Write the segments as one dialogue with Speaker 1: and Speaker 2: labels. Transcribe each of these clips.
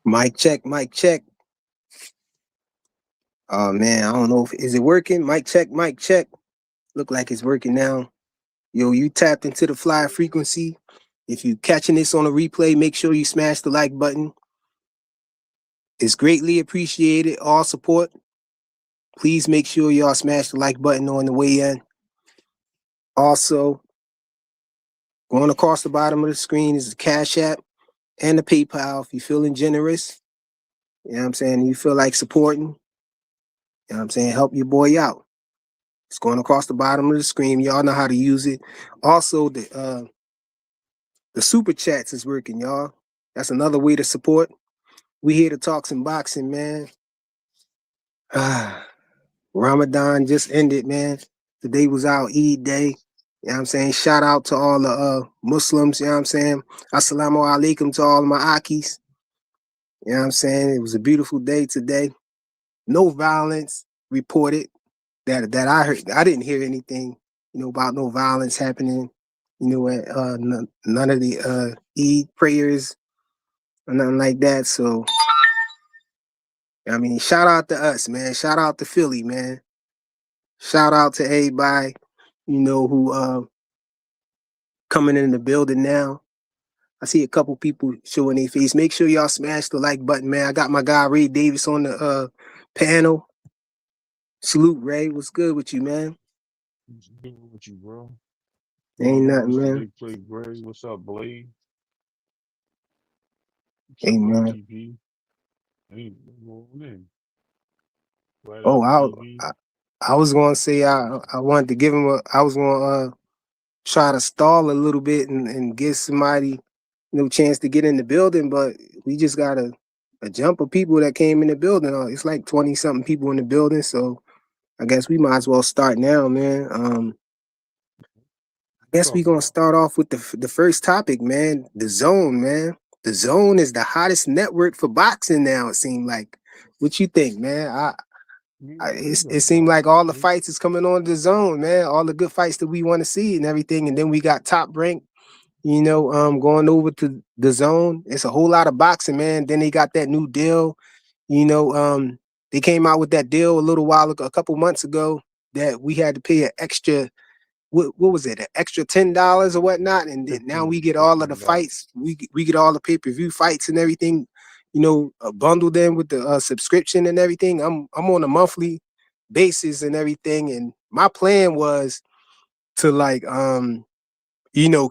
Speaker 1: Mic check, mic check. Oh man, I don't know if is it working. Mic check, mic check. Look like it's working now. Yo, you tapped into the fly frequency. If you catching this on a replay, make sure you smash the like button. It's greatly appreciated. All support. Please make sure y'all smash the like button on the way in. Also, going across the bottom of the screen is the Cash App and the PayPal. If you're feeling generous, you know what I'm saying, you feel like supporting, you know what I'm saying, help your boy out. It's going across the bottom of the screen. Y'all know how to use it. Also, the super chats is working, y'all. That's another way to support. We here to talk some boxing, man. Ramadan just ended, man. Today was our Eid day. You know what I'm saying? Shout out to all the Muslims, you know what I'm saying? Assalamu alaikum to all my Akis. You know what I'm saying? It was a beautiful day today. No violence reported that I heard. I didn't hear anything, about no violence happening, at none of the Eid prayers or nothing like that. So, I mean, shout out to us, man. Shout out to Philly, man. Shout out to everybody, who coming in the building now. I see a couple people showing their face. Make sure y'all smash the like button, man. I got my guy Ray Davis on the panel. Salute, Ray. What's good with you, man?
Speaker 2: What's good with you, bro?
Speaker 1: Ain't
Speaker 2: Going on,
Speaker 1: nothing,
Speaker 2: Mr.
Speaker 1: man.
Speaker 2: Big Play Gray. What's up, Blade? What's
Speaker 1: Hey,
Speaker 2: up,
Speaker 1: man.
Speaker 2: FTP? Hey, going in. Right
Speaker 1: Oh,
Speaker 2: Out TV.
Speaker 1: I was gonna say I wanted to give him I was gonna try to stall a little bit and give somebody chance to get in the building, but we just got a jump of people that came in the building. It's like 20 something people in the building, so I guess we might as well start now, man. I guess
Speaker 2: Talk
Speaker 1: we're gonna
Speaker 2: about.
Speaker 1: start off with the first topic, man. DAZN, man. DAZN is the hottest network for boxing now. It seemed like. What you think, man? It seemed like all the fights is coming on DAZN, man. All the good fights that we want to see and everything, and then we got Top Rank, going over to DAZN. It's a whole lot of boxing, man. Then they got that new deal. You know, they came out with that deal a little while ago, a couple months ago, that we had to pay an extra what was it, an extra $10 or whatnot, and then now we get all of the
Speaker 2: $15.
Speaker 1: fights, we get all the pay-per-view fights and everything, bundled in with the subscription and everything. I'm on a monthly basis and everything, and my plan was to like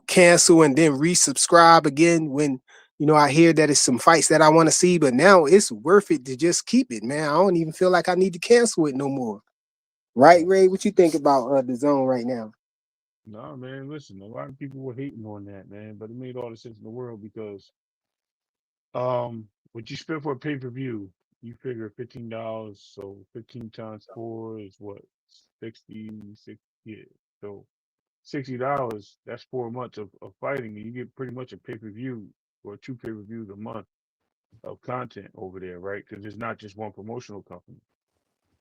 Speaker 1: cancel and then resubscribe again when I hear that it's some fights that I want to see, but now it's worth it to just keep it, man. I don't even feel like I need to cancel it no more. Right, Ray? What you think about DAZN right now?
Speaker 2: Nah, man, listen, a lot of people were hating on that, man, but it made all the sense in the world because what you spend for a pay-per-view, you figure $15, so 15 times 4 is what? 60. Yeah. So $60, that's 4 months of fighting, and you get pretty much a pay-per-view or two pay-per-views a month of content over there, right? Because it's not just one promotional company.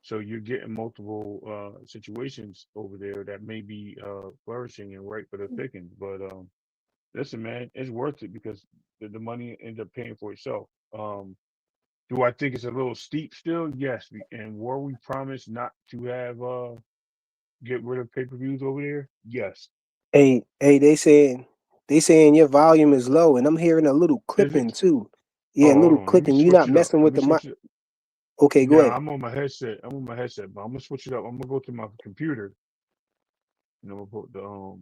Speaker 2: So you're getting multiple situations over there that may be flourishing and right for the picking. But listen, man, it's worth it because the money ends up paying for itself. Do I think it's a little steep still? Yes. And were we promised not to have get rid of pay-per-views over there? Yes.
Speaker 1: Hey, they saying your volume is low, and I'm hearing a little
Speaker 2: Is
Speaker 1: clipping
Speaker 2: it?
Speaker 1: too.
Speaker 2: Oh,
Speaker 1: Yeah, a
Speaker 2: hold
Speaker 1: little
Speaker 2: on. Let me
Speaker 1: clipping. You're
Speaker 2: switch
Speaker 1: not
Speaker 2: it up.
Speaker 1: messing
Speaker 2: Let
Speaker 1: with
Speaker 2: me
Speaker 1: the mic.
Speaker 2: switch it.
Speaker 1: Okay, go
Speaker 2: Now
Speaker 1: ahead.
Speaker 2: I'm on my headset. I'm on my headset, but I'm gonna switch it up. I'm gonna go to my computer. I'm gonna put the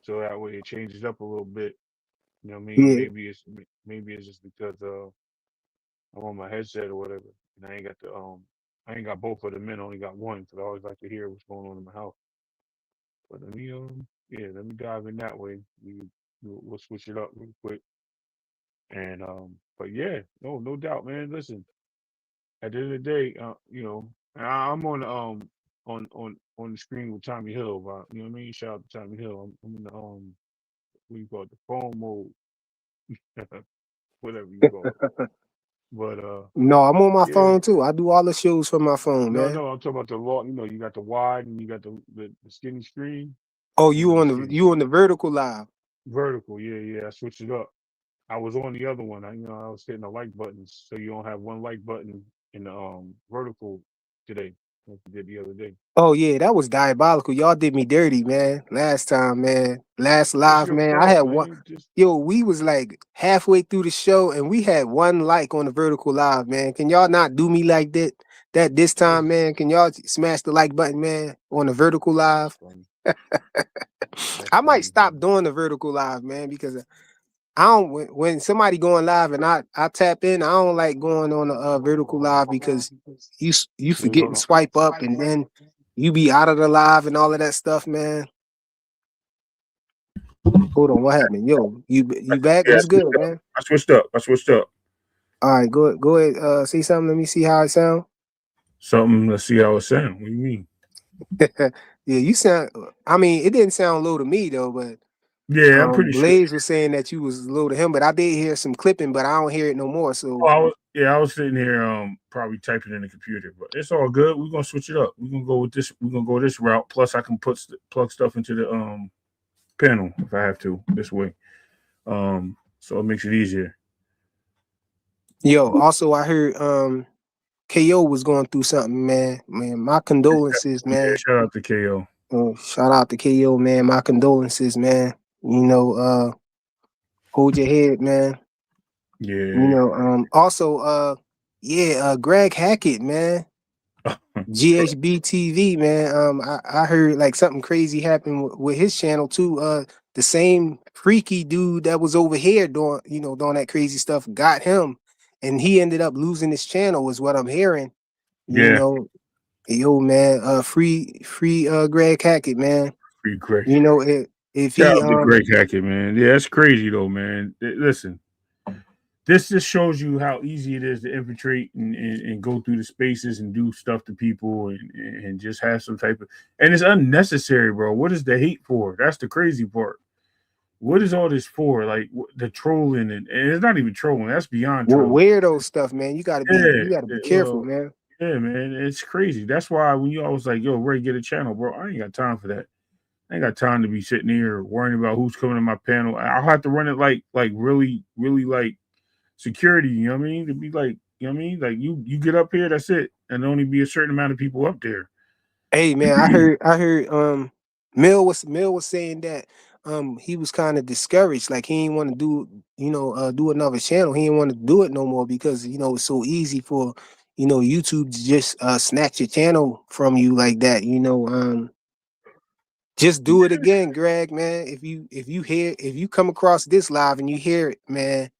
Speaker 2: so that way it changes up a little bit. You know what I mean? Or
Speaker 1: Yeah,
Speaker 2: maybe it's just because I'm on my headset or whatever, and I ain't got both of them in. I only got one because I always like to hear what's going on in my house. But let me dive in that way. We'll switch it up real quick. And but yeah, no doubt, man. Listen, at the end of the day, I'm on the screen with Tommy Hill. You know what I mean? Shout out to Tommy Hill. I'm in the what do you call it? The phone mode, whatever you call it. But
Speaker 1: no, I'm on my
Speaker 2: yeah,
Speaker 1: phone too. I do all the shows from my phone,
Speaker 2: no,
Speaker 1: man.
Speaker 2: no, I'm talking about the law. You got the wide and you got the skinny screen.
Speaker 1: Oh,
Speaker 2: I'm on the
Speaker 1: you
Speaker 2: skinny
Speaker 1: on the vertical live?
Speaker 2: vertical. Yeah, yeah. I switched it up. I was on the other one. I was hitting the like buttons, so you don't have one like button in the vertical today, like you did the other day.
Speaker 1: Oh yeah, that was diabolical. Y'all did me dirty, man. Last time, man. Last
Speaker 2: It's
Speaker 1: live,
Speaker 2: your
Speaker 1: man. I
Speaker 2: fault,
Speaker 1: had one.
Speaker 2: man. Just
Speaker 1: Yo, we was like halfway through the show and we had one like on the vertical live, man. Can y'all not do me like that? That this time,
Speaker 2: listen,
Speaker 1: man. Can y'all smash the like button, man, on the vertical
Speaker 2: that's
Speaker 1: live?
Speaker 2: funny. That's
Speaker 1: I might
Speaker 2: funny,
Speaker 1: stop
Speaker 2: brother.
Speaker 1: doing the vertical live, man, because I don't when somebody going live and I tap in, I don't like going on the vertical live because you
Speaker 2: Wait,
Speaker 1: forget
Speaker 2: hold
Speaker 1: and
Speaker 2: on.
Speaker 1: swipe up and then you be out of the live and all of that stuff, man. Hold on, what happened? Yo, you back?
Speaker 3: Yeah,
Speaker 1: What's good, man?
Speaker 3: I switched up. I switched up.
Speaker 1: All right, go ahead. Say something. Let me see how it sound.
Speaker 3: Something. Let's see how it sounds. What do you mean?
Speaker 1: Yeah, you sound. I mean, it didn't sound low to me though, but
Speaker 3: Yeah, I'm pretty sure.
Speaker 1: Blaze was saying that you was low to him, but I did hear some clipping, but I don't hear it no more.
Speaker 3: Oh,
Speaker 1: So
Speaker 3: I was sitting here probably typing in the computer, but it's all good. We're gonna switch it up. We're gonna go with this. We're gonna go this route. Plus, I can plug stuff into the panel if I have to this way. So it makes it easier.
Speaker 1: yo, also I heard KO was going through something, man. Man, my condolences,
Speaker 3: Yeah,
Speaker 1: man.
Speaker 3: shout out to KO.
Speaker 1: Shout out to KO, man. My condolences, man. Hold your head, man.
Speaker 3: Yeah.
Speaker 1: Also, yeah, Greg Hackett, man. GHB TV, man. I heard like something crazy happened with his channel too. The same freaky dude that was over here doing that crazy stuff got him, and he ended up losing his channel, is what I'm hearing. You
Speaker 3: Yeah.
Speaker 1: know, yo, man, free, Greg Hackett, man.
Speaker 3: Pretty great.
Speaker 1: You know, if
Speaker 3: Shout
Speaker 1: he
Speaker 3: out to Greg Hackett, man. Yeah, that's crazy though, man. Listen, this just shows you how easy it is to infiltrate and go through the spaces and do stuff to people and just have some type of, and it's unnecessary, bro. What is the hate for? That's the crazy part. What is all this for? Like the trolling and it's not even trolling. That's beyond trolling.
Speaker 1: weirdo stuff, man,
Speaker 3: Yeah,
Speaker 1: you gotta be careful,
Speaker 3: well,
Speaker 1: man.
Speaker 3: yeah, man. It's crazy. That's why when you always like, yo, Ray, get a channel, bro. I ain't got time for that. I ain't got time to be sitting here worrying about who's coming to my panel. I'll have to run it like really, really like security, you know what I mean? To be like, you know what I mean? Like you get up here, that's it. And only be a certain amount of people up there.
Speaker 1: Hey man, I heard Mill was saying that he was kind of discouraged, like he didn't want to do another channel. He didn't want to do it no more because it's so easy for YouTube to just snatch your channel from you like that. Just do it again, Greg, man. If you come across this live and you hear it, man,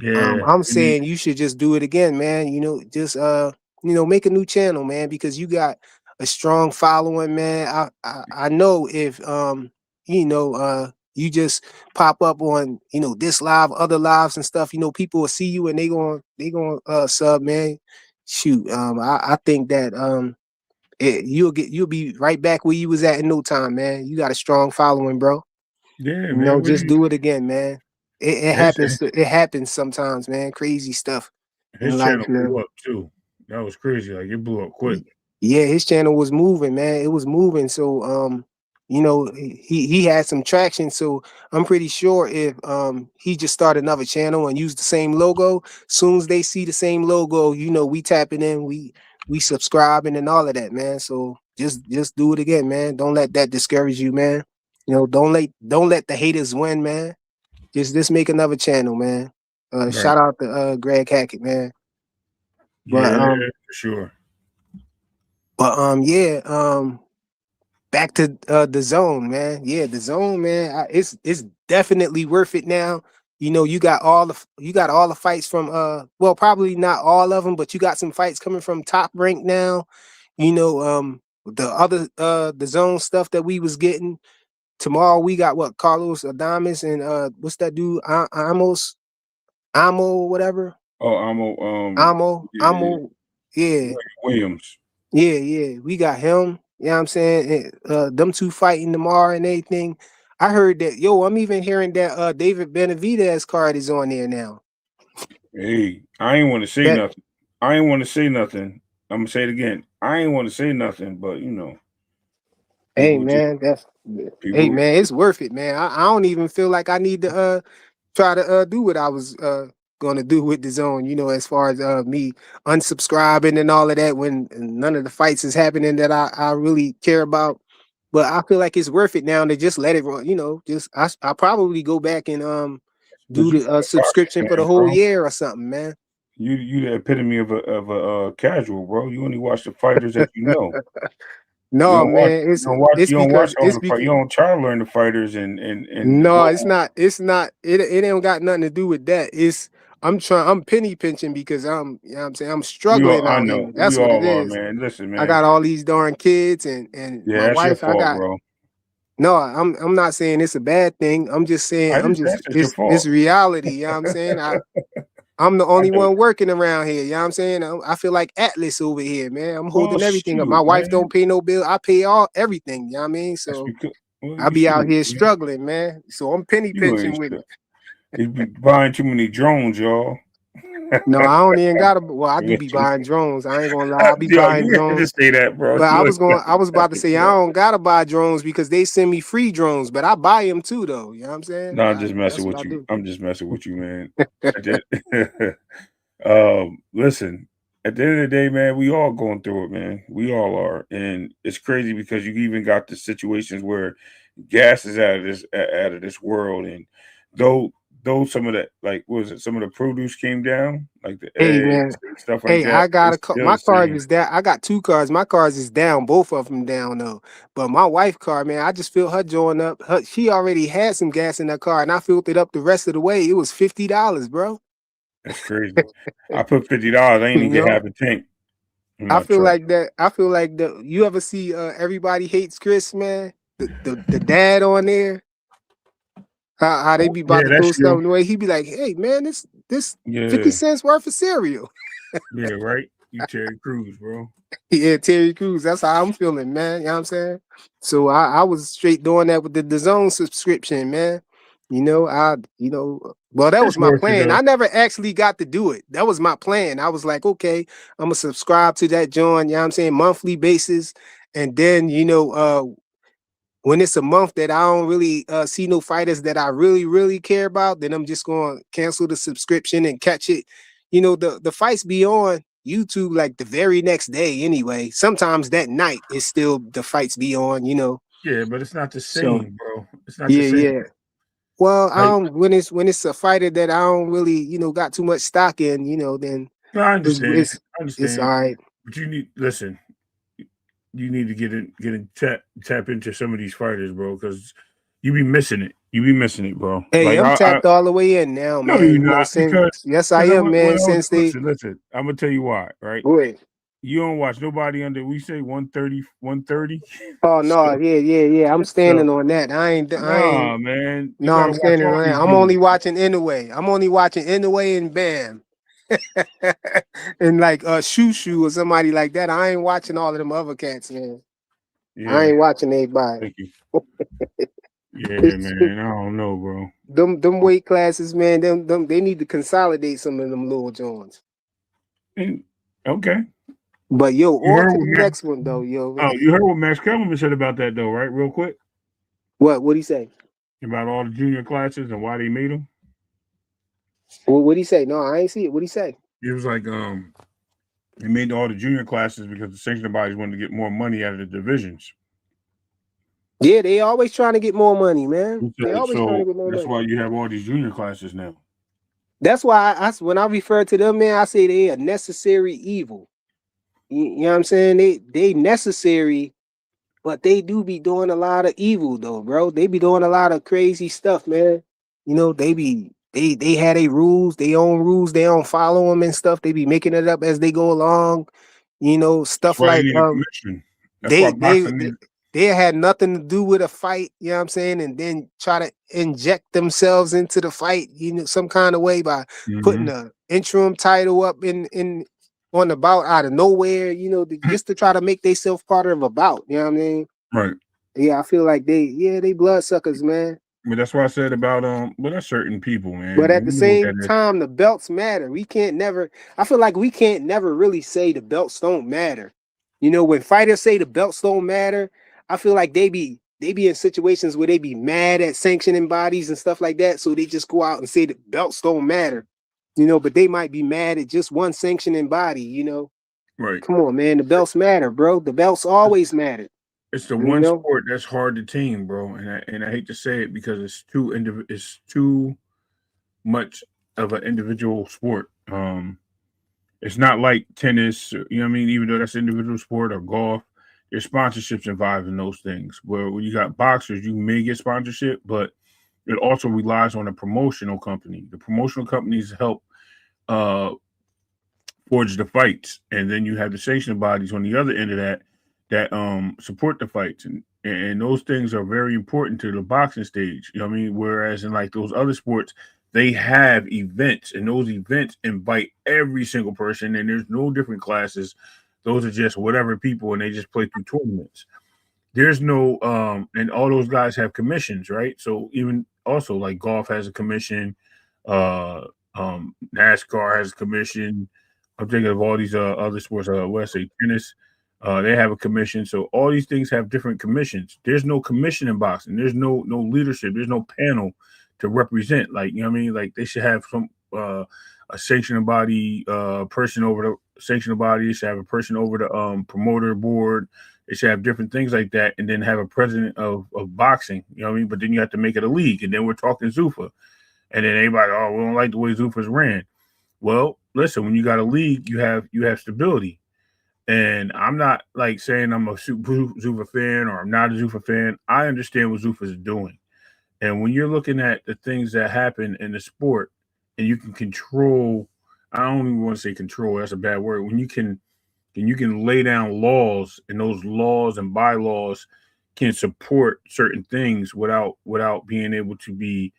Speaker 3: Yeah.
Speaker 1: I'm saying you should just do it again, man. Just make a new channel, man, because you got a strong following, man. I know if you just pop up on this live, other lives and stuff, people will see you and they gonna sub, man. Shoot, I think that you'll be right back where you was at in no time, man. You got a strong following, bro.
Speaker 3: Yeah, man. What do
Speaker 1: Just
Speaker 3: you
Speaker 1: do it again, man. It
Speaker 3: his,
Speaker 1: happens. It happens sometimes, man. Crazy stuff
Speaker 3: his
Speaker 1: in
Speaker 3: channel
Speaker 1: life, man.
Speaker 3: blew up too. That was crazy. Like it blew up quick.
Speaker 1: Yeah, his channel was moving, man. It was moving. So, he had some traction. So I'm pretty sure if he just started another channel and used the same logo, soon as they see the same logo, we tapping in, we subscribing and all of that, man. So just do it again, man. Don't let that discourage you, man. Don't let the haters win, man. Just make another channel, man.
Speaker 3: Right.
Speaker 1: Shout out to Greg Hackett, man. But
Speaker 3: Yeah, for sure.
Speaker 1: yeah, back to the zone, man. Yeah, the zone, man. It's definitely worth it now. You got all the fights from well, probably not all of them, but you got some fights coming from Top Rank now. The other the zone stuff that we was getting. Tomorrow we got what, Carlos Adames and what's that dude? Amo, whatever.
Speaker 3: Oh, Amo, yeah,
Speaker 1: Amo. Yeah.
Speaker 3: Williams.
Speaker 1: Yeah. We got him. You know what I'm saying? Them two fighting tomorrow and everything. I heard that, I'm even hearing that David Benavidez card is on there now.
Speaker 3: Hey, I ain't want to say
Speaker 1: That
Speaker 3: nothing. I ain't want to say nothing. I'm gonna say it again. I ain't want to say nothing, but
Speaker 1: hey
Speaker 3: people just
Speaker 1: man,
Speaker 3: people.
Speaker 1: it's worth it, man. I don't even feel like I need to try to do what I was going to do with the zone, you know, as far as me unsubscribing and all of that when none of the fights is happening that I really care about. But I feel like it's worth it now to just let it run, you know, just I probably go back and do the subscription for the whole year or something, man.
Speaker 3: You the epitome of a casual, bro. You only watch the fighters that you know.
Speaker 1: No, man,
Speaker 3: You don't watch all
Speaker 1: it's
Speaker 3: the
Speaker 1: because
Speaker 3: fight. You don't try to learn the fighters and
Speaker 1: no, it's not. It ain't got nothing to do with that. I'm penny pinching because you know what I'm saying, I'm struggling
Speaker 3: I
Speaker 1: out
Speaker 3: know
Speaker 1: here.
Speaker 3: we
Speaker 1: That's what it
Speaker 3: all are,
Speaker 1: is.
Speaker 3: man. Listen,
Speaker 1: I
Speaker 3: man.
Speaker 1: got all these darn kids and
Speaker 3: Yeah,
Speaker 1: my
Speaker 3: that's your
Speaker 1: wife.
Speaker 3: fault, bro.
Speaker 1: No, I'm not saying it's a bad thing. I'm just saying
Speaker 3: That's just your
Speaker 1: it's
Speaker 3: fault.
Speaker 1: reality. You know what I'm saying? I'm the only one working around here. You know what I'm saying? I feel like Atlas over here, man. I'm
Speaker 3: Well,
Speaker 1: holding everything up. My
Speaker 3: shoot,
Speaker 1: wife
Speaker 3: man.
Speaker 1: don't pay no bill. I pay everything. You know what I mean?
Speaker 3: That's
Speaker 1: So
Speaker 3: because
Speaker 1: I be out here
Speaker 3: man.
Speaker 1: struggling, man. So I'm penny
Speaker 3: You
Speaker 1: pinching
Speaker 3: ain't
Speaker 1: with
Speaker 3: sure.
Speaker 1: it.
Speaker 3: You be buying too many drones, y'all.
Speaker 1: No, I don't even gotta. Well, I do be buying drones. I ain't gonna lie. I be
Speaker 3: Yo,
Speaker 1: buying
Speaker 3: you had to
Speaker 1: drones.
Speaker 3: say that, bro.
Speaker 1: But I was about to say I don't gotta buy drones because they send me free drones, but I buy them too, though. You know what I'm saying?
Speaker 3: No, I'm just messing
Speaker 1: That's what
Speaker 3: with
Speaker 1: I
Speaker 3: you.
Speaker 1: do.
Speaker 3: I'm just messing with you, man. Listen, at the end of the day, man, we all going through it, man. We all are. And it's crazy because you even got the situations where gas is out of this world. And though some of that, like, what was it, some of the produce came down, like the
Speaker 1: Hey, man.
Speaker 3: eggs and stuff like
Speaker 1: Hey,
Speaker 3: that.
Speaker 1: I got
Speaker 3: It's
Speaker 1: a car.
Speaker 3: still
Speaker 1: My
Speaker 3: the
Speaker 1: cars
Speaker 3: same.
Speaker 1: is down. I got two cars. My cars is down. Both of them down though. But my wife car, man, I just filled her joint up. She already had some gas in her car, and I filled it up the rest of the way. It was $50, bro.
Speaker 3: That's crazy. I put $50. I ain't
Speaker 1: You
Speaker 3: even get
Speaker 1: know,
Speaker 3: half a tank in
Speaker 1: I
Speaker 3: my
Speaker 1: feel
Speaker 3: truck.
Speaker 1: like that. I feel like you ever see Everybody Hates Chris, man? The dad on there. How they be
Speaker 3: Yeah,
Speaker 1: about to
Speaker 3: that's
Speaker 1: throw
Speaker 3: you.
Speaker 1: something away. He be like, hey man, this 50
Speaker 3: Yeah.
Speaker 1: cents worth of cereal.
Speaker 3: Yeah, right. You Terry Crews, bro.
Speaker 1: Yeah, Terry Crews. That's how I'm feeling, man. You know what I'm saying? So I was straight doing that with the DAZN subscription, man. Well, that was
Speaker 3: It's
Speaker 1: my
Speaker 3: worth it
Speaker 1: plan.
Speaker 3: though.
Speaker 1: I never actually got to do it. That was my plan. I was like, okay, I'm gonna subscribe to that joint, you know what I'm saying, monthly basis. And then, when it's a month that I don't really see no fighters that I really, really care about, then I'm just going to cancel the subscription and catch it. The fights be on YouTube like the very next day anyway. Sometimes that night is still the fights be on,
Speaker 3: Yeah, but it's not the
Speaker 1: So
Speaker 3: same, bro. It's not the
Speaker 1: yeah,
Speaker 3: same.
Speaker 1: yeah. Well, I
Speaker 3: Like,
Speaker 1: don't when it's a fighter that I don't really, got too much stock in, then
Speaker 3: no, I
Speaker 1: it's
Speaker 3: understand.
Speaker 1: it's
Speaker 3: I
Speaker 1: it's all
Speaker 3: understand.
Speaker 1: right.
Speaker 3: But you need listen. You need to tap into some of these fighters, bro, because you be missing it. You be missing it, bro.
Speaker 1: Hey,
Speaker 3: Like
Speaker 1: I'm
Speaker 3: I
Speaker 1: tapped all the way in now,
Speaker 3: no,
Speaker 1: man.
Speaker 3: you're not
Speaker 1: Since yes, I
Speaker 3: because
Speaker 1: am, man. Since they
Speaker 3: listen. I'm gonna tell you why, right?
Speaker 1: go ahead.
Speaker 3: You don't watch nobody under we say 130, 130.
Speaker 1: Oh no,
Speaker 3: So
Speaker 1: yeah. I'm
Speaker 3: so
Speaker 1: standing on that. I ain't.
Speaker 3: nah, man. You
Speaker 1: No,
Speaker 3: gotta
Speaker 1: I'm
Speaker 3: watch
Speaker 1: standing
Speaker 3: all
Speaker 1: on that.
Speaker 3: these
Speaker 1: I'm only
Speaker 3: dudes.
Speaker 1: watching Inouye. I'm only watching Inouye and Bam, and like Shoo or somebody like that. I ain't watching all of them other cats, man. I
Speaker 3: Yeah,
Speaker 1: ain't watching anybody.
Speaker 3: thank you. Yeah, man. I don't know, bro.
Speaker 1: Them weight classes, man. Them they need to consolidate some of them little joints.
Speaker 3: And, okay.
Speaker 1: But yo,
Speaker 3: You
Speaker 1: on
Speaker 3: heard
Speaker 1: to
Speaker 3: what
Speaker 1: the
Speaker 3: Max
Speaker 1: next one though, yo.
Speaker 3: you heard what Max Kellerman said about that though, right? Real quick.
Speaker 1: What'd he say?
Speaker 3: About all the junior classes and why they made them.
Speaker 1: What'd he say? No, I ain't see it. What'd he say?
Speaker 3: It was like they made all the junior classes because the sanctioning bodies wanted to get more money out of the divisions.
Speaker 1: Yeah, they always trying to get more money, man. They always trying to
Speaker 3: So
Speaker 1: get more
Speaker 3: that's
Speaker 1: money.
Speaker 3: why you have all these junior classes now.
Speaker 1: That's why when I refer to them, man, I say they a necessary evil. You know what I'm saying? They necessary, but they do be doing a lot of evil though, bro. They be doing a lot of crazy stuff, man. They had their rules, their own rules, they don't follow them and stuff. They be making it up as they go along.
Speaker 3: That's
Speaker 1: Stuff
Speaker 3: why they
Speaker 1: like
Speaker 3: need a commission. That's why
Speaker 1: they they
Speaker 3: boxing
Speaker 1: they,
Speaker 3: needs.
Speaker 1: they had nothing to do with a fight, you know what I'm saying, and then try to inject themselves into the fight, some kind of way by putting
Speaker 3: Mm-hmm.
Speaker 1: a interim title up in on the bout out of nowhere, just to try to make themselves part of a bout, you know what I mean?
Speaker 3: Right.
Speaker 1: Yeah, I feel like they bloodsuckers, man.
Speaker 3: But that's why I said about but that's certain people,
Speaker 1: But
Speaker 3: man.
Speaker 1: at
Speaker 3: And
Speaker 1: the
Speaker 3: you know what
Speaker 1: same
Speaker 3: that is.
Speaker 1: time, the belts matter. I feel like we can't never really say the belts don't matter. When fighters say the belts don't matter, I feel like they be they be in situations where they be mad at sanctioning bodies and stuff like that. So they just go out and say that belts don't matter, but they might be mad at just one sanctioning body,
Speaker 3: Right.
Speaker 1: Come on, man. The belts matter, bro. The belts always matter.
Speaker 3: It's the one sport that's hard to team, bro. And I hate to say it because it's too much of an individual sport. It's not like tennis, you know what I mean? Even though that's an individual sport, or golf, there's sponsorships involved in those things. Where when you got boxers, you may get sponsorship, but it also relies on a promotional company. The promotional companies help forge the fights, and then you have the sanctioning bodies on the other end of that support the fights, and those things are very important to the boxing stage. You know what I mean? Whereas in like those other sports, they have events, and those events invite every single person, and there's no different classes. Those are just whatever people, and they just play through tournaments. There's no and all those guys have commissions, right? So even also like golf has a commission, NASCAR has a commission. I'm thinking of all these other sports. What I say, tennis. They have a commission. So all these things have different commissions. There's no commission in boxing. There's no leadership. There's no panel to represent. Like, you know what I mean? Like they should have some a sanctioning body person over the sanctioning body. They should have a person over the promoter board. They should have different things like that, and then have a president of boxing. You know what I mean? But then you have to make it a league, and then we're talking Zuffa, and then everybody, oh, we don't like the way Zuffa's ran. Well, listen, when you got a league, you have stability. And I'm not like saying I'm a Zuffa fan or I'm not a Zuffa fan. I understand what Zuffa is doing. And when you're looking at the things that happen in the sport and you can control, I don't even want to say control, that's a bad word. When you can lay down laws, and those laws and bylaws can support certain things without being able to be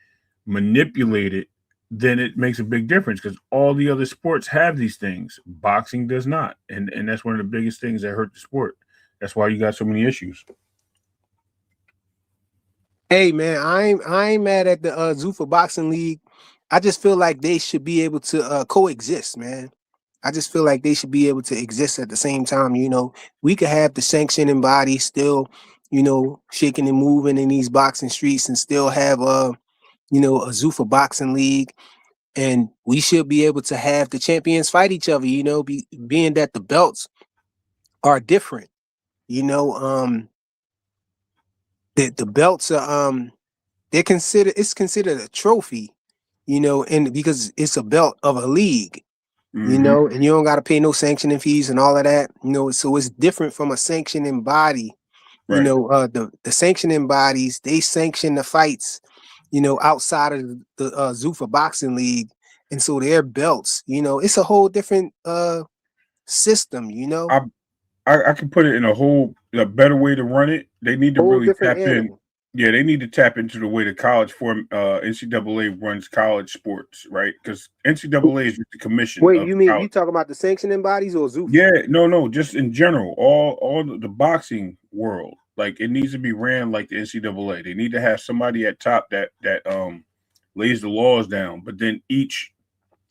Speaker 3: manipulated, then it makes a big difference, because all the other sports have these things. Boxing does not. And that's one of the biggest things that hurt the sport. That's why you got so many issues.
Speaker 1: Hey man, I ain't mad at the Zuffa Boxing League. I just feel like they should be able to coexist, man. I just feel like they should be able to exist at the same time. We could have the sanctioning body still, shaking and moving in these boxing streets, and still have a Zuffa Boxing League. And we should be able to have the champions fight each other, being that the belts are different. The belts are it's considered a trophy, and because it's a belt of a league,
Speaker 3: Mm-hmm.
Speaker 1: And you don't got to pay no sanctioning fees and all of that, so it's different from a sanctioning body.
Speaker 3: Right.
Speaker 1: The sanctioning bodies, they sanction the fights, outside of the Zuffa Boxing League, and so their belts, it's a whole different system,
Speaker 3: I can put it in a better way to run it. They need to really tap in. Yeah, they need to tap into the way the college NCAA runs college sports, right? Because NCAA is just the commission.
Speaker 1: Wait, you talking about the sanctioning bodies or Zuffa?
Speaker 3: Yeah, no, just in general, all the boxing world, like it needs to be ran like the NCAA. They need to have somebody at top that lays the laws down, but then each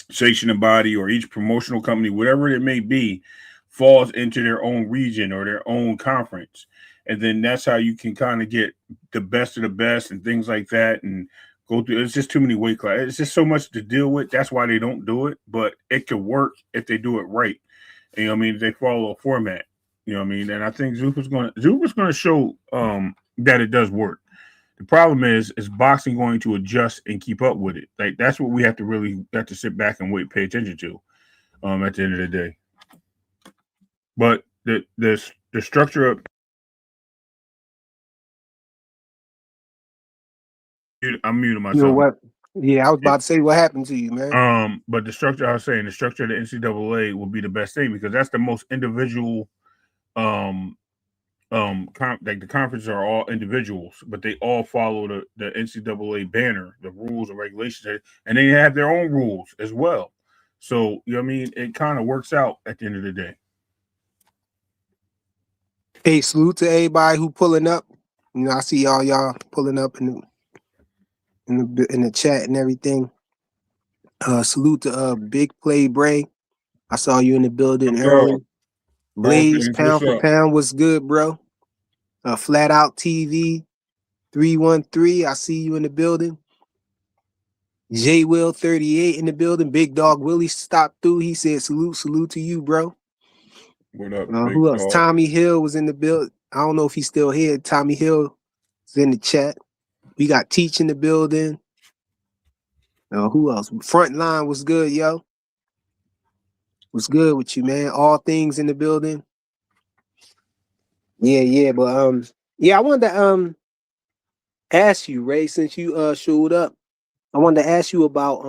Speaker 3: sanctioning body or each promotional company, whatever it may be, falls into their own region or their own conference. And then that's how you can kind of get the best of the best and things like that, and go through. It's just too many weight classes. It's just so much to deal with. That's why they don't do it, but it could work if they do it right. You know what I mean? They follow a format. You know what I mean? And I think Zuffa's going to show that it does work. The problem is boxing going to adjust and keep up with it? Like that's what we have to sit back and pay attention to. At the end of the day, but the structure of I'm muting myself.
Speaker 1: You know what? Yeah, I was about to say what happened to you, man.
Speaker 3: But the structure of the NCAA will be the best thing, because that's the most individual. Like the conferences are all individuals, but they all follow the NCAA banner, the rules and regulations, and they have their own rules as well. So you know what I mean, it kind of works out at the end of the day.
Speaker 1: Hey, salute to everybody who pulling up. I see y'all pulling up in the chat and everything. Salute to Big Play Bray. I saw you in the building early. Blaze, pound for pound, what's good, bro? Flat Out TV. 313, I see you in the building. J Will 38 in the building. Big Dog Willie stopped through. He said salute to you, bro.
Speaker 3: What up,
Speaker 1: Who
Speaker 3: big
Speaker 1: else?
Speaker 3: dog?
Speaker 1: Tommy Hill was in the build. I don't know if he's still here. Tommy Hill is in the chat. We got Teach in the building. Who else? Frontline was good, yo. What's good with you, man? All things in the building. Yeah, but yeah, I wanted to ask you, Ray, since you showed up, I wanted to ask you about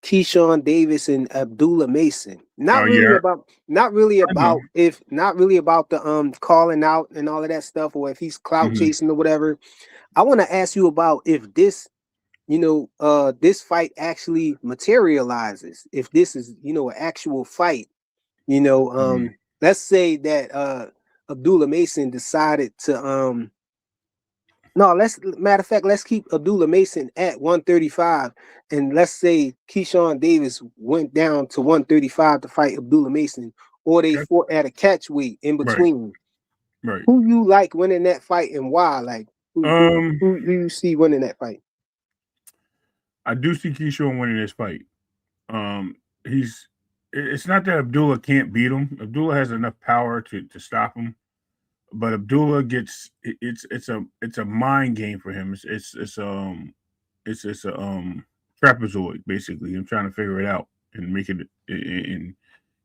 Speaker 1: Keyshawn Davis and Abdullah Mason. Not
Speaker 3: Oh
Speaker 1: really
Speaker 3: yeah,
Speaker 1: about
Speaker 3: I know.
Speaker 1: the calling out and all of that stuff, or if he's clout
Speaker 3: Mhm.
Speaker 1: chasing or whatever. I want to ask you about if this, this fight actually materializes, if this is, an actual fight, let's say that Abdullah Mason decided to no, matter of fact, let's keep Abdullah Mason at 135, and let's say Keyshawn Davis went down to 135 to fight Abdullah Mason, or they
Speaker 3: Okay.
Speaker 1: fought at a catch weight in between.
Speaker 3: Right.
Speaker 1: Who you like winning that fight and why? Like, who do you see winning that fight?
Speaker 3: I do see Keyshawn winning this fight. It's not that Abdullah can't beat him. Abdullah has enough power to stop him, but Abdullah it's a mind game for him. It's a trapezoid basically. I'm trying to figure it out and make it and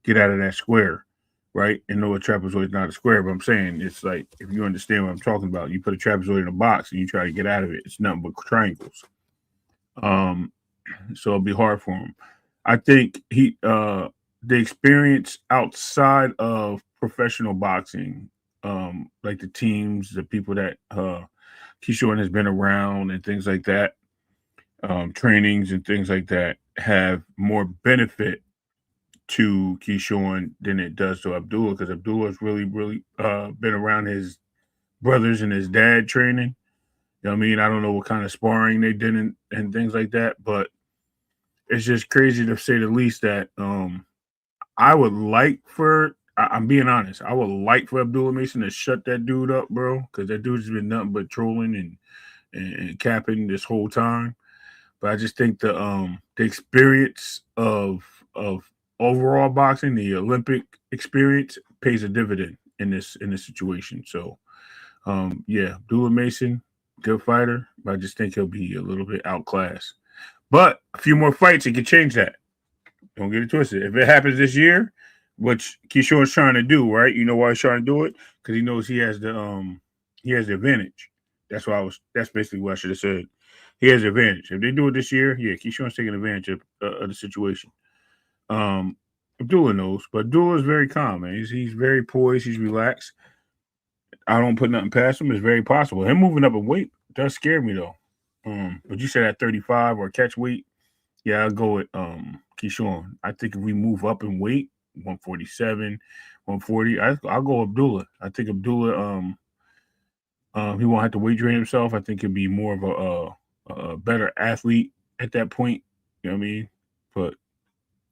Speaker 3: get out of that square, right? And know a trapezoid is not a square, but I'm saying it's like if you understand what I'm talking about, you put a trapezoid in a box and you try to get out of it. It's nothing but triangles. So it'll be hard for him. I think the experience outside of professional boxing, like the teams, the people that Keyshawn has been around and things like that, trainings and things like that, have more benefit to Keyshawn than it does to Abdullah, because Abdullah's really been around his brothers and his dad training. You know what I mean? I don't know what kind of sparring they did and things like that, but it's just crazy to say the least that I would like for I'm being honest, I would like for Abdullah Mason to shut that dude up, bro, because that dude's been nothing but trolling and capping this whole time. But I just think the experience of overall boxing, the Olympic experience, pays a dividend in this situation. So yeah, Abdullah Mason, good fighter, but I just think he'll be a little bit outclassed. But a few more fights, it could change that. Don't get it twisted. If it happens this year, which Keyshawn's trying to do, right? You know why he's trying to do it? Because he knows he has the advantage. That's basically what I should have said. He has the advantage. If they do it this year, yeah, Keyshawn's taking advantage of the situation. Abdullah knows, but Abdullah is very calm, man. He's very poised, he's relaxed. I don't put nothing past him. It's very possible. Him moving up in weight does scare me though. But you said at 35 or catch weight, yeah, I'll go with Keyshawn. I think if we move up in weight, 147, 140, I'll go Abdullah. I think Abdullah, he won't have to weight train himself. I think he'll be more of a better athlete at that point. You know what I mean? But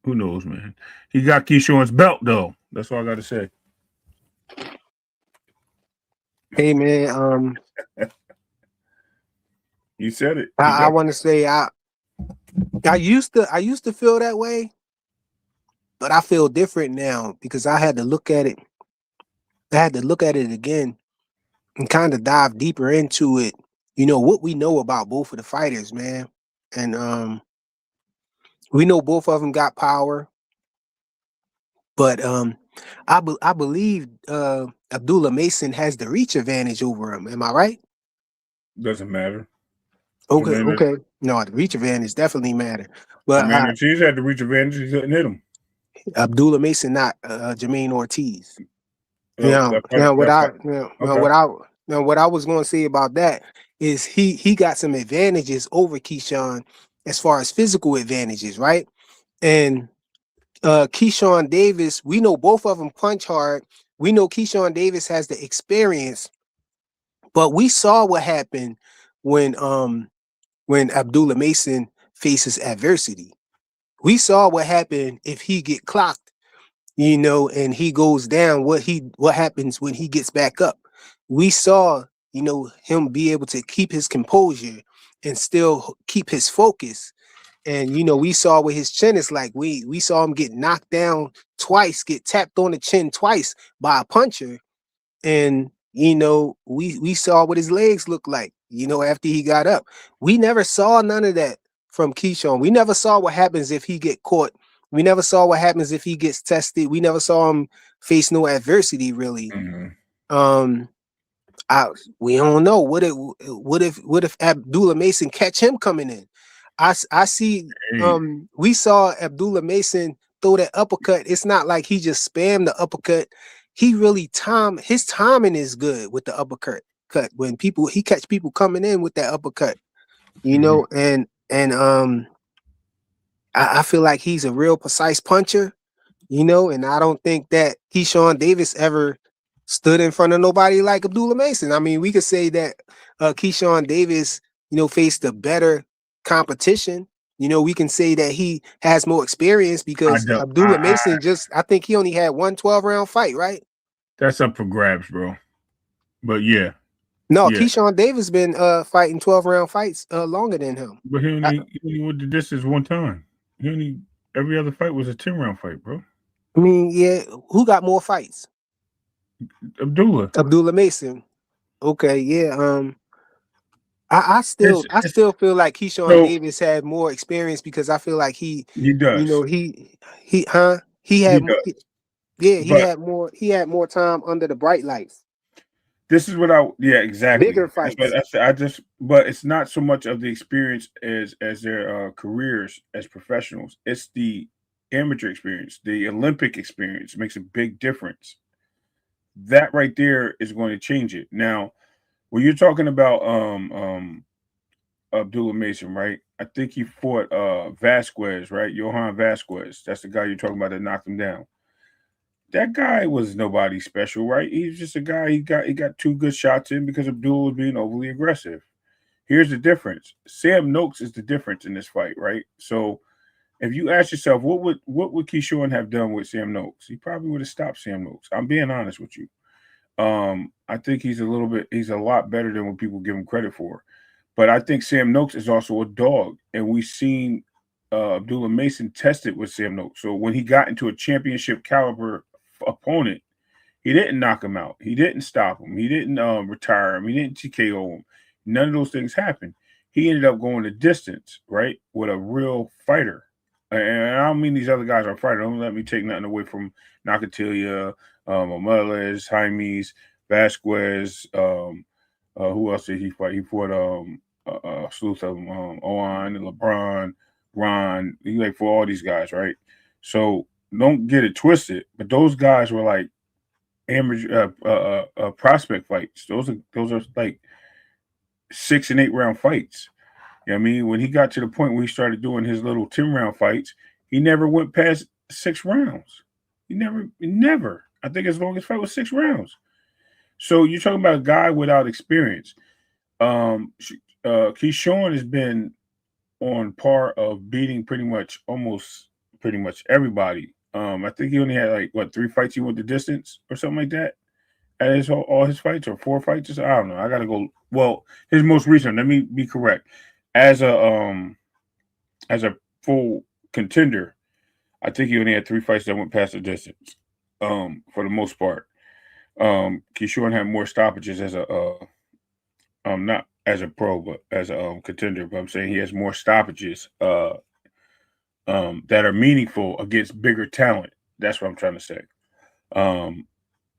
Speaker 3: who knows, man? He got Keyshawn's belt though. That's all I got to say.
Speaker 1: Hey man,
Speaker 3: You said it.
Speaker 1: I want to say I used to feel that way, but I feel different now because I had to look at it. I had to look at it again and kind of dive deeper into it. You know what we know about both of the fighters, man, and we know both of them got power, but I believe Abdullah Mason has the reach advantage over him. Am I right?
Speaker 3: Doesn't matter.
Speaker 1: Okay. No, the reach advantage definitely matter. But
Speaker 3: Amanda Cheese had the reach advantage. He couldn't hit him.
Speaker 1: Abdullah Mason, not Jermaine Ortiz.
Speaker 3: Oh,
Speaker 1: What I was going to say about that is he got some advantages over Keyshawn as far as physical advantages, right? And Keyshawn Davis, we know both of them punch hard. We know Keyshawn Davis has the experience, but we saw what happened when Abdullah Mason faces adversity. We saw what happened if he get clocked, and he goes down, what happens when he gets back up. We saw him be able to keep his composure and still keep his focus. And we saw what his chin is like. We saw him get knocked down twice, get tapped on the chin twice by a puncher. And we saw what his legs looked like, after he got up. We never saw none of that from Keyshawn. We never saw what happens if he get caught. We never saw what happens if he gets tested. We never saw him face no adversity, really.
Speaker 3: Mm-hmm.
Speaker 1: We don't know. What if Abdullah Mason catch him coming in? I see. We saw Abdullah Mason throw that uppercut. It's not like he just spammed the uppercut. He really his timing is good with the uppercut. When he catch people coming in with that uppercut,
Speaker 3: Mm-hmm.
Speaker 1: and I feel like he's a real precise puncher, and I don't think that Keyshawn Davis ever stood in front of nobody like Abdullah Mason. I mean, we could say that Keyshawn Davis, faced a better competition. We can say that he has more experience because Abdullah Mason I think he only had one 12-round fight, right?
Speaker 3: That's up for grabs, bro. But yeah.
Speaker 1: No,
Speaker 3: Yeah.
Speaker 1: Keyshawn Davis been fighting 12-round fights longer than him.
Speaker 3: But he only went to distance one time. Every other fight was a 10-round fight, bro.
Speaker 1: I mean, yeah, who got more fights? Abdullah Mason. Okay, yeah. I still feel like Keyshawn Davis had more experience because I feel like he
Speaker 3: does.
Speaker 1: He had more time under the bright lights.
Speaker 3: This is what exactly.
Speaker 1: Bigger fights.
Speaker 3: But it's not so much of the experience as their careers as professionals. It's the amateur experience, the Olympic experience makes a big difference. That right there is going to change it. Now, when you're talking about Abdullah Mason, right? I think he fought Vasquez, right? Johan Vasquez. That's the guy you're talking about that knocked him down. That guy was nobody special, right? He's just a guy. He got 2 good shots in because Abdullah was being overly aggressive. Here's the difference. Sam Noakes is the difference in this fight, right? So if you ask yourself, what would Keyshawn have done with Sam Noakes? He probably would have stopped Sam Noakes. I'm being honest with you. I think he's a lot better than what people give him credit for. But I think Sam Noakes is also a dog, and we've seen Abdullah Mason tested with Sam Noakes. So when he got into a championship caliber opponent, he didn't knock him out. He didn't stop him. He didn't retire him. He didn't TKO him. None of those things happened. He ended up going the distance, right, with a real fighter. And I don't mean these other guys are fighters. Don't let me take nothing away from Nakatilia, Morales, Jaimes, Vasquez. Who else did he fight? He fought a slew of them, Owen, LeBron, Ron. He fought all these guys, right? So don't get it twisted. But those guys were like amateur prospect fights. Those are like 6 and 8 round fights. You know what I mean? When he got to the point where he started doing his little 10-round fights, he never went past 6 rounds. He never. I think his longest fight was 6 rounds. So you're talking about a guy without experience. Keyshawn has been on par of beating pretty much everybody. I think he only had 3 fights he went the distance or something like that at all his fights, or 4 fights. I don't know. I gotta go. Well, his most recent. Let me be correct. As a full contender, I think he only had 3 fights that went past the distance. For the most part. Keyshawn had more stoppages as not as a pro, but as a contender. But I'm saying he has more stoppages that are meaningful against bigger talent. That's what I'm trying to say.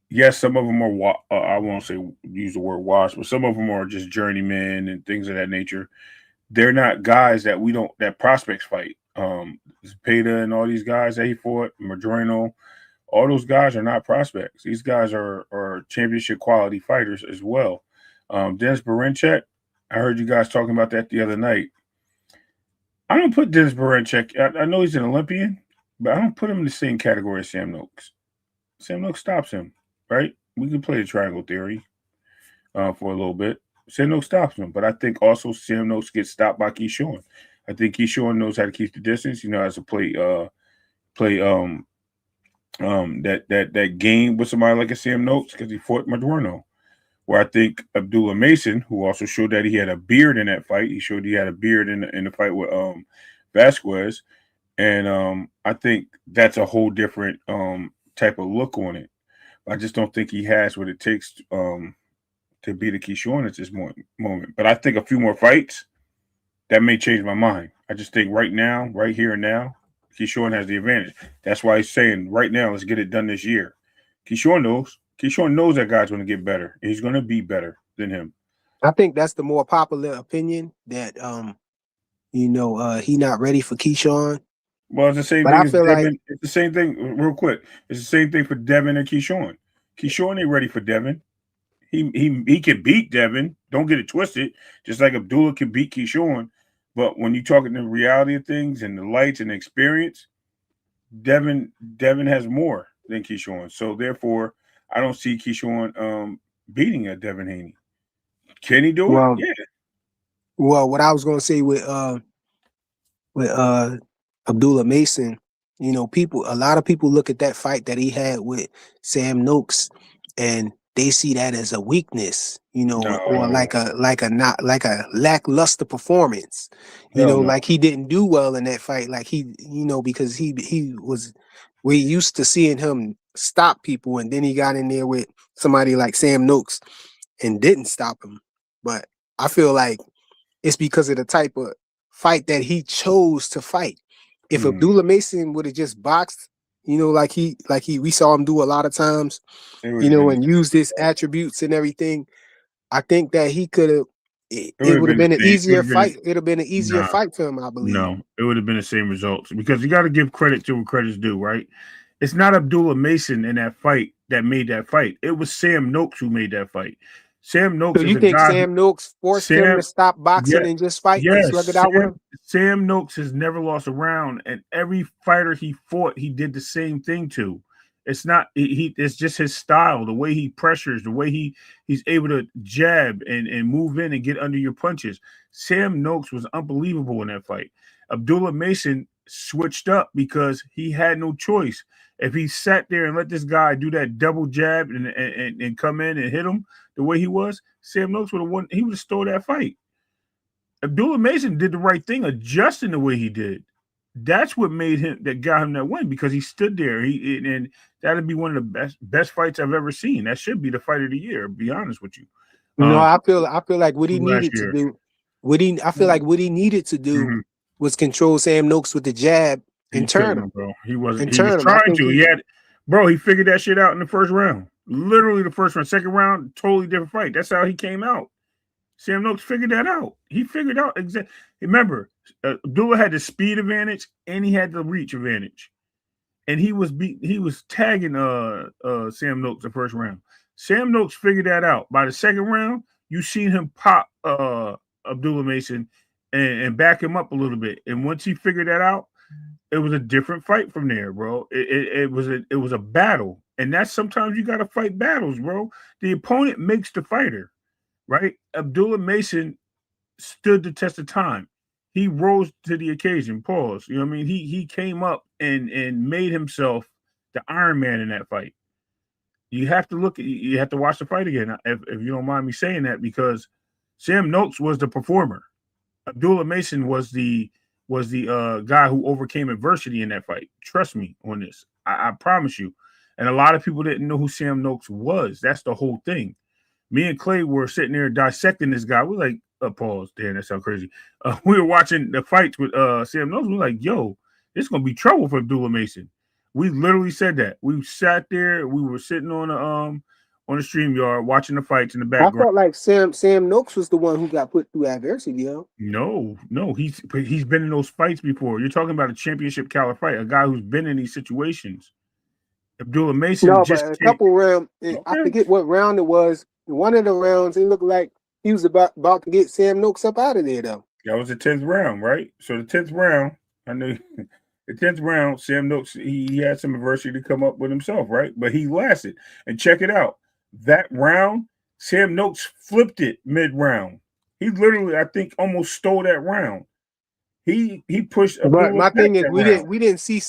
Speaker 3: Yes, some of them are. I won't say use the word wash, but some of them are just journeymen and things of that nature. They're not guys that prospects fight. Peta and all these guys that he fought, Madrino. All those guys are not prospects. These guys are championship quality fighters as well. Dennis Berinchek, I heard you guys talking about that the other night. I don't put Dennis Berinchek. I know he's an Olympian, but I don't put him in the same category as Sam Noakes. Sam Noakes stops him, right? We can play the triangle theory for a little bit. Sam Noakes stops him, but I think also Sam Noakes gets stopped by Keyshawn. I think Keyshawn knows how to keep the distance. He knows how to play that game with somebody like a Sam Noakes because he fought Madrino. Where I think Abdullah Mason, who also showed that he had a beard in that fight, he showed he had a beard in the fight with Vasquez, and I think that's a whole different type of look on it. I just don't think he has what it takes to beat a Keyshawn at this moment. But I think a few more fights that may change my mind. I just think right now, right here and now, Keyshawn has the advantage. That's why he's saying right now, let's get it done this year. Keyshawn knows. Keyshawn knows that guy's going to get better. He's going to be better than him.
Speaker 1: I think that's the more popular opinion that he not ready for Keyshawn.
Speaker 3: Well, it's the same thing as Devin. It's the same thing, real quick. It's the same thing for Devin and Keyshawn. Keyshawn ain't ready for Devin. He can beat Devin. Don't get it twisted. Just like Abdullah can beat Keyshawn. But when you're talking the reality of things and the lights and the experience, Devin has more than Keyshawn. So therefore, I don't see Keyshawn beating a Devin Haney. Can he do it? Yeah.
Speaker 1: Well, what I was gonna say with Abdullah Mason, a lot of people look at that fight that he had with Sam Noakes and they see that as a weakness, or like a lackluster performance. Like he didn't do well in that fight. Like because we're used to seeing him stop people, and then he got in there with somebody like Sam Noakes and didn't stop him. But I feel like it's because of the type of fight that he chose to fight. If Abdullah Mason would have just boxed, like we saw him do a lot of times, and used his attributes and everything, I think that he could have. It would have been an easier fight. It'd have been an easier fight for him, I believe.
Speaker 3: No, it would have been the same results because you got to give credit to what credit's due, right? It's not Abdullah Mason in that fight that made that fight. It was Sam Noakes who made that fight. Sam Noakes.
Speaker 1: So you think Sam Noakes forced him to stop boxing and just fight?
Speaker 3: Yes,
Speaker 1: slug it out with him?
Speaker 3: Sam Noakes has never lost a round, and every fighter he fought, he did the same thing to. It's not it's just his style, the way he pressures, the way he's able to jab and move in and get under your punches. Sam Noakes was unbelievable in that fight. Abdullah Mason switched up because he had no choice. If he sat there and let this guy do that double jab and come in and hit him the way he was, Sam Noakes would have won. He would have stole that fight. Abdullah Mason did the right thing, adjusting the way he did. That's what got him that win because he stood there. And that'd be one of the best fights I've ever seen. That should be the fight of the year. To be honest with you.
Speaker 1: I feel like what he needed to do. What he needed to do was control Sam Noakes with the jab and turn him,
Speaker 3: bro. He was trying to. He figured that shit out in the first round. Literally the first round. Second round, totally different fight. That's how he came out. Sam Noakes figured that out. He figured out exactly. Remember, Abdullah had the speed advantage and he had the reach advantage, and he was tagging Sam Noakes the first round. Sam Noakes figured that out. By the second round, you seen him pop Abdullah Mason and back him up a little bit. And once he figured that out, it was a different fight from there, bro. It was a battle, and that's sometimes you got to fight battles, bro. The opponent makes the fighter, right? Abdullah Mason stood the test of time. He rose to the occasion. Pause. You know what I mean? He came up and made himself the Iron Man in that fight. You have to you have to watch the fight again, if you don't mind me saying that, because Sam Noakes was the performer. Abdullah Mason was the guy who overcame adversity in that fight. Trust me on this. I promise you. And a lot of people didn't know who Sam Noakes was. That's the whole thing. Me and Clay were sitting there dissecting this guy. We're like, pause. Damn, that sounds crazy. We were watching the fights with Sam Noakes. We're like, yo, this is going to be trouble for Abdullah Mason. We literally said that. We sat there. We were sitting on the StreamYard watching the fights in the background.
Speaker 1: I felt like Sam Noakes was the one who got put through adversity, yo.
Speaker 3: No. He's been in those fights before. You're talking about a championship caliber fight, a guy who's been in these situations. Abdullah Mason
Speaker 1: a couple rounds. Okay. I forget what round it was. One of the rounds, it looked like he was about to get Sam Noakes up out of there, though.
Speaker 3: That was the 10th round, right? So the 10th round, I know the 10th round, Sam Noakes, he had some adversity to come up with himself, right? But he lasted. And check it out. That round, Sam Noakes flipped it mid-round. He literally, I think, almost stole that round. He pushed.
Speaker 1: But my thing is, we didn't see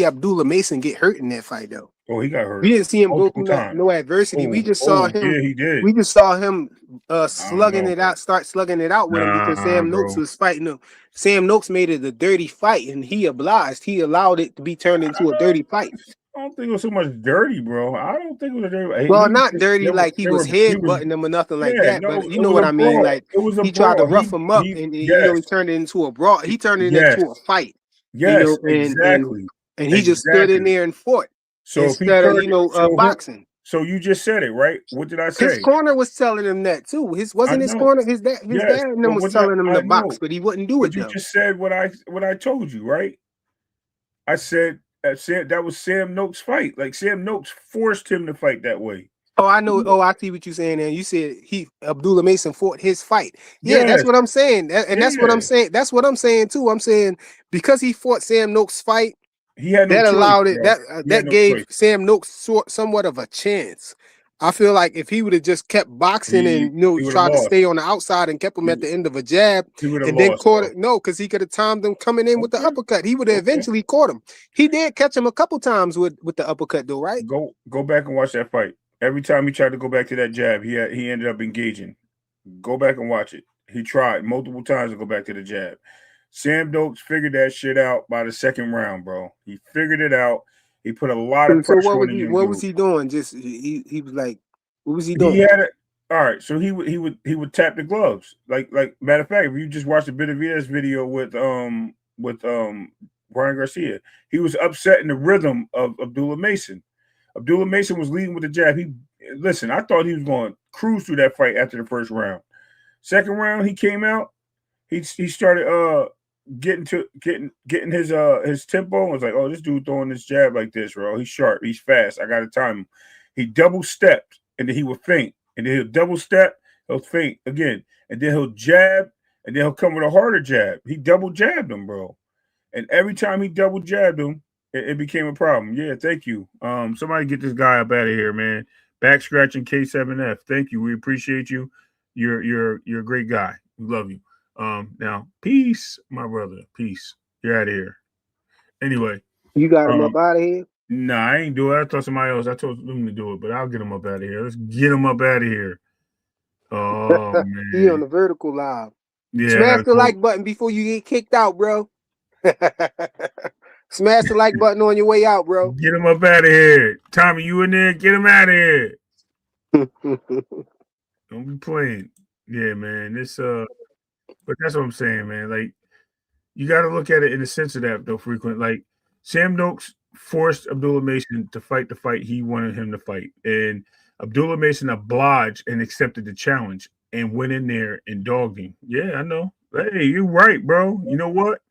Speaker 1: Abdullah Mason get hurt in that fight, though.
Speaker 3: Oh, he got hurt.
Speaker 1: We didn't see him go
Speaker 3: Multiple
Speaker 1: through
Speaker 3: times.
Speaker 1: no adversity. We just saw him.
Speaker 3: Yeah, he did.
Speaker 1: We just saw him
Speaker 3: I don't
Speaker 1: slugging
Speaker 3: know,
Speaker 1: it
Speaker 3: bro.
Speaker 1: out, start slugging it out with him because
Speaker 3: Nah,
Speaker 1: Sam Noakes
Speaker 3: bro.
Speaker 1: was fighting him. Sam Noakes made it a dirty fight, and he obliged. He allowed it to be turned into a dirty fight.
Speaker 3: I don't think it was so much dirty, bro. I don't think it was a dirty.
Speaker 1: Well, not dirty like he was
Speaker 3: he was
Speaker 1: headbutting him or nothing like
Speaker 3: yeah,
Speaker 1: that,
Speaker 3: no,
Speaker 1: but you
Speaker 3: it
Speaker 1: know
Speaker 3: was
Speaker 1: what
Speaker 3: a
Speaker 1: I mean.
Speaker 3: brawl.
Speaker 1: Like
Speaker 3: It was a
Speaker 1: he tried to
Speaker 3: brawl.
Speaker 1: rough him up, and you know he turned it into a brawl. He turned it
Speaker 3: Yes.
Speaker 1: into a fight.
Speaker 3: Yes,
Speaker 1: you know,
Speaker 3: exactly.
Speaker 1: And he just stood in there and fought
Speaker 3: So if he
Speaker 1: instead of
Speaker 3: turned,
Speaker 1: boxing.
Speaker 3: So you just said it, right? What did I say?
Speaker 1: His corner was telling him that too. His corner. His dad and them was telling him to box, but he wouldn't do it.
Speaker 3: You just said what I told you, right? I said that was Sam Noakes' fight. Like Sam Noakes forced him to fight that way.
Speaker 1: Oh, I know. Oh, I see what you're saying. And you said Abdullah Mason fought his fight. Yeah, that's what I'm saying. And that's what I'm saying. That's what I'm saying too. I'm saying because he fought Sam Noakes' fight,
Speaker 3: he had no
Speaker 1: that
Speaker 3: choice,
Speaker 1: allowed it.
Speaker 3: bro.
Speaker 1: That gave Sam Noakes somewhat of a chance. I feel like if he would have just kept boxing and tried to stay on the outside and kept him at the end of a jab and then caught it. No, because he could have timed him coming in with the uppercut. He would have eventually caught him. He did catch him a couple times with the uppercut though, right?
Speaker 3: Go back and watch that fight. Every time he tried to go back to that jab, he ended up engaging. Go back and watch it. He tried multiple times to go back to the jab. Sam Noakes figured that shit out by the second round, bro. He figured it out. He put a lot of pressure on him.
Speaker 1: What was he doing? Just he was like, what was he doing?
Speaker 3: He had it. All right, so he would tap the gloves. Like matter of fact, if you just watch the Benavidez video with Brian Garcia, he was upsetting the rhythm of Abdullah Mason. Abdullah Mason was leading with the jab. I thought he was going to cruise through that fight after the first round. Second round, he came out. He started getting his tempo and was like, oh, this dude throwing this jab like this, bro. He's sharp. He's fast. I got to time him. He double stepped and then he would feint. And then he'll double step, he'll feint again. And then he'll jab and then he'll come with a harder jab. He double jabbed him, bro. And every time he double jabbed him, it became a problem. Yeah, thank you. Somebody get this guy up out of here, man. Back scratching K7F. Thank you. We appreciate you. You're a great guy. We love you. Now, peace, my brother. Peace. You're out of here. Anyway.
Speaker 1: You got him up out of here?
Speaker 3: Nah, I ain't do it. I thought somebody else. I told them to do it, but I'll get him up out of here. Let's get him up out of here. Oh, man.
Speaker 1: He on the vertical live.
Speaker 3: Yeah.
Speaker 1: Smash the like button before you get kicked out, bro. Smash the like button on your way out, bro.
Speaker 3: Get him up out of here. Tommy, you in there? Get him out of here. Don't be playing. Yeah, man. But that's what I'm saying, man. Like, you got to look at it in the sense of that, though, frequent. Like, Sam Noakes forced Abdullah Mason to fight the fight he wanted him to fight. And Abdullah Mason obliged and accepted the challenge and went in there and dogged him. Yeah, I know. Hey, you're right, bro. You know what?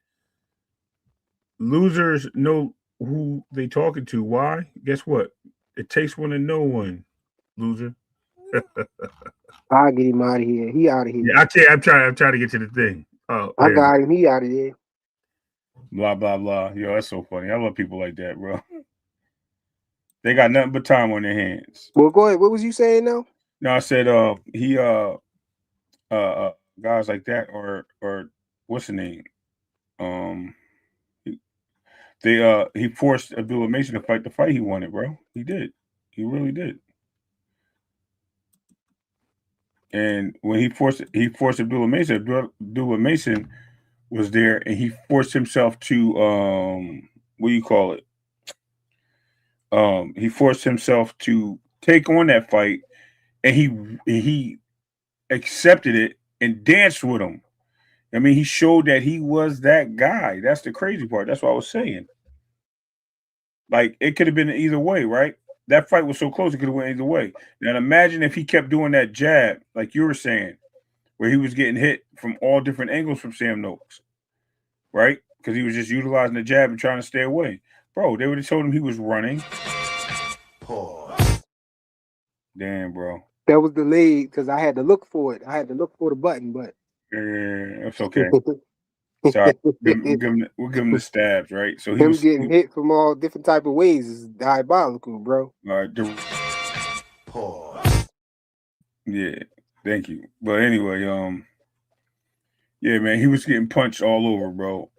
Speaker 3: Losers know who they talking to. Why? Guess what? It takes one to know one, loser.
Speaker 1: I'll get him out of here. He out of here.
Speaker 3: Yeah, I can't. I'm trying to get to the thing. Oh,
Speaker 1: I got him. He out of there.
Speaker 3: Blah blah blah. Yo, that's so funny. I love people like that, bro. They got nothing but time on their hands.
Speaker 1: Well, go ahead. What was you saying now?
Speaker 3: No, I said guys like that or what's the name? He forced Abdullah Mason to fight the fight he wanted, bro. He did. He really did. And when he forced Abdullah Mason was there and he forced himself to what do you call it? He forced himself to take on that fight and he accepted it and danced with him. I mean, he showed that he was that guy. That's the crazy part. That's what I was saying. Like, it could have been either way, right? That fight was so close, it could have went either way. Now, imagine if he kept doing that jab, like you were saying, where he was getting hit from all different angles from Sam Noakes, right? Because he was just utilizing the jab and trying to stay away. Bro, they would have told him he was running. Pause. Damn, bro.
Speaker 1: That was delayed because I had to look for it. I had to look for the button, but
Speaker 3: yeah, it's okay. Sorry, we'll give him the stabs, right? So
Speaker 1: he was getting hit from all different type of ways is diabolical, bro.
Speaker 3: All right, pause. Yeah, thank you. But anyway, yeah, man, he was getting punched all over, bro,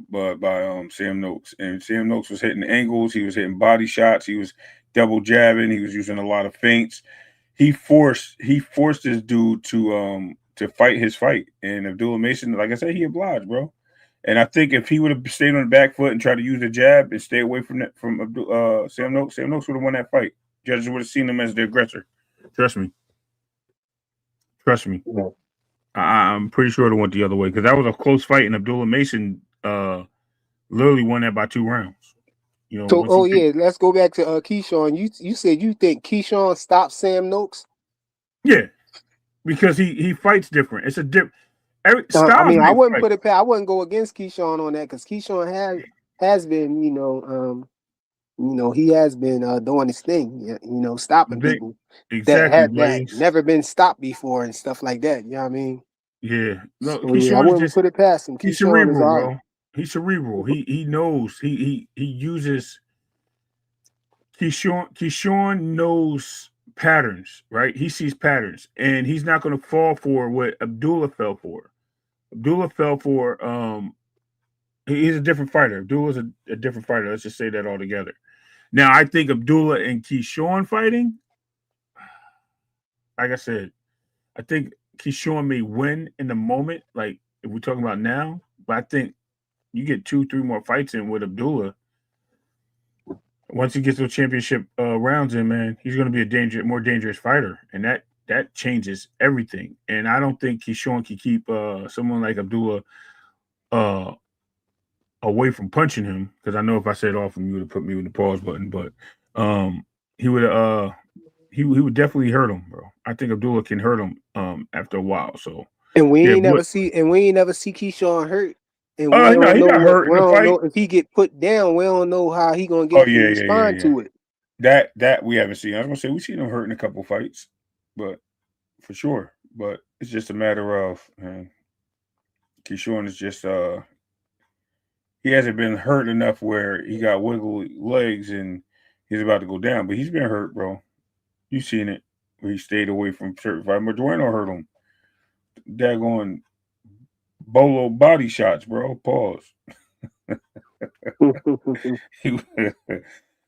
Speaker 3: by Sam Noakes, and Sam Noakes was hitting angles. He was hitting body shots. He was double jabbing. He was using a lot of feints. He forced this dude to fight his fight. And Abdullah Mason, like I said, he obliged, bro. And I think if he would have stayed on the back foot and tried to use the jab and stay away from that Sam Noakes would have won that fight. Judges would have seen him as the aggressor. Trust me. Yeah. I'm pretty sure it went the other way because that was a close fight, and Abdullah Mason literally won that by 2 rounds. You know.
Speaker 1: So, let's go back to Keyshawn. You said you think Keyshawn stopped Sam Noakes?
Speaker 3: Yeah, because he fights different. It's a different.
Speaker 1: I mean, I wouldn't put it past. I wouldn't go against Keyshawn on that because Keyshawn has been, he has been doing his thing, stopping people that never been stopped before and stuff like that. You know what I mean?
Speaker 3: Yeah. No,
Speaker 1: so, I wouldn't put it past him.
Speaker 3: He's cerebral, bro. He's cerebral. He knows. He uses. Keyshawn knows patterns, right? He sees patterns, and he's not going to fall for what Abdullah fell for. Abdullah fell for. He's a different fighter. Abdullah's a different fighter. Let's just say that all together. Now, I think Abdullah and Keyshawn fighting, like I said, I think Keyshawn may win in the moment, like if we're talking about now, but I think you get 2-3 more fights in with Abdullah. Once he gets those championship rounds in, man, he's going to be a more dangerous fighter, and that changes everything. And I don't think Keyshawn can keep someone like Abdullah away from punching him, because I know if I said off him, you would have put me with the pause button. But he would definitely hurt him, bro. I think Abdullah can hurt him after a while. So
Speaker 1: we ain't never see Keyshawn hurt. And
Speaker 3: he got hurt in the fight.
Speaker 1: If he get put down, we don't know how he gonna get respond to it.
Speaker 3: That we haven't seen. I was gonna say we've seen him hurt in a couple fights, but for sure. But it's just a matter of Keyshawn is just he hasn't been hurt enough where he got wiggly legs and he's about to go down. But he's been hurt, bro. You've seen it where he stayed away from certain fight. Madueno hurt him. Daggone bolo body shots, bro. Pause.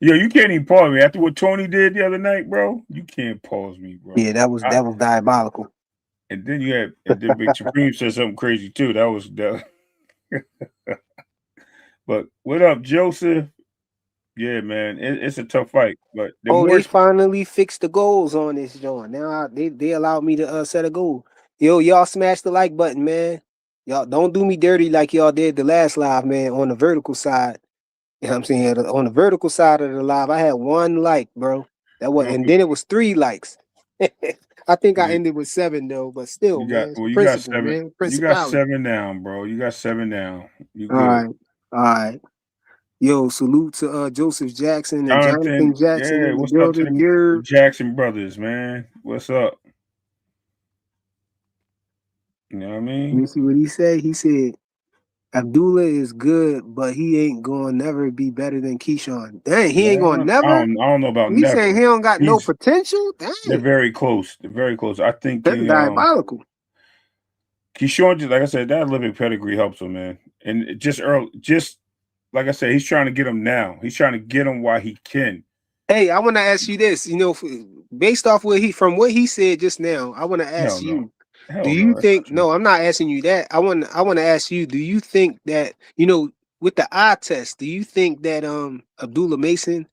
Speaker 3: Yo, you can't even pause me after what Tony did the other night, bro. You can't pause me, bro.
Speaker 1: Yeah, that was diabolical.
Speaker 3: And then Big Supreme said something crazy too. That was But what up, Joseph? Yeah, man, it's a tough fight. But
Speaker 1: they finally fixed the goals on this joint. Now they allowed me to set a goal. Yo, y'all smash the like button, man. Y'all don't do me dirty like y'all did the last live, man, on the vertical side. You know what I'm saying? On the vertical side of the live, I had 1 like, bro. And then it was 3 likes. I think I ended with 7 though, but still,
Speaker 3: you got 7.
Speaker 1: Man.
Speaker 3: You got 7 down, bro. You got 7 down. You good.
Speaker 1: All right. Yo, salute to Joseph Jackson and Jonathan Jackson.
Speaker 3: Yeah, what's up to the Jackson brothers, man? What's up? You know what I mean?
Speaker 1: You see what he said? He said, Abdullah is good, but he ain't going to never be better than Keyshawn. Dang, he ain't going to never?
Speaker 3: I don't know about
Speaker 1: never.
Speaker 3: He
Speaker 1: saying he don't got no potential? Dang.
Speaker 3: They're very close. I think
Speaker 1: that's diabolical.
Speaker 3: Keyshawn, like I said, that living pedigree helps him, man. And just like I said, he's trying to get him now. He's trying to get him while he can.
Speaker 1: Hey, I want to ask you this. Based off what he said just now, I want to ask you. Do you think? No, I'm not asking you that. I want to ask you. Do you think that with the eye test? Do you think that Abdullah Mason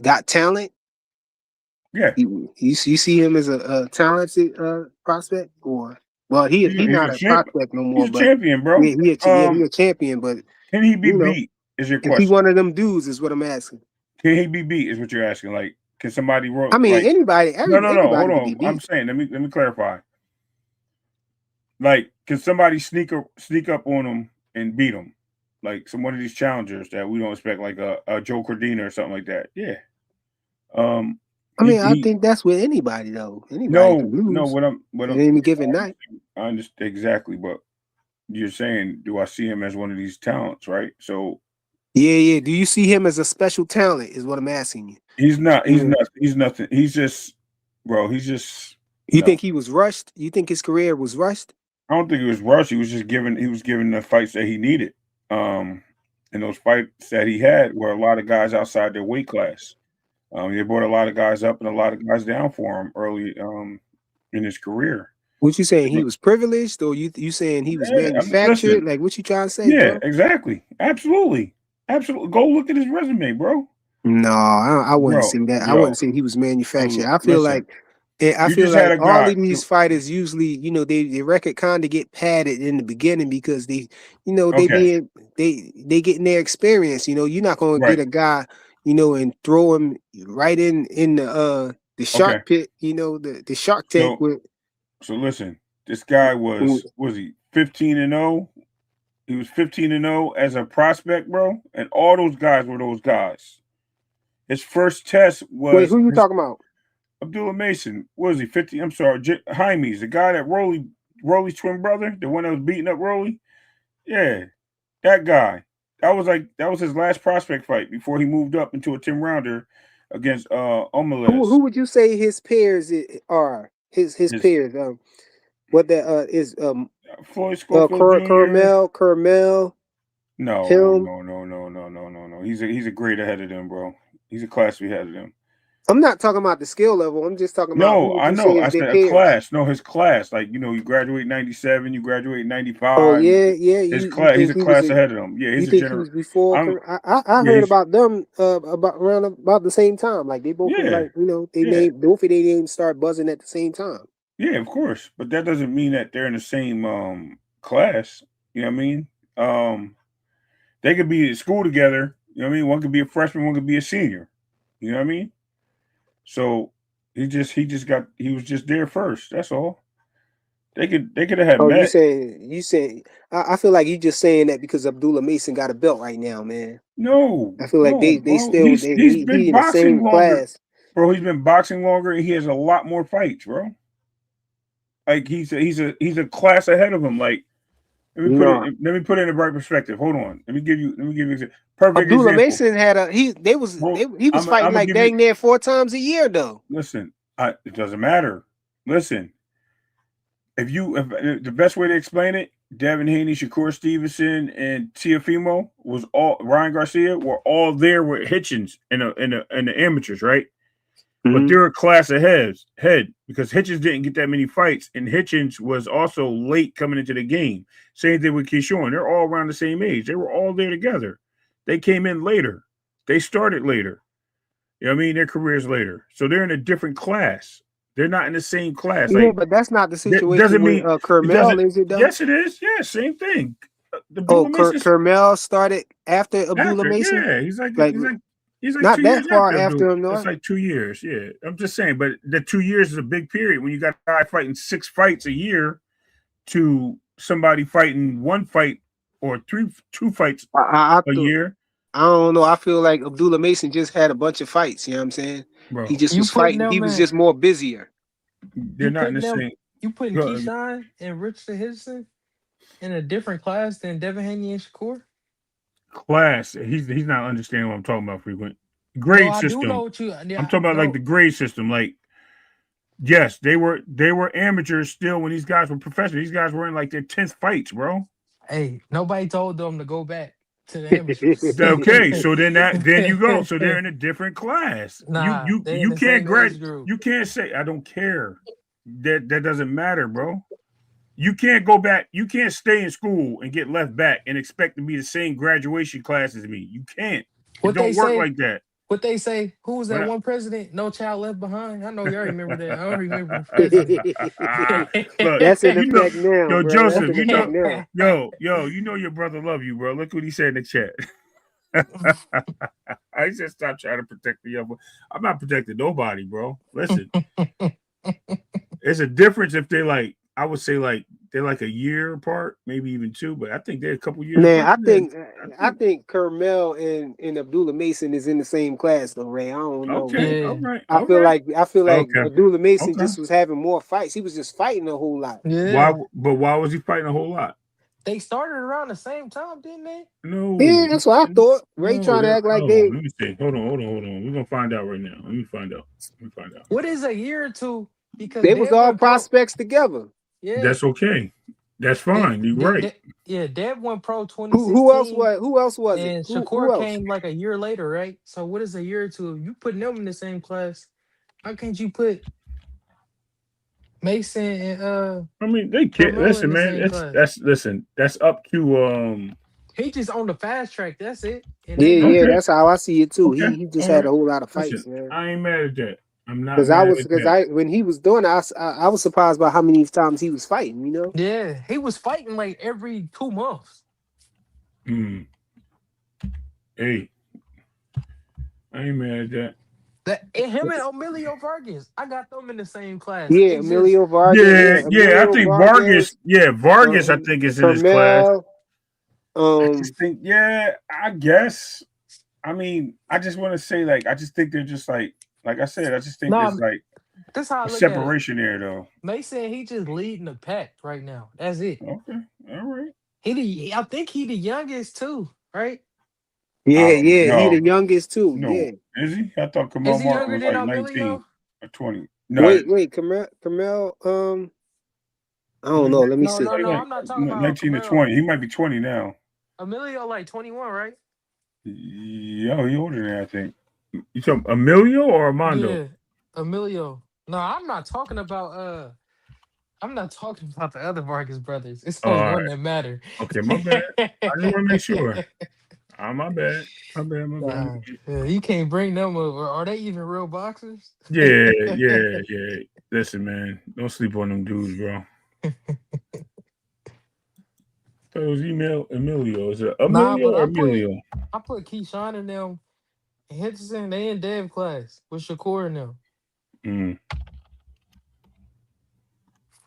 Speaker 1: got talent?
Speaker 3: Yeah.
Speaker 1: You see him as a talented prospect, or he's not a prospect no more.
Speaker 3: He's a champion, bro.
Speaker 1: Yeah, he's a champion. But
Speaker 3: can he be beat? Is your question?
Speaker 1: If he one of them dudes, is what I'm asking.
Speaker 3: Can he be beat? Is what you're asking? Like, can somebody?
Speaker 1: Anybody.
Speaker 3: No. Hold on. I'm saying. Let me clarify. Like, can somebody sneak up on him and beat him? Like one of these challengers that we don't expect, like a Joe Cordina or something like that. Yeah.
Speaker 1: I think that's with anybody though.
Speaker 3: Anybody can lose. No. What I'm
Speaker 1: at any given night.
Speaker 3: I understand exactly, but you're saying, do I see him as one of these talents, right? So.
Speaker 1: Yeah. Do you see him as a special talent? Is what I'm asking you.
Speaker 3: He's not. He's nothing. He's just, bro. He's just.
Speaker 1: You think he was rushed? You think his career was rushed?
Speaker 3: I don't think he was rushed. He was given the fights that he needed. And those fights that he had were a lot of guys outside their weight class. They brought a lot of guys up and a lot of guys down for him early in his career.
Speaker 1: What you saying? He was privileged, or you saying he was manufactured?
Speaker 3: Listen,
Speaker 1: Like what you trying to say, bro?
Speaker 3: exactly. Absolutely. Go look at his resume, bro.
Speaker 1: No, I wouldn't
Speaker 3: Bro,
Speaker 1: say that. I
Speaker 3: yo,
Speaker 1: wouldn't say he was manufactured. I feel
Speaker 3: listen,
Speaker 1: like
Speaker 3: a
Speaker 1: all
Speaker 3: guy.
Speaker 1: of these fighters usually, their record kind of get padded in the beginning because they getting their experience. You're not gonna get a guy, and throw him right in the shark pit. The shark tank with.
Speaker 3: So listen, this guy was he 15-0? He was 15-0 as a prospect, bro, and all those guys were those guys. His first test was.
Speaker 1: Wait, who you talking about?
Speaker 3: Abdullah Mason. What was he? 50? I'm sorry, Jaime's the guy that Rolly's twin brother, the one that was beating up Rolly. Yeah, that guy. That was his last prospect fight before he moved up into a 10-rounder against Omeles.
Speaker 1: Who would you say his peers are? His peers. What that is
Speaker 3: Floyd Schofield Jr.
Speaker 1: Carmel.
Speaker 3: No. He's a grade ahead of them, bro. He's a class ahead of them.
Speaker 1: I'm not talking about the skill level. I'm just talking about.
Speaker 3: No, I know. I said a class. No, his class. Like, you graduate 97, you graduate 95.
Speaker 1: Oh yeah.
Speaker 3: His class. He's a class ahead of them. Yeah, he's a general.
Speaker 1: He was before. I heard about them around about the same time. Like they both were like both of their names start buzzing at the same time.
Speaker 3: Yeah, of course, but that doesn't mean that they're in the same class. You know what I mean? They could be at school together. You know what I mean? One could be a freshman, one could be a senior. You know what I mean? So he was just there first. That's all. They could have had.
Speaker 1: Oh, you saying? I feel like you just saying that because Abdullah Mason got a belt right now, man.
Speaker 3: No,
Speaker 1: I feel like they still
Speaker 3: he's been
Speaker 1: in the
Speaker 3: boxing
Speaker 1: same
Speaker 3: longer,
Speaker 1: class.
Speaker 3: bro. He's been boxing longer, and he has a lot more fights, bro. Like he's a class ahead of him. Like let me put it in the right perspective. Hold on. Let me give you perfect
Speaker 1: Abdullah
Speaker 3: example.
Speaker 1: Mason had he was fighting like dang near 4 times a year though.
Speaker 3: Listen, it doesn't matter. Listen, if the best way to explain it, Devin Haney, Shakur Stevenson, and Teofimo Ryan Garcia were all there with Hitchens in the amateurs, right? But they're a class ahead because Hitchens didn't get that many fights, and Hitchens was also late coming into the game. Same thing with Keyshawn. They're all around the same age. They were all there together. They came in later. They started later. You know what I mean? Their careers later. So they're in a different class. They're not in the same class.
Speaker 1: Yeah, but that's not the situation.
Speaker 3: Doesn't mean
Speaker 1: Carmel is it though?
Speaker 3: Yes, it is. Yeah, same thing.
Speaker 1: Carmel started after Abdullah Mason.
Speaker 3: Yeah, he's like
Speaker 1: not that far after him, though.
Speaker 3: It's like 2 years. Yeah, I'm just saying. But the 2 years is a big period when you got a guy fighting 6 fights a year to somebody fighting 1 fight or 2 fights a year.
Speaker 1: I don't know. I feel like Abdullah Mason just had a bunch of fights. You know what I'm saying? Bro, he just was fighting. He was just more busier.
Speaker 3: They're not in the same.
Speaker 4: You putting Keyshawn and Richard Henderson in a different class than Devin Haney and Shakur?
Speaker 3: Class. He's not understanding what I'm talking about. Frequent grade system. I'm talking about like the grade system. Like, yes, they were amateurs still when these guys were professionals. These guys were in like their 10th fights, bro.
Speaker 4: Hey, nobody told them to go back to the amateurs.
Speaker 3: Okay, so then you go. So they're in a different class.
Speaker 4: Nah,
Speaker 3: you can't you can't say I don't care. That doesn't matter, bro. You can't go back. You can't stay in school and get left back and expect to be the same graduation class as me. You can't. It don't work like that.
Speaker 4: What they say? Who was that one president? No child left behind. I know y'all remember that. I don't remember.
Speaker 3: Look,
Speaker 1: that's in effect now.
Speaker 3: Yo,
Speaker 1: bro.
Speaker 3: Joseph, you know your brother love you, bro. Look what he said in the chat. I just stop trying to protect the other. I'm not protecting nobody, bro. Listen, there's a difference if they like. I would say like they're like a year apart, maybe even 2, but I think they're a couple years.
Speaker 1: Man, I think Carmel and Abdullah Mason is in the same class though, Ray. I don't know.
Speaker 3: Okay, all right.
Speaker 1: I feel like Abdullah Mason just was having more fights. He was just fighting a whole lot.
Speaker 4: Yeah.
Speaker 3: Why was he fighting a whole lot?
Speaker 4: They started around the same time, didn't they?
Speaker 3: No.
Speaker 1: Yeah, that's what I thought. Ray trying to act like they.
Speaker 3: Let me see. Hold on. We're gonna find out right now. Let me find out.
Speaker 4: What is a year or 2? Because
Speaker 1: they was all prospects together.
Speaker 4: Yeah.
Speaker 3: That's okay. That's fine. You're right.
Speaker 4: Dev went pro
Speaker 1: Who else
Speaker 4: 2016,
Speaker 1: was? Who else was it?
Speaker 4: and
Speaker 1: Who
Speaker 4: Shakur
Speaker 1: else?
Speaker 4: came like a year later, right? So what is a year or two? You putting them in the same class? How can't you put Mason and
Speaker 3: I mean, they can't
Speaker 4: Carmelo in
Speaker 3: listen,
Speaker 4: the
Speaker 3: man.
Speaker 4: same class?
Speaker 3: That's listen. That's up to
Speaker 4: He just on the fast track. That's it. It
Speaker 1: Yeah,
Speaker 4: ain't no.
Speaker 1: yeah,
Speaker 3: Okay,
Speaker 1: that's how I see it too.
Speaker 3: okay,
Speaker 1: He just
Speaker 3: all
Speaker 1: had a
Speaker 3: right.
Speaker 1: whole lot of
Speaker 3: Listen,
Speaker 1: fights, man.
Speaker 3: I ain't mad at that. I'm not
Speaker 1: Because
Speaker 3: mad at that.
Speaker 1: when he was doing it, I was surprised by how many times he was fighting. You know.
Speaker 4: Yeah, he was fighting like every 2 months.
Speaker 3: Mm. Hey, I ain't mad at that.
Speaker 4: That and him and Emilio Vargas, I got them in the same class.
Speaker 1: Yeah,
Speaker 4: It's just
Speaker 1: Emilio Vargas.
Speaker 3: Yeah,
Speaker 1: Yeah,
Speaker 3: yeah. I
Speaker 1: Emilio
Speaker 3: think Vargas.
Speaker 1: Vargas.
Speaker 3: Yeah, Vargas. I think is in his class.
Speaker 1: Carmel.
Speaker 3: I just think. Yeah, I guess. I mean, I just want to say, like, I just think they're just like I said. I just think
Speaker 4: nah.
Speaker 3: there's like
Speaker 4: That's how I
Speaker 3: a
Speaker 4: look at it.
Speaker 3: separation there, though.
Speaker 4: Mason, he just leading the pack right now. That's it.
Speaker 3: Okay, all right.
Speaker 4: I think he the youngest too, right?
Speaker 1: Yeah,
Speaker 3: I don't
Speaker 1: yeah. He
Speaker 3: know.
Speaker 1: the youngest too.
Speaker 3: No,
Speaker 1: Yeah.
Speaker 3: is he? I thought Kamal
Speaker 4: Is he
Speaker 3: Martin
Speaker 4: younger
Speaker 3: was
Speaker 4: than
Speaker 3: like 19
Speaker 4: Emilio?
Speaker 3: or 20. No,
Speaker 1: Wait. Carmel. I don't know. Let me
Speaker 4: No,
Speaker 1: see.
Speaker 4: no, no.
Speaker 3: like
Speaker 4: I'm not talking about
Speaker 3: 19 to
Speaker 4: Camaro.
Speaker 3: 20. He might be 20 now.
Speaker 4: Emilio like 21, right?
Speaker 3: Yeah, he older than that, I think. You talking Emilio or Armando?
Speaker 4: Yeah, Emilio. No, I'm not talking about I'm not talking about the other Vargas brothers. It's only
Speaker 3: All
Speaker 4: one
Speaker 3: right.
Speaker 4: that matter.
Speaker 3: Okay, my bad. I just want to make sure. My bad. My bad.
Speaker 4: Nah, yeah, you can't bring them over. Are they even real boxers?
Speaker 3: Yeah, yeah, yeah. Listen, man, don't sleep on them dudes, bro. So it was Emilio. Is it
Speaker 4: Nah,
Speaker 3: Emilio
Speaker 4: but
Speaker 3: or Emilio?
Speaker 4: I put Keyshawn in them, and Henderson. They in Dev class with Shakur and them.
Speaker 3: Mm.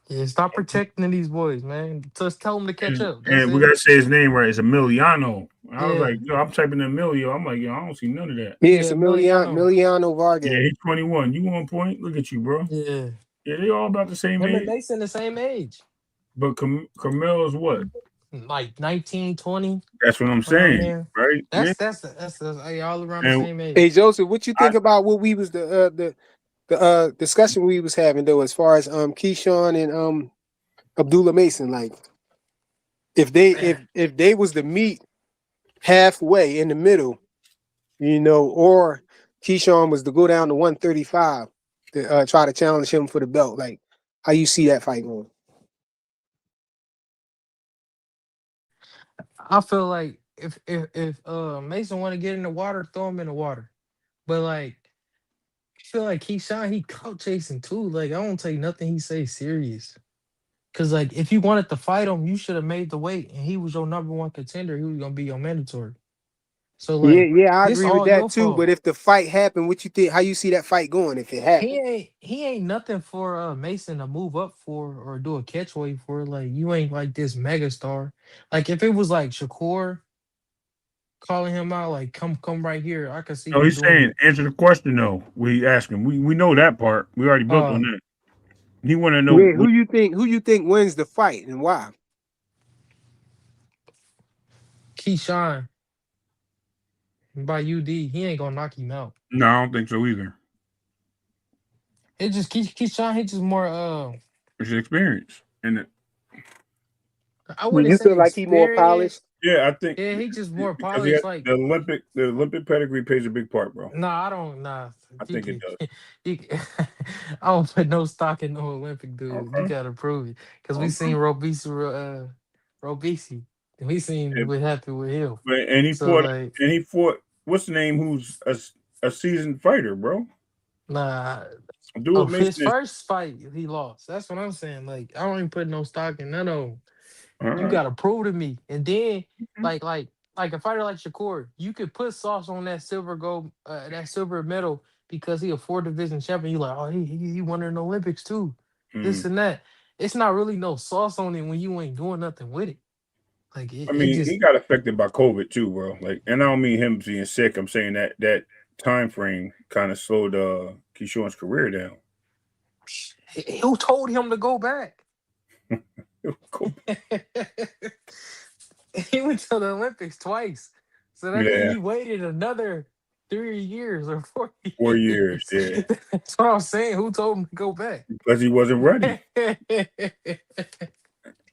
Speaker 4: Yeah, stop protecting these boys, man. Just tell them to catch up. That's
Speaker 3: And we
Speaker 4: it.
Speaker 3: gotta say his name right. It's Emiliano. I was
Speaker 4: Yeah,
Speaker 3: like, yo, I'm typing Emilio. I'm like, yo, I don't see none of that.
Speaker 1: Yeah,
Speaker 4: yeah,
Speaker 1: it's
Speaker 4: Emiliano.
Speaker 1: Emiliano
Speaker 3: Yeah,
Speaker 1: Vargas.
Speaker 3: he's 21. You on point? Look at you, bro.
Speaker 4: Yeah,
Speaker 3: Yeah, they all about the same
Speaker 4: him and
Speaker 3: age.
Speaker 4: Mason the same age,
Speaker 3: But Carmel is what?
Speaker 4: like 19, 20,
Speaker 3: That's what I'm
Speaker 4: around
Speaker 3: saying,
Speaker 4: there.
Speaker 3: right? Yeah.
Speaker 4: They all around the
Speaker 3: And
Speaker 4: same
Speaker 1: Hey
Speaker 4: age.
Speaker 1: Joseph, what you
Speaker 3: I
Speaker 1: think about what we was the discussion we was having though, as far as Keyshawn and Abdullah Mason, like if they was to meet halfway in the middle, you know, or Keyshawn was to go down to 135 to try to challenge him for the belt, like how you see that fight going?
Speaker 4: I feel like if Mason want to get in the water, throw him in the water. But like, I feel like Keyshawn, he clout chasing too. Like, I don't take nothing he say serious. Cause like, if you wanted to fight him, you should have made the weight, and he was your number one contender. He was gonna be your mandatory. So
Speaker 1: Yeah,
Speaker 4: like,
Speaker 1: yeah, I
Speaker 4: this
Speaker 1: agree with
Speaker 4: all your
Speaker 1: that too.
Speaker 4: fault.
Speaker 1: But if the fight happened, what you think? How you see that fight going if it happened?
Speaker 4: He ain't nothing for Mason to move up for or do a catchweight for. Like, you ain't like this mega star. Like, if it was like Shakur calling him out, like, come right here, I could see
Speaker 3: no,
Speaker 4: him
Speaker 3: he's
Speaker 4: doing
Speaker 3: saying
Speaker 4: it.
Speaker 3: answer the question though. We asking. We know that part. We already built on
Speaker 4: Uh
Speaker 3: that. He want to know
Speaker 1: Yeah,
Speaker 3: what.
Speaker 1: who you think wins the fight and why?
Speaker 4: Keyshawn by UD, he ain't gonna knock him out.
Speaker 3: No, I don't think so either.
Speaker 4: It just Keyshawn, he just more
Speaker 3: It's experience, and
Speaker 4: I wouldn't
Speaker 1: You
Speaker 4: say
Speaker 1: feel like he more polished?
Speaker 4: experience.
Speaker 3: yeah, I think
Speaker 4: Yeah, he just more
Speaker 3: because he
Speaker 4: polished.
Speaker 3: had
Speaker 4: Like,
Speaker 3: the Olympic pedigree plays a big part, bro.
Speaker 4: nah, I don't. Nah,
Speaker 3: I
Speaker 4: you
Speaker 3: think it
Speaker 4: can.
Speaker 3: does.
Speaker 4: You can, I don't put no stock in no Olympic dude. You
Speaker 3: Okay,
Speaker 4: gotta prove it because we
Speaker 3: okay.
Speaker 4: seen Robisi. We seen what happened with him.
Speaker 3: And he
Speaker 4: So
Speaker 3: fought.
Speaker 4: like,
Speaker 3: And he fought. What's the name? Who's a seasoned fighter, bro?
Speaker 4: nah.
Speaker 3: Abdullah
Speaker 4: Of his
Speaker 3: Mason is.
Speaker 4: first fight, he lost. That's what I'm saying. Like, I don't even put no stock in none of them.
Speaker 3: All
Speaker 4: You
Speaker 3: right.
Speaker 4: gotta prove to me. And then like like a fighter like Shakur, you could put sauce on that that silver medal because he a 4 division champion. You like, oh, he won in the Olympics too.
Speaker 3: Mm.
Speaker 4: This and that. It's not really no sauce on it when you ain't doing nothing with it. Like
Speaker 3: I
Speaker 4: it
Speaker 3: mean, he
Speaker 4: just
Speaker 3: got affected by COVID too, bro. Like, and I don't mean him being sick. I'm saying that time frame kind of slowed Keyshawn's career down.
Speaker 4: who told him to go back? He went to the Olympics twice. So that means
Speaker 3: Yeah,
Speaker 4: he waited another 3 years or 4
Speaker 3: 4 years.
Speaker 4: years.
Speaker 3: Yeah,
Speaker 4: That's what I'm saying. Who told him to go back?
Speaker 3: because he wasn't ready.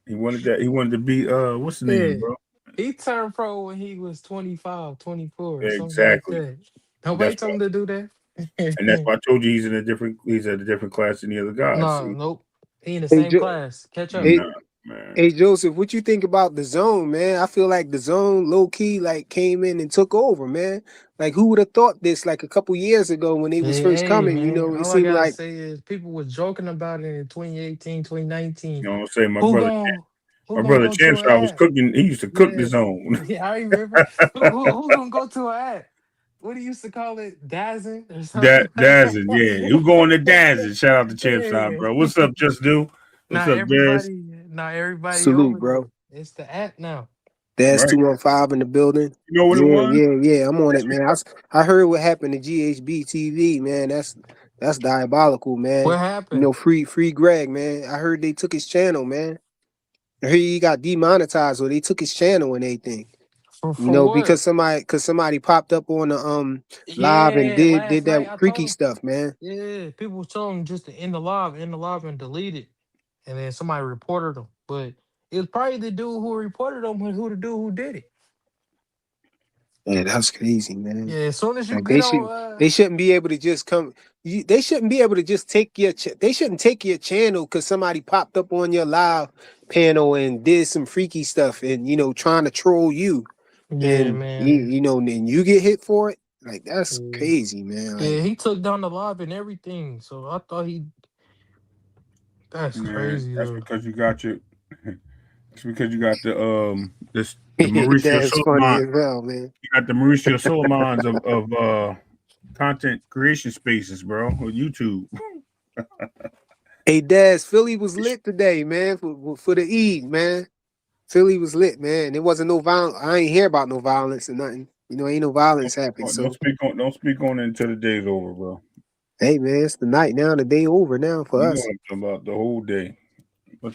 Speaker 3: He wanted that. He wanted to be what's the name,
Speaker 4: Yeah.
Speaker 3: bro?
Speaker 4: He turned pro when he was 25, 24, or something like
Speaker 3: Exactly.
Speaker 4: that. Nobody
Speaker 3: That's
Speaker 4: told
Speaker 3: why,
Speaker 4: him to do that.
Speaker 3: and that's why I told you he's at a different class than the other guys.
Speaker 4: No,
Speaker 3: See,
Speaker 4: nope. He in the
Speaker 1: Hey,
Speaker 4: same class. Catch up.
Speaker 1: hey,
Speaker 3: nah, man.
Speaker 1: hey, Joseph, what you think about the zone, man? I feel like the zone low key like came in and took over, man. Like who would have thought this like a couple years ago when they was first
Speaker 4: Hey,
Speaker 1: coming?
Speaker 4: man,
Speaker 1: It
Speaker 4: all I
Speaker 1: seemed
Speaker 4: gotta
Speaker 1: like
Speaker 4: say is people were joking about it in 2018, 2019.
Speaker 3: You know what I'm saying?
Speaker 4: Who gon'
Speaker 3: My
Speaker 4: who gonna
Speaker 3: brother
Speaker 4: go to an
Speaker 3: Champshire was
Speaker 4: ad?
Speaker 3: cooking. He used to cook the
Speaker 4: Yeah,
Speaker 3: zone.
Speaker 4: yeah, I remember. Who gonna go to an ad? What do you used to call it? DAZN or something like that?
Speaker 3: DAZN, yeah. Who going to DAZN? Shout out to Champshire, bro. What's
Speaker 4: Yeah.
Speaker 3: up, Just Do? What's up, Jazz?
Speaker 4: Not everybody
Speaker 1: salute,
Speaker 4: over there.
Speaker 1: bro.
Speaker 4: It's the app now.
Speaker 1: That's
Speaker 3: Right.
Speaker 1: 215 in the building.
Speaker 3: You know what it
Speaker 1: Yeah,
Speaker 3: was?
Speaker 1: yeah, yeah. I'm on
Speaker 3: That's
Speaker 1: it, man. I heard what happened to GHB TV, man. That's diabolical, man.
Speaker 4: What happened?
Speaker 1: Free Greg, man. I heard they took his channel, man. I heard he got demonetized or they took his channel and everything.
Speaker 4: For what?
Speaker 1: Because somebody popped up on the live and
Speaker 4: Yeah,
Speaker 1: did
Speaker 4: last
Speaker 1: that
Speaker 4: night I
Speaker 1: freaky
Speaker 4: told him.
Speaker 1: stuff, man.
Speaker 4: Yeah, people was telling him just to end the live, and delete it. And then somebody reported him. But it was probably the dude who reported him who the dude who did it.
Speaker 1: Yeah, that's crazy, man.
Speaker 4: Yeah, as soon as you
Speaker 1: Like
Speaker 4: get on
Speaker 1: they shouldn't be able to just come. They shouldn't be able to just take your. They shouldn't take your channel because somebody popped up on your live panel and did some freaky stuff and trying to troll you
Speaker 4: yeah,
Speaker 1: and
Speaker 4: man.
Speaker 1: then you get hit for it. Like that's
Speaker 4: Yeah.
Speaker 1: crazy, man.
Speaker 4: Yeah,
Speaker 1: Like
Speaker 4: he took down the live and everything. So I thought that's
Speaker 3: Man,
Speaker 4: crazy
Speaker 3: that's
Speaker 4: though.
Speaker 3: because you got your. It's because you got the Mauricio
Speaker 1: that's funny
Speaker 3: Solomon.
Speaker 1: as well, man.
Speaker 3: You got the Mauricio Solomons of content creation spaces, bro, on YouTube.
Speaker 1: Hey, Daz, Philly was lit today, man, for the Eid, man. Philly was lit, man. There wasn't no violence. I ain't hear about no violence or nothing. Ain't no violence happening. So,
Speaker 3: Don't speak on it until the day's over, bro.
Speaker 1: hey, man, it's the night now. The day over now for
Speaker 3: You know
Speaker 1: us.
Speaker 3: what I'm talking about, the whole day.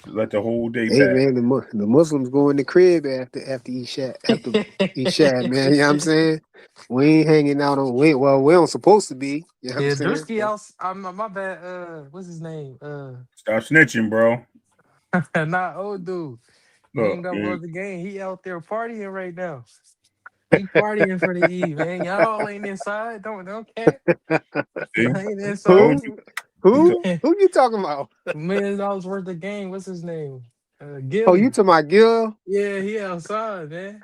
Speaker 3: Let the whole day
Speaker 1: Hey,
Speaker 3: pass.
Speaker 1: man, the Muslims go in the crib after Isha, man. You know what I'm saying? We ain't hanging out on. We don't supposed to be. You know what I'm
Speaker 4: Yeah,
Speaker 1: saying?
Speaker 4: Drewski else. My bad. What's his name?
Speaker 3: Stop snitching, bro.
Speaker 4: Not old dude.
Speaker 3: Look,
Speaker 4: Named up
Speaker 3: man.
Speaker 4: was the game. He out there partying right now. He partying for the Eve, man. Y'all ain't inside. Don't care.
Speaker 3: See?
Speaker 4: Y'all ain't
Speaker 3: Told
Speaker 4: inside.
Speaker 3: you.
Speaker 1: Who you talking about?
Speaker 4: $1 million worth of game. What's his name?
Speaker 1: Oh, you
Speaker 4: Gilly.
Speaker 1: talking about Gil?
Speaker 4: Yeah, he outside, man.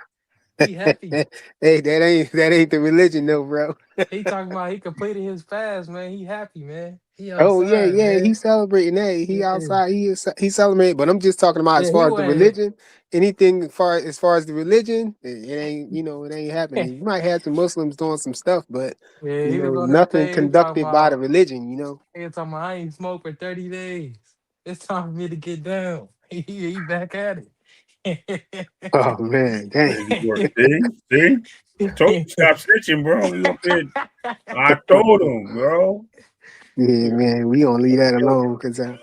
Speaker 4: He happy.
Speaker 1: Hey, that ain't the religion, though, bro.
Speaker 4: He talking about he completed his fast, man. He happy, man. He
Speaker 1: Oh yeah,
Speaker 4: outside,
Speaker 1: yeah,
Speaker 4: man.
Speaker 1: he's celebrating that. He
Speaker 4: Yeah.
Speaker 1: outside. He celebrating. But I'm just talking about as
Speaker 4: Yeah, he
Speaker 1: far as the
Speaker 4: went.
Speaker 1: religion. Anything as far as the religion, it ain't it ain't happening. You might have some Muslims doing some stuff, but
Speaker 4: Yeah, he was on that
Speaker 1: nothing
Speaker 4: thing. He talking
Speaker 1: conducted by the
Speaker 4: about.
Speaker 1: religion.
Speaker 4: He was talking about. I ain't smoked for 30 days. It's time for me to get down. He back at it.
Speaker 1: Oh man, dang.
Speaker 3: Crazy work. See? I told you stop snitching, bro. You up there? I told him, bro.
Speaker 1: Yeah, man, we gonna leave that alone because
Speaker 3: Yeah,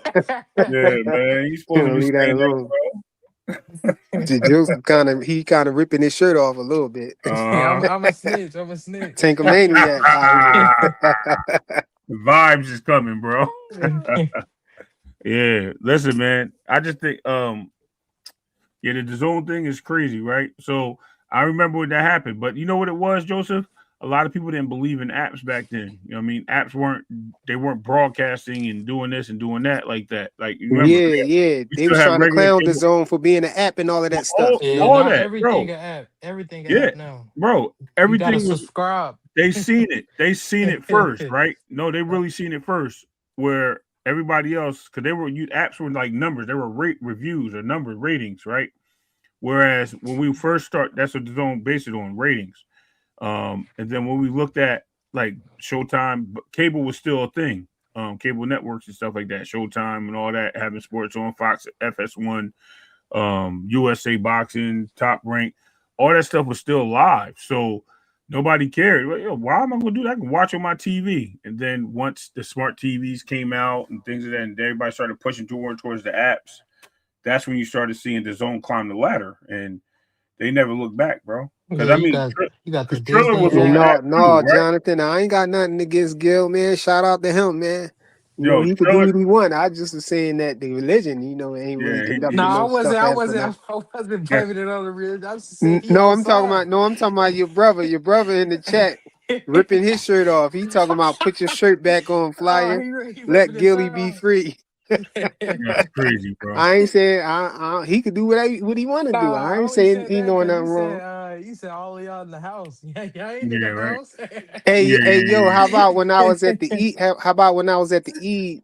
Speaker 3: man. You
Speaker 1: we
Speaker 3: supposed to
Speaker 1: gonna
Speaker 3: be
Speaker 1: leave that
Speaker 3: standing
Speaker 1: alone.
Speaker 3: up,
Speaker 1: Joseph kind of ripping his shirt off a little bit.
Speaker 3: bro.
Speaker 4: I'm a snitch. I'm a snitch.
Speaker 1: Tankomaniac out here.
Speaker 3: Vibes is coming, bro. Yeah. Listen, man. I just think yeah, the DAZN thing is crazy, right? So I remember when that happened, but you know what it was, Joseph? A lot of people didn't believe in apps back then. You know what I mean? Apps weren't broadcasting and doing this and doing that like that. Like you remember,
Speaker 1: Yeah.
Speaker 3: we
Speaker 1: They
Speaker 3: still
Speaker 1: was
Speaker 3: have
Speaker 1: trying to
Speaker 3: regular
Speaker 1: clown the
Speaker 3: cable,
Speaker 1: zone for being an app and all of that stuff.
Speaker 4: Yeah,
Speaker 3: all
Speaker 4: not
Speaker 3: that,
Speaker 4: everything
Speaker 3: bro.
Speaker 4: a app. Everything a
Speaker 3: Yeah,
Speaker 4: app now.
Speaker 3: bro.
Speaker 4: You gotta
Speaker 3: Everything was
Speaker 4: subscribe.
Speaker 3: they seen it. They seen it first, right? No, they really seen it first. Where everybody else, because apps were like numbers, they were reviews or numbers ratings, right? Whereas when we first start, that's what the zone based it on ratings. And then when we looked at like Showtime, cable was still a thing. Cable networks and stuff like that, Showtime and all that, having sports on Fox, FS1, USA Boxing, Top Rank, all that stuff was still live. So nobody cared. Well, why am I going to do that? I can watch on my TV. And then once the smart TVs came out and things like that, and everybody started pushing towards the apps, that's when you started seeing the zone climb the ladder. And they never looked back, bro. Because
Speaker 4: Yeah,
Speaker 3: I mean,
Speaker 4: you got the
Speaker 3: because Triller
Speaker 4: Disney
Speaker 3: was on
Speaker 1: Yeah,
Speaker 3: the
Speaker 4: app.
Speaker 3: app too,
Speaker 1: no,
Speaker 3: right?
Speaker 1: Jonathan. I ain't got nothing against Gil, man. Shout out to him, man. You know,
Speaker 3: Yo,
Speaker 1: he could
Speaker 3: tell
Speaker 1: do
Speaker 3: it.
Speaker 1: what he want. I just was saying that the religion, ain't really
Speaker 3: Yeah,
Speaker 1: conducting
Speaker 4: Nah, I
Speaker 1: no
Speaker 4: wasn't.
Speaker 1: stuff
Speaker 4: I
Speaker 1: as of
Speaker 4: wasn't.
Speaker 1: now.
Speaker 4: I wasn't
Speaker 3: yeah.
Speaker 4: blaming it on the real. I was just saying he
Speaker 1: No,
Speaker 4: on
Speaker 1: I'm talking
Speaker 4: side.
Speaker 1: about your brother. Your brother in the chat ripping his shirt off. He talking about put your shirt back on,
Speaker 4: Oh,
Speaker 1: flyer.
Speaker 4: he
Speaker 1: Let
Speaker 4: ripping his
Speaker 1: Gilly
Speaker 4: shirt
Speaker 1: be
Speaker 4: off.
Speaker 1: free.
Speaker 3: That's crazy, bro.
Speaker 1: I ain't saying he could do what he want to do.
Speaker 4: Nah,
Speaker 1: I
Speaker 4: I
Speaker 1: ain't
Speaker 4: only
Speaker 1: saying
Speaker 4: said
Speaker 1: he
Speaker 4: that
Speaker 1: doing
Speaker 4: because
Speaker 1: nothing wrong.
Speaker 4: you said all of y'all in the house. Yeah, y'all ain't in
Speaker 3: Yeah,
Speaker 4: the
Speaker 3: right.
Speaker 4: house.
Speaker 1: Hey,
Speaker 3: Yeah,
Speaker 1: hey,
Speaker 3: yeah,
Speaker 1: yo,
Speaker 3: yeah.
Speaker 1: how about when I was at the E? How about when I was at the E?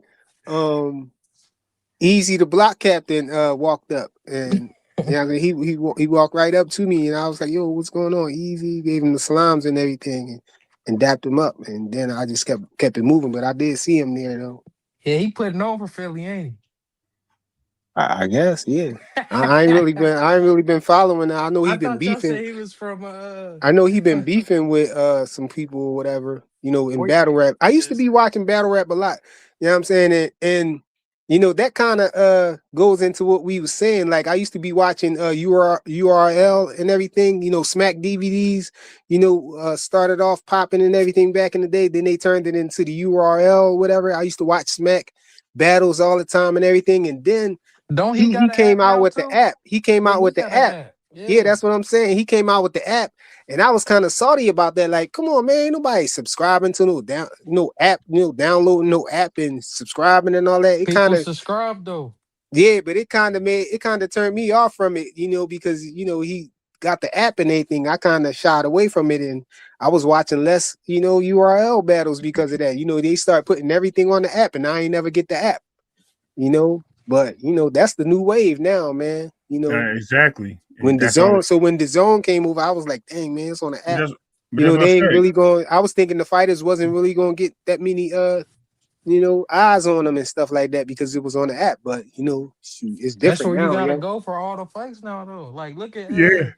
Speaker 1: Easy the block captain walked up and yeah, I mean, he walked right up to me and I was like, "Yo, what's going on?" Easy gave him the salams and everything and dapped him up and then I just kept it moving. But I did see him there though.
Speaker 4: Yeah, he putting on for Philly, ain't
Speaker 1: I guess, yeah.
Speaker 4: he?
Speaker 1: I ain't really been following. I know he
Speaker 4: I
Speaker 1: been
Speaker 4: thought y'all
Speaker 1: beefing.
Speaker 4: said he was from
Speaker 1: I know he been beefing with some people or whatever, in
Speaker 4: where,
Speaker 1: battle rap. I used to be watching battle rap a lot. You know what I'm saying? And that kind of goes into what we was saying. Like I used to be watching URL and everything, Smack DVDs, started off popping and everything back in the day. Then they turned it into the URL, whatever. I used to watch Smack battles all the time and everything. And then
Speaker 4: don't he
Speaker 1: he
Speaker 4: got an
Speaker 1: came
Speaker 4: app
Speaker 1: out
Speaker 4: now
Speaker 1: with the
Speaker 4: too?
Speaker 1: app. He came
Speaker 4: Yeah,
Speaker 1: out
Speaker 4: he
Speaker 1: with the
Speaker 4: got an
Speaker 1: app.
Speaker 4: app.
Speaker 1: Yeah,
Speaker 4: Yeah.
Speaker 1: that's what I'm saying. He came out with the app, and I was kind of salty about that. Like, come on, man, ain't nobody subscribing to no app, downloading no app and subscribing and all that. It kind
Speaker 4: People
Speaker 1: of,
Speaker 4: subscribe though.
Speaker 1: yeah, but it kind of turned me off from it, because he got the app and everything. I kind of shied away from it, and I was watching less, URL battles because of that. They start putting everything on the app, and I ain't never get the app. But that's the new wave now, man.
Speaker 3: Exactly.
Speaker 1: When
Speaker 3: That's all.
Speaker 1: when the zone came over, I was like, dang man, it's on the app.
Speaker 3: That's, but that's what I
Speaker 1: They ain't
Speaker 3: said.
Speaker 1: really going. I was thinking the fighters wasn't really going to get that many eyes on them and stuff like that because it was on the app. But shoot, it's
Speaker 4: That's
Speaker 1: different
Speaker 4: where you
Speaker 1: now,
Speaker 4: gotta
Speaker 1: yo.
Speaker 4: go for all the fights now though. Like look at
Speaker 3: Yeah,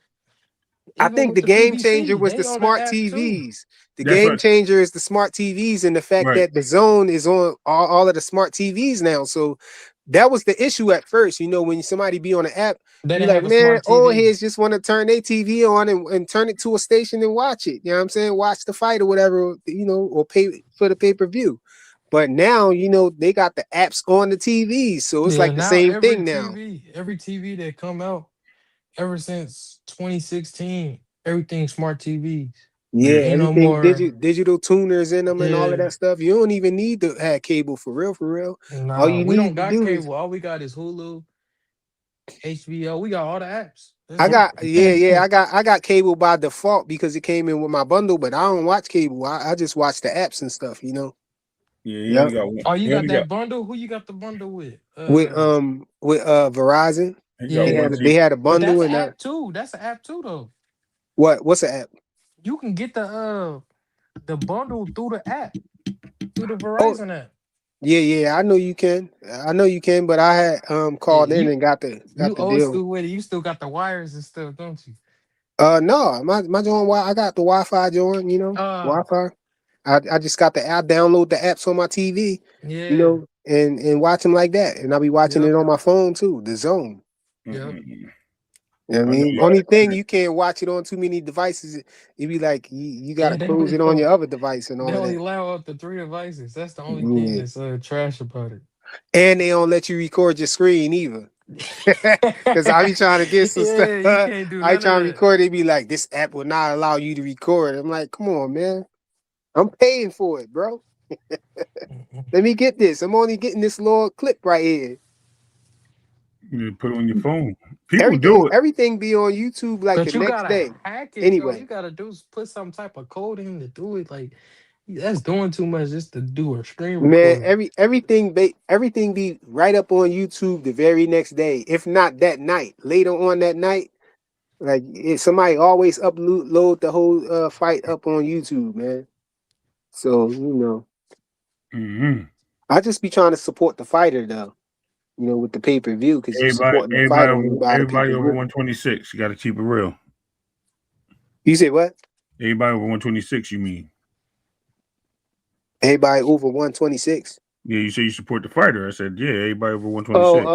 Speaker 1: I
Speaker 4: even
Speaker 1: think
Speaker 4: with
Speaker 1: the
Speaker 4: the
Speaker 1: game changer
Speaker 4: PBC,
Speaker 1: was the
Speaker 4: they on the
Speaker 1: smart
Speaker 4: app too.
Speaker 1: TVs. The
Speaker 3: that's
Speaker 1: game
Speaker 3: what.
Speaker 1: changer is the smart TVs and the fact
Speaker 3: Right.
Speaker 1: that the zone is on all of the smart TVs now. So that was the issue at first. When somebody be on the app,
Speaker 4: They
Speaker 1: be
Speaker 4: didn't
Speaker 1: like,
Speaker 4: have a
Speaker 1: man,
Speaker 4: smart
Speaker 1: old
Speaker 4: TV.
Speaker 1: heads just want to turn their TV on and turn it to a station and watch it. You know what I'm saying? Watch the fight or whatever, or pay for the pay-per-view. But now, they got the apps on the TVs. So it's
Speaker 4: Yeah,
Speaker 1: like the
Speaker 4: now
Speaker 1: same thing now.
Speaker 4: every TV that come out ever since 2016, everything smart TVs.
Speaker 1: Yeah,
Speaker 3: Yeah.
Speaker 4: Ain't no
Speaker 1: everything
Speaker 4: more.
Speaker 1: digital tuners in them and all of
Speaker 4: Yeah,
Speaker 1: that stuff. You don't even need to have cable for real, for real. All
Speaker 4: nah,
Speaker 1: you
Speaker 4: we don't
Speaker 1: need to
Speaker 4: got
Speaker 1: do is
Speaker 4: cable. All we got is Hulu, HBO. We got all the apps. That's
Speaker 1: I
Speaker 4: it.
Speaker 1: got I got cable by default because it came in with my bundle, but I don't watch cable. I just watch the apps and stuff.
Speaker 3: Yeah. He
Speaker 1: Yep.
Speaker 3: only got one.
Speaker 4: Oh, you
Speaker 3: He
Speaker 4: got
Speaker 3: only got.
Speaker 4: that bundle? Who you got the bundle with?
Speaker 1: With Verizon.
Speaker 3: He got
Speaker 1: They
Speaker 4: Yeah,
Speaker 3: one.
Speaker 1: had a
Speaker 4: but that's
Speaker 1: bundle
Speaker 4: an
Speaker 1: and
Speaker 4: app too. That's an app too, though.
Speaker 1: what's the app?
Speaker 4: You can get the bundle through the app, through the
Speaker 1: Oh,
Speaker 4: Verizon app.
Speaker 1: yeah, I know you can. But I had
Speaker 4: Yeah,
Speaker 1: called in and got
Speaker 4: you
Speaker 1: the
Speaker 4: old
Speaker 1: deal.
Speaker 4: school with it. You still got the wires and stuff, don't you?
Speaker 1: No, my joint. I got the Wi-Fi joint.
Speaker 4: Uh,
Speaker 1: Wi-Fi. I just got the app. Download the apps on my TV.
Speaker 4: yeah,
Speaker 1: And watch them like that. And I'll be watching it
Speaker 4: yep,
Speaker 1: on my phone too. The Zone.
Speaker 4: yep.
Speaker 3: Mm-mm.
Speaker 1: You know what I
Speaker 3: I know
Speaker 1: mean?
Speaker 3: y'all.
Speaker 1: Only thing you can't watch it on too many devices. It be like you got
Speaker 4: Yeah,
Speaker 1: to close it on your other device and
Speaker 4: they
Speaker 1: all of
Speaker 4: only
Speaker 1: that.
Speaker 4: allow up to 3 devices. That's the only thing
Speaker 1: Yeah.
Speaker 4: that's trash about it.
Speaker 1: And they don't let you record your screen either. Because I be trying to get some stuff.
Speaker 4: Yeah, you can't do
Speaker 1: I be
Speaker 4: none of
Speaker 1: trying to
Speaker 4: that.
Speaker 1: record. They be like, this app will not allow you to record. I'm like, come on, man. I'm paying for it, bro.
Speaker 4: Mm-mm.
Speaker 1: Let me get this. I'm only getting this little clip right here.
Speaker 3: You put it on your phone. People do it.
Speaker 1: Everything be on YouTube like the
Speaker 4: But you
Speaker 1: next
Speaker 4: gotta
Speaker 1: day.
Speaker 4: hack it though.
Speaker 1: Anyway,
Speaker 4: You gotta put some type of code in to do it. Like that's doing too much just to do a screen
Speaker 1: man,
Speaker 4: recorder.
Speaker 1: everything be right up on YouTube the very next day, if not that night. Later on that night, like somebody always upload the whole fight up on YouTube, man. So
Speaker 3: Mm-hmm.
Speaker 1: I just be trying to support the fighter though. With the pay-per-view because you supporting the fighter when you buy the
Speaker 3: Everybody over
Speaker 1: pay-per-view.
Speaker 3: 126. You got to keep it real.
Speaker 1: You say what?
Speaker 3: Everybody over 126. You mean?
Speaker 1: Everybody over 126.
Speaker 3: Yeah, you say you support the fighter. I said, yeah, everybody over
Speaker 1: Oh,
Speaker 3: 126.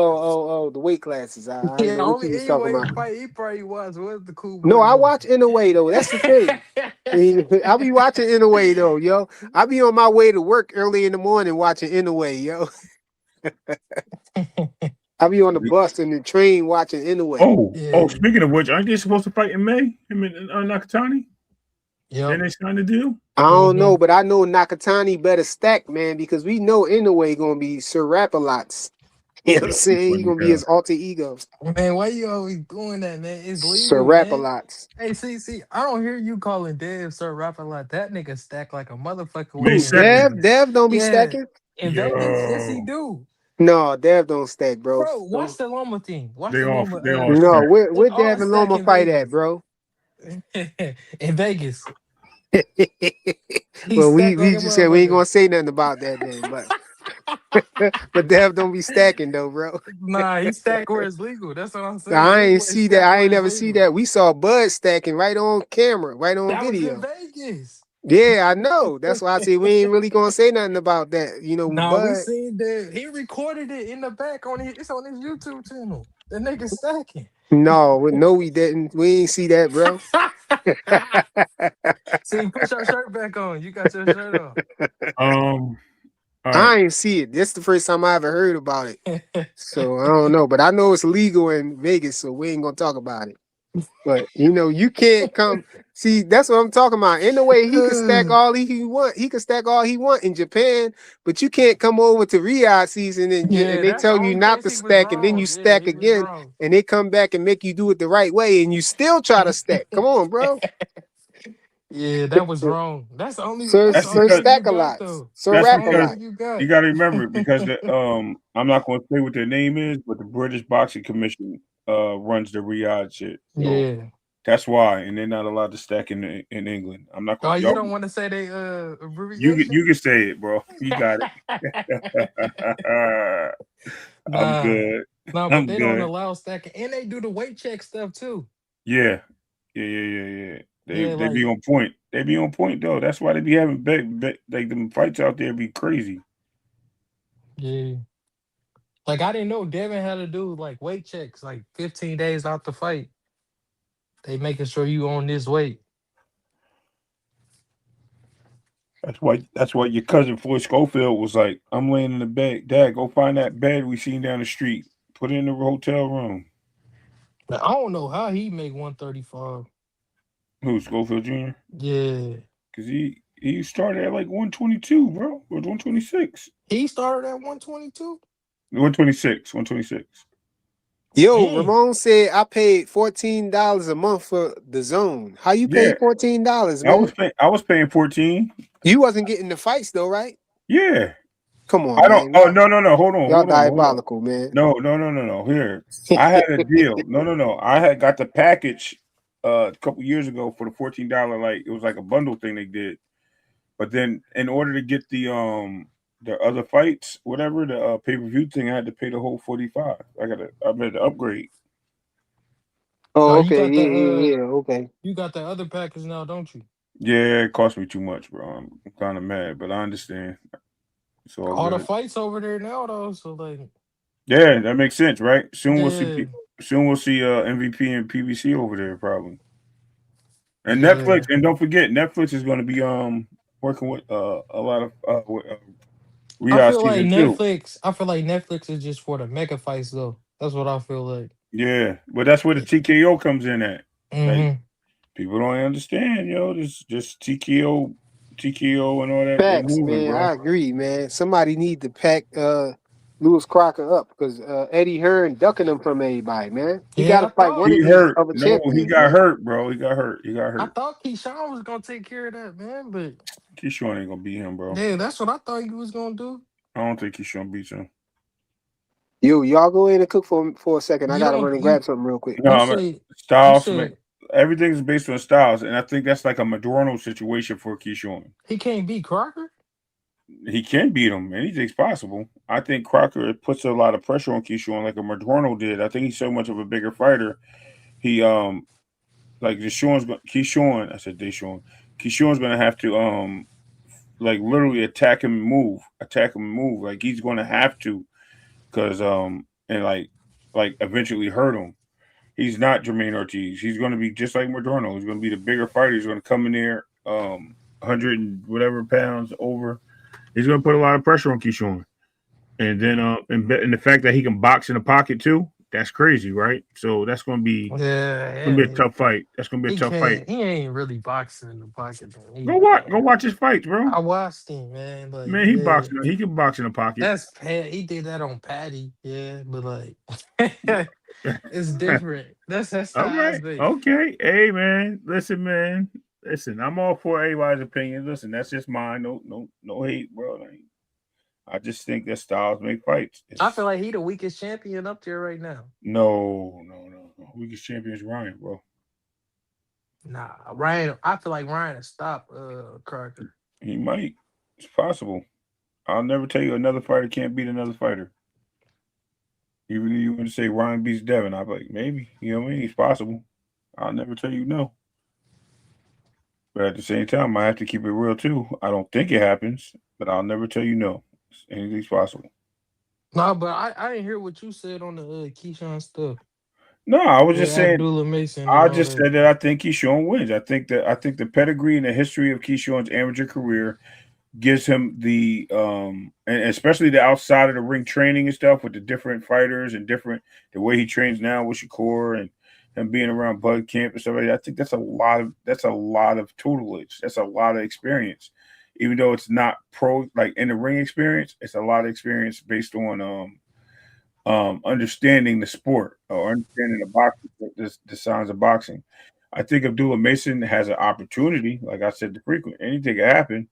Speaker 1: the weight classes. I ain't
Speaker 4: Yeah,
Speaker 1: know what you
Speaker 4: only
Speaker 1: was talking
Speaker 4: anyway
Speaker 1: about.
Speaker 4: fight he probably was. What's the cool
Speaker 1: No,
Speaker 4: boy
Speaker 1: I
Speaker 4: name?
Speaker 1: watch In a Way though. That's the thing. I be watching In a Way though, yo. I be on my way to work early in the morning watching In a Way, yo. I be on the bus and the train watching In a Way.
Speaker 3: Oh,
Speaker 4: Yeah.
Speaker 3: speaking of which, aren't they supposed to fight in May? Him and Nakatani? Then
Speaker 4: Yep.
Speaker 3: they signed the deal?
Speaker 1: I don't
Speaker 4: Hmm.
Speaker 1: know, but I know Nakatani better stack, man, because we know In a Way gonna be Sir Rap-A-Lots. You know what I'm
Speaker 3: Yeah, he's
Speaker 1: saying? He
Speaker 3: funny
Speaker 1: gonna be
Speaker 3: guy.
Speaker 1: his alter ego.
Speaker 4: Man, why you always doing that, man? It's
Speaker 1: Sir
Speaker 4: legal, man.
Speaker 1: Rap-A-Lots.
Speaker 4: Hey, see, I don't hear you calling Dev Sir Rapper like that nigga stack like a motherfucker when
Speaker 3: Man,
Speaker 4: he
Speaker 3: he's
Speaker 1: Who,
Speaker 4: in
Speaker 3: second.
Speaker 1: Dev?
Speaker 4: Vegas.
Speaker 1: Dev don't be
Speaker 4: Yeah.
Speaker 1: stacking?
Speaker 4: In Vegas, yes he
Speaker 3: Yo.
Speaker 4: do.
Speaker 1: No, Dev don't stack, bro.
Speaker 4: Bro, watch
Speaker 1: Don't.
Speaker 4: the Loma thing. Watch
Speaker 3: They
Speaker 4: the
Speaker 3: all
Speaker 4: Loma
Speaker 3: they all
Speaker 1: No,
Speaker 3: stacked.
Speaker 4: they
Speaker 1: where
Speaker 4: all
Speaker 1: Dev and
Speaker 4: stack
Speaker 1: Loma
Speaker 4: in
Speaker 1: fight at,
Speaker 4: Vegas.
Speaker 1: bro?
Speaker 4: In Vegas. He
Speaker 1: Well, we
Speaker 4: stacked like
Speaker 1: we
Speaker 4: a
Speaker 1: just said we ain't
Speaker 4: motherfucker.
Speaker 1: gonna say nothing about that then, but Dev don't be stacking though, bro.
Speaker 4: Nah, he stacked where it's legal. That's what I'm saying.
Speaker 1: I
Speaker 4: That
Speaker 1: ain't
Speaker 4: boy
Speaker 1: see that.
Speaker 4: stacked
Speaker 1: I ain't
Speaker 4: where it's
Speaker 1: never see
Speaker 4: legal.
Speaker 1: that. We saw Bud stacking right on camera, right on
Speaker 4: That was in
Speaker 1: video.
Speaker 4: Vegas.
Speaker 1: Yeah, I know. That's why I say we ain't really gonna say nothing about that. You know,
Speaker 4: Nah, we
Speaker 1: Bud.
Speaker 4: seen that. He recorded it in the back on his. It's on his YouTube channel. The nigga stacking.
Speaker 1: No, we didn't. We ain't see that, bro.
Speaker 4: See, put your shirt back on. You got your shirt
Speaker 3: All right.
Speaker 1: I ain't see it. This the first time I ever heard about it.
Speaker 4: on.
Speaker 1: So I don't know, but I know it's legal in Vegas, so we ain't gonna talk about it. But you know, you can't come. See, that's what I'm talking about. In a way, he could stack all he want. He could stack all he want in Japan, but you can't come over to Riyadh season and
Speaker 4: Yeah,
Speaker 1: they
Speaker 4: that's the
Speaker 1: tell you
Speaker 4: only
Speaker 1: not
Speaker 4: place
Speaker 1: to
Speaker 4: he was
Speaker 1: stack, and then you
Speaker 4: wrong. Yeah,
Speaker 1: stack
Speaker 4: he was
Speaker 1: again,
Speaker 4: wrong.
Speaker 1: and they come back and make you do it the right way, and you still try to stack. Come on, bro.
Speaker 4: Yeah, that was wrong. That's the only.
Speaker 1: Sir,
Speaker 4: That's
Speaker 3: That's
Speaker 4: the
Speaker 1: Sir
Speaker 4: only
Speaker 3: because
Speaker 4: thing you
Speaker 1: Stack a
Speaker 4: got
Speaker 1: lot.
Speaker 4: though.
Speaker 1: Sir
Speaker 3: that's
Speaker 4: That's the
Speaker 1: Rap a
Speaker 4: only
Speaker 3: because
Speaker 1: lot.
Speaker 4: thing you
Speaker 3: you
Speaker 4: got.
Speaker 3: gotta remember because the I'm not gonna say what their name is, but the British Boxing Commission runs the Riyadh shit. So
Speaker 4: Yeah.
Speaker 3: that's why, and they're not allowed to stack in England. I'm not
Speaker 4: Oh,
Speaker 3: gonna
Speaker 4: you
Speaker 3: y'all.
Speaker 4: don't want to say they
Speaker 3: You
Speaker 4: abbreviation?
Speaker 3: can say it, bro. You got it. I'm
Speaker 4: Nah,
Speaker 3: good.
Speaker 4: nah, but
Speaker 3: I'm
Speaker 4: they don't
Speaker 3: good.
Speaker 4: allow stacking, and they do the weight check stuff too.
Speaker 3: Yeah. Yeah.
Speaker 4: Yeah,
Speaker 3: They
Speaker 4: like
Speaker 3: be on point. They be on point though. That's why they be having like them fights out there be crazy.
Speaker 4: yeah, like I didn't know Devin had to do like weight checks like 15 days out the fight. They making sure you on this weight.
Speaker 3: That's why your cousin Floyd Schofield was like, I'm laying in the bed. Dad, go find that bed we seen down the street. Put it in the hotel room.
Speaker 4: Now, I don't know how he make 135.
Speaker 3: Who, Schofield Jr.?
Speaker 4: Yeah,
Speaker 3: Cause he started at like 122, bro. Or 126.
Speaker 4: he started at 122.
Speaker 3: 126. 126.
Speaker 1: Yo,
Speaker 4: Dang.
Speaker 1: Ramon said I paid $14 a month for the zone. How you pay
Speaker 3: Yeah.
Speaker 1: $14, man?
Speaker 3: I was paying 14.
Speaker 1: You wasn't getting the fights though, right?
Speaker 3: Yeah.
Speaker 1: Come on,
Speaker 3: I don't.
Speaker 1: man.
Speaker 3: Oh no. Hold on.
Speaker 1: Y'all
Speaker 3: Hold on.
Speaker 1: diabolical, man.
Speaker 3: No. Here, I had a deal. No. I had got the package a couple years ago for the $14. Like it was like a bundle thing they did. But then in order to get the other fights, whatever the pay-per-view thing, I had to pay the whole 45. I made the upgrade.
Speaker 4: Oh,
Speaker 1: Oh,
Speaker 4: you
Speaker 1: okay,
Speaker 4: got the
Speaker 1: yeah, okay.
Speaker 4: you got the other package now, don't you?
Speaker 3: Yeah, it cost me too much, bro. I'm kind of mad, but I understand. It's all
Speaker 4: All the
Speaker 3: good.
Speaker 4: fights over there now though, so like
Speaker 3: Yeah, that makes sense, right? Soon we'll see.
Speaker 4: yeah,
Speaker 3: Soon we'll see MVP and PBC over there probably. And
Speaker 4: yeah.
Speaker 3: Netflix, and don't forget, Netflix is going to be working with a lot of Riyadh season two.
Speaker 4: I feel like Netflix is just for the mega fights though. That's what I feel like.
Speaker 3: Yeah, but that's where the TKO comes in at. Like
Speaker 4: Mm-hmm.
Speaker 3: people don't understand, yo. Just TKO, and all that. They
Speaker 1: Facts,
Speaker 3: moving,
Speaker 1: man.
Speaker 3: bro.
Speaker 1: I agree, man. Somebody need to pack Lewis Crocker up because Eddie Hearn ducking him from everybody, man. He got
Speaker 4: Yeah,
Speaker 1: to fight one
Speaker 3: He
Speaker 1: of these
Speaker 3: hurt.
Speaker 1: other
Speaker 3: No, he
Speaker 1: champions,
Speaker 3: got
Speaker 1: man.
Speaker 3: hurt, bro. He got hurt. He got
Speaker 4: I
Speaker 3: hurt.
Speaker 4: thought Keyshawn was gonna take care of that, man, but
Speaker 3: Keyshawn ain't gonna beat him, bro.
Speaker 4: yeah, that's what I thought he was gonna do.
Speaker 3: I don't think Keyshawn beats him.
Speaker 1: Yo, y'all go in and cook for a second. I
Speaker 4: You
Speaker 1: gotta
Speaker 4: don't
Speaker 1: run and grab something real quick.
Speaker 3: No,
Speaker 4: you
Speaker 3: I mean,
Speaker 4: say you
Speaker 3: Styles, man.
Speaker 4: said
Speaker 3: Everything's based on Styles, and I think that's like a Madrono situation for Keyshawn.
Speaker 4: he can't beat Crocker?
Speaker 3: He can beat him. Anything's possible. I think Crocker puts a lot of pressure on Keyshawn, like a Madrono did. I think he's so much of a bigger fighter. He like Keyshawn. I said Deshawn. Keyshawn's gonna have to like literally attack him and move. Like he's going to have to, because and like eventually hurt him. He's not Jermaine Ortiz. He's going to be just like Madrono. He's going to be the bigger fighter. He's going to come in there 100 and whatever pounds over. He's going to put a lot of pressure on Keyshawn. And then and the fact that he can box in the pocket too, that's crazy, right? So that's going to be a tough fight. That's going to be a tough fight.
Speaker 4: He ain't really boxing in the pocket.
Speaker 3: Go watch his fights, bro.
Speaker 4: I watched him, man. Like,
Speaker 3: man, he can box in the pocket.
Speaker 4: That's he did that on Patty, yeah, but like it's different. That's
Speaker 3: all right. Okay. Hey man, listen, I'm all for everybody's opinion. Listen, that's just mine. No hate, bro. I just think that styles make fights.
Speaker 4: I feel like he the weakest champion up there right now.
Speaker 3: No. Weakest champion is Ryan, bro.
Speaker 4: Nah, Ryan. I feel like Ryan will stop Crocker.
Speaker 3: He might. It's possible. I'll never tell you another fighter can't beat another fighter. Even if you want to say Ryan beats Devin, I'll be like, maybe. You know what I mean? It's possible. I'll never tell you no. But at the same time, I have to keep it real too. I don't think it happens, but I'll never tell you no. Anything's possible.
Speaker 4: No, but I didn't hear what you said on the Keyshawn stuff.
Speaker 3: No, I was just saying.
Speaker 4: Abdullah Mason.
Speaker 3: I just said that I think Keyshawn wins. I think the pedigree and the history of Keyshawn's amateur career gives him the and especially the outside of the ring training and stuff with the different fighters and the way he trains now with Shakur and him being around Bud Camp and stuff like that. I think that's a lot of tutelage. That's a lot of experience. Even though it's not pro like in the ring experience, it's a lot of experience based on understanding the sport or understanding the boxing, the signs of boxing. I think Abdullah Mason has an opportunity. Like I said, anything can happen.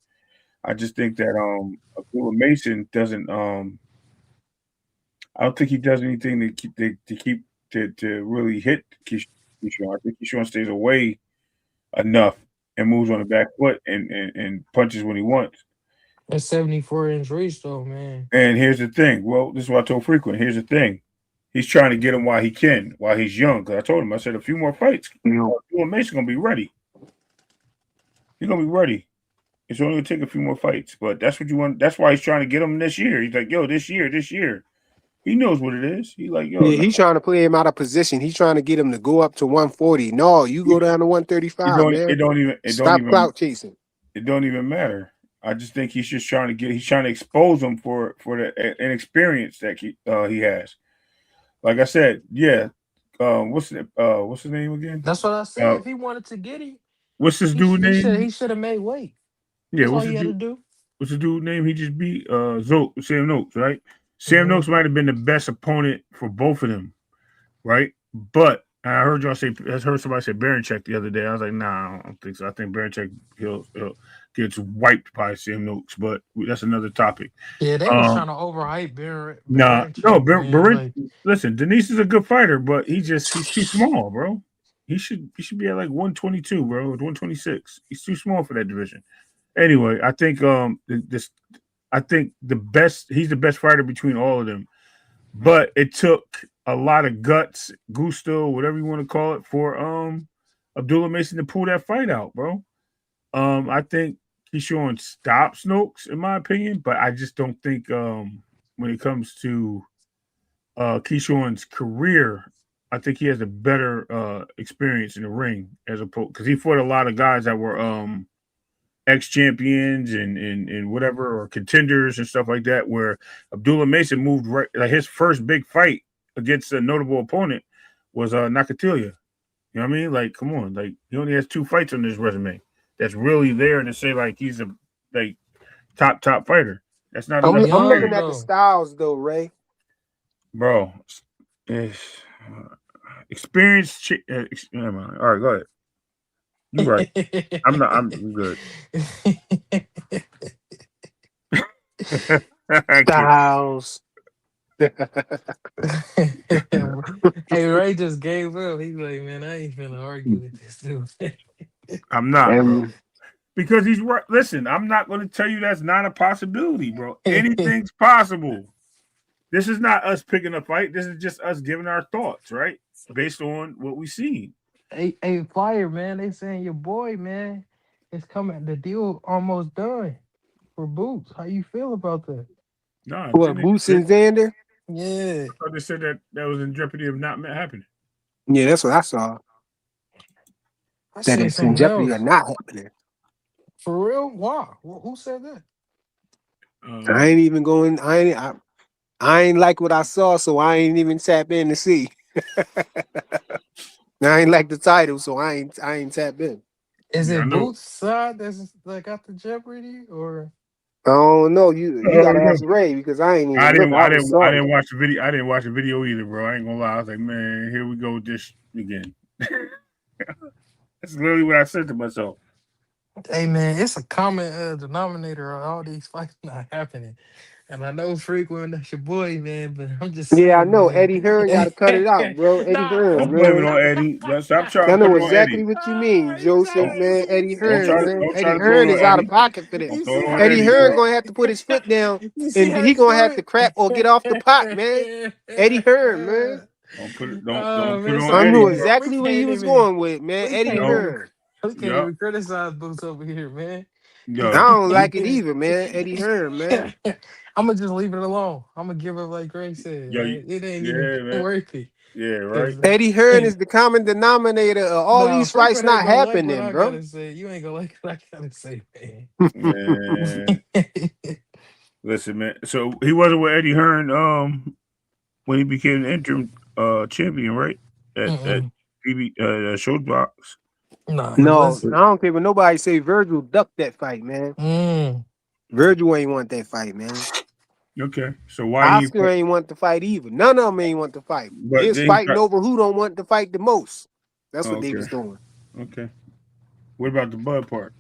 Speaker 3: I just think that Abdullah Mason doesn't. I don't think he does anything to really hit Keyshawn. I think Keyshawn stays away enough and moves on the back foot and punches when he wants.
Speaker 4: That's 74-inch reach, though, man.
Speaker 3: And here's the thing. Well, this is what I told Frequent. Here's the thing. He's trying to get him while he can, while he's young. Because I told him, I said, a few more fights. Abdullah Mason going to be ready. He's going to be ready. It's only going to take a few more fights. But that's what you want. That's why he's trying to get him this year. He's like, yo, this year. He knows what it is. He's like, yo.
Speaker 1: Yeah, he's trying to play him out of position. He's trying to get him to go up to 140. No, you go down to 135, man. Stop clout chasing.
Speaker 3: It don't even matter. I just think he's just trying to expose him for the inexperience that he has. Like I said, yeah. What's his name again?
Speaker 4: That's what I said. If he wanted to get him,
Speaker 3: what's his dude name?
Speaker 4: He should have made weight.
Speaker 3: Yeah,
Speaker 4: that's all he had to do.
Speaker 3: What's the dude name? He just beat Sam Noakes, right? Sam Noakes might have been the best opponent for both of them, right? But I heard somebody say Baranchek the other day. I was like, nah, I don't think so. I think Baranchek gets wiped by Sam Noakes, but that's another topic.
Speaker 4: Yeah, they was trying to overhype Baranchek.
Speaker 3: Listen, Denise is a good fighter, but he's too small, bro. He should be at like 122, bro, 126. He's too small for that division. Anyway, I think he's the best fighter between all of them. But it took a lot of guts, gusto, whatever you want to call it, for Abdullah Mason to pull that fight out, bro. I think Keyshawn stops Noakes, in my opinion, but I just don't think when it comes to Keyshawn's career, I think he has a better experience in the ring as opposed because he fought a lot of guys that were ex-champions and whatever, or contenders and stuff like that, where Abdullah Mason moved right, like his first big fight against a notable opponent was Nakatilia. You know what I mean? Like, come on, like he only has 2 fights on his resume. That's really there to say like he's a top fighter. That's not.
Speaker 1: I'm looking at the styles though, Ray.
Speaker 3: Bro, experience. Never mind. All right, go ahead. You're right. I'm good.
Speaker 1: Styles.
Speaker 4: Hey, Ray just gave up. He's like, man, I ain't finna argue with this dude.
Speaker 3: I'm not, because he's right. Listen, I'm not going to tell you that's not a possibility, bro. Anything's possible. This is not us picking a fight. This is just us giving our thoughts, right? Based on what we see.
Speaker 4: Hey, Fire, man. They saying your boy, man, is coming. The deal almost done. for Boots. How you feel about that?
Speaker 3: Nah,
Speaker 1: What,
Speaker 3: didn't
Speaker 1: Boots
Speaker 3: they,
Speaker 1: and Xander?
Speaker 4: Yeah.
Speaker 3: I thought they said that was in jeopardy of not happening.
Speaker 1: Yeah, that's what I saw.
Speaker 4: I
Speaker 1: That
Speaker 4: seen
Speaker 1: it's in
Speaker 4: something
Speaker 1: jeopardy
Speaker 4: else.
Speaker 1: of not happening.
Speaker 4: For real? Why? Who said that?
Speaker 1: I ain't even going. I ain't like what I saw, so I ain't even tap in to see. I ain't like the title, so I ain't tap in.
Speaker 4: Is
Speaker 3: Yeah, I
Speaker 4: it
Speaker 3: know.
Speaker 4: Boots' side that's like got the Jeopardy or?
Speaker 1: I don't know. You
Speaker 3: Oh,
Speaker 1: gotta
Speaker 3: no.
Speaker 1: ask Ray because I ain't
Speaker 3: I
Speaker 1: even look.
Speaker 3: didn't.
Speaker 1: I
Speaker 3: I
Speaker 1: was
Speaker 3: didn't. I
Speaker 1: sorry.
Speaker 3: didn't watch the video. I didn't watch the video either, bro. I ain't gonna lie. I was like, man, here we go with this again. That's literally what I said to myself.
Speaker 4: Hey man, it's a common denominator of all these fights not happening. And I know frequent that's your boy, man, but I'm just
Speaker 1: Yeah, I
Speaker 4: saying,
Speaker 1: know.
Speaker 4: man.
Speaker 1: Eddie Hearn got to cut it out, bro. Eddie
Speaker 4: Nah,
Speaker 1: Hearn,
Speaker 3: Don't blame it
Speaker 1: man.
Speaker 3: on Eddie. Stop trying
Speaker 1: I
Speaker 3: to put
Speaker 1: know
Speaker 3: it on
Speaker 1: exactly
Speaker 3: Eddie.
Speaker 1: what you mean,
Speaker 4: you
Speaker 1: Joseph,
Speaker 3: Don't
Speaker 1: man.
Speaker 4: see,
Speaker 1: Eddie
Speaker 4: you
Speaker 1: Hearn,
Speaker 4: see,
Speaker 1: man.
Speaker 3: don't try
Speaker 1: Eddie
Speaker 3: to throw
Speaker 1: Hearn
Speaker 3: it
Speaker 1: is
Speaker 3: on
Speaker 1: out of
Speaker 3: Eddie.
Speaker 1: pocket for this.
Speaker 3: Don't
Speaker 4: you
Speaker 3: throw it
Speaker 4: see
Speaker 3: on
Speaker 4: how
Speaker 1: Eddie
Speaker 3: Eddie,
Speaker 1: Hearn
Speaker 3: bro.
Speaker 1: gonna have to put his foot down,
Speaker 4: you see
Speaker 1: and
Speaker 4: how
Speaker 1: he
Speaker 4: he
Speaker 1: gonna
Speaker 4: threw
Speaker 1: have to crap or get off the pot, man. Eddie Hearn, man.
Speaker 4: it?
Speaker 3: Don't put it. Don't
Speaker 4: Oh
Speaker 3: put it
Speaker 4: man,
Speaker 3: on
Speaker 1: I
Speaker 4: so
Speaker 1: knew
Speaker 3: Eddie, bro.
Speaker 4: we
Speaker 1: exactly where he
Speaker 4: can't
Speaker 1: was
Speaker 4: even
Speaker 1: going with, man.
Speaker 4: we
Speaker 1: Eddie
Speaker 4: can't
Speaker 3: Yup.
Speaker 4: even
Speaker 1: Hearn.
Speaker 3: Yup.
Speaker 4: criticize Boots over here, man.
Speaker 1: I
Speaker 3: Yo.
Speaker 1: don't like it either, man. Eddie Hearn, man.
Speaker 4: I'm gonna just leave it alone. I'm gonna give it like Grace said,
Speaker 3: Yo.
Speaker 4: man. It ain't even
Speaker 3: Yeah, man.
Speaker 4: worth it.
Speaker 3: Yeah. Right.
Speaker 4: Cause
Speaker 1: Eddie Hearn is the common denominator of all
Speaker 4: nah,
Speaker 1: these fights
Speaker 4: frequent ain't
Speaker 1: not
Speaker 4: gonna like what
Speaker 1: happening,
Speaker 4: I
Speaker 1: bro.
Speaker 4: gotta say. You ain't gonna like what I gotta say, man.
Speaker 3: Man. Listen, man. So he wasn't with Eddie Hearn when he became the interim champion, right? At
Speaker 4: Mm-mm.
Speaker 3: PB Showbox.
Speaker 4: Nah, he
Speaker 1: No,
Speaker 4: wasn't.
Speaker 1: I don't care what nobody say. Virgil ducked that fight, man.
Speaker 4: Mm.
Speaker 1: Virgil ain't want that fight, man.
Speaker 3: Okay. So why he?
Speaker 1: Oscar ain't want to fight either. None of them ain't want to fight. They
Speaker 3: But
Speaker 1: was
Speaker 3: then he
Speaker 1: fighting
Speaker 3: got.
Speaker 1: over who don't want to fight the most. That's
Speaker 3: Oh,
Speaker 1: what they
Speaker 3: okay.
Speaker 1: was doing.
Speaker 3: Okay. What about the Bud part?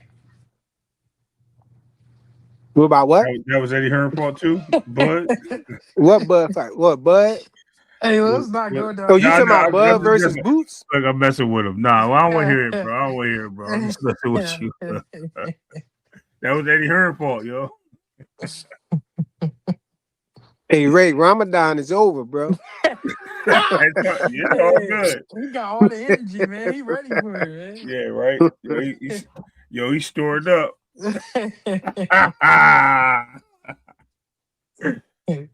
Speaker 1: What about what?
Speaker 3: That was Eddie Hearn fault too. Bud.
Speaker 1: What Bud fight? What Bud?
Speaker 4: Hey,
Speaker 3: What,
Speaker 4: let's not
Speaker 3: what?
Speaker 4: go
Speaker 1: Oh,
Speaker 4: down
Speaker 1: you
Speaker 3: Nah,
Speaker 1: talking
Speaker 4: that
Speaker 3: nah,
Speaker 1: about
Speaker 3: I'm
Speaker 1: Bud
Speaker 3: just
Speaker 1: versus
Speaker 3: messing.
Speaker 1: Boots?
Speaker 3: Look, I'm messing with him. Nah, well, I don't want to hear it,
Speaker 4: road.
Speaker 3: bro. I don't want to hear it, bro. I'm just messing with you. That was Eddie Hearn fault, yo.
Speaker 1: Hey Ray, Ramadan is over, bro.
Speaker 3: It's all
Speaker 4: Hey,
Speaker 3: good.
Speaker 4: he got all the energy, man. He ready for it,
Speaker 3: Yeah, right. He stored up.
Speaker 4: man.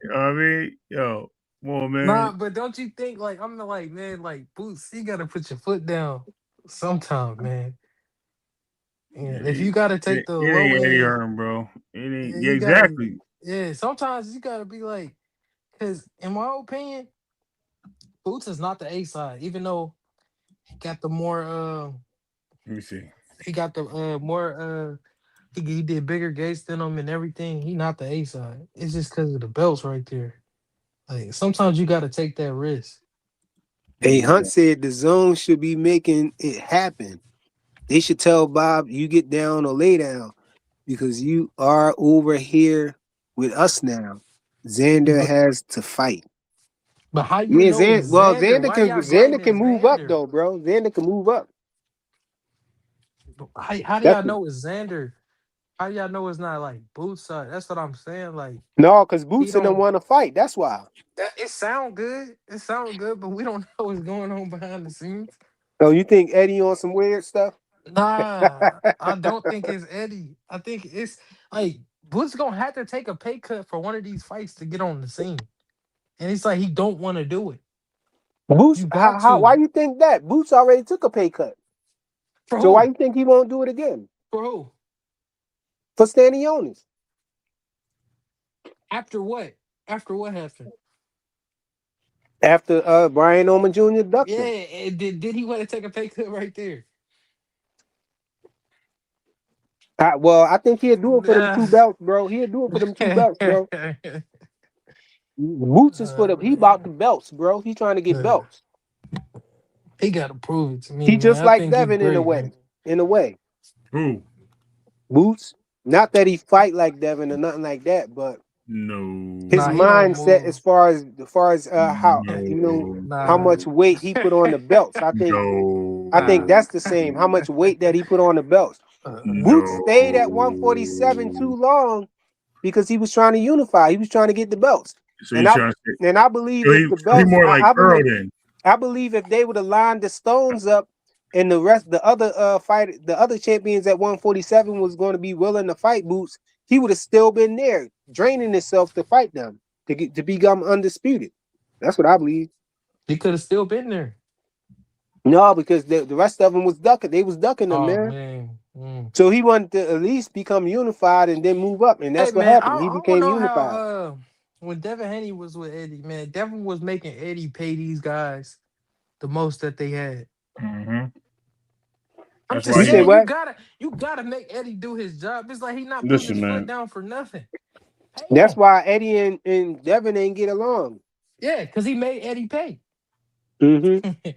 Speaker 3: You know what I mean? Yo, come on,
Speaker 4: Nah,
Speaker 3: man.
Speaker 4: but don't you think like I'm like, man, like Boots, you gotta put your foot down sometime, man. And if
Speaker 3: Yeah,
Speaker 4: you gotta take
Speaker 3: it
Speaker 4: the low
Speaker 3: ain't Eddie
Speaker 4: end,
Speaker 3: Hearn, bro. It
Speaker 4: yeah,
Speaker 3: ain't. Yeah,
Speaker 4: you gotta,
Speaker 3: exactly.
Speaker 4: yeah. Sometimes you gotta be like, because in my opinion, Boots is not the A side, even though he got the more,
Speaker 3: Let me see.
Speaker 4: he got the more, he did bigger gates than him and everything. He not the A side. It's just because of the belts right there. Like sometimes you gotta take that risk.
Speaker 1: Hey, Hunt
Speaker 3: Okay.
Speaker 1: said the zone should be making it happen. They should tell Bob you get down or lay down because you are over here with us now. Xander
Speaker 4: But
Speaker 1: has to fight.
Speaker 4: how you
Speaker 1: Yeah,
Speaker 4: know it's
Speaker 1: Well,
Speaker 4: Xander? Why y'all
Speaker 1: Xander
Speaker 4: grudging
Speaker 1: can
Speaker 4: it's
Speaker 1: move up
Speaker 4: Xander?
Speaker 1: though, bro. Xander can move up.
Speaker 4: How do y'all
Speaker 1: Definitely.
Speaker 4: know it's Xander? How do y'all know it's not like Boots side? That's what I'm saying. Like
Speaker 1: No, because
Speaker 4: he
Speaker 1: Boots and them
Speaker 4: don't.
Speaker 1: want to fight. That's why.
Speaker 4: It sound good. It sound good, but we don't know what's going on behind the scenes.
Speaker 1: Oh, you think Eddie on some weird stuff?
Speaker 4: Nah, I don't think it's Eddie. I think it's like Boots gonna have to take a pay cut for one of these fights to get on the scene, and it's like he don't want to do it.
Speaker 1: Boots,
Speaker 4: You got
Speaker 1: why
Speaker 4: to
Speaker 1: you think that? Boots already took a pay cut.
Speaker 4: for
Speaker 1: So why
Speaker 4: who?
Speaker 1: you think he won't do it again?
Speaker 4: For who?
Speaker 1: For Stanionis.
Speaker 4: After what? After what happened?
Speaker 1: After Brian Oman Jr. ducked
Speaker 4: Yeah,
Speaker 1: him.
Speaker 4: and did he want to take a pay cut right there?
Speaker 1: Well, I think he'll do it for them
Speaker 4: Nah.
Speaker 1: two belts, bro. He'll do it for them two belts, bro. Boots is for he bought the belts, bro. He trying to get
Speaker 4: Nah.
Speaker 1: belts.
Speaker 4: He got to prove it to me,
Speaker 1: He
Speaker 4: man.
Speaker 1: just
Speaker 4: I
Speaker 1: like
Speaker 4: think he
Speaker 1: Devin in a
Speaker 4: great,
Speaker 1: way.
Speaker 4: man.
Speaker 1: In a way.
Speaker 3: Who?
Speaker 1: Boots. Not that he fight like Devin or nothing like that, but his
Speaker 3: No.
Speaker 4: Nah, he don't
Speaker 1: mindset
Speaker 4: move.
Speaker 1: as far as how
Speaker 3: No.
Speaker 1: how
Speaker 4: Nah.
Speaker 1: much weight he put on the belts. I think
Speaker 3: No.
Speaker 1: that's the same. How much weight that he put on the belts. Boots
Speaker 3: No.
Speaker 1: stayed at 147 too long because he was trying to unify. He was trying to get the belts.
Speaker 3: So
Speaker 1: And
Speaker 3: you
Speaker 1: I
Speaker 3: trying to say
Speaker 1: and I believe
Speaker 3: so
Speaker 1: if the
Speaker 3: he
Speaker 1: belts,
Speaker 3: more like Earl then?
Speaker 1: I believe if they would have lined the stones up and the other champions at 147 was going to be willing to fight Boots, he would have still been there, draining himself to fight them to become undisputed. That's what I believe.
Speaker 4: He could have still been there.
Speaker 1: No, because the rest of them was ducking. They was ducking him,
Speaker 4: Oh
Speaker 1: man.
Speaker 4: man.
Speaker 1: So he wanted to at least become unified and then move up, and
Speaker 4: Hey
Speaker 1: that's what
Speaker 4: man,
Speaker 1: happened. He
Speaker 4: I don't
Speaker 1: became
Speaker 4: know
Speaker 1: unified.
Speaker 4: how when Devin Haney was with Eddie, man, Devin was making Eddie pay these guys the most that they had.
Speaker 3: Mm-hmm.
Speaker 4: I'm
Speaker 3: That's
Speaker 4: just
Speaker 3: why
Speaker 1: You
Speaker 3: he
Speaker 1: said
Speaker 4: saying
Speaker 1: what?
Speaker 4: you gotta make Eddie do his job. It's like he's not putting
Speaker 3: listen,
Speaker 4: his foot
Speaker 3: man.
Speaker 4: down for nothing. Pay
Speaker 1: That's
Speaker 4: him.
Speaker 1: why Eddie and Devin ain't get along.
Speaker 4: Yeah, because he made Eddie pay.
Speaker 1: Mm-hmm.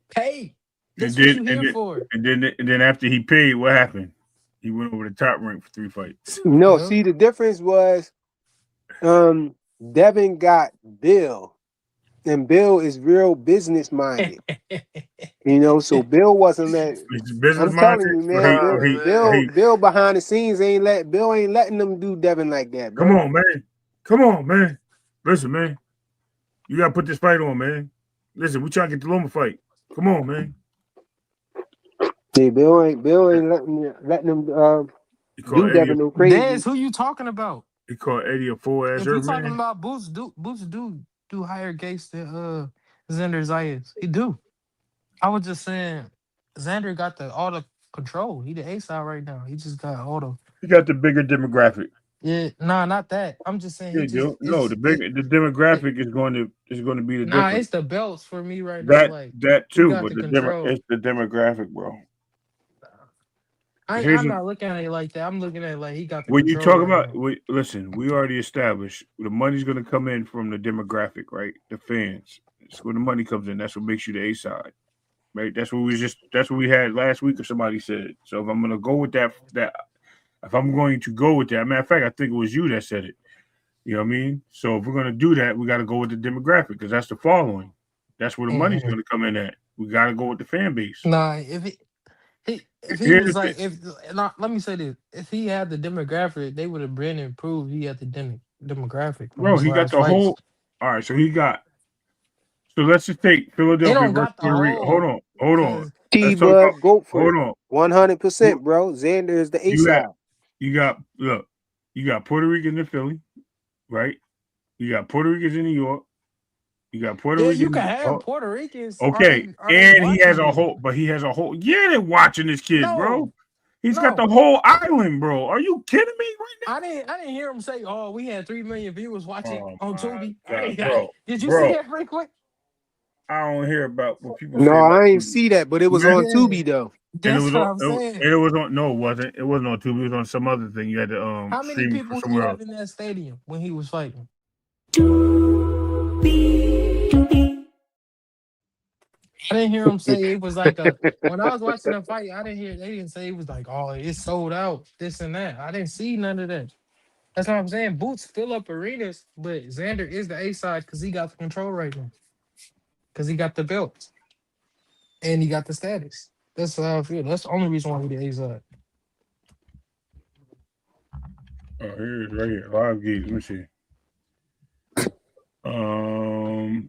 Speaker 4: Pay.
Speaker 3: And
Speaker 4: That's what
Speaker 3: then
Speaker 4: you
Speaker 3: and
Speaker 4: here
Speaker 3: then
Speaker 4: for.
Speaker 3: and then after he paid, what happened? He went over the top rank for 3 fights.
Speaker 1: No,
Speaker 4: Yeah.
Speaker 1: see the difference was Devin got Bill, and Bill is real business minded. So Bill wasn't that.
Speaker 3: He's business
Speaker 1: I'm telling
Speaker 3: minded,
Speaker 1: you, man.
Speaker 3: or
Speaker 1: Bill behind the scenes ain't letting them do Devin like that, bro.
Speaker 3: come on, man. Listen, man. You gotta put this fight on, man. Listen, we trying to get the Loma fight. Come on, man.
Speaker 1: See, Bill ain't letting them
Speaker 3: He
Speaker 1: do
Speaker 3: called Eddie.
Speaker 1: Devin no crazy.
Speaker 4: Dez, who you talking about?
Speaker 3: He called Eddie a full ass
Speaker 4: If you
Speaker 3: earth
Speaker 4: talking
Speaker 3: man.
Speaker 4: about Boots do higher gates than Xander Zayas. He do. I was just saying Xander got all the control. He the ace out right now. He just got all the
Speaker 3: He got the bigger demographic.
Speaker 4: yeah, nah, not that. I'm just saying
Speaker 3: Yeah,
Speaker 4: he just
Speaker 3: Joe. No, the demographic is going to be the
Speaker 4: nah,
Speaker 3: difference.
Speaker 4: it's the belts for me right now. Like
Speaker 3: That
Speaker 4: he
Speaker 3: too,
Speaker 4: got
Speaker 3: but
Speaker 4: the control.
Speaker 3: it's the demographic, bro.
Speaker 4: I'm not looking at it like that. I'm looking at it like he got the
Speaker 3: When you
Speaker 4: control
Speaker 3: talk
Speaker 4: right
Speaker 3: about,
Speaker 4: now.
Speaker 3: listen, we already established the money's going to come in from the demographic, right? The fans. That's where the money comes in. That's what makes you the A side, right? That's what we had last week, or somebody said. So if I'm going to go with that, if I'm going to go with that, matter of fact, I think it was you that said it. You know what I mean? So if we're going to do that, we got to go with the demographic because that's the following. That's where the money's going to come in at. We got to go with the fan base.
Speaker 4: Nah, if he
Speaker 3: Here's
Speaker 4: was
Speaker 3: the
Speaker 4: like
Speaker 3: thing.
Speaker 4: let me say this, if he had the demographic, they would have been improved. He had the demographic from
Speaker 3: Bro,
Speaker 4: his
Speaker 3: he got
Speaker 4: last
Speaker 3: the
Speaker 4: fights.
Speaker 3: whole. All right, so he got. So let's just take
Speaker 4: They
Speaker 3: Philadelphia
Speaker 4: don't
Speaker 3: versus
Speaker 4: got the
Speaker 3: Puerto Rico. Hold
Speaker 4: whole
Speaker 3: on.
Speaker 4: because
Speaker 3: Let's talk about.
Speaker 1: T-Bud, go for
Speaker 3: Hold
Speaker 1: it.
Speaker 3: on.
Speaker 1: 100%, bro. Xander is the A
Speaker 3: You got.
Speaker 1: side.
Speaker 3: You got Puerto Ricans in Philly, right? You got Puerto Ricans in New York. You got Puerto
Speaker 4: yeah, you can
Speaker 3: Ricans.
Speaker 4: have Puerto Ricans.
Speaker 3: Okay,
Speaker 4: Are they
Speaker 3: and he has
Speaker 4: watching
Speaker 3: a
Speaker 4: this?
Speaker 3: whole. But he has a whole. Yeah, they're watching this kid, bro.
Speaker 4: No,
Speaker 3: He's got the
Speaker 4: no.
Speaker 3: whole island, bro. Are you kidding me right
Speaker 4: I didn't hear him say, "Oh, we had 3 million viewers
Speaker 3: now?
Speaker 4: watching
Speaker 3: Oh
Speaker 4: on
Speaker 3: my
Speaker 4: Tubi."
Speaker 3: god, bro,
Speaker 4: Did you see
Speaker 3: bro.
Speaker 4: that frequent?
Speaker 3: I don't hear about what people
Speaker 1: No,
Speaker 3: say about
Speaker 1: I ain't
Speaker 3: Tubi.
Speaker 1: see that, but it was
Speaker 3: Man,
Speaker 1: on
Speaker 4: Yeah,
Speaker 1: Tubi though.
Speaker 3: and it
Speaker 4: that's
Speaker 3: was
Speaker 4: what
Speaker 3: on.
Speaker 4: I'm saying.
Speaker 3: And it was on. No, it wasn't. It wasn't on Tubi. It was on some other thing. You had to
Speaker 4: How many
Speaker 3: stream it from
Speaker 4: people he
Speaker 3: somewhere else.
Speaker 4: have in that stadium when he was fighting? I didn't hear him say it was like a. When I was watching the fight, I didn't hear they didn't say it was like, oh, it's sold out, this and that. I didn't see none of that. That's what I'm saying. Boots fill up arenas, but Xander is the A side because he got the control right now. Because he got the belt and he got the status. That's how I feel. That's the only reason why he the A side.
Speaker 3: Oh, here it is, right here. Live gauge. Let me see.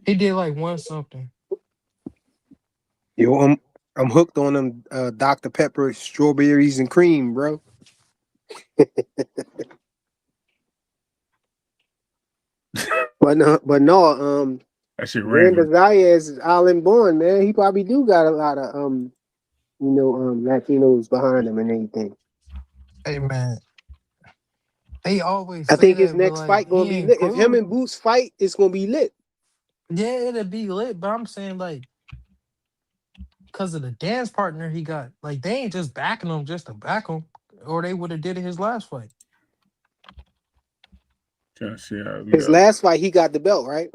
Speaker 4: He did like one something.
Speaker 1: Yo, I'm hooked on them Dr. Pepper strawberries and cream, bro. But no,
Speaker 3: that shit
Speaker 1: Xander
Speaker 3: random.
Speaker 1: Zayas is island born, man. He probably do got a lot of Latinos behind him and everything.
Speaker 4: Hey man, they always
Speaker 1: I
Speaker 4: say
Speaker 1: think his
Speaker 4: that, but
Speaker 1: next
Speaker 4: like
Speaker 1: fight gonna
Speaker 4: he
Speaker 1: be
Speaker 4: ain't
Speaker 1: lit. If him
Speaker 4: proved.
Speaker 1: and Boots fight, it's gonna be lit.
Speaker 4: Yeah, it'll be lit, but I'm saying like because of the dance partner he got, like they ain't just backing him just to back him, or they would have did it his last fight.
Speaker 3: Trying to see how we
Speaker 1: His
Speaker 3: got.
Speaker 1: last fight, he got the belt, right?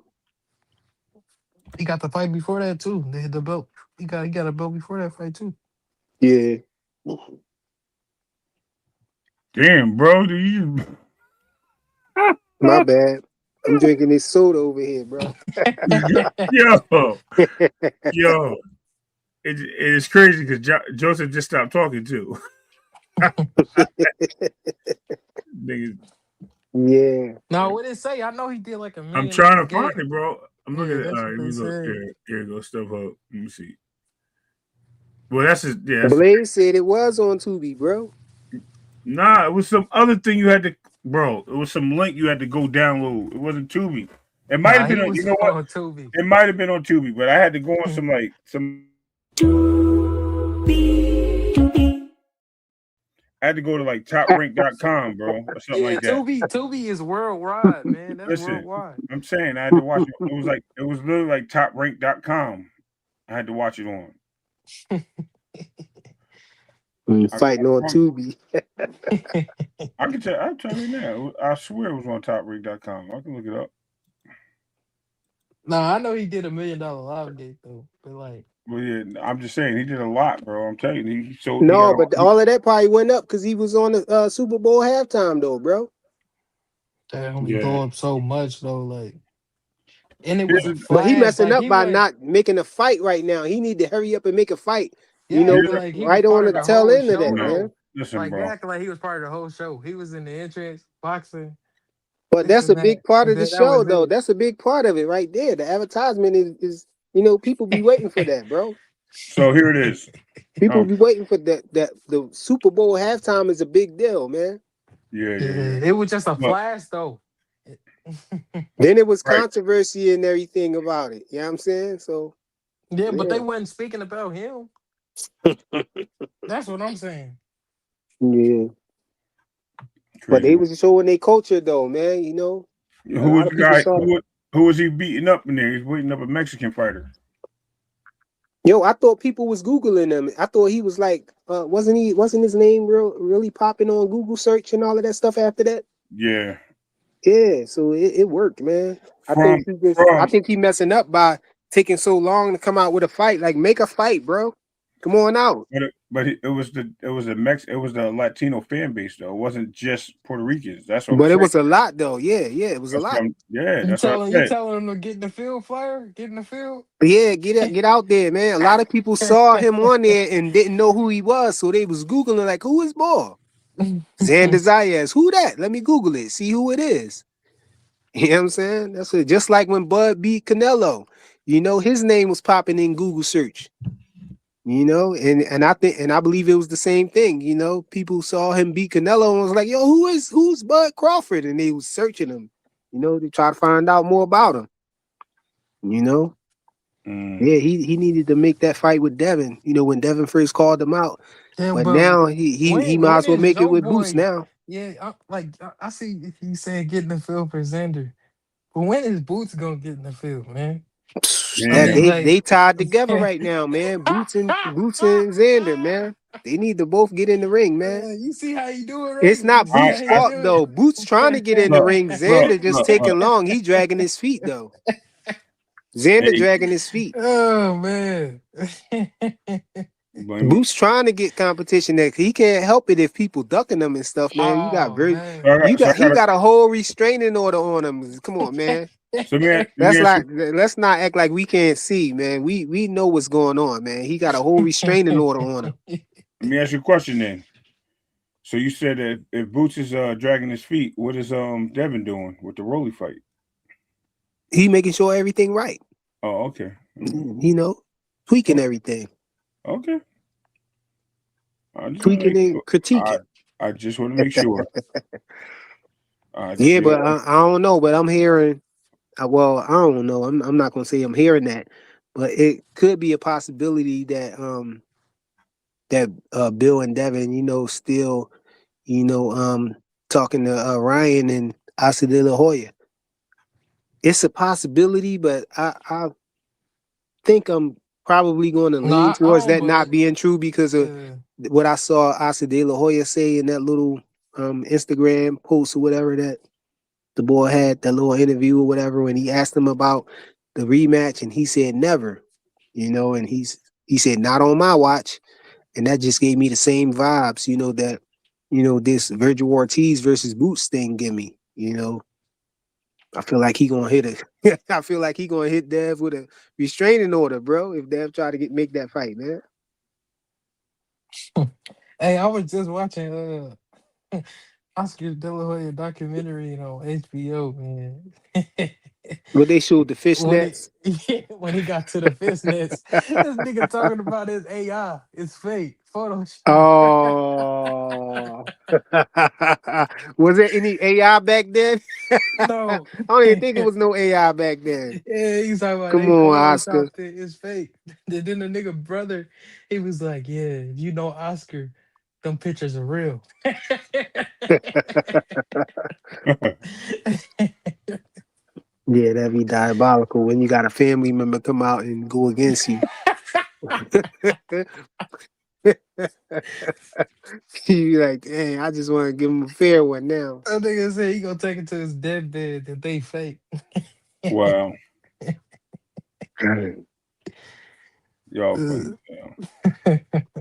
Speaker 4: He got the fight before that too. They hit the belt. He got a belt before that fight too.
Speaker 1: Yeah.
Speaker 3: Damn, bro. Do you?
Speaker 1: My bad. I'm drinking this soda over here, bro.
Speaker 3: yo. It's crazy because Joseph just stopped talking too. Nigga,
Speaker 1: Yeah.
Speaker 4: Now what it say? I know he did like $1
Speaker 3: I'm
Speaker 4: million
Speaker 3: trying
Speaker 4: on
Speaker 3: to find
Speaker 4: gate.
Speaker 3: it, bro. I'm looking
Speaker 4: Yeah,
Speaker 3: at it.
Speaker 4: that's
Speaker 3: All right,
Speaker 4: what
Speaker 3: here
Speaker 4: they
Speaker 3: we go.
Speaker 4: said.
Speaker 3: Here we go. Stuff up. Let me see. Well, that's just, yeah.
Speaker 1: Blaze said it was on Tubi, bro.
Speaker 3: Nah, it was some other thing you had to, bro. It was some link you had to go download. It wasn't Tubi. It might
Speaker 4: Nah,
Speaker 3: have
Speaker 4: he
Speaker 3: been on. You
Speaker 4: was
Speaker 3: know what?
Speaker 4: on Tubi.
Speaker 3: It might have been on Tubi, but I had to go on some. I had to go to like toprank.com, bro, or something
Speaker 4: Yeah,
Speaker 3: like that.
Speaker 4: Tubi is worldwide, man. That's
Speaker 3: Listen,
Speaker 4: worldwide.
Speaker 3: I'm saying I had to watch it. It was literally like toprank.com. I had to watch it on.
Speaker 1: Fighting on Tubi.
Speaker 3: I can tell. I'll tell you now. I swear it was on toprank.com. I can look it up.
Speaker 4: Nah, I know he did $1 million live gate though, but like,
Speaker 3: Well, yeah, I'm just saying he did a lot, bro. I'm telling you, he
Speaker 1: No,
Speaker 3: got
Speaker 1: but all of that probably went up because he was on the Super Bowl halftime, though, bro.
Speaker 4: that only
Speaker 3: yeah.
Speaker 4: blow up so much though, like, and it
Speaker 3: Here's
Speaker 4: was a
Speaker 3: the-
Speaker 1: But he
Speaker 4: flash.
Speaker 1: messing
Speaker 4: Like
Speaker 1: up
Speaker 4: he
Speaker 1: by
Speaker 4: went,
Speaker 1: not making a fight right now. He need to hurry up and make a fight. You
Speaker 4: yeah,
Speaker 1: know,
Speaker 4: but
Speaker 3: here's
Speaker 4: like he was
Speaker 1: right on
Speaker 4: part
Speaker 1: the
Speaker 4: of the
Speaker 1: tail
Speaker 4: whole
Speaker 1: end of
Speaker 4: show
Speaker 1: that,
Speaker 3: man.
Speaker 1: man.
Speaker 4: though.
Speaker 3: Listen,
Speaker 4: Like they
Speaker 3: bro.
Speaker 4: acting like he was part of the whole show. He was in the entrance, boxing,
Speaker 1: But
Speaker 4: this
Speaker 1: that's
Speaker 4: and
Speaker 1: a
Speaker 4: that.
Speaker 1: big part
Speaker 4: And
Speaker 1: of the
Speaker 4: then that
Speaker 1: show,
Speaker 4: was
Speaker 1: though.
Speaker 4: it.
Speaker 1: That's a big part of it right there. The advertisement is people be waiting for that, bro.
Speaker 3: So here it is.
Speaker 1: People be waiting for that. That the Super Bowl halftime is a big deal, man.
Speaker 3: Yeah.
Speaker 4: Yeah, it was just a
Speaker 3: Look,
Speaker 4: flash though.
Speaker 1: Then it was
Speaker 3: right.
Speaker 1: controversy and everything about it. You know what I'm saying? So
Speaker 4: Yeah, but they
Speaker 1: yeah,
Speaker 4: wasn't speaking about him. That's what I'm saying.
Speaker 1: yeah. But
Speaker 3: Crazy,
Speaker 1: they
Speaker 3: man.
Speaker 1: was showing their culture, though, man. A
Speaker 3: Who was
Speaker 1: lot
Speaker 3: the
Speaker 1: of people
Speaker 3: guy?
Speaker 1: saw that.
Speaker 3: Who was he beating up in there? He's beating up a Mexican fighter.
Speaker 1: Yo, I thought people was Googling him. I thought he was like, wasn't his name really popping on Google search and all of that stuff after that?
Speaker 3: Yeah.
Speaker 1: Yeah, so it worked, man. I
Speaker 3: From
Speaker 1: think he messing up by taking so long to come out with a fight. Like, make a fight, bro. Come on out.
Speaker 3: it was the Latino fan base though. It wasn't just Puerto Ricans. That's what I'm
Speaker 1: But it
Speaker 3: saying.
Speaker 1: was a lot though. Yeah, it was a lot.
Speaker 3: That's what I
Speaker 4: You
Speaker 3: said.
Speaker 4: telling him to get in the field, flyer? Get in the field?
Speaker 1: Yeah, get out there, man. A lot of people saw him on there and didn't know who he was, so they was Googling like, who is Ball? Xander Zayas. Who that? Let me Google it, see who it is. You know what I'm saying? That's it. Just like when Bud beat Canelo, his name was popping in Google search. And I believe it was the same thing. People saw him beat Canelo and was like, "Yo, who's Bud Crawford?" And they was searching him, to try to find out more about him. Yeah, he needed to make that fight with Devin. When Devin first called him out,
Speaker 4: Yeah,
Speaker 1: but
Speaker 4: but
Speaker 1: now he might
Speaker 4: when
Speaker 1: as well
Speaker 4: is
Speaker 1: make it
Speaker 4: Joe
Speaker 1: with Boots
Speaker 4: Boy?
Speaker 1: now.
Speaker 4: Yeah, I see he saying get in the field for Xander. But when is Boots gonna get in the field, man? I
Speaker 1: That
Speaker 4: mean,
Speaker 3: Man,
Speaker 1: they
Speaker 4: like,
Speaker 1: tied together right now, man. Boots and Xander, man. They need to both get in the ring, man.
Speaker 4: You see how you do it,
Speaker 1: It's
Speaker 4: right? You
Speaker 1: not
Speaker 4: see how
Speaker 1: Boots'
Speaker 4: you
Speaker 1: fault
Speaker 4: do
Speaker 1: though. Boots trying to get in the
Speaker 3: look,
Speaker 1: ring.
Speaker 3: look,
Speaker 1: Xander just
Speaker 3: look,
Speaker 1: taking
Speaker 3: look.
Speaker 1: long. He dragging his feet though. Xander
Speaker 3: Hey,
Speaker 1: dragging his feet.
Speaker 4: Oh man.
Speaker 3: blame me.
Speaker 1: Boots trying to get competition there. He can't help it if people ducking him and stuff, man. You got
Speaker 4: Oh
Speaker 1: very
Speaker 3: So I
Speaker 4: man.
Speaker 3: got, so I
Speaker 1: he
Speaker 3: got a,
Speaker 1: got a whole restraining order on him. Come on, man.
Speaker 3: so let me
Speaker 1: That's
Speaker 3: ask you,
Speaker 1: like let's not act like we can't see, man. We know what's going on, man. He got a whole restraining order on him.
Speaker 3: a question then. So you said that if Boots is dragging his feet, what is Devin doing with the Rolly fight?
Speaker 1: He making sure everything right.
Speaker 3: Oh, okay.
Speaker 1: Tweaking everything.
Speaker 3: Okay. I just want to
Speaker 1: Tweaking
Speaker 3: make
Speaker 1: and
Speaker 3: sure.
Speaker 1: critiquing.
Speaker 3: I just want to make sure.
Speaker 1: Yeah,
Speaker 3: Still,
Speaker 1: but I don't know. But I'm hearing. Well, I don't know. I'm not gonna say I'm hearing that, but it could be a possibility that Bill and Devin, still, talking to Ryan and Asa De La Hoya. It's a possibility, but I think I'm probably going to
Speaker 4: No,
Speaker 1: lean
Speaker 4: I
Speaker 1: towards
Speaker 4: don't
Speaker 1: that not being true because of what I saw Asa De La Hoya say in that little Instagram post or whatever that the boy had, that little interview or whatever, when he asked him about the rematch and he said never, and he said not on my watch. And that just gave me the same vibes, that, this Virgil Ortiz versus Boots thing give me, I feel like he gonna hit it. I feel like he gonna hit Dev with a restraining order, bro, if Dev try to make that fight, man.
Speaker 4: Hey, I was just watching Oscar De La Hoya documentary on HBO, man.
Speaker 1: But they showed the
Speaker 4: when
Speaker 1: fishnets.
Speaker 4: when he got to the fishnets, this nigga talking about his AI, it's fake, Photoshop.
Speaker 1: Oh, Was there any AI back then?
Speaker 4: No.
Speaker 1: I don't even think it was no AI back then.
Speaker 4: Yeah, he's talking about
Speaker 1: Come
Speaker 4: they
Speaker 1: on, Oscar.
Speaker 4: photoshopped it. It's fake. Then the nigga brother, he was like, "Yeah, if you know Oscar, them pictures are real."
Speaker 1: Yeah, that'd be diabolical when you got a family member come out and go against you. You like, hey, I just want to give him a fair one now.
Speaker 4: That nigga said he gonna take it to his deathbed that they fake.
Speaker 3: Wow.
Speaker 1: I
Speaker 3: Y'all funny.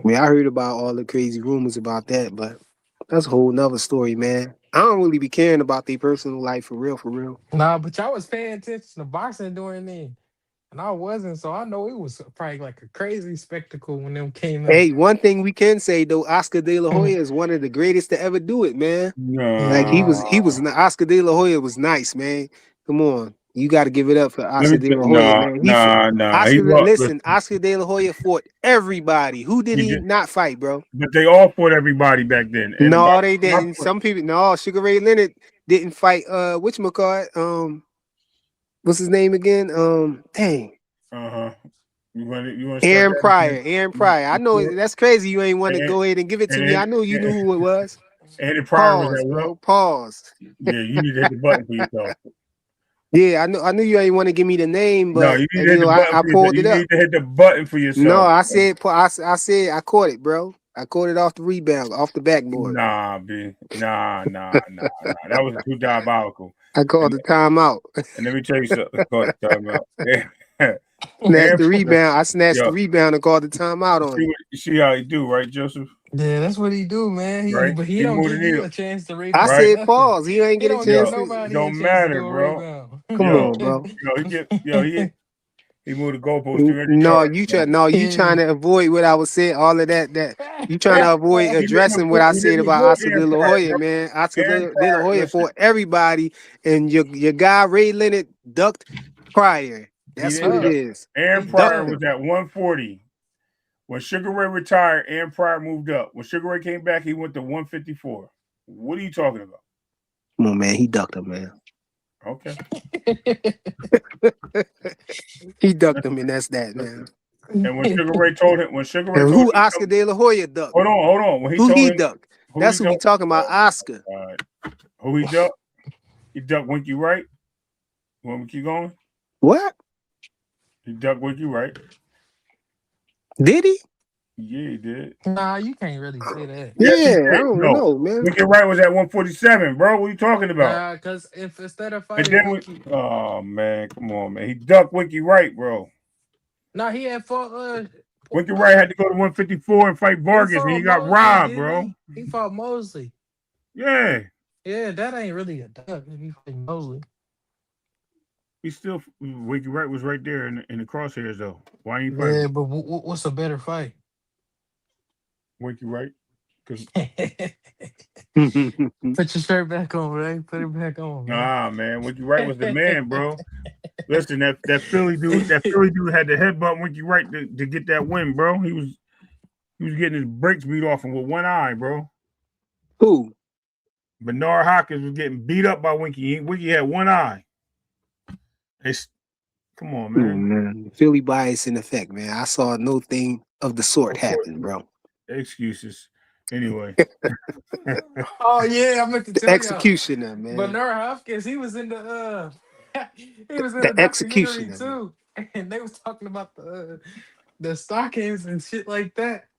Speaker 1: mean, I heard about all the crazy rumors about that, but that's a whole nother story, man. I don't really be caring about their personal life for real, for real.
Speaker 4: Nah, but y'all was paying attention to boxing during then. And I wasn't, so I know it was probably like a crazy spectacle when them came out.
Speaker 1: Hey, one thing we can say though, Oscar De La Hoya is one of the greatest to ever do it, man. Like he was Oscar De La Hoya was nice, man. Come on. You got to give it up for Oscar De La Hoya, man. Oscar De La Hoya fought everybody. Who did he not fight, bro?
Speaker 3: But they all fought everybody back then. And
Speaker 1: no, they didn't. Some people, no, Sugar Ray Leonard didn't fight whatchamacallit? What's his name again? Dang. Aaron Pryor. I know that's crazy. You ain't want to go ahead and give it to me. I know you knew who it was.
Speaker 3: Andy Pryor was that,
Speaker 1: bro. Pause.
Speaker 3: Yeah, you need to hit the button for yourself.
Speaker 1: Yeah, I knew you ain't want to give me the name, but
Speaker 3: no, you need to hit the button
Speaker 1: I pulled it up.
Speaker 3: You need to hit the button for yourself.
Speaker 1: No, I said I caught it, bro. I caught it off the rebound, off the backboard.
Speaker 3: Nah, B. Nah. That was too diabolical.
Speaker 1: I called the timeout.
Speaker 3: And let me tell you something. I called the timeout.
Speaker 1: Snatched the rebound. I snatched the rebound and called the timeout on it.
Speaker 3: You see how he do, right, Joseph?
Speaker 4: Yeah, that's what he do, man. But he don't give you a chance to rebound.
Speaker 1: I said pause. He ain't get a chance.
Speaker 3: Don't matter, bro.
Speaker 1: Come on, bro.
Speaker 3: He moved the goalpost.
Speaker 1: No, you trying to avoid what I was saying. All of that you trying to avoid addressing what I said about Oscar De La Hoya, man. Oscar De La Hoya for everybody, and your guy Ray Leonard ducked Pryor. That's what it is.
Speaker 3: Aaron Pryor was at 140. When Sugar Ray retired, Aaron Pryor moved up. When Sugar Ray came back, he went to 154. What are you talking about?
Speaker 1: Come on, man. He ducked him, man.
Speaker 3: Okay.
Speaker 1: He ducked him, and that's that, man.
Speaker 3: And when Sugar Ray told him,
Speaker 1: who Oscar De La Hoya ducked?
Speaker 3: Hold on. When
Speaker 1: he ducked? That's who we talking about, Oscar.
Speaker 3: Who he ducked? He ducked Winky Wright. Want me to keep going?
Speaker 1: What?
Speaker 3: He ducked Winky Wright.
Speaker 1: Did he?
Speaker 3: Yeah, he did.
Speaker 4: Nah, you can't really say that.
Speaker 1: Yeah, I don't know, man.
Speaker 3: Winky Wright was at 147, bro. What are you talking about?
Speaker 4: Nah, because if instead of fighting
Speaker 3: oh man, come on, man. He ducked Winky Wright, bro.
Speaker 4: Nah, he had fought
Speaker 3: Winky Wright had to go to 154 and fight Vargas, and he got robbed, bro.
Speaker 4: He fought Mosley.
Speaker 3: Yeah.
Speaker 4: Yeah, that ain't really a duck if he fought Mosley.
Speaker 3: He still Winky Wright was right there in the crosshairs though. Why ain't he fighting?
Speaker 4: Yeah, but what's a better fight?
Speaker 3: Winky Wright.
Speaker 4: Put your shirt back on, right? Put it back on. Man.
Speaker 3: Nah, man. Winky Wright was the man, bro. Listen, that Philly dude had to headbutt Winky Wright to get that win, bro. He was getting his brakes beat off him with one eye, bro.
Speaker 1: Who?
Speaker 3: Bernard Hopkins was getting beat up by Winky. Winky had one eye. Come on, man.
Speaker 1: Philly bias in effect, man. I saw no thing of the sort happen, bro.
Speaker 3: Excuses. Anyway.
Speaker 4: Oh yeah, I meant to tell
Speaker 1: executioner, man.
Speaker 4: Bernard Hopkins, he was in the executioner too, and they was talking about the stockings and shit like that.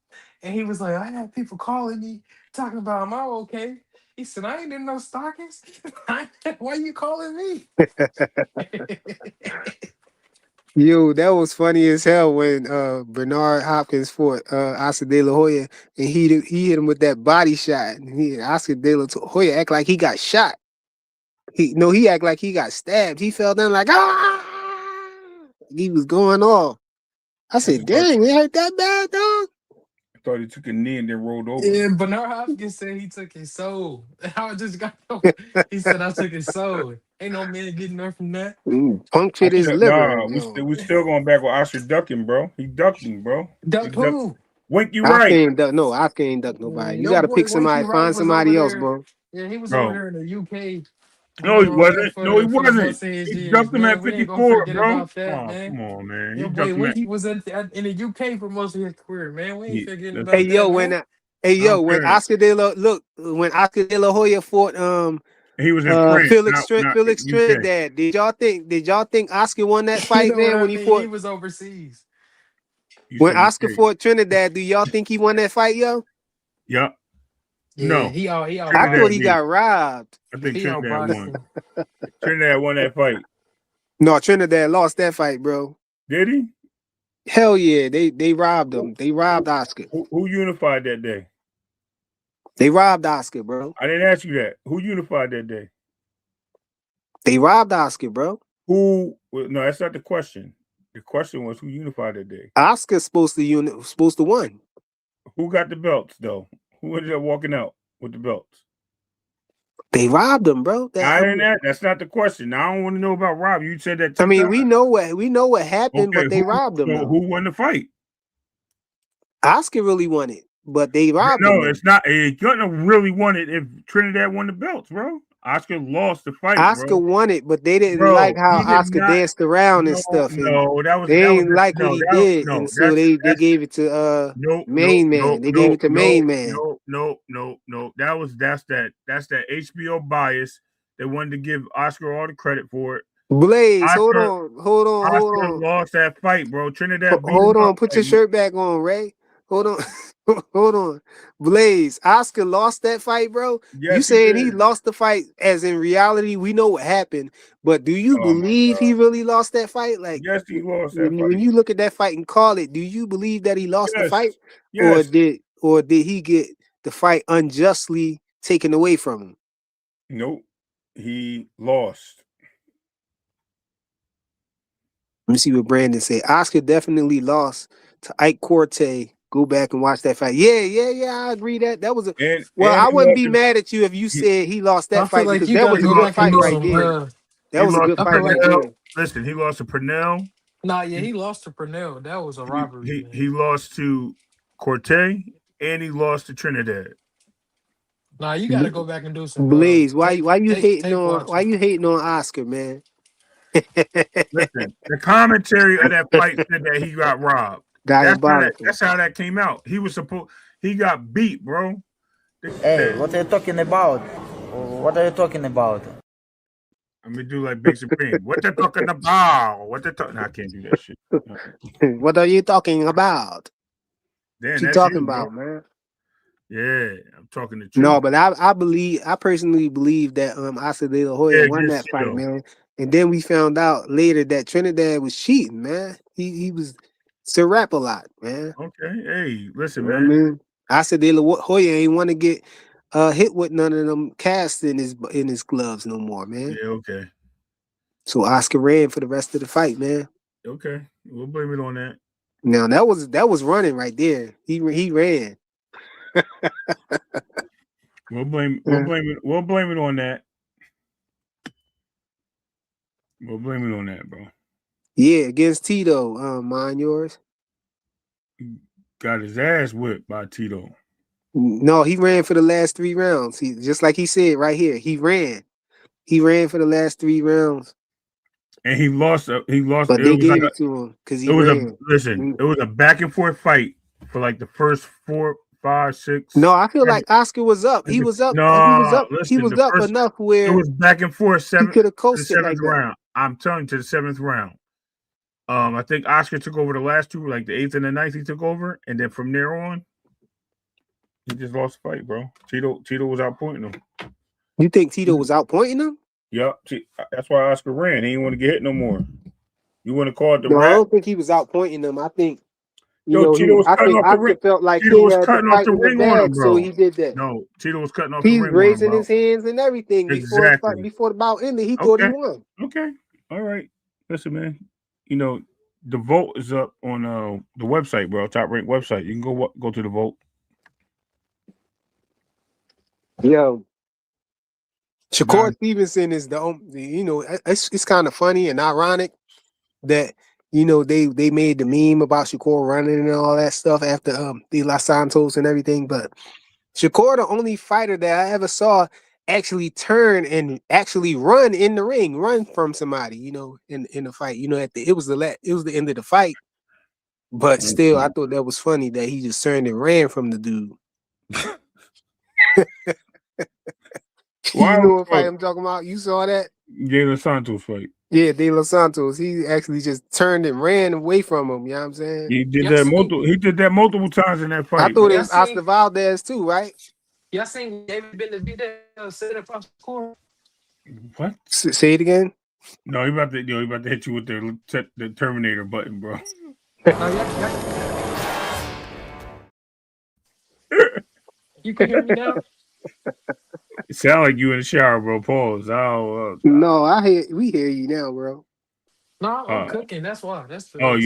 Speaker 4: And he was like, I had people calling me talking about, am I okay? He said, I ain't in no stockings. Why you calling me?
Speaker 1: Yo, that was funny as hell when Bernard Hopkins fought Oscar De La Hoya, and he hit him with that body shot. And Oscar De La Hoya act like he got shot. He act like he got stabbed. He fell down like he was going off. I said, dang, it hurt that bad, dog.
Speaker 3: I thought he took a knee and then rolled over.
Speaker 4: Yeah, Bernard Hopkins said he took his soul. I just got he said I took his soul. Ain't no man getting there from that.
Speaker 1: Punctured his liver.
Speaker 3: Nah, we still going back with Oscar ducking, bro. He ducked him, bro.
Speaker 4: Ducked who?
Speaker 3: Wink, you
Speaker 1: Oscar
Speaker 3: right,
Speaker 1: ain't duck. No, Oscar ain't duck nobody. You
Speaker 4: Your
Speaker 1: got to
Speaker 4: boy
Speaker 1: pick
Speaker 4: Winky
Speaker 1: somebody.
Speaker 4: Wright
Speaker 1: Find
Speaker 4: was over
Speaker 1: somebody else,
Speaker 4: there.
Speaker 1: bro.
Speaker 4: Yeah, he was over
Speaker 3: bro.
Speaker 4: there in the UK
Speaker 3: No,
Speaker 4: doing
Speaker 3: he
Speaker 4: all that
Speaker 3: wasn't. No, he
Speaker 4: for
Speaker 3: wasn't.
Speaker 4: most of his
Speaker 3: He
Speaker 4: years,
Speaker 3: jumped him
Speaker 4: man.
Speaker 3: at
Speaker 4: We ain't gonna
Speaker 3: 54,
Speaker 4: forget
Speaker 3: bro.
Speaker 4: about that,
Speaker 3: Oh,
Speaker 4: man.
Speaker 3: come on, man. He
Speaker 4: Your boy
Speaker 3: jumped him at.
Speaker 4: Winky was in the UK for most of his career, man. We ain't forgetting
Speaker 1: Hey
Speaker 4: about
Speaker 3: Listen,
Speaker 4: that,
Speaker 1: yo,
Speaker 4: man.
Speaker 3: I don't
Speaker 1: when
Speaker 3: care.
Speaker 1: Oscar De La Hoya fought
Speaker 3: He was in France, not
Speaker 1: Felix
Speaker 3: UK.
Speaker 1: Trinidad, did y'all think Oscar won that
Speaker 4: You
Speaker 1: fight,
Speaker 4: know what
Speaker 1: man?
Speaker 4: I
Speaker 1: When he
Speaker 4: mean? He
Speaker 1: fought
Speaker 4: was overseas.
Speaker 3: You
Speaker 1: when
Speaker 3: said
Speaker 1: Oscar
Speaker 3: UK.
Speaker 1: fought Trinidad, do y'all think he won that fight, yo?
Speaker 3: Yup.
Speaker 4: Yeah,
Speaker 3: No.
Speaker 4: he out
Speaker 1: I thought
Speaker 3: Trinidad
Speaker 1: he
Speaker 4: boxing.
Speaker 3: beat.
Speaker 1: got robbed.
Speaker 3: I think
Speaker 4: He out
Speaker 3: Trinidad won.
Speaker 4: boxing.
Speaker 3: Trinidad won that fight.
Speaker 1: No, Trinidad lost that fight, bro.
Speaker 3: Did he?
Speaker 1: Hell yeah, they robbed
Speaker 3: Who,
Speaker 1: him. They robbed
Speaker 3: who,
Speaker 1: Oscar.
Speaker 3: who unified that day?
Speaker 1: They robbed Oscar, bro.
Speaker 3: I didn't ask you that. Who unified that day?
Speaker 1: They robbed Oscar, bro.
Speaker 3: Who? Well, no, that's not the question. The question was who unified that day.
Speaker 1: Oscar's supposed to win.
Speaker 3: Who got the belts though? Who ended up walking out with the belts?
Speaker 1: They robbed him, bro.
Speaker 3: That's not the question. Now, I don't want to know about Rob. You said that
Speaker 1: I
Speaker 3: 10
Speaker 1: mean,
Speaker 3: times.
Speaker 1: we know what happened,
Speaker 3: Okay,
Speaker 1: but they robbed him.
Speaker 3: so
Speaker 1: Though.
Speaker 3: who won the fight?
Speaker 1: Oscar really won it, but they robbed him.
Speaker 3: No, it's not. He couldn't really won it if Trinidad won the belts, bro. Oscar lost the fight,
Speaker 1: Oscar
Speaker 3: bro.
Speaker 1: won it, but they didn't like
Speaker 3: Bro,
Speaker 1: how
Speaker 3: he did
Speaker 1: Oscar
Speaker 3: not.
Speaker 1: danced around and
Speaker 3: No,
Speaker 1: stuff, and
Speaker 3: no,
Speaker 1: they ain't like what
Speaker 3: no,
Speaker 1: he did,
Speaker 3: no.
Speaker 1: and so they
Speaker 3: That's
Speaker 1: gave it to
Speaker 3: no,
Speaker 1: main man. They gave it to main man.
Speaker 3: no. That's that HBO bias. They wanted to give Oscar all the credit for it.
Speaker 1: Blaze,
Speaker 3: Oscar
Speaker 1: hold on.
Speaker 3: lost that fight, bro. Trinidad beat him
Speaker 1: Hold on,
Speaker 3: up.
Speaker 1: put your shirt back on, Ray. Hold on. Hold on. Blaze, Oscar lost that fight, bro. You
Speaker 3: Yes, he
Speaker 1: saying he
Speaker 3: did.
Speaker 1: lost the fight as in reality, we know what happened, but do you
Speaker 3: Oh my
Speaker 1: believe he
Speaker 3: God.
Speaker 1: really lost that fight? Like
Speaker 3: Yes, he lost that
Speaker 1: when
Speaker 3: fight.
Speaker 1: you look at that fight and call it, do you believe that he lost the
Speaker 3: Yes,
Speaker 1: fight? Or
Speaker 3: yes.
Speaker 1: did he get the fight unjustly taken away from him?
Speaker 3: Nope. He lost.
Speaker 1: Let me see what Brandon said. Oscar definitely lost to Ike Corte. Go back and watch that fight. Yeah. I agree that was a.
Speaker 3: And
Speaker 1: I
Speaker 3: he
Speaker 1: wouldn't
Speaker 3: lost
Speaker 1: be mad at you if you said he lost
Speaker 4: I
Speaker 1: that
Speaker 4: feel
Speaker 1: fight
Speaker 4: like
Speaker 1: because
Speaker 4: you
Speaker 1: that
Speaker 4: gotta
Speaker 1: was a
Speaker 4: go
Speaker 1: good
Speaker 4: back and
Speaker 1: fight
Speaker 4: do
Speaker 1: right
Speaker 4: some.
Speaker 1: there. That
Speaker 3: he
Speaker 1: was a
Speaker 3: lost
Speaker 1: good
Speaker 3: to
Speaker 1: fight right
Speaker 3: Purnell.
Speaker 1: there.
Speaker 3: Listen, he lost to Purnell.
Speaker 4: Nah, yeah, he lost to Purnell. That was a robbery, man.
Speaker 3: He lost to Corte and he lost to Trinidad.
Speaker 4: Nah, you gotta go back and do some
Speaker 1: Blaze,
Speaker 4: tape tape
Speaker 1: why
Speaker 4: watching.
Speaker 1: you hating on Oscar, man?
Speaker 3: Listen, the commentary of that fight said that he got robbed.
Speaker 1: Diabolical.
Speaker 3: That's how that came out. He got beat, bro.
Speaker 5: Hey, what are you talking about? What are you talking about?
Speaker 3: I'm gonna do like Big Supreme. What they talking about? What they talking? No, I can't do that shit.
Speaker 1: What are you talking about?
Speaker 3: Damn,
Speaker 1: What you
Speaker 3: that's
Speaker 1: talking
Speaker 3: you, bro.
Speaker 1: about, man?
Speaker 3: Yeah, I'm talking the truth.
Speaker 1: No, but I personally believe that Oscar De La Hoya won
Speaker 3: against
Speaker 1: that fight,
Speaker 3: Tito.
Speaker 1: man. And then we found out later that Trinidad was cheating, man. He was to rap a lot, man.
Speaker 3: Okay, hey, listen,
Speaker 1: You know what I
Speaker 3: man.
Speaker 1: mean? Oscar De La Hoya ain't want to get hit with none of them casts in his gloves no more, man.
Speaker 3: Yeah, okay.
Speaker 1: So Oscar ran for the rest of the fight, man.
Speaker 3: Okay, we'll blame it on that.
Speaker 1: Now that was running right there. He ran.
Speaker 3: We'll blame it on that. We'll blame it on that, bro.
Speaker 1: Yeah, against Tito, mind yours.
Speaker 3: Got his ass whipped by Tito.
Speaker 1: No, he ran for the last 3 rounds. He just like he said right here. He ran. He ran for the last 3 rounds.
Speaker 3: And he lost.
Speaker 1: But they gave it to him because he ran.
Speaker 3: It was a back and forth fight for like the first 4, 5, 6.
Speaker 1: No, I feel like Oscar was up. He was up. He was up.
Speaker 3: Listen,
Speaker 1: He was up enough
Speaker 3: it
Speaker 1: where
Speaker 3: was back and forth
Speaker 1: he could have
Speaker 3: to the
Speaker 1: coasted like
Speaker 3: 7th
Speaker 1: that.
Speaker 3: round. I'm telling you, to the 7th round. I think Oscar took over the last 2, like the 8th and the 9th. He took over, and then from there on, he just lost the fight, bro. Tito was outpointing him.
Speaker 1: You think Tito was outpointing him?
Speaker 3: Yep, that's why Oscar ran. He didn't want to get hit no more. You want to call it the
Speaker 1: No, I
Speaker 3: rat?
Speaker 1: don't think he was outpointing him. I think
Speaker 3: Tito was cutting off the ring.
Speaker 1: Oscar felt like
Speaker 3: Tito
Speaker 1: he
Speaker 3: was
Speaker 1: had the
Speaker 3: cutting off
Speaker 1: fight
Speaker 3: the
Speaker 1: in the
Speaker 3: ring on him,
Speaker 1: bag, so
Speaker 3: bro.
Speaker 1: he did that.
Speaker 3: No, Tito was cutting off the
Speaker 1: He's
Speaker 3: ring
Speaker 1: raising
Speaker 3: on him,
Speaker 1: his hands and everything before the bout ended. He thought he won.
Speaker 3: Okay. All right. Listen, man. You know, the vote is up on the website, bro. Top Rank website. You can go to the vote.
Speaker 1: Yo, Shakur Stevenson is it's kind of funny and ironic that you know, they made the meme about Shakur running and all that stuff after the Los Santos and everything. But Shakur, the only fighter that I ever saw actually turn and actually run in the ring, run from somebody, you know, in the fight. You know, it was the end of the fight. But still, I thought that was funny that he just turned and ran from the dude. You know what fight I'm talking about? You saw that?
Speaker 3: De Los Santos fight.
Speaker 1: Yeah, De Los Santos. He actually just turned and ran away from him. You know what I'm saying?
Speaker 3: He did that multiple times in that fight.
Speaker 1: I thought it was Oscar Valdez too, right?
Speaker 4: Y'all seen David Benavidez set up on score?
Speaker 3: What?
Speaker 1: Say it again.
Speaker 3: No, he about to hit you with the Terminator button, bro.
Speaker 4: You can hear me now?
Speaker 3: It sound like you in the shower, bro. Pause.
Speaker 1: No, we hear you now, bro.
Speaker 4: No, I'm cooking. That's why.
Speaker 3: Damn,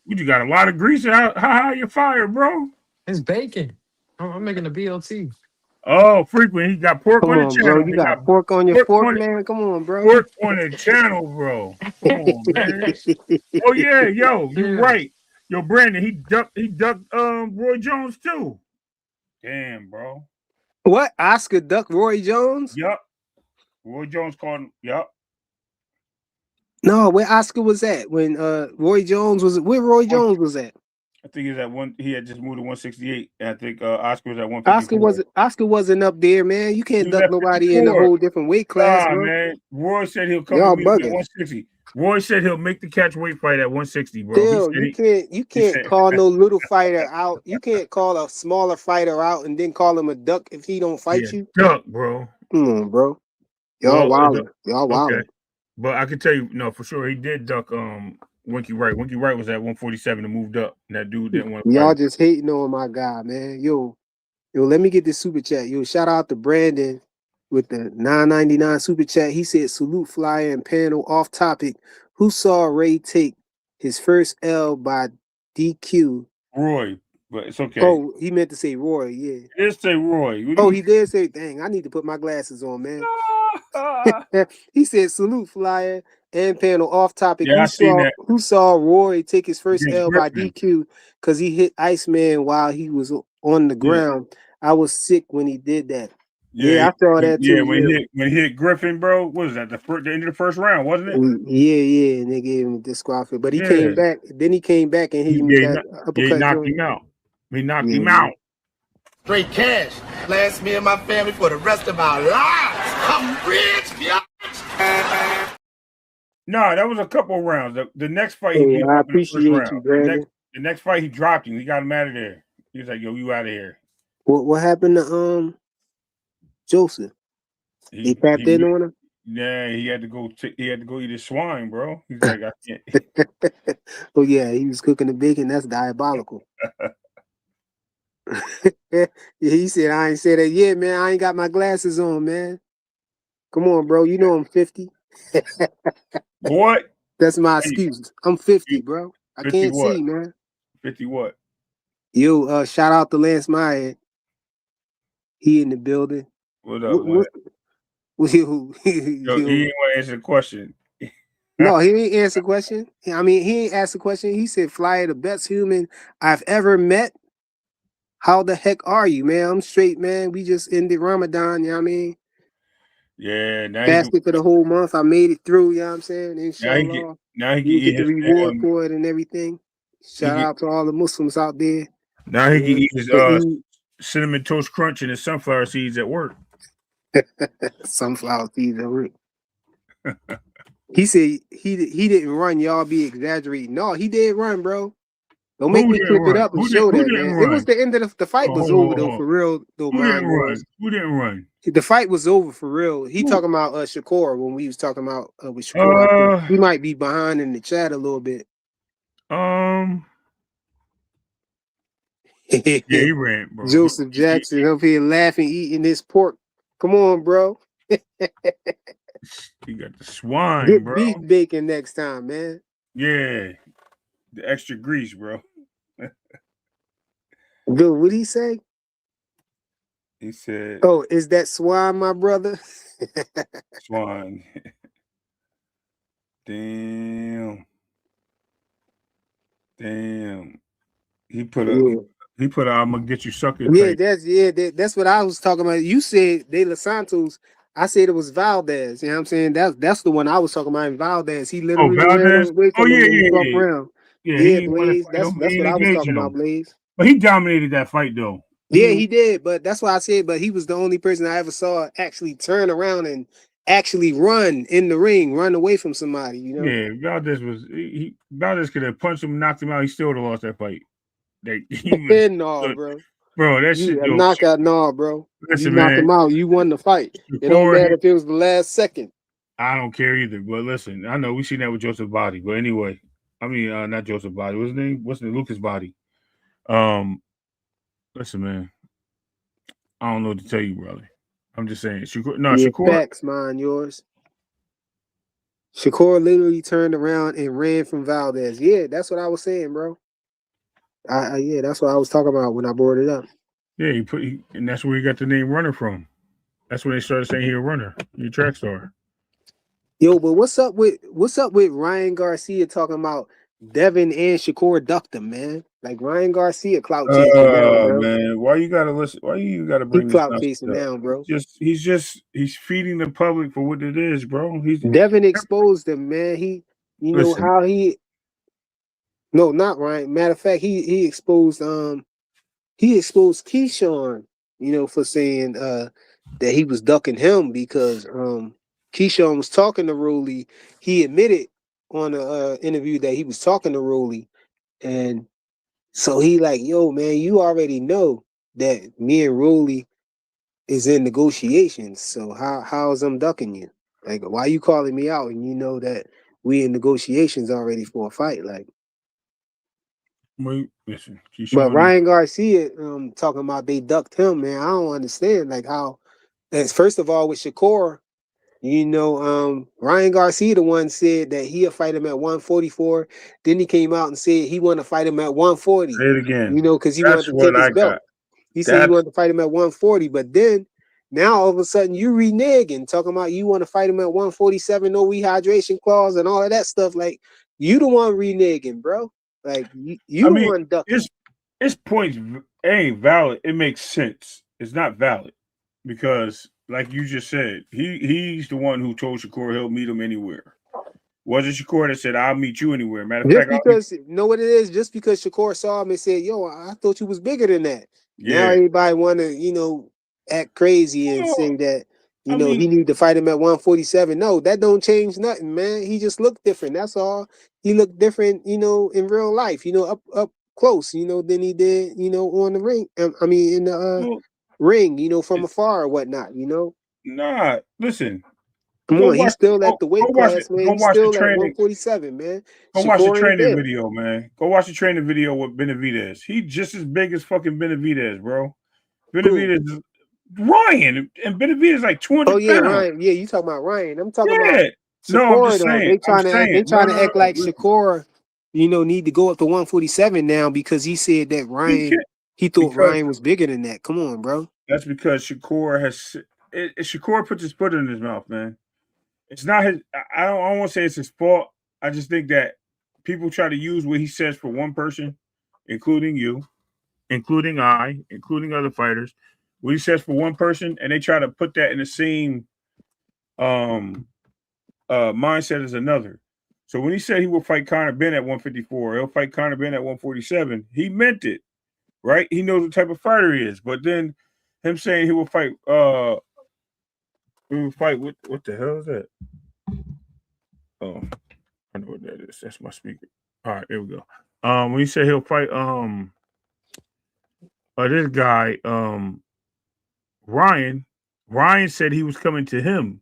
Speaker 3: you got a lot of grease. How high you fire, bro?
Speaker 4: It's bacon. I'm making a BLT.
Speaker 3: Oh, frequent. He got pork on the channel.
Speaker 1: Bro. You got pork on your fork, man. Come on, bro.
Speaker 3: Pork on the channel, bro. Come on, man. Oh yeah, you're right. Yo, Brandon, he ducked Roy Jones too. Damn, bro.
Speaker 1: What? Oscar ducked Roy Jones?
Speaker 3: Yup. Roy Jones called him. Yup.
Speaker 1: No, where Oscar was at when Roy Jones was where Roy Jones was at?
Speaker 3: I think he's at one. He had just moved to 168, and I think Oscar was at 154.
Speaker 1: Oscar wasn't up there, man. You can't duck nobody in a whole different weight class, bro.
Speaker 3: Man. Roy said he'll come to me at 160. Roy said he'll make the catch weight fight at 160, bro.
Speaker 1: Still, you can't call no little fighter out. You can't call a smaller fighter out and then call him a duck if he don't fight you.
Speaker 3: Duck, bro.
Speaker 1: Come on, bro. Y'all wild.
Speaker 3: Okay. But I can tell you, no, for sure, he did duck Winky Wright. Winky Wright was at 147 and moved up. And that dude didn't want to
Speaker 1: Y'all just hating on my guy, man. Yo, let me get this super chat. Yo, shout out to Brandon with the $9.99 super chat. He said, salute flyer and panel off topic. Who saw Ray take his first L by DQ?
Speaker 3: Roy, but it's okay.
Speaker 1: Oh, he meant to say Roy, yeah.
Speaker 3: He did say Roy.
Speaker 1: He did say, dang, I need to put my glasses on, man. He said, salute flyer and panel off topic.
Speaker 3: Yeah,
Speaker 1: who saw Roy take his first L by DQ because he hit Iceman while he was on the ground? I was sick when he did that. Yeah, I saw that too.
Speaker 3: Yeah, when he hit Griffin, bro, what was that? The end of the first round, wasn't it?
Speaker 1: Yeah, and they gave him a disqualification. But he came back. Then he came back and hit him with that uppercut.
Speaker 3: He knocked him out. He knocked him out.
Speaker 6: Straight cash. Last me and my family for the rest of our lives. I'm rich, bitch.
Speaker 3: No, that was a couple of rounds. The next fight,
Speaker 1: I appreciate you, Brandon.
Speaker 3: The next fight, he dropped him. He got him out of there. He was like, "Yo, you out of here."
Speaker 1: What happened to Joseph? He tapped in on him.
Speaker 3: Yeah, he had to go eat his swine, bro. He's like, I can't.
Speaker 1: Oh yeah, he was cooking the bacon. That's diabolical. Yeah, he said, I ain't said that yet, man. I ain't got my glasses on, man. Come on, bro. You know I'm 50.
Speaker 3: What?
Speaker 1: That's my excuse. I'm 50, bro. I can't see, man.
Speaker 3: 50 what?
Speaker 1: Yo, shout out to Lance Meyer. He in the building.
Speaker 3: What up?
Speaker 1: Yo,
Speaker 3: he didn't want to answer the question.
Speaker 1: No, he didn't answer the question. I mean, he ain't asked the question. He said, Flyer, the best human I've ever met. How the heck are you, man? I'm straight, man. We just ended Ramadan, you know what I mean?
Speaker 3: Yeah.
Speaker 1: Fasted for the whole month. I made it through, you know what I'm saying? Inshallah.
Speaker 3: Now he can
Speaker 1: get the reward for it and everything. Shout out to all the Muslims out there.
Speaker 3: Now he can eat his cinnamon toast crunch and his sunflower seeds at work.
Speaker 1: Sunflower seeds at work. He said he didn't run. Y'all be exaggerating. No, he did run, bro. Don't make me clip it up and show that, man. It was the end of the fight was over though, for real. Though,
Speaker 3: Who didn't run? Who didn't run?
Speaker 1: The fight was over for real. He talking about Shakur when we was talking about with Shakur. He might be behind in the chat a little bit.
Speaker 3: Yeah, he ran, bro.
Speaker 1: Joseph Jackson up here laughing, eating this pork. Come on, bro.
Speaker 3: He got the swine,
Speaker 1: Get
Speaker 3: bro.
Speaker 1: beef bacon next time, man.
Speaker 3: Yeah, the extra grease, bro.
Speaker 1: Bill, what'd he say?
Speaker 3: He said,
Speaker 1: "Oh, is that swine, my brother?"
Speaker 3: Swine. Damn. Damn. He put a
Speaker 1: Yeah.
Speaker 3: I'm gonna get you sucker
Speaker 1: Yeah,
Speaker 3: type.
Speaker 1: that's what I was talking about. You said De Los Santos. I said it was Valdez. You know what I'm saying? That's the one I was talking about. And Valdez, he
Speaker 3: Oh,
Speaker 1: literally ran
Speaker 3: Valdez.
Speaker 1: away
Speaker 3: Oh
Speaker 1: from him
Speaker 3: yeah,
Speaker 1: and he
Speaker 3: yeah,
Speaker 1: broke
Speaker 3: yeah.
Speaker 1: around.
Speaker 3: Yeah,
Speaker 1: Yeah,
Speaker 3: he wanted to
Speaker 1: Blaze.
Speaker 3: fight him.
Speaker 1: That's
Speaker 3: He
Speaker 1: what
Speaker 3: ain't
Speaker 1: I was talking
Speaker 3: engaging
Speaker 1: about,
Speaker 3: him.
Speaker 1: Blaze.
Speaker 3: But he dominated that fight though.
Speaker 1: Yeah, he did. But that's why I said. But he was the only person I ever saw actually turn around and actually run in the ring, run away from somebody. You know?
Speaker 3: Yeah, Valdez was Valdez could have punched him, knocked him out. He still would have lost that fight. He was
Speaker 1: No,
Speaker 3: good.
Speaker 1: bro.
Speaker 3: Bro, that shit,
Speaker 1: You a
Speaker 3: yo.
Speaker 1: knockout, no, bro. You
Speaker 3: Listen,
Speaker 1: knock
Speaker 3: man.
Speaker 1: him out. You won the fight. It don't
Speaker 3: Shakur,
Speaker 1: matter if it was the last second.
Speaker 3: I don't care either. But listen, I know we seen that with Joseph Body. But anyway, I mean, not Joseph Body. What's his name? What's the name? Lucas Body. Listen, man. I don't know what to tell you, brother. I'm just saying. Shakur.
Speaker 1: Facts, mine, yours. Shakur literally turned around and ran from Valdez. Yeah, that's what I was saying, bro. Yeah, that's what I was talking about when I brought it up.
Speaker 3: Yeah, and that's where he got the name Runner from. That's when they started saying he a runner, he a track star.
Speaker 1: Yo, but what's up with Ryan Garcia talking about Devin and Shakur ducked him, man? Like Ryan Garcia clout chasing down, bro.
Speaker 3: Man, why you gotta listen? Why you gotta
Speaker 1: He
Speaker 3: bring this
Speaker 1: clout
Speaker 3: nonsense
Speaker 1: chasing
Speaker 3: up?
Speaker 1: down, bro.
Speaker 3: He's feeding the public for what it is, bro.
Speaker 1: Devin exposed him, man. Know how he. No, not Ryan. Matter of fact, he exposed Keyshawn, for saying that he was ducking him because Keyshawn was talking to Rolly. He admitted on a interview that he was talking to Rolly, and so he like, yo, man, you already know that me and Rolly is in negotiations. So how's I'm ducking you? Like, why you calling me out and you know that we in negotiations already for a fight? Like,
Speaker 3: listen, Keyshawn.
Speaker 1: But Ryan Garcia talking about they ducked him, man. I don't understand like how. As first of all, with Shakur, Ryan Garcia the one said that he'll fight him at 144. Then he came out and said he wanted to fight him at 140.
Speaker 3: Say it again.
Speaker 1: Because he wanted to take his belt. He said he wanted to fight him at 140, but then now all of a sudden you reneging, talking about you want to fight him at 147, no rehydration clause and all of that stuff. Like you the one reneging, bro. Like you the one ducking.
Speaker 3: His points ain't valid. It makes sense. It's not valid because, like you just said, he's the one who told Shakur he'll meet him anywhere. Wasn't Shakur that said I'll meet you anywhere? Matter of fact,
Speaker 1: because know what it is. Just because Shakur saw him and said, "Yo, I thought you was bigger than that." Yeah. Now everybody want to act crazy and say that he need to fight him at 147. No, that don't change nothing, man. He just looked different. That's all. He looked different, in real life, up close, than he did, on the ring. I mean, in the ring, from afar or whatnot,
Speaker 3: Nah, listen.
Speaker 1: Come on, he's still at the weight class, man. He's still at 147, man.
Speaker 3: Go watch the training video, man. Go watch the training video with Benavidez. He just as big as fucking Benavidez, bro. Benavidez is Ryan, and Benavidez like 200 pounds.
Speaker 1: Ryan. Yeah, you talking about Ryan. I'm talking about Shakur,
Speaker 3: no, I'm just saying.
Speaker 1: They trying to act like Shakur, need to go up to 147 now because he said that Ryan, he thought Ryan was bigger than that. Come on, bro.
Speaker 3: That's because Shakur puts his foot in his mouth, man. It's not his. I don't want to say it's his fault. I just think that people try to use what he says for one person, including you, including I, including other fighters. What he says for one person, and they try to put that in the same mindset as another. So when he said he will fight Conor Benn at 154, he'll fight Conor Benn at 147. He meant it, right? He knows what type of fighter he is. But then him saying he will fight. We would fight with what the hell is that? Oh, I know what that is. That's my speaker. All right, there we go. When he said he'll fight this guy, Ryan said he was coming to him.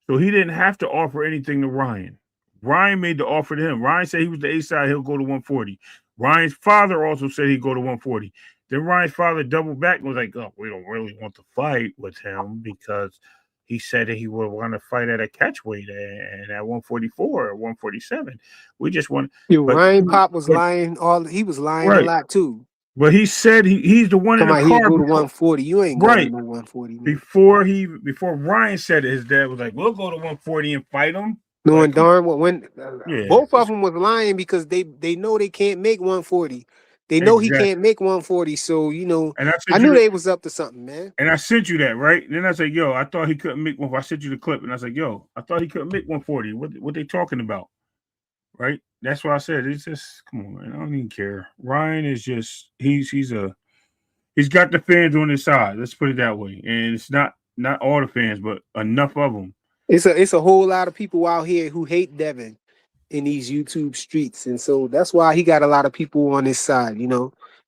Speaker 3: So he didn't have to offer anything to Ryan. Ryan made the offer to him. Ryan said he was the A side, he'll go to 140. Ryan's father also said he'd go to 140. Then Ryan's father doubled back and was like, oh, we don't really want to fight with him because he said that he would want to fight at a catchweight and at 144 or 147. We just want.
Speaker 1: Ryan Pop was lying. He was lying a lot too.
Speaker 3: But he said he's the one in the car.
Speaker 1: He go to 140. You ain't going to 140. Man.
Speaker 3: Before Ryan said it, his dad was like, "We'll go to 140 and fight him."
Speaker 1: Knowing
Speaker 3: Like, come on.
Speaker 1: darn well when
Speaker 3: Yeah,
Speaker 1: both of them was lying because they know they can't make 140. They know he
Speaker 3: exactly.
Speaker 1: can't make 140. So
Speaker 3: And I
Speaker 1: I
Speaker 3: sent
Speaker 1: knew
Speaker 3: you
Speaker 1: they was up to something, man.
Speaker 3: and I sent you that, right? And then I said, yo, I thought he couldn't make one. I sent you the clip, and I said, yo, I thought he couldn't make 140. What they talking about, right? That's why I said it's just come on, man. I don't even care. Ryan is just he's got the fans on his side. Let's put it that way. And it's not all the fans, but enough of them.
Speaker 1: It's a whole lot of people out here who hate Devin in these YouTube streets, and so that's why he got a lot of people on his side.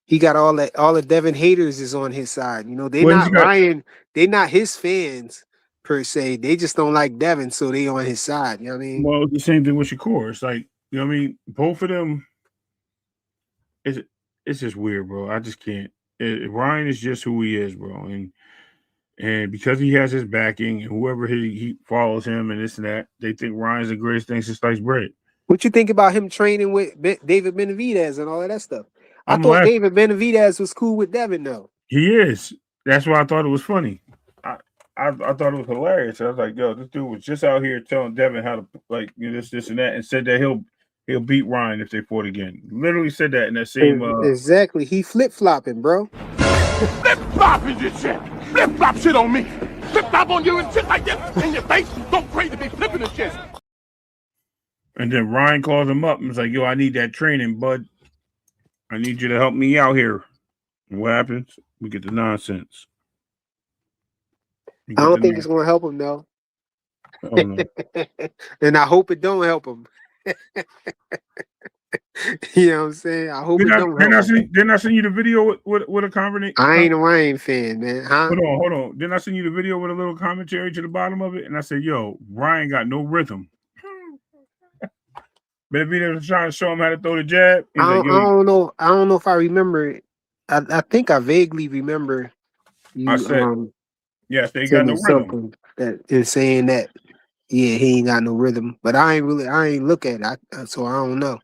Speaker 1: He got all the Devin haters is on his side. They
Speaker 3: Well, he's
Speaker 1: not
Speaker 3: got
Speaker 1: Ryan, they not his fans per se. They just don't like Devin, so they on his side. You know what I mean?
Speaker 3: well the same thing with Shakur. It's like what I mean. Both of them. It's just weird, bro. I just can't. Ryan is just who he is, bro, and because he has his backing and whoever he follows him and this and that, they think Ryan's the greatest thing since sliced bread.
Speaker 1: What you think about him training with David Benavidez and all of that stuff? I
Speaker 3: I'm
Speaker 1: thought
Speaker 3: laughing.
Speaker 1: David Benavidez was cool with Devin, though.
Speaker 3: He is. That's why I thought it was funny. I thought it was hilarious. I was like, yo, this dude was just out here telling Devin how to this and that, and said that he'll beat Ryan if they fought again. Literally said that in that same.
Speaker 1: Exactly. He flip flopping, bro.
Speaker 6: Flip flopping this shit. Flip flop shit on me. Flip flop on you and shit like this in your face. Don't crazy be flipping this shit.
Speaker 3: And then Ryan calls him up and was like, yo, I need that training, bud. I need you to help me out here. And what happens? We get the nonsense.
Speaker 1: I don't think it's going to help him, though.
Speaker 3: Oh, no.
Speaker 1: And I hope it don't help him. You know what I'm saying? I hope
Speaker 3: Didn't I send you the video with a commentary?
Speaker 1: I ain't a Ryan fan, man. Huh?
Speaker 3: Hold on. Didn't I send you the video with a little commentary to the bottom of it? And I said, yo, Ryan got no rhythm. Benavidez was trying to show him how to throw the jab.
Speaker 1: I don't know. I don't know if I remember it. I think I vaguely remember you.
Speaker 3: I said, yes, they got no rhythm.
Speaker 1: That is saying that, yeah, he ain't got no rhythm. But I ain't look at it, so I don't know.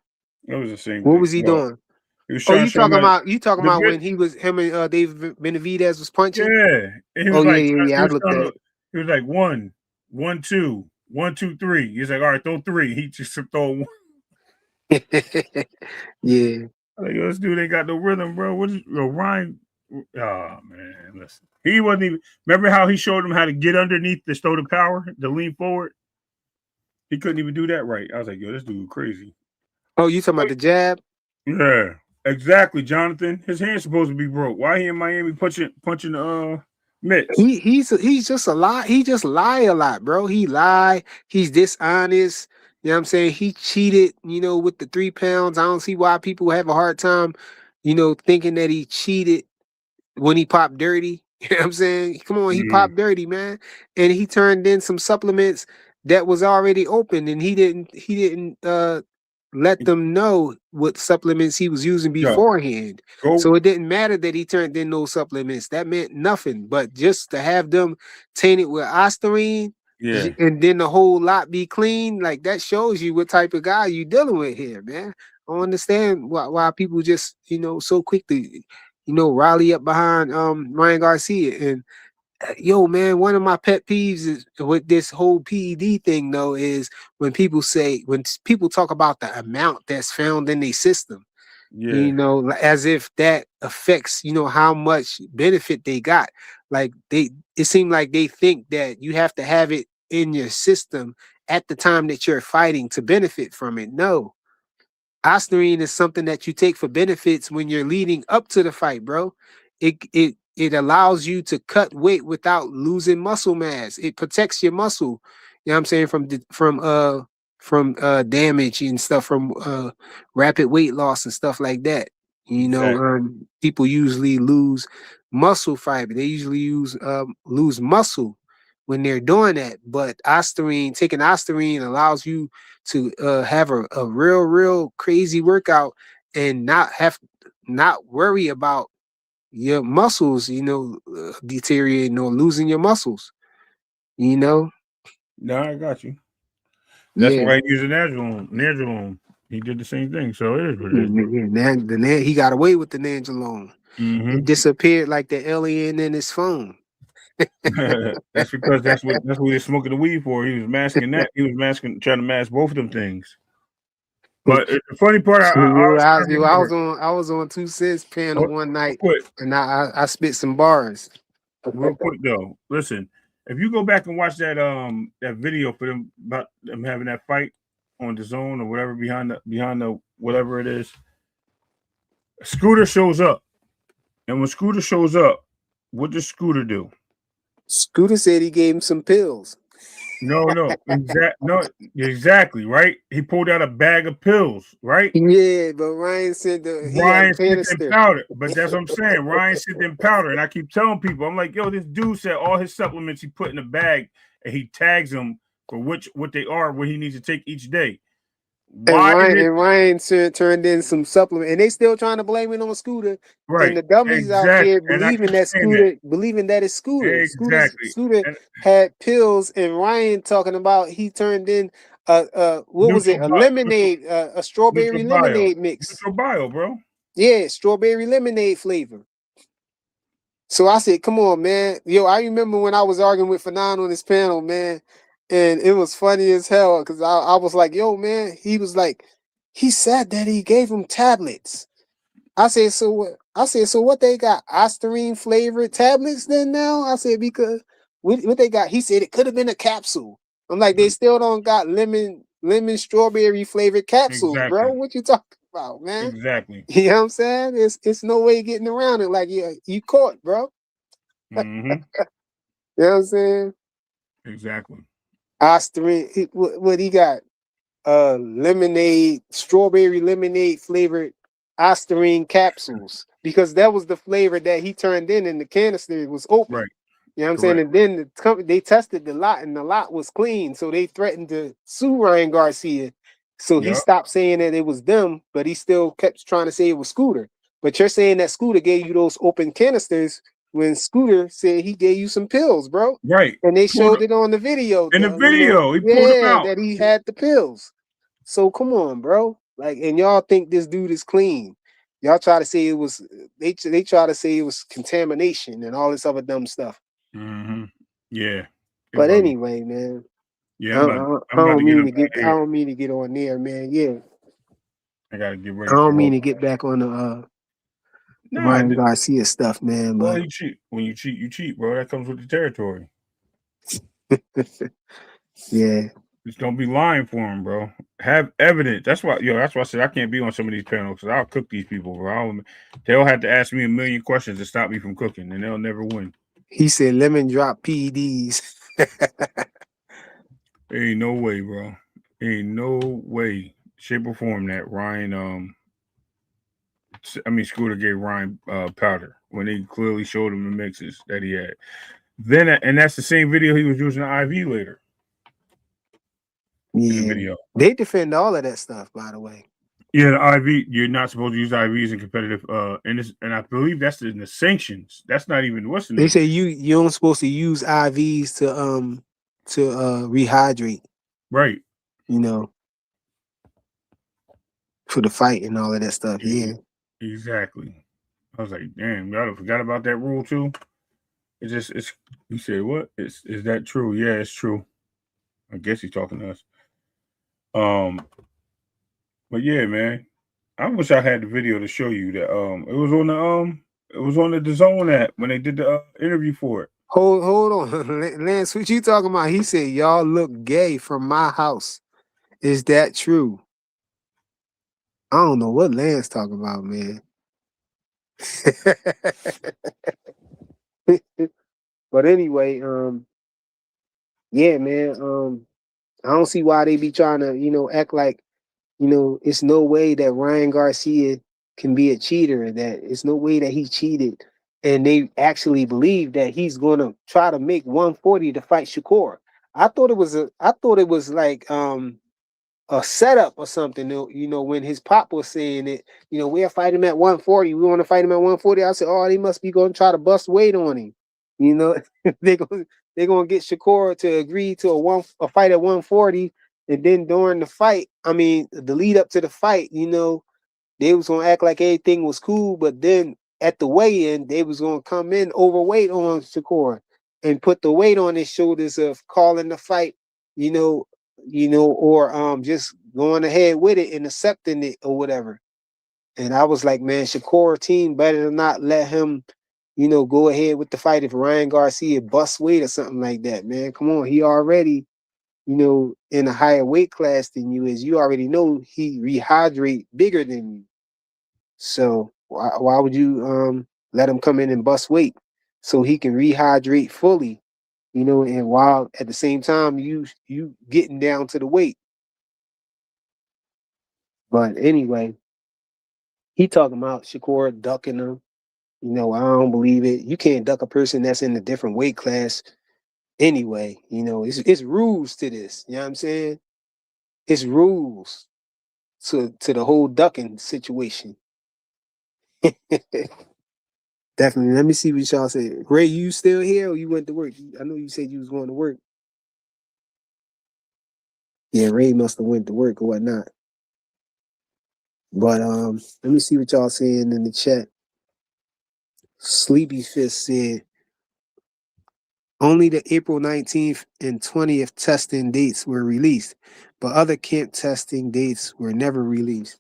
Speaker 3: It was the same.
Speaker 1: What was he doing?
Speaker 3: He was
Speaker 1: you talking about when he was him and David Benavidez was punching?
Speaker 3: Yeah. And he was
Speaker 1: I looked at it.
Speaker 3: He was like 1, 1, 2, 1, 2, 3. He's like, all right, throw 3. He just throw 1.
Speaker 1: Yeah.
Speaker 3: Like, yo, this dude ain't got no rhythm, bro. What is Ryan? Oh man, listen. He wasn't even. Remember how he showed him how to get underneath to throw the power, to lean forward? He couldn't even do that right. I was like, yo, this dude crazy.
Speaker 1: Oh, you talking about the jab?
Speaker 3: Yeah, exactly, Jonathan. His hand's supposed to be broke. Why he in Miami punching mitts?
Speaker 1: He's just a lie. He just lie a lot, bro. He lie. He's dishonest. You know what I'm saying? He cheated, with the 3 pounds. I don't see why people have a hard time, thinking that he cheated when he popped dirty. You know what I'm saying? Come on, he popped dirty, man. And he turned in some supplements that was already open, and he didn't let them know what supplements he was using beforehand. So it didn't matter that he turned in those supplements. That meant nothing. But just to have them tainted with ostarine, and then the whole lot be clean, like that shows you what type of guy you dealing with here, man. I don't understand why people just, so quickly, rally up behind Ryan Garcia. And yo, man, one of my pet peeves is with this whole PED thing, though, is when people talk about the amount that's found in their system, as if that affects, how much benefit they got. Like it seemed like they think that you have to have it in your system at the time that you're fighting to benefit from it. No. Ostarine is something that you take for benefits when you're leading up to the fight, bro. It allows you to cut weight without losing muscle mass. It protects your muscle. You know what I'm saying? From damage and stuff, from rapid weight loss and stuff like that. People usually lose muscle fiber. They usually lose muscle when they're doing that. But taking ostarine allows you to have a real crazy workout and not worry about your muscles, deteriorating or losing your muscles.
Speaker 3: No, I got you. That's why he used Nandrolone. He did the same thing. So it is what it is.
Speaker 1: He got away with the Nandrolone. It disappeared like the alien in his phone.
Speaker 3: That's because that's what he's smoking the weed for. He was masking that. He was trying to mask both of them things. But the funny part, I
Speaker 1: was on 2 Cents panel one night,
Speaker 3: quick,
Speaker 1: and I spit some bars.
Speaker 3: real quick though. Listen, if you go back and watch that that video for them about them having that fight on DAZN or whatever behind the whatever it is, Scooter shows up, and when Scooter shows up, what does Scooter do?
Speaker 1: Scooter said he gave him some pills.
Speaker 3: No, exactly, right? He pulled out a bag of pills, right?
Speaker 1: Yeah, but Ryan said
Speaker 3: Ryan sent them powder, but that's what I'm saying. Ryan sent them powder, and I keep telling people, I'm like, yo, this dude said all his supplements he put in a bag, and he tags them for what they are, what he needs to take each day.
Speaker 1: Ryan turned in some supplement, and they still trying to blame it on Scooter.
Speaker 3: Right.
Speaker 1: And the dummies out there believing that it's Scooter.
Speaker 3: Exactly.
Speaker 1: Scooter had pills, and Ryan talking about he turned in what was it? A lemonade, a strawberry lemonade mix.
Speaker 3: Neutral bio, bro.
Speaker 1: Yeah, strawberry lemonade flavor. So I said, come on, man. Yo, I remember when I was arguing with Fanon on this panel, man. And it was funny as hell because I was like, yo, man, he was like, he said that he gave him tablets. I said, so what? So what they got? Ostarine flavored tablets then now? I said, because what they got? He said it could have been a capsule. I'm like, they still don't got lemon strawberry flavored capsules, bro. What you talking about, man?
Speaker 3: Exactly.
Speaker 1: You know what I'm saying? It's no way getting around it. Like, yeah, you caught, bro.
Speaker 3: Mm-hmm.
Speaker 1: You know what I'm saying?
Speaker 3: Exactly.
Speaker 1: Ostarine, what he got? Strawberry lemonade flavored Ostarine capsules, because that was the flavor that he turned in the canister. It was open.
Speaker 3: Right.
Speaker 1: You know what I'm saying? And then they tested the lot, and the lot was clean. So they threatened to sue Ryan Garcia. So he stopped saying that it was them, but he still kept trying to say it was Scooter. But you're saying that Scooter gave you those open canisters when Scooter said he gave you some pills, bro.
Speaker 3: Right.
Speaker 1: And they showed it on the video.
Speaker 3: In the video, he pulled them out.
Speaker 1: That he had the pills. So come on, bro. Like, and y'all think this dude is clean. Y'all try to say it was, they try to say it was contamination and all this other dumb stuff.
Speaker 3: Mm-hmm. Yeah.
Speaker 1: But anyway, man.
Speaker 3: Yeah,
Speaker 1: I don't mean to get on there, man. Yeah.
Speaker 3: I gotta get ready.
Speaker 1: I don't mean to get back on the Ryan Garcia stuff, man. But
Speaker 3: well, you cheat. When you cheat, bro. That comes with the territory.
Speaker 1: Yeah.
Speaker 3: Just don't be lying for him, bro. Have evidence. That's why I said I can't be on some of these panels because I'll cook these people, bro. They'll have to ask me a million questions to stop me from cooking, and they'll never win.
Speaker 1: He said lemon drop PEDs.
Speaker 3: Ain't no way, bro. Ain't no way, shape or form that Ryan Scooter gave Ryan powder when they clearly showed him the mixes that he had. Then and that's the same video he was using the IV later.
Speaker 1: Yeah.
Speaker 3: In the video.
Speaker 1: They defend all of that stuff, by the way.
Speaker 3: Yeah, the IV, you're not supposed to use IVs in competitive and I believe that's in the sanctions. That's not even what's the name.
Speaker 1: They say you don't supposed to use IVs to rehydrate.
Speaker 3: Right.
Speaker 1: You know, for the fight and all of that stuff. Yeah.
Speaker 3: Exactly. I was like, damn, y'all forgot about that rule too. It's he said, what? Is that true? Yeah, it's true. I guess he's talking to us. But yeah, man. I wish I had the video to show you that it was on the DAZN app when they did the interview for it.
Speaker 1: Hold on. Lance, what you talking about? He said, y'all look gay from my house. Is that true? I don't know what Lance talking about, man. But anyway, yeah, man. I don't see why they be trying to, act like, it's no way that Ryan Garcia can be a cheater, that it's no way that he cheated. And they actually believe that he's going to try to make 140 to fight Shakur. I thought it was like a setup or something. When his pop was saying it, we'll fight him at 140. We want to fight him at 140. I said, oh, they must be going to try to bust weight on him. They're gonna get Shakur to agree to a fight at 140, and then during the fight, the lead up to the fight, they was gonna act like everything was cool, but then at the weigh-in, they was gonna come in overweight on Shakur. and put the weight on his shoulders of calling the fight, or just going ahead with it and accepting it or whatever. And I was like, man, Shakur team better not let him, go ahead with the fight if Ryan Garcia busts weight or something like that, man. Come on, he already, in a higher weight class than you is. You already know he rehydrate bigger than you. So why would you let him come in and bust weight so he can rehydrate fully, and while at the same time you getting down to the weight. But anyway, he talking about Shakur ducking him. I don't believe it. You can't duck a person that's in a different weight class anyway. It's rules to this. You know what I'm saying? It's rules to the whole ducking situation. Definitely. Let me see what y'all say. Ray, you still here or you went to work? I know you said you was going to work. Yeah, Ray must have went to work or whatnot. But let me see what y'all saying in the chat. Sleepy Fist said only the April 19th and 20th testing dates were released, but other camp testing dates were never released.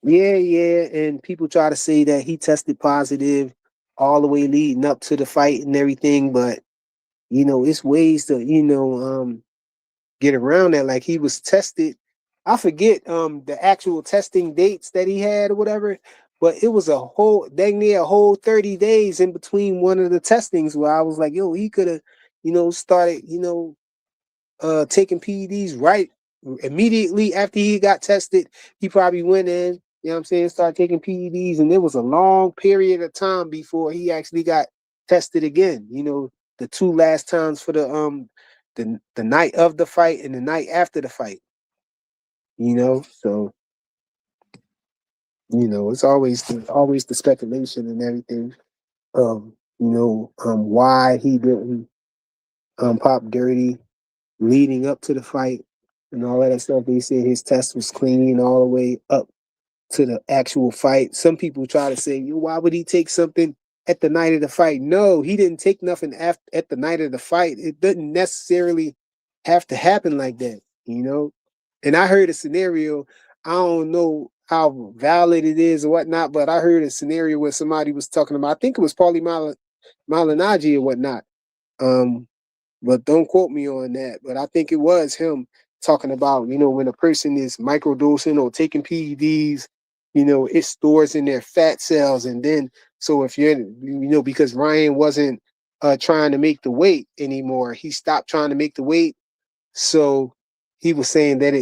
Speaker 1: Yeah, and people try to say that he tested positive all the way leading up to the fight and everything, but it's ways to get around that. Like he was tested. I forget the actual testing dates that he had or whatever, but it was dang near a whole 30 days in between one of the testings where I was like, yo, he could have, started, taking PEDs right immediately after he got tested. He probably went in, started taking PEDs, and there was a long period of time before he actually got tested again. The two last times for the night of the fight and the night after the fight. So it's always the speculation and everything of why he didn't pop dirty leading up to the fight and all that stuff. They said his test was clean all the way up to the actual fight. Some people try to say, why would he take something at the night of the fight? No, he didn't take nothing at the night of the fight. It doesn't necessarily have to happen like that, And I heard a scenario, I don't know how valid it is or whatnot, but I heard a scenario where somebody was talking about, I think it was Paulie Malignaggi or whatnot. But don't quote me on that. But I think it was him talking about, when a person is microdosing or taking PEDs, it stores in their fat cells. And then, so if you're, because Ryan wasn't trying to make the weight anymore, he stopped trying to make the weight. So he was saying that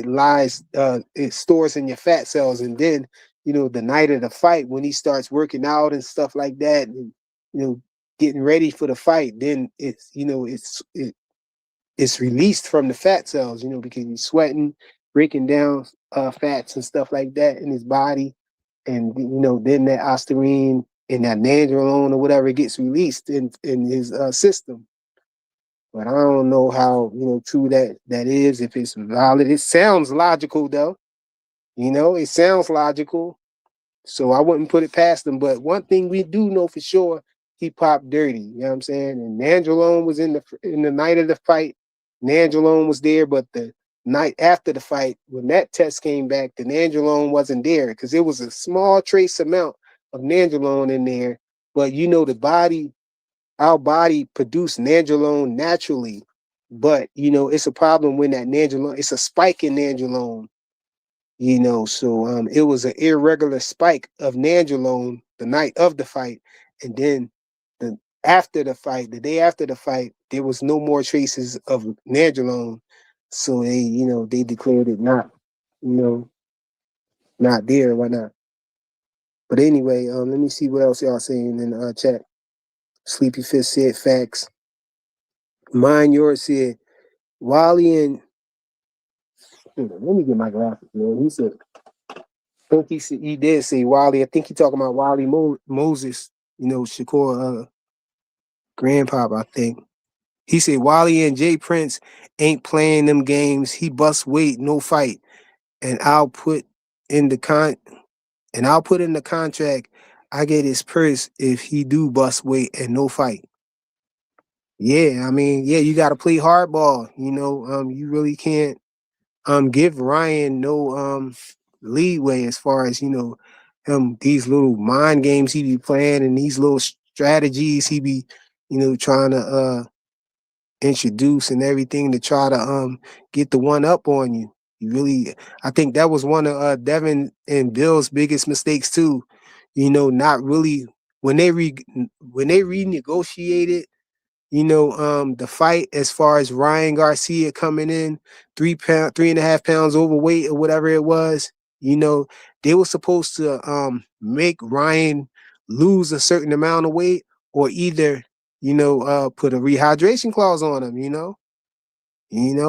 Speaker 1: it stores in your fat cells. And then, the night of the fight, when he starts working out and stuff like that, and, getting ready for the fight, then it's released from the fat cells, because he's sweating, breaking down fats and stuff like that in his body. And, then that ostarine and that nandrolone or whatever gets released in his system. But I don't know how, true that is, if it's valid. It sounds logical, though. It sounds logical. So I wouldn't put it past him. But one thing we do know for sure, he popped dirty. You know what I'm saying? And nandrolone was in the night of the fight. Nandrolone was there, but the night after the fight, when that test came back, the nandrolone wasn't there because it was a small trace amount of nandrolone in there. But our body produced nandrolone naturally. But it's a problem when that nandrolone, it's a spike in nandrolone. So it was an irregular spike of nandrolone the night of the fight, and then the day after the fight, there was no more traces of nandrolone. So they declared it not there. Why not? But anyway, let me see what else y'all saying in the chat. Sleepy Fist said facts. Mine Yours said Wally and let me get my glasses, man. He said. I think he did say Wally. I think he talking about Wally Moses, Shakur grandpop, I think. He said Wally and Jay Prince ain't playing them games. He bust weight, no fight. And I'll put in the contract, I get his purse if he do bust weight and no fight. Yeah, I mean, yeah, you got to play hardball. You really can't give Ryan no leeway as far as these little mind games he be playing and these little strategies he be trying to introduce and everything to try to get the one up on you. I think that was one of Devin and Bill's biggest mistakes too. Not really when they renegotiated the fight as far as Ryan Garcia coming in 3.5 pounds overweight or whatever it was. They were supposed to make Ryan lose a certain amount of weight or either put a rehydration clause on him.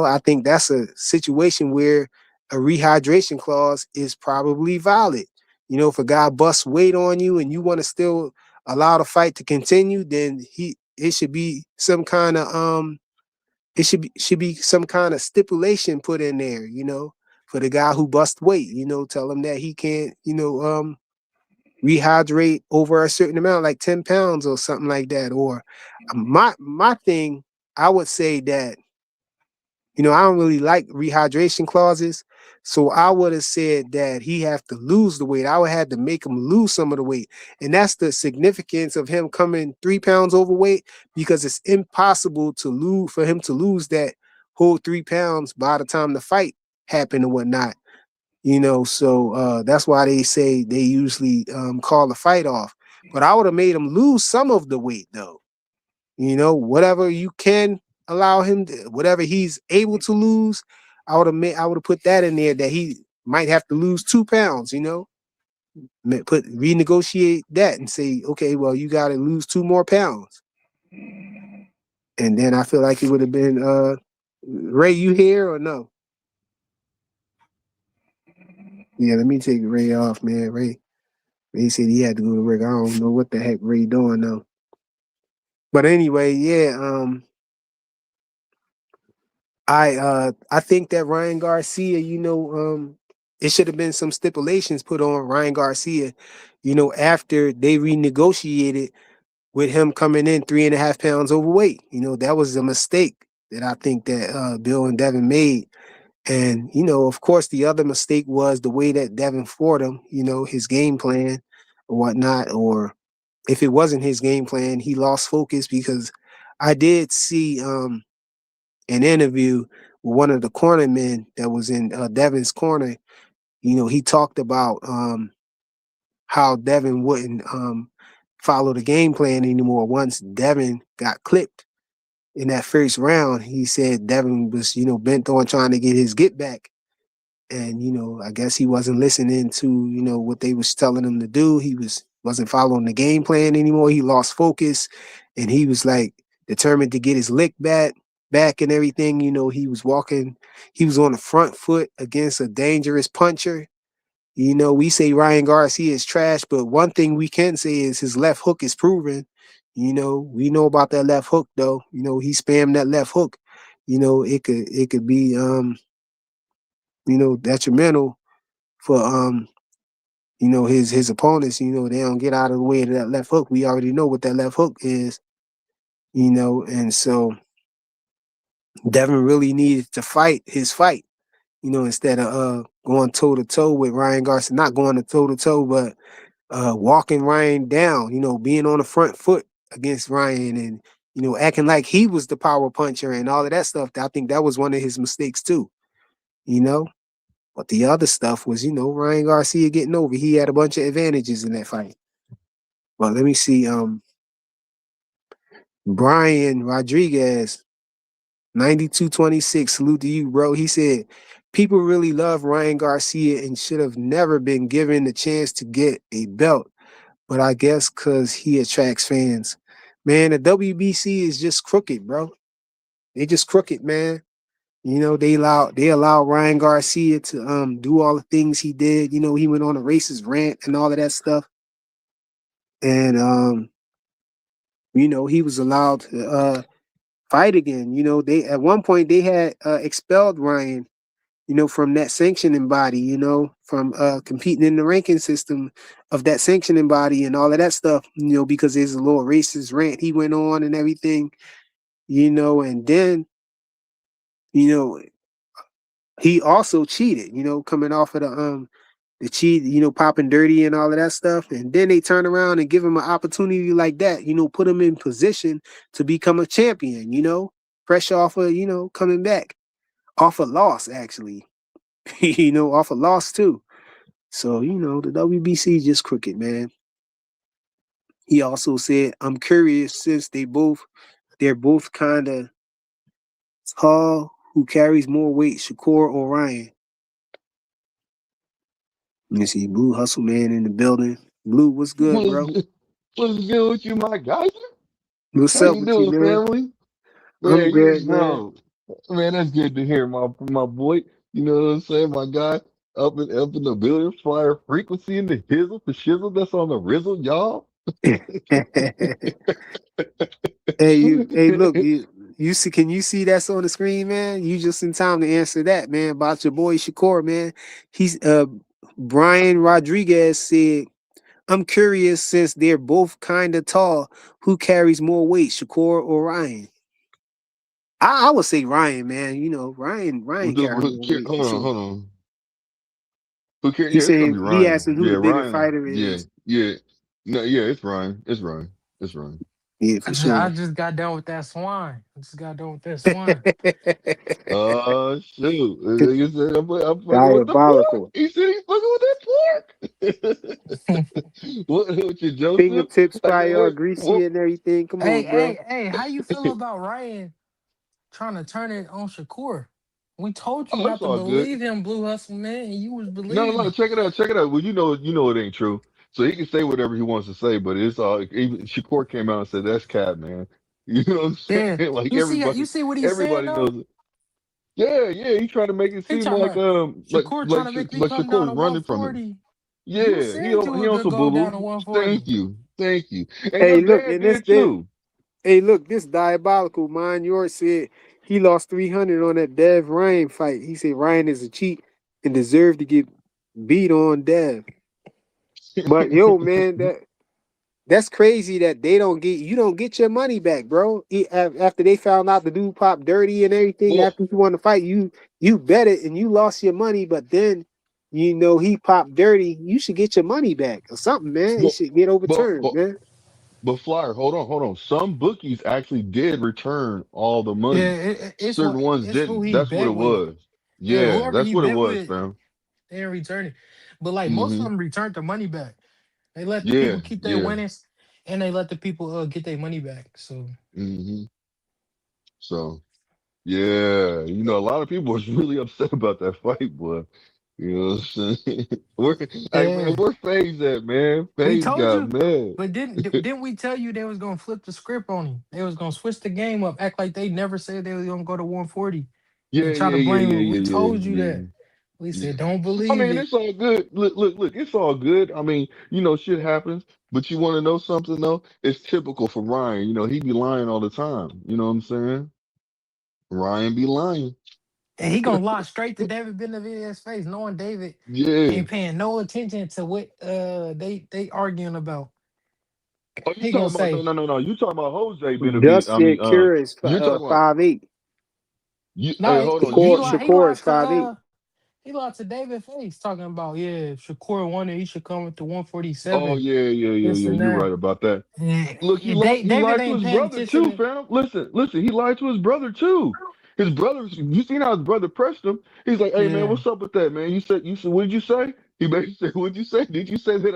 Speaker 1: I think that's a situation where a rehydration clause is probably valid. If a guy busts weight on you and you want to still allow the fight to continue, then it should be some kind of some kind of stipulation put in there, for the guy who busts weight, tell him that he can't, rehydrate over a certain amount, like 10 pounds or something like that. Or my thing, I would say that, I don't really like rehydration clauses. So I would have said that he have to lose the weight. I would have to make him lose some of the weight. And that's the significance of him coming 3 pounds overweight, because it's impossible for him to lose that whole 3 pounds by the time the fight happened or whatnot. So that's why they say they usually call the fight off. But I would have made him lose some of the weight though. Whatever you can allow him to, whatever he's able to lose, I would have put that in there that he might have to lose 2 pounds, renegotiate that and say, okay, well, you got to lose 2 more pounds. And then I feel like it would have been, Ray, you here or no? Yeah, let me take Ray off, man. Ray said he had to go to work. I don't know what the heck Ray doing though. But anyway, yeah, I think that Ryan Garcia, it should have been some stipulations put on Ryan Garcia, after they renegotiated with him coming in 3.5 pounds overweight. That was a mistake that I think that Bill and Devin made. And, of course, the other mistake was the way that Devin fought him, his game plan or whatnot, or if it wasn't his game plan, he lost focus, because I did see an interview with one of the cornermen that was in Devin's corner. He talked about how Devin wouldn't follow the game plan anymore. Once Devin got clipped in that first round, he said Devin was, bent on trying to get his get back. And, I guess he wasn't listening to, what they was telling him to do. He wasn't following the game plan anymore. He lost focus, and he was like determined to get his lick back and everything. He was on the front foot against a dangerous puncher. We say Ryan Garcia is trash, but one thing we can say is his left hook is proven. We know about that left hook though. He spammed that left hook. It could be detrimental for his opponents. They don't get out of the way of that left hook. We already know what that left hook is. And so Devin really needed to fight his fight, instead of going toe to toe with Ryan Garcia, not going toe to toe, but walking Ryan down, being on the front foot against Ryan and, acting like he was the power puncher and all of that stuff. I think that was one of his mistakes too, But the other stuff was, Ryan Garcia getting over. He had a bunch of advantages in that fight. Well, let me see. Brian Rodriguez, 9226, salute to you, bro. He said, people really love Ryan Garcia and should have never been given the chance to get a belt. But I guess because he attracts fans. Man, the WBC is just crooked, bro. They just crooked, man. They allow Ryan Garcia to do all the things he did. He went on a racist rant and all of that stuff. And he was allowed to fight again. They at one point they had expelled Ryan, from that sanctioning body, from competing in the ranking system of that sanctioning body and all of that stuff, because there's a little racist rant he went on and everything. and then, he also cheated, coming off of the cheat, popping dirty and all of that stuff. And then they turn around and give him an opportunity like that, put him in position to become a champion, fresh off of, coming back off a loss, actually, off a loss too. So, the WBC just crooked, man. He also said, I'm curious since they're both kind of tall, who carries more weight, Shakur or Ryan? Let me see, Blue Hustle Man in the building. Blue, what's good, bro?
Speaker 7: What's good with you, my guy?
Speaker 1: What's
Speaker 7: How
Speaker 1: up
Speaker 7: you
Speaker 1: with you,
Speaker 7: doing,
Speaker 1: man?
Speaker 7: family?
Speaker 1: I'm
Speaker 7: Man,
Speaker 1: good, man.
Speaker 7: man, that's good to hear, my boy. You know what I'm saying, my guy, up in the building, flyer frequency in the hizzle, the shizzle that's on the rizzle, y'all.
Speaker 1: Hey, look, you see, can you see that's on the screen, man? You just in time to answer that, man, about your boy Shakur, man. He's Brian Rodriguez said, I'm curious since they're both kind of tall, who carries more weight, Shakur or Ryan? I would say Ryan, man. Ryan carries more weight for sure.
Speaker 7: Hold on. Who cares?
Speaker 1: He
Speaker 7: Yeah, it's gonna be
Speaker 1: saying he
Speaker 7: Ryan.
Speaker 1: asking who
Speaker 7: Yeah,
Speaker 1: the bigger
Speaker 7: Ryan.
Speaker 1: fighter
Speaker 7: Yeah,
Speaker 1: is.
Speaker 7: yeah. No, yeah, it's Ryan. It's Ryan. It's Ryan.
Speaker 1: Yeah, for sure.
Speaker 4: I just got done with that swine. I just got done with that swine.
Speaker 7: Oh shoot! He said, I'm fucking with the pork.
Speaker 1: Diabolical.
Speaker 7: He said he's fucking with that pork. What you, Joseph?
Speaker 1: Fingertips
Speaker 7: I said,
Speaker 1: probably all
Speaker 7: what?
Speaker 1: greasy and everything. Come
Speaker 4: Hey,
Speaker 1: on, bro.
Speaker 4: hey, hey, how you feel about Ryan trying to turn it on Shakur? We told you
Speaker 7: Oh, it's
Speaker 4: not to
Speaker 7: all good.
Speaker 4: believe him, Blue Hustle Man, and you was
Speaker 7: No,
Speaker 4: believing
Speaker 7: no,
Speaker 4: it.
Speaker 7: check it out, check it out. Well, it ain't true. So he can say whatever he wants to say, but it's all. Even Shakur came out and said that's cat, man. You know what I'm
Speaker 4: Yeah.
Speaker 7: saying? Like
Speaker 4: You see what he's saying
Speaker 7: everybody
Speaker 4: though?
Speaker 7: knows it. Yeah, yeah. He trying to make it
Speaker 4: He
Speaker 7: seem
Speaker 4: talking
Speaker 7: like
Speaker 4: about Shakur trying to make me
Speaker 7: like
Speaker 4: come down
Speaker 7: Shakur's
Speaker 4: to
Speaker 7: running from him.
Speaker 4: 140. You
Speaker 7: Yeah,
Speaker 4: said you
Speaker 7: he
Speaker 4: were
Speaker 7: on
Speaker 4: gonna
Speaker 7: some
Speaker 4: go
Speaker 7: boo
Speaker 4: down to
Speaker 7: boo. Thank
Speaker 4: 140.
Speaker 7: you, thank you. And your
Speaker 1: Hey, look,
Speaker 7: dad
Speaker 1: and this
Speaker 7: did
Speaker 1: that.
Speaker 7: too.
Speaker 1: Hey, look, this diabolical. Mine yours said he lost 300 on that Dev Ryan fight. He said Ryan is a cheat and deserved to get beat on Dev. But yo, man, that's crazy that you don't get your money back, bro. After they found out the dude popped dirty and everything,
Speaker 7: Well,
Speaker 1: after you won the fight, you bet it and you lost your money, but then he popped dirty. You should get your money back or something, man. It
Speaker 7: but
Speaker 1: should get
Speaker 7: but
Speaker 1: overturned,
Speaker 7: but
Speaker 1: man.
Speaker 7: but Flyer, hold on. Some bookies actually did return all the
Speaker 4: Yeah,
Speaker 7: money. Certain ones
Speaker 4: it's who
Speaker 7: didn't.
Speaker 4: he
Speaker 7: That's what
Speaker 4: bet
Speaker 7: it
Speaker 4: with.
Speaker 7: was.
Speaker 4: Yeah,
Speaker 7: Yeah,
Speaker 4: whoever
Speaker 7: that's
Speaker 4: he
Speaker 7: what it
Speaker 4: bet
Speaker 7: was,
Speaker 4: with,
Speaker 7: fam.
Speaker 4: they didn't return it. But like most of
Speaker 7: Mm-hmm.
Speaker 4: them returned the money back. They let the
Speaker 7: Yeah,
Speaker 4: people keep their
Speaker 7: yeah.
Speaker 4: winnings, and they let the people get their money back. So
Speaker 7: Mm-hmm. So yeah, a lot of people was really upset about that fight, boy. You know what I'm saying? Hey man,
Speaker 4: yeah,
Speaker 7: where FaZe at, man?
Speaker 4: we
Speaker 7: FaZe
Speaker 4: told
Speaker 7: got
Speaker 4: you.
Speaker 7: mad.
Speaker 4: But didn't we tell you they was gonna flip the script on him? They was gonna switch the game up, act like they never said they was gonna go to 140,
Speaker 7: Yeah,
Speaker 4: and try
Speaker 7: yeah,
Speaker 4: to
Speaker 7: yeah,
Speaker 4: blame
Speaker 7: yeah,
Speaker 4: him.
Speaker 7: yeah,
Speaker 4: We
Speaker 7: yeah,
Speaker 4: told you
Speaker 7: yeah.
Speaker 4: that. We
Speaker 7: Yeah.
Speaker 4: said don't
Speaker 7: I
Speaker 4: believe
Speaker 7: mean,
Speaker 4: it.
Speaker 7: it's all good. Look, it's all good. I mean, shit happens. But you want to know something though? It's typical for Ryan. He be lying all the time. You know what I'm saying? Ryan be lying.
Speaker 4: And he gonna lie straight to David Benavidez's face, knowing David
Speaker 7: Yeah.
Speaker 4: ain't paying no attention to what they arguing about.
Speaker 7: Oh, you
Speaker 4: He gonna
Speaker 7: talking about
Speaker 4: say,
Speaker 7: no. You talking about Jose
Speaker 1: Dust
Speaker 7: Benavidez. I mean,
Speaker 1: said Cure is
Speaker 7: you're talking about
Speaker 1: 5'8".
Speaker 7: you.
Speaker 4: no,
Speaker 7: Hey, hold on. You
Speaker 4: he
Speaker 1: Shakur
Speaker 4: lied
Speaker 1: is
Speaker 4: to
Speaker 1: 5'8".
Speaker 4: he lied to David Face talking about if Shakur wanted he should come up to
Speaker 7: Oh
Speaker 4: 147,
Speaker 7: yeah, yeah, yeah,
Speaker 4: this
Speaker 7: yeah.
Speaker 4: and
Speaker 7: You're
Speaker 4: that.
Speaker 7: right about that. Look, he
Speaker 4: Yeah,
Speaker 7: lied. He
Speaker 4: David
Speaker 7: lied to
Speaker 4: ain't
Speaker 7: his
Speaker 4: paying
Speaker 7: brother
Speaker 4: attention
Speaker 7: too,
Speaker 4: to.
Speaker 7: fam. Listen. He lied to his brother too. His brother. You seen how his brother pressed him? He's like, "Hey man,
Speaker 4: Yeah,
Speaker 7: what's up with that, man? You said. What did you say?" He basically said, "What'd you say? Did you say that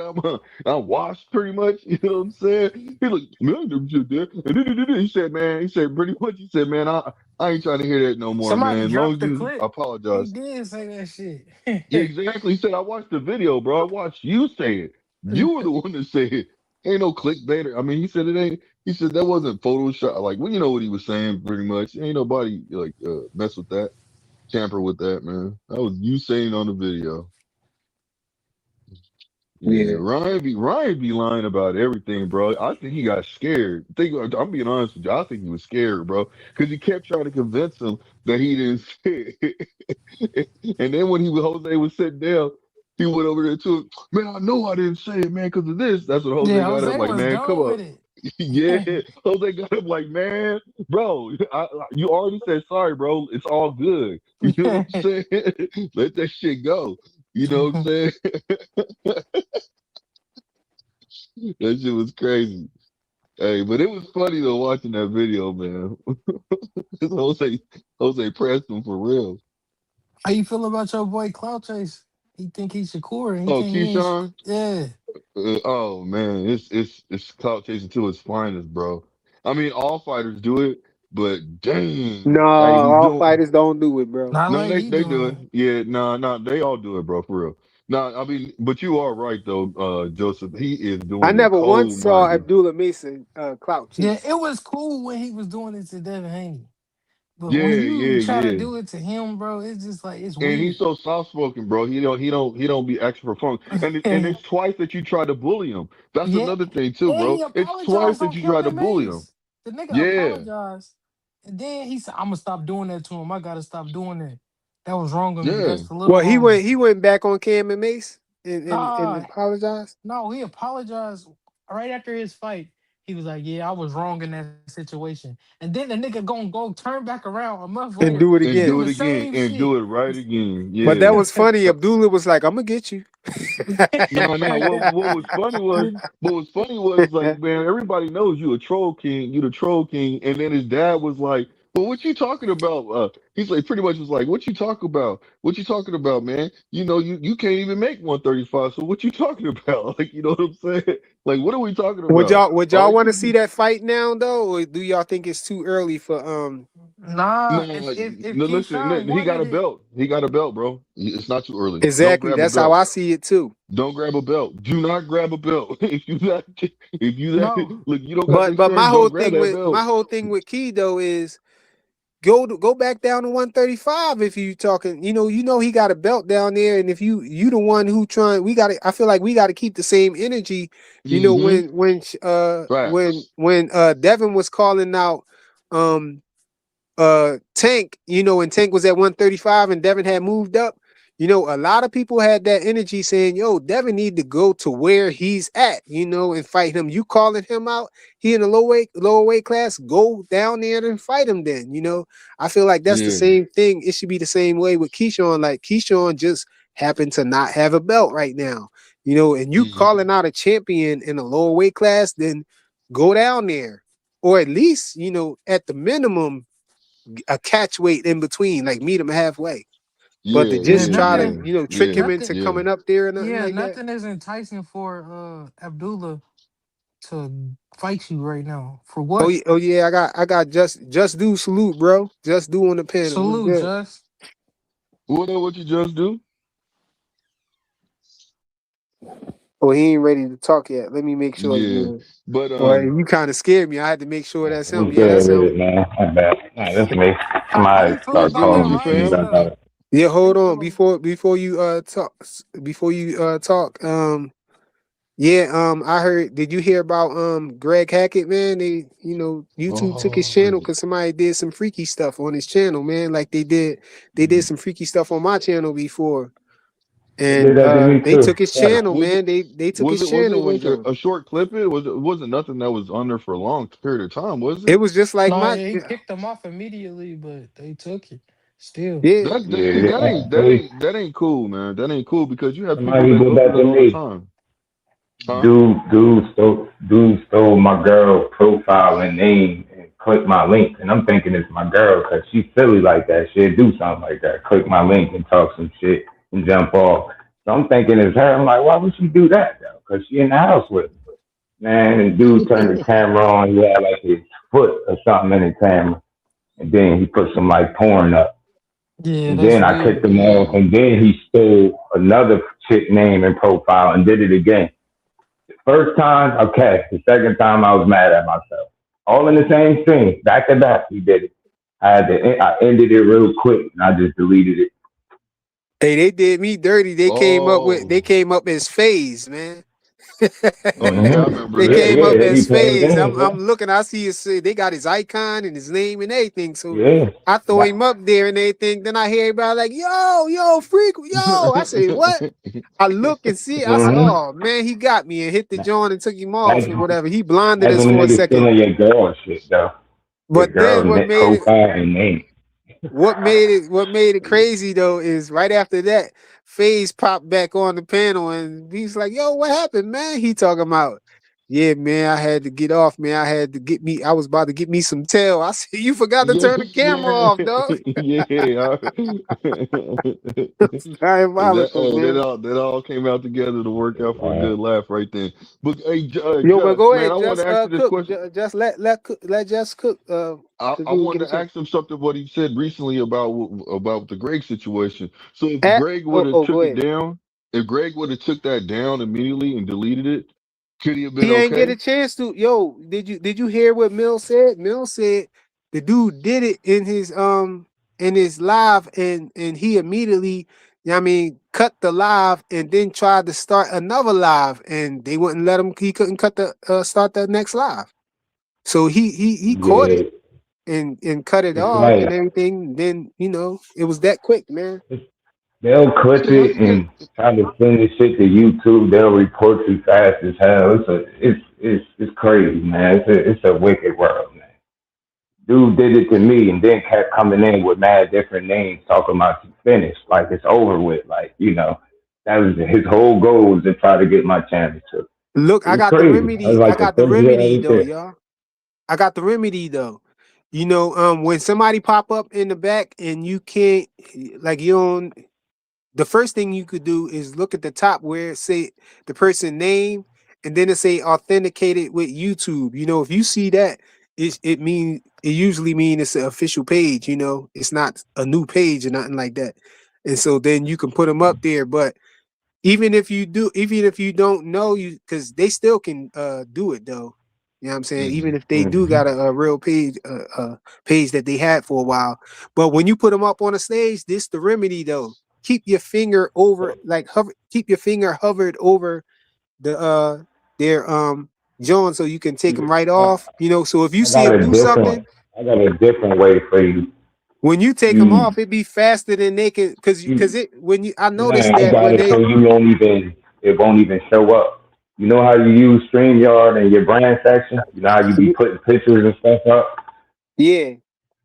Speaker 7: I'm washed pretty much?" You know what I'm saying? He like, "Man, I never said that." He said, "Man," he said pretty much. He said, "Man, I ain't trying to hear that no more,
Speaker 4: somebody
Speaker 7: man. As long
Speaker 4: dropped
Speaker 7: as
Speaker 4: the
Speaker 7: you
Speaker 4: clip. He
Speaker 7: apologize."
Speaker 4: did say that
Speaker 7: Yeah,
Speaker 4: shit.
Speaker 7: exactly. He said, "I watched the video, bro. I watched you say it. You were the one that said it. Ain't no clickbait." I mean, he said it ain't. He said that wasn't Photoshop. Like, well, you know what he was saying, pretty much. Ain't nobody like mess with that, tamper with that, man. That was you saying on the video. Yeah,
Speaker 1: Yeah.
Speaker 7: Ryan be lying about everything, bro. I think he got scared. I'm being honest with you. I think he was scared, bro, because he kept trying to convince him that he didn't say it. And then when Jose was sitting down, he went over there to him. Man, I know I didn't say it, man, because of this. That's what Jose
Speaker 4: Yeah,
Speaker 7: got up
Speaker 4: Jose
Speaker 7: like,
Speaker 4: was
Speaker 7: man, come
Speaker 4: done
Speaker 7: on.
Speaker 4: with it.
Speaker 7: Yeah, Jose got him like, man, bro, you already said sorry, bro. It's all good. You know what I'm saying? Let that shit go. You know what I'm saying? That shit was crazy. Hey, but it was funny though watching that video, man. Jose pressed him for real.
Speaker 4: How you feel about your boy Cloud Chase? He think he's Shakur, and he
Speaker 7: Oh,
Speaker 4: think he ain't.
Speaker 7: Keyshawn.
Speaker 4: Yeah.
Speaker 7: Oh man, it's clout chasing to its finest, bro. I mean, all fighters do it, but dang,
Speaker 1: No,
Speaker 7: hey, he's
Speaker 1: all
Speaker 7: doing.
Speaker 1: fighters don't do it, bro.
Speaker 4: Not
Speaker 7: No,
Speaker 4: like
Speaker 7: they
Speaker 4: he
Speaker 7: they do it.
Speaker 4: doing.
Speaker 7: Yeah, no, they all do it, bro, for real. No, I mean, but you are right though, Joseph. He is
Speaker 1: I
Speaker 7: doing it
Speaker 1: never once
Speaker 7: cold
Speaker 1: saw
Speaker 7: minded.
Speaker 1: Abdullah Mason clout
Speaker 4: Yeah,
Speaker 1: chase.
Speaker 4: it was cool when he was doing it to Devin Haney. But
Speaker 7: Yeah,
Speaker 4: when you
Speaker 7: yeah,
Speaker 4: try to
Speaker 7: yeah.
Speaker 4: do it to him, bro, it's just like it's
Speaker 7: And he's
Speaker 4: weird.
Speaker 7: so soft spoken, bro. He don't be extra for fun. And it's twice that you try to bully him. That's
Speaker 4: Yeah.
Speaker 7: another thing too,
Speaker 4: And
Speaker 7: bro.
Speaker 4: he
Speaker 7: It's twice
Speaker 4: apologized
Speaker 7: that
Speaker 4: on
Speaker 7: you try to
Speaker 4: Kevin
Speaker 7: bully him.
Speaker 4: Mays. The nigga
Speaker 7: Yeah,
Speaker 4: apologized. And then he said, I'm gonna stop doing that to him. I gotta stop doing that. That was wrong of me.
Speaker 7: yeah.
Speaker 4: That's the little
Speaker 1: Well,
Speaker 4: homie.
Speaker 1: he went back on Cam and Mace and
Speaker 4: Nah,
Speaker 1: apologized.
Speaker 4: no, he apologized right after his fight. He was like, "Yeah, I was wrong in that situation." And then the nigga gonna go turn back around a month
Speaker 1: And
Speaker 4: later
Speaker 1: do it
Speaker 4: and
Speaker 7: And
Speaker 4: do
Speaker 1: again.
Speaker 7: do
Speaker 4: the
Speaker 7: it again.
Speaker 4: same
Speaker 7: And
Speaker 4: shit.
Speaker 7: do it right again.
Speaker 1: But that
Speaker 7: Yeah.
Speaker 1: was funny. Abdullah was like, "I'm gonna get you."
Speaker 7: No, no. What was funny was like, man, everybody knows you a troll king, you the troll king, and then his dad was like, "Well, what you talking about?" He's like, pretty much was like, "What you talking about? What you talking about, man? You can't even make 135. So what you talking about? Like, you know what I'm saying? Like, what are we talking about?
Speaker 1: Would
Speaker 7: All
Speaker 1: y'all want to
Speaker 7: you
Speaker 1: see that fight now though, or do y'all think it's too early for
Speaker 4: Nah,
Speaker 7: No,
Speaker 4: if
Speaker 7: no, listen,
Speaker 4: Keyshawn
Speaker 7: he got
Speaker 4: wanted
Speaker 7: a
Speaker 4: it,
Speaker 7: belt. He got a belt, bro. It's not too early. Don't
Speaker 1: exactly?
Speaker 7: grab a
Speaker 1: That's how
Speaker 7: belt.
Speaker 1: I see it too.
Speaker 7: Don't grab a belt. Do not grab a belt.
Speaker 4: no.
Speaker 7: Look, you don't got the
Speaker 1: But
Speaker 7: experience. Don't grab that belt.
Speaker 1: my whole thing with Key though is go back down to 135 if you talking. You know he got a belt down there, and if you the one who trying, I feel like we got to keep the same energy.
Speaker 7: Mm-hmm.
Speaker 1: When
Speaker 7: Facts.
Speaker 1: Devin was calling out um Tank, and Tank was at 135 and Devin had moved up. A lot of people had that energy saying, yo, Devin need to go to where he's at, and fight him. You calling him out, he in the lower weight class, go down there and fight him then. I feel like that's the
Speaker 7: Yeah.
Speaker 1: same thing. It should be the same way with Keyshawn. Like Keyshawn just happened to not have a belt right now, and you
Speaker 7: Mm-hmm.
Speaker 1: calling out a champion in a lower weight class, then go down there. Or at least, at the minimum, a catch weight in between, like meet him halfway. But to
Speaker 7: Yeah.
Speaker 4: Yeah,
Speaker 1: just
Speaker 7: Yeah.
Speaker 1: try to,
Speaker 4: nothing,
Speaker 7: Yeah.
Speaker 1: trick
Speaker 7: Yeah.
Speaker 1: him into
Speaker 4: nothing.
Speaker 7: Yeah.
Speaker 1: coming up there or nothing
Speaker 4: Yeah,
Speaker 1: like that.
Speaker 4: nothing is enticing for Abdullah to fight you right now. For
Speaker 1: Oh,
Speaker 4: what?
Speaker 1: oh yeah, I got just do salute, bro. Just do on the panel. What's
Speaker 4: Salute,
Speaker 1: good?
Speaker 4: Just.
Speaker 7: What you just do?
Speaker 1: Oh, he ain't ready to talk yet. Let me make sure
Speaker 7: Yeah.
Speaker 1: again.
Speaker 7: But
Speaker 1: Well, you kind of scared me. I had to make sure that's him.
Speaker 8: What's
Speaker 1: Yeah,
Speaker 8: good
Speaker 1: that's
Speaker 8: with
Speaker 1: him.
Speaker 8: it, man? My bad. Nah, that's me.
Speaker 4: How
Speaker 8: Somebody
Speaker 4: you feel
Speaker 7: what's
Speaker 8: start
Speaker 4: about
Speaker 7: good
Speaker 4: that
Speaker 7: with
Speaker 8: calling
Speaker 7: you,
Speaker 8: me as soon as
Speaker 4: Riley
Speaker 7: fam?
Speaker 8: I got
Speaker 4: stuff?
Speaker 8: it.
Speaker 1: Yeah,
Speaker 4: How you
Speaker 1: hold on.
Speaker 4: feel?
Speaker 1: Before you talk, yeah, I heard, did you hear about Greg Hackett, man? YouTube took his channel
Speaker 7: Oh,
Speaker 1: because somebody did some freaky stuff on his channel, man. Like they did some freaky stuff on my channel before.
Speaker 8: They did
Speaker 1: And
Speaker 8: that to me
Speaker 1: they
Speaker 8: too.
Speaker 1: took his
Speaker 8: Facts.
Speaker 1: channel,
Speaker 7: was it?
Speaker 1: man. They took
Speaker 7: Was
Speaker 1: his
Speaker 7: it? Was it
Speaker 1: channel and
Speaker 7: like a,
Speaker 1: done.
Speaker 7: a short clip? It wasn't nothing that was on there for a long period of time, was
Speaker 1: It
Speaker 7: it?
Speaker 1: was just like
Speaker 4: No,
Speaker 1: my,
Speaker 4: yeah, he kicked them off immediately, but they took it still.
Speaker 1: yeah.
Speaker 7: See,
Speaker 8: Yeah, they,
Speaker 7: that ain't cool, man. That ain't cool because you have people
Speaker 8: somebody
Speaker 7: that
Speaker 8: did
Speaker 7: go through
Speaker 8: that
Speaker 7: that
Speaker 8: to
Speaker 7: all the
Speaker 8: me.
Speaker 7: time. Huh?
Speaker 8: Dude stole my girl profile and name and clicked my link, and I'm thinking it's my girl because she's silly like that. She'll do something like that. Click my link and talk some shit and jump off. So I'm thinking it's her. I'm like, why would she do that though? Because she in the house with me. Man, and dude turned the camera on. He had like his foot or something in the camera, and then he put some like porn up.
Speaker 4: Yeah,
Speaker 8: And
Speaker 4: that's
Speaker 8: then I kicked
Speaker 4: weird.
Speaker 8: him off,
Speaker 7: Mm.
Speaker 8: and then he stole another chick name and profile and did it again. First time, okay. The second time, I was mad at myself. All in the same scene, back to back. He did it. I ended it real quick, and I just deleted it.
Speaker 1: Hey, they did me dirty. They
Speaker 7: Oh,
Speaker 1: came up as phase, man.
Speaker 7: Oh yeah, I remember
Speaker 1: They
Speaker 7: that.
Speaker 1: came
Speaker 8: Yeah,
Speaker 1: up
Speaker 8: they be
Speaker 1: as
Speaker 8: playing
Speaker 1: Phase.
Speaker 8: games,
Speaker 1: I'm looking. I see his. They got his icon and his name and everything. So
Speaker 8: yeah.
Speaker 1: I throw
Speaker 8: Yeah.
Speaker 1: him up there and everything. Then I hear everybody like, "Yo, freak, yo!" I say, "What?" I look and see. I said,
Speaker 8: Mm-hmm.
Speaker 1: "Oh man, he got me," and hit the joint and took him off
Speaker 8: That's
Speaker 1: and whatever. He blinded
Speaker 8: that's
Speaker 1: us
Speaker 8: when
Speaker 1: for a
Speaker 8: niggas
Speaker 1: second.
Speaker 8: stealing your girl and shit though. Your
Speaker 1: But
Speaker 8: girl
Speaker 1: then what made it
Speaker 8: profile and name.
Speaker 1: what made it crazy though is right after that, FaZe popped back on the panel and he's like, "Yo, what happened, man?" He talking about, "Yeah, man, I had to get off, man. I was about to get me some tail." I said, "You forgot to
Speaker 7: Yeah,
Speaker 1: turn the camera off, dog."
Speaker 7: yeah.
Speaker 1: It's diabolical, man.
Speaker 7: That all came out together to work out for a good laugh right then. But hey,
Speaker 1: Yo, but
Speaker 7: Just
Speaker 1: go
Speaker 7: man,
Speaker 1: ahead,
Speaker 7: I want
Speaker 1: just
Speaker 7: to ask you this
Speaker 1: cook.
Speaker 7: question.
Speaker 1: Just let just cook. Cause
Speaker 7: I
Speaker 1: we didn't
Speaker 7: want
Speaker 1: get a
Speaker 7: to
Speaker 1: chance.
Speaker 7: ask him something what he said recently about the Greg situation. So if Greg would have
Speaker 1: Go
Speaker 7: took it
Speaker 1: ahead.
Speaker 7: down, if Greg would have took that down immediately and deleted it, could he have been
Speaker 1: He ain't get a
Speaker 7: okay?
Speaker 1: chance to. Yo, did you hear what Mill said? Mill said the dude did it in his live and he immediately, you know what I mean, cut the live and then tried to start another live and they wouldn't let him. He couldn't cut the start the next live. So he caught
Speaker 8: Yeah,
Speaker 1: it and cut it
Speaker 8: it's
Speaker 1: off and
Speaker 8: like
Speaker 1: everything. Then it was that quick, man.
Speaker 8: they'll clip it and try to send this shit to YouTube. They'll report you fast as hell. It's crazy, man. It's a wicked world, man. Dude did it to me and then kept coming in with mad different names talking about you finished, like it's over with. Like, that was his whole goal was to try to get my championship.
Speaker 1: Look,
Speaker 8: It was crazy. I was
Speaker 1: I
Speaker 8: like the
Speaker 1: got the
Speaker 8: first year I
Speaker 1: remedy
Speaker 8: was
Speaker 1: though,
Speaker 8: there.
Speaker 1: y'all. I got the remedy though. When somebody pop up in the back and you can't, like, you don't, the first thing you could do is look at the top where it say the person name and then it say authenticated with YouTube. If you see that, it usually mean it's an official page. It's not a new page or nothing like that. And so then you can put them up there. But even if you don't know, because they still can do it though. You know what I'm saying?
Speaker 7: Hmm.
Speaker 1: Even if they do
Speaker 8: Mm-hmm.
Speaker 1: got a real page, page that they had for a while. But when you put them up on a stage, this the remedy though. Keep your finger over, like keep your finger hovered over the their John, so you can take them right
Speaker 8: I,
Speaker 1: off. So if you
Speaker 8: I
Speaker 1: see
Speaker 8: got
Speaker 1: them
Speaker 8: a
Speaker 1: do
Speaker 8: different,
Speaker 1: something,
Speaker 8: I got a different way for you.
Speaker 1: when you take them
Speaker 8: You,
Speaker 1: off, it be faster than they can, because
Speaker 8: you,
Speaker 1: it when you I
Speaker 8: nah,
Speaker 1: noticed
Speaker 8: I
Speaker 1: that
Speaker 8: got
Speaker 1: when
Speaker 8: it
Speaker 1: they
Speaker 8: so it won't even show up. You know how you use StreamYard in your brand section? You know how you be putting pictures and stuff up?
Speaker 1: yeah.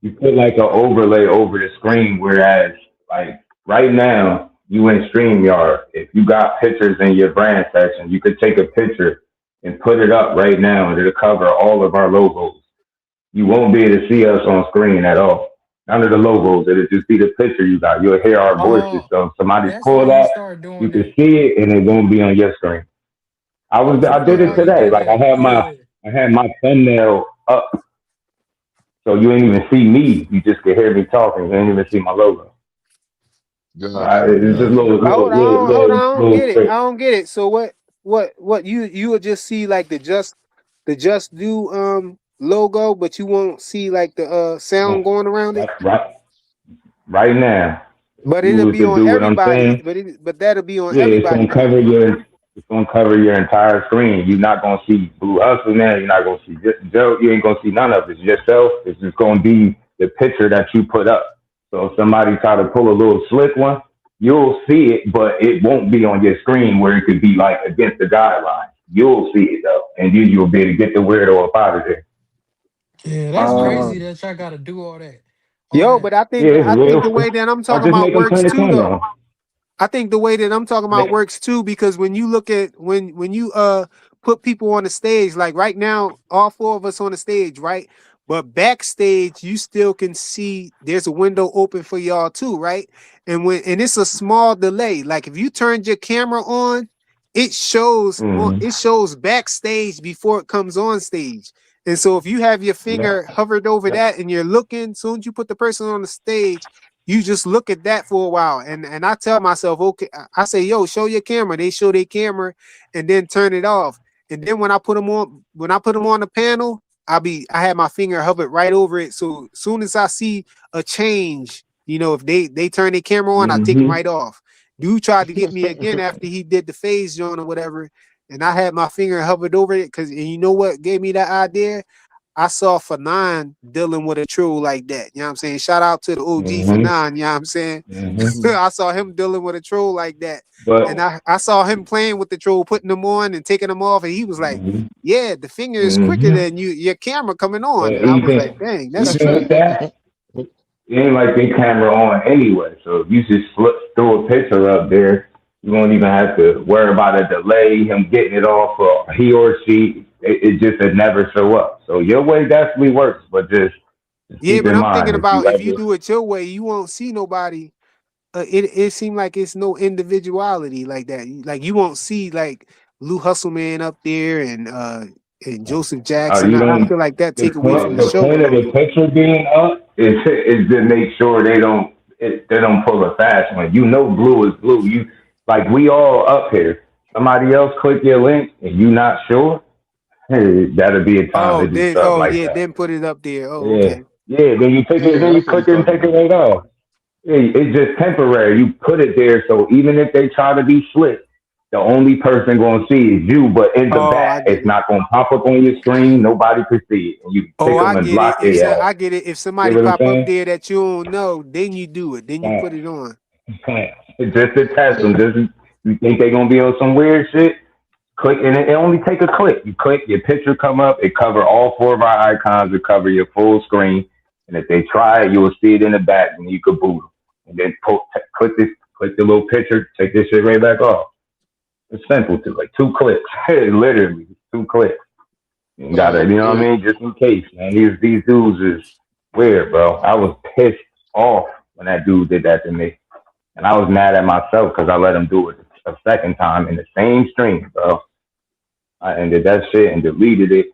Speaker 8: You put like an overlay over the screen, whereas like right now, you in StreamYard, if you got pictures in your brand section, you could take a picture and put it up right now and it'll cover all of our logos. You won't be able to see us on screen at all. None of the logos. It'll just be the picture you got. You'll hear our voices.
Speaker 4: Oh,
Speaker 8: So if somebody
Speaker 4: that's
Speaker 8: pull
Speaker 4: how you
Speaker 8: that,
Speaker 4: start
Speaker 8: you
Speaker 4: doing
Speaker 8: can
Speaker 4: that.
Speaker 8: see it and it won't be on your screen.
Speaker 4: I'm
Speaker 8: I
Speaker 4: familiar
Speaker 8: did it
Speaker 4: how you
Speaker 8: today.
Speaker 4: do
Speaker 8: Like
Speaker 4: that. Yeah.
Speaker 8: I had my thumbnail up, so you ain't even see me. You just could hear me talking. You ain't even see my logo.
Speaker 7: Got you,
Speaker 8: It's just
Speaker 7: got you.
Speaker 1: Hold on, I don't
Speaker 8: little
Speaker 1: get it. I
Speaker 8: trick.
Speaker 1: don't get it. So what you would just see like the just do logo, but you won't see like the sound going around it.
Speaker 8: Right, right, right now.
Speaker 1: But
Speaker 8: If you
Speaker 1: it'll
Speaker 8: was
Speaker 1: be
Speaker 8: to
Speaker 1: on
Speaker 8: do what I'm
Speaker 1: everybody.
Speaker 8: saying,
Speaker 1: But that'll be on
Speaker 8: yeah,
Speaker 1: everybody though.
Speaker 8: it's gonna cover your entire screen. You're not gonna see Blue Hustle man. You're not gonna see Joe. You ain't gonna see none of it. It's yourself. It's just gonna be the picture that you put up. So if somebody try to pull a little slick one, you'll see it, but it won't be on your screen where it could be like against the guidelines. You'll see it though, and you'll be able to get the weirdo up out of there.
Speaker 4: Yeah, that's
Speaker 7: Uh,
Speaker 4: crazy that y'all gotta do all that. All
Speaker 1: Yo,
Speaker 4: that.
Speaker 1: but I
Speaker 8: Yeah,
Speaker 1: think
Speaker 8: it's
Speaker 1: I think
Speaker 8: real.
Speaker 1: the way that I'm
Speaker 8: Or
Speaker 1: talking
Speaker 8: just
Speaker 1: about
Speaker 8: make them
Speaker 1: works
Speaker 8: turn the
Speaker 1: too
Speaker 8: camera
Speaker 1: though.
Speaker 8: on.
Speaker 1: I think the way that I'm talking about
Speaker 8: Make,
Speaker 1: works too, because when you look at when you put people on the stage, like right now, all four of us on the stage, right? But backstage, you still can see there's a window open for y'all too, right? And it's a small delay. Like if you turned your camera on,
Speaker 8: mm-hmm.
Speaker 1: it shows backstage before it comes on stage. And so if you have your finger
Speaker 8: Yep.
Speaker 1: hovered over
Speaker 8: Yep.
Speaker 1: that and you're looking, soon as you put the person on the stage, you just look at that for a while. And I tell myself, okay, I say, yo, show your camera. They show their camera and then turn it off. And then when I put them on the panel, I had my finger hovered right over it. So as soon as I see a change, if they turn their camera on, I take them
Speaker 8: Mm-hmm.
Speaker 1: right off. Dude tried to get me again after he did the phase joint or whatever. and I had my finger hovered over it because you know what gave me that idea? I saw Fanon dealing with a troll like that. You know what I'm saying? Shout out to the OG Fanon, you know what I'm saying? I saw him dealing with a troll like that. And
Speaker 8: But
Speaker 1: I saw him playing with the troll, putting them on and taking them off. And he was like, yeah, the finger is quicker than your camera coming on. And I was like, dang, that's
Speaker 8: even
Speaker 1: true.
Speaker 8: with that, it ain't like they camera on anyway. So if you just throw a picture up there, you won't even have to worry about a delay, him getting it off, or he or she. It just would never show up. So your way definitely works, but just
Speaker 1: Yeah,
Speaker 8: keep
Speaker 1: but
Speaker 8: in
Speaker 1: I'm
Speaker 8: mind
Speaker 1: thinking
Speaker 8: if you
Speaker 1: about if you
Speaker 8: ever.
Speaker 1: do it your way, you won't see nobody. It seemed like it's no individuality like that. Like you won't see like Lou Hustleman up there and Joseph Jackson.
Speaker 8: You
Speaker 1: I
Speaker 8: don't.
Speaker 1: feel like that take away from the
Speaker 8: The
Speaker 1: show a
Speaker 8: point of
Speaker 1: little
Speaker 8: the
Speaker 1: bit.
Speaker 8: picture being up is to make sure they don't pull a fast one. You know, blue is blue. You like we all up here. Somebody else click your link and you not sure. Hey, that'll be a time to do something like
Speaker 1: Yeah,
Speaker 8: that.
Speaker 1: then put it up there. Oh,
Speaker 8: Yeah,
Speaker 1: okay.
Speaker 8: yeah. Then you take it.
Speaker 7: Yeah,
Speaker 8: Then you
Speaker 7: that's what
Speaker 8: click
Speaker 7: he's
Speaker 8: it and
Speaker 7: talking
Speaker 8: take it
Speaker 7: about.
Speaker 8: right off. Yeah, it's just temporary. You put it there so even if they try to be slick, the only person going to see is you. But in the
Speaker 1: Oh,
Speaker 8: back,
Speaker 1: I get
Speaker 8: it's
Speaker 1: it.
Speaker 8: not going to pop up on your screen. Nobody can see it. And you
Speaker 1: Oh,
Speaker 8: pick
Speaker 1: I
Speaker 8: them and
Speaker 1: get it.
Speaker 8: block their ass.
Speaker 1: I get it. If
Speaker 8: You
Speaker 1: somebody
Speaker 8: know what I'm
Speaker 1: pop up
Speaker 8: saying?
Speaker 1: there that you don't know, then you do it. Then you
Speaker 8: Can't,
Speaker 1: put it on.
Speaker 8: can't. Just to test
Speaker 7: Yeah.
Speaker 8: them. Just you think they're going to be on some weird shit? Click, and it only take a click. You click, your picture come up. It cover all four of our icons. It cover your full screen. And if they try it, you will see it in the back, and you could boot them. And then click the little picture, take this shit right back off. It's simple too, like 2 clicks. Literally 2 clicks. You got it. You know what I
Speaker 7: Hey,
Speaker 8: mean? Just in case, man. These dudes is weird, bro. I was pissed off when that dude did that to me, and I was mad at myself because I let him do it a second time in the same stream, bro. I ended that shit and deleted it.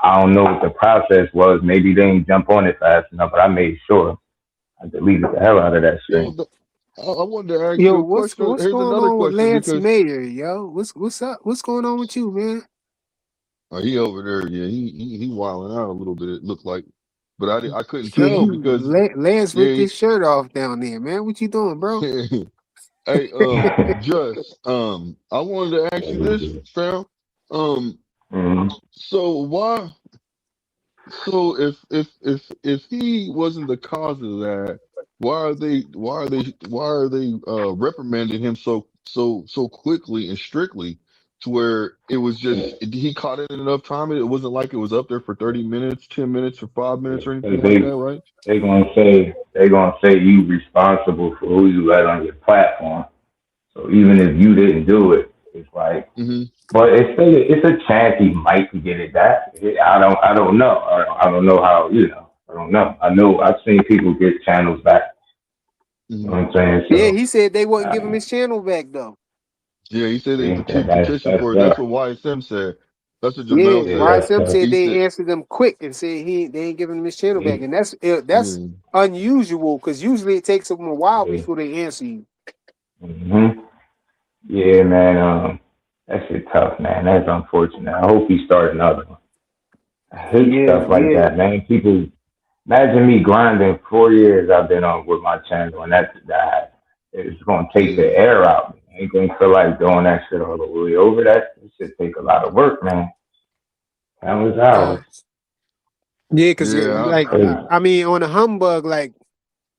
Speaker 8: I don't know what the process was. Maybe they didn't jump on it fast enough, but I made sure I deleted the hell out of that
Speaker 7: yo,
Speaker 8: stream.
Speaker 7: I wanted to ask
Speaker 1: Yo,
Speaker 7: you a question.
Speaker 1: what's
Speaker 7: Here's
Speaker 1: going
Speaker 7: another
Speaker 1: on with
Speaker 7: question
Speaker 1: Lance
Speaker 7: because
Speaker 1: Mayer, yo? What's up? What's going on with you, man?
Speaker 7: he over there, yeah, he wilding out a little bit. It looked like, but I couldn't
Speaker 1: Yeah,
Speaker 7: tell because
Speaker 1: Lance
Speaker 7: yeah,
Speaker 1: ripped his shirt off down there, man. What you doing, bro?
Speaker 7: hey, just I wanted to ask you this, fam. Um,
Speaker 8: Mhm.
Speaker 7: so why? So if he wasn't the cause of that, why are they reprimanding him so quickly and strictly to where it was just he caught it in enough time and it wasn't like it was up there for 30 minutes, 10 minutes, or 5 minutes or anything
Speaker 8: Because
Speaker 7: like that, right?
Speaker 8: they gonna say you responsible for who you let on your platform. So even if you didn't do it, it's like,
Speaker 7: Mm-hmm.
Speaker 8: but it's a chance he might get it back. I don't know. I don't know how I don't know. I know I've seen people get channels back. You know
Speaker 7: Mm-hmm.
Speaker 8: what I'm saying?
Speaker 1: Yeah,
Speaker 8: So
Speaker 1: he said they wouldn't give him
Speaker 8: uh,
Speaker 1: his channel back though.
Speaker 7: Yeah, he said they
Speaker 8: see,
Speaker 7: petition
Speaker 8: that's
Speaker 7: for it. That's
Speaker 8: rough.
Speaker 7: what YSM said. That's what
Speaker 1: Yeah,
Speaker 7: Jamel
Speaker 8: Yeah,
Speaker 7: said.
Speaker 8: that's
Speaker 1: YSM
Speaker 8: tough.
Speaker 1: said
Speaker 7: He
Speaker 1: they
Speaker 7: said,
Speaker 1: answered them quick and said they ain't giving him his channel back,
Speaker 8: See,
Speaker 1: and that's
Speaker 7: yeah,
Speaker 1: unusual because usually it takes them a while
Speaker 8: see.
Speaker 1: before they answer you.
Speaker 8: hmm Yeah, man. That shit tough, man. That's unfortunate. I hope he starts another one. I hate
Speaker 1: Yeah,
Speaker 8: stuff like
Speaker 1: yeah.
Speaker 8: that, man. People imagine me grinding 4 years I've been on with my channel, and that's that. It's gonna take
Speaker 7: yeah,
Speaker 8: the air out. I ain't gonna feel like doing that shit all the way over. That should take a lot of work, man. Countless hours.
Speaker 4: Facts.
Speaker 1: Yeah, because
Speaker 7: yeah.
Speaker 1: like
Speaker 8: Crazy.
Speaker 1: I mean on a humbug like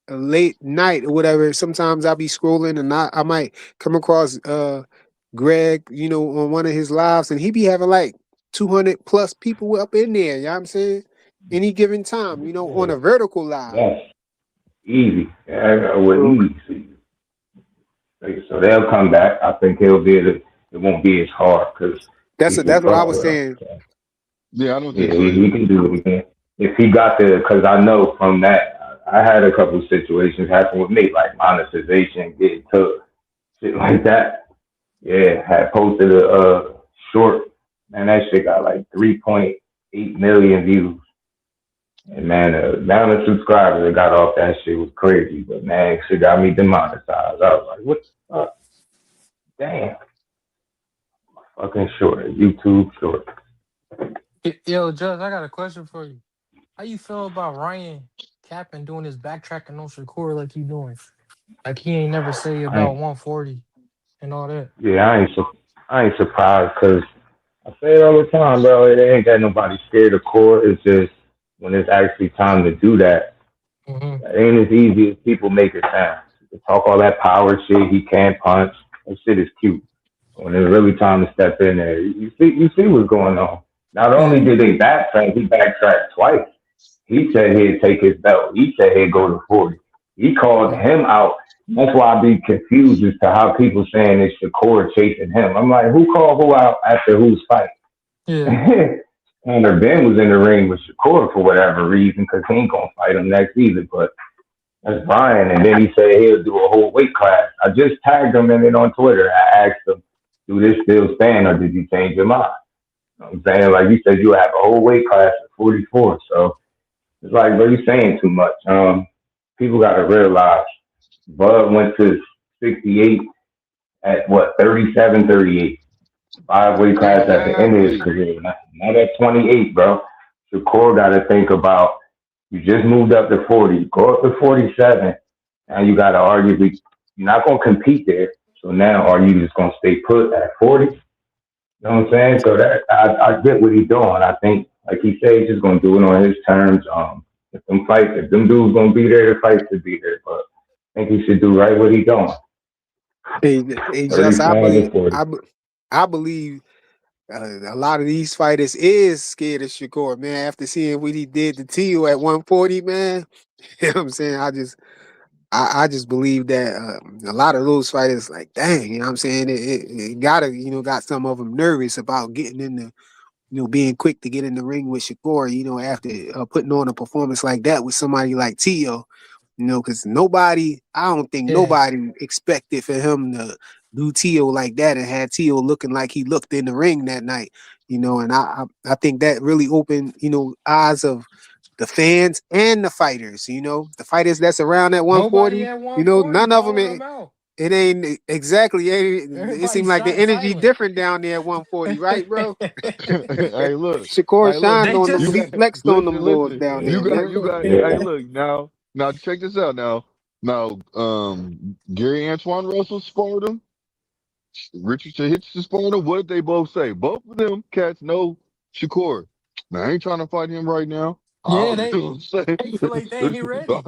Speaker 1: a late night or whatever, sometimes I'll be scrolling and I might come across Greg, on one of his lives, and he be having like 200 plus people up in there, you know what I'm saying? Any given time, on
Speaker 8: Yeah,
Speaker 1: a vertical live.
Speaker 8: yes, easy. Yeah, with
Speaker 1: So
Speaker 8: easy. So they'll come back. I think he'll be able to, it won't be as hard because people
Speaker 1: that's what I
Speaker 8: fuck
Speaker 1: was
Speaker 8: with him.
Speaker 1: saying.
Speaker 8: So,
Speaker 7: Yeah, I don't
Speaker 8: yeah,
Speaker 7: think so
Speaker 8: he
Speaker 7: either.
Speaker 8: can do it again. If he got the, because I know from that, I had a couple of situations happen with me, like monetization, getting took, shit like that. Yeah, had posted a short, man, that shit got like 3.8 million views. And man, the amount of subscribers that got off that shit was crazy. But man, shit got me demonetized. I was like, what the fuck? Damn. Fucking short. YouTube short.
Speaker 4: Yo, Judge, I got a question for you. How you feel about Ryan capping doing his backtracking on Shakur like he doing? Like he ain't never say
Speaker 8: I
Speaker 4: about
Speaker 8: ain't,
Speaker 4: 140 and all that.
Speaker 8: yeah, I ain't surprised because I say it all the time, bro. It ain't got nobody scared of court. It's just when it's actually time to do that,
Speaker 4: Hmm.
Speaker 8: it ain't as easy as people make it sound. You talk all that power shit. He can't punch. That shit is cute. When it's really time to step in there, you see what's going on. Not only
Speaker 4: Yeah.
Speaker 8: did they backtrack, he backtracked twice. He said he'd take his belt. He said he'd go to 40. He called
Speaker 4: Yeah.
Speaker 8: him out. That's why I be confused as to how people saying it's Shakur chasing him. I'm like, who called who out after whose fight?
Speaker 4: Yeah.
Speaker 8: Tanner Ben was in the ring with Shakur for whatever reason because he ain't gonna fight him next either. But that's Brian, and then he said he'll do a whole weight class. I just tagged him in it on Twitter. I asked him, "Do this still stand, or did you change your mind?" You know what I'm saying, like you said, you have a whole weight class at 44. So it's like, bro, you saying too much. People got to realize Bud went to 68 at what 37, 38. Five-weight class at the end of his
Speaker 7: Exactly.
Speaker 8: career. Not at 28, bro. Shakur got to think about you just moved up to 40, go up to 47, and you got to arguably you're not going to compete there. So now, are you just going to stay put at 40? You know what I'm saying? So that I get what he's doing. I think, like he said, he's just going to do it on his terms. If them dudes going to be there, the fights should be there. But I think he should do right what he's doing.
Speaker 1: Hey, just
Speaker 8: 37 to 40.
Speaker 1: I believe a lot of these fighters is scared of Shakur, man. After seeing what he did to Tio at 140, man. You know what I'm saying? I just believe that a lot of those fighters, like, dang, you know what I'm saying? It gotta, got some of them nervous about getting in the, being quick to get in the ring with Shakur, after putting on a performance like that with somebody like Tio. Because I don't think
Speaker 4: Yeah.
Speaker 1: nobody expected for him to do Tio like that and had Tio looking like he looked in the ring that night, and I think that really opened, eyes of the fans and the fighters, the fighters that's around at
Speaker 4: Nobody
Speaker 1: 140,
Speaker 4: at 140
Speaker 1: none of them,
Speaker 4: calling him out.
Speaker 1: it ain't exactly, it
Speaker 4: Everybody
Speaker 1: seemed like the
Speaker 4: shot
Speaker 1: energy
Speaker 4: silent.
Speaker 1: different down there at 140, right, bro?
Speaker 7: Hey, look.
Speaker 1: Shakur
Speaker 7: Hey, look.
Speaker 1: shined
Speaker 4: They
Speaker 1: on them,
Speaker 7: You
Speaker 4: just
Speaker 1: he
Speaker 7: got
Speaker 1: flexed on them boys
Speaker 7: listen.
Speaker 1: down
Speaker 7: You
Speaker 1: there,
Speaker 7: got
Speaker 1: man.
Speaker 7: you got. Hey,
Speaker 8: Yeah.
Speaker 7: look now. Check this out now. Now, Gary Antoine Russell sparred him. Richardson Hitchens sparred him. What did they both say? Both of them cats know Shakur. Now, I ain't trying to fight him right now.
Speaker 4: yeah,
Speaker 7: You know what I'm saying?
Speaker 4: they feel like they ain't ready.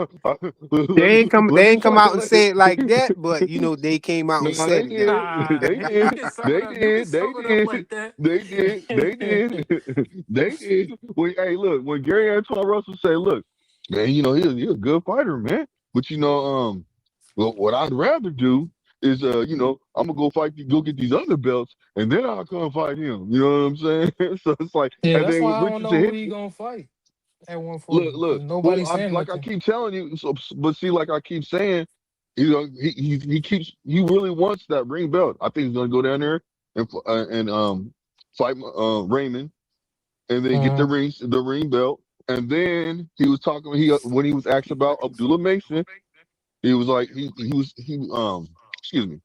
Speaker 7: Let
Speaker 1: They
Speaker 7: me
Speaker 1: ain't come
Speaker 7: fight.
Speaker 1: out and say it like that, but they came out
Speaker 7: No,
Speaker 1: and
Speaker 7: they
Speaker 1: said it though.
Speaker 7: did.
Speaker 4: Nah,
Speaker 7: They
Speaker 4: you
Speaker 7: did.
Speaker 4: can sum it
Speaker 7: They
Speaker 4: up. You can
Speaker 7: did. They
Speaker 4: sum it up
Speaker 7: did.
Speaker 4: like that.
Speaker 7: They did. They did. They did. Hey, look, when Gary Antoine Russell say, look, man, he's a good fighter, man. But well, what I'd rather do is I'm gonna go get these other belts and then I'll come fight him. You know what I'm saying? So it's like,
Speaker 4: Yeah,
Speaker 7: and
Speaker 4: that's
Speaker 7: then
Speaker 4: why
Speaker 7: when
Speaker 4: I don't know
Speaker 7: Richardson
Speaker 4: who
Speaker 7: hit
Speaker 4: he gonna fight at 140
Speaker 7: look.
Speaker 4: because
Speaker 7: Well,
Speaker 4: nobody's saying
Speaker 7: like I
Speaker 4: nothing.
Speaker 7: keep telling you, but see, like I keep saying, he really wants that ring belt. I think he's gonna go down there and fight Raymond, and then get
Speaker 4: Uh,
Speaker 7: the ring belt. And then he was talking. When he was asked about Abdullah Mason, he was like excuse me.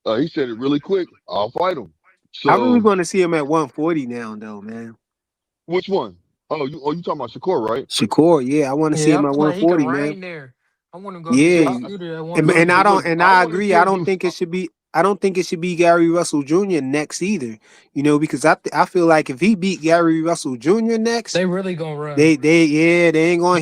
Speaker 7: He said it really quick. I'll fight him.
Speaker 1: I really
Speaker 7: So
Speaker 1: want to see him at 140 now, though, man.
Speaker 7: which one? You talking about Shakur, right?
Speaker 1: Shakur, yeah, I want to see
Speaker 4: yeah,
Speaker 1: him
Speaker 4: I
Speaker 1: at
Speaker 4: feel like he could
Speaker 1: 140, man.
Speaker 4: reign there. I want to go get
Speaker 1: Yeah,
Speaker 7: I,
Speaker 4: undisputed at
Speaker 1: and I don't,
Speaker 7: look.
Speaker 4: 145.
Speaker 1: and
Speaker 7: I
Speaker 1: I
Speaker 7: want to
Speaker 1: agree.
Speaker 7: see
Speaker 1: I
Speaker 7: him
Speaker 1: don't
Speaker 7: do.
Speaker 1: think it should be. I don't think it should be Gary Russell Jr. next either. Because I feel like if he beat Gary Russell Jr. next,
Speaker 4: They really gonna run.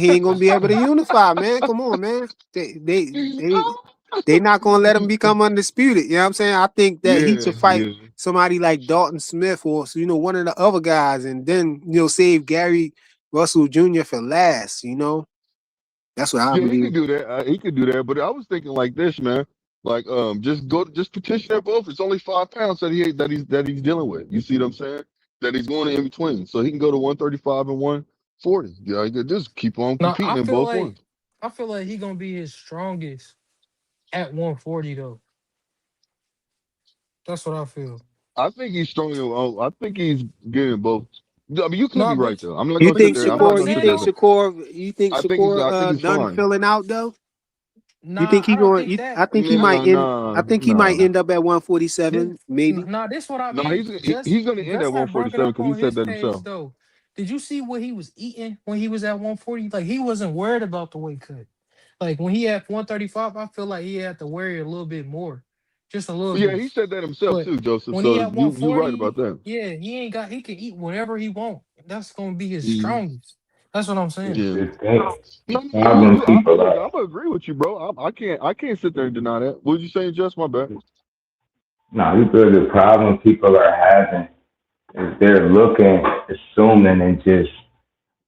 Speaker 1: he ain't gonna be able to unify, man. Come on, man. They not gonna let him become undisputed. You know what I'm saying? I think that he
Speaker 7: Yeah,
Speaker 1: should fight
Speaker 7: yeah.
Speaker 1: somebody like Dalton Smith or one of the other guys, and then save Gary Russell Jr. for last. That's what I
Speaker 7: Yeah, he
Speaker 1: believe.
Speaker 7: could do that. He could do that. But I was thinking like this, man. Like, just petition at both. It's only 5 pounds that he's dealing with. You see what I'm saying? That he's going in between, so he can go to 135 and 140. Yeah, he could just keep on
Speaker 4: No,
Speaker 7: competing in both ones.
Speaker 4: I feel like he gonna be his strongest at 140 though. That's what I feel.
Speaker 7: I think he's strong. I think he's getting both. I mean, you could
Speaker 4: No,
Speaker 7: be right though. I'm not
Speaker 1: You
Speaker 7: gonna sit
Speaker 1: think
Speaker 7: there.
Speaker 4: see
Speaker 7: I'm
Speaker 4: what
Speaker 7: not
Speaker 4: I'm
Speaker 1: Shakur?
Speaker 7: gonna
Speaker 1: You
Speaker 7: sit
Speaker 4: saying
Speaker 7: there.
Speaker 1: think
Speaker 7: But
Speaker 4: though?
Speaker 1: Shakur? You think
Speaker 7: I think
Speaker 1: Shakur
Speaker 7: he's
Speaker 1: done
Speaker 7: fine.
Speaker 1: filling out though? You
Speaker 4: Nah,
Speaker 1: think
Speaker 4: I
Speaker 1: he
Speaker 4: don't
Speaker 1: going?
Speaker 4: think that.
Speaker 1: I think he might
Speaker 7: Nah,
Speaker 1: end.
Speaker 7: nah,
Speaker 1: I think he might
Speaker 7: nah.
Speaker 1: end up at
Speaker 4: This,
Speaker 1: 147, maybe.
Speaker 4: nah, this what I
Speaker 7: No,
Speaker 4: peeped.
Speaker 7: he's gonna end at
Speaker 4: Just had broke it
Speaker 7: 147
Speaker 4: up
Speaker 7: because he
Speaker 4: on
Speaker 7: said
Speaker 4: his
Speaker 7: that
Speaker 4: page
Speaker 7: himself.
Speaker 4: though. Did you see what he was eating when he was at 140? Like he wasn't worried about the weight cut. Like when he had 135, I feel like he had to worry a little bit more. just a little
Speaker 7: Yeah, he
Speaker 4: beef.
Speaker 7: said that himself
Speaker 4: But
Speaker 7: too, Joseph.
Speaker 4: when he
Speaker 7: So
Speaker 4: at
Speaker 7: you right
Speaker 4: 140,
Speaker 7: about that.
Speaker 4: yeah, he can eat whatever he want. That's gonna be his
Speaker 7: Mhm.
Speaker 4: strongest. That's what I'm
Speaker 8: It's
Speaker 4: saying.
Speaker 7: Yeah.
Speaker 8: the thing. The
Speaker 7: No, no,
Speaker 8: problem people
Speaker 7: look,
Speaker 8: are
Speaker 7: I'm gonna agree with you, bro. I can't sit there and deny that. What you saying, Just my bad?
Speaker 8: no, you good. The problem people are having is they're looking, assuming, and just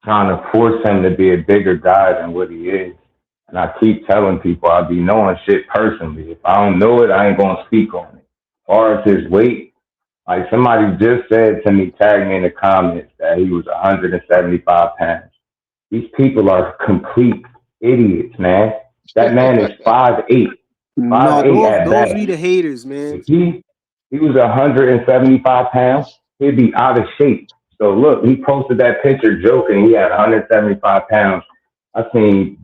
Speaker 8: trying to force him to be a bigger guy than what he is. And I keep telling people I be knowing shit personally. If I don't know it, I ain't gonna speak on it. As far as his weight, like somebody just said to me, tagged me in the comments that he was 175 pounds. These people are complete idiots, man. That man is 5'8",
Speaker 1: No,
Speaker 8: 5'8" at
Speaker 1: those
Speaker 8: best.
Speaker 1: be the haters, man.
Speaker 8: If he was 175 pounds, he'd be out of shape. So look, he posted that picture joking. He had 175 pounds. I seen,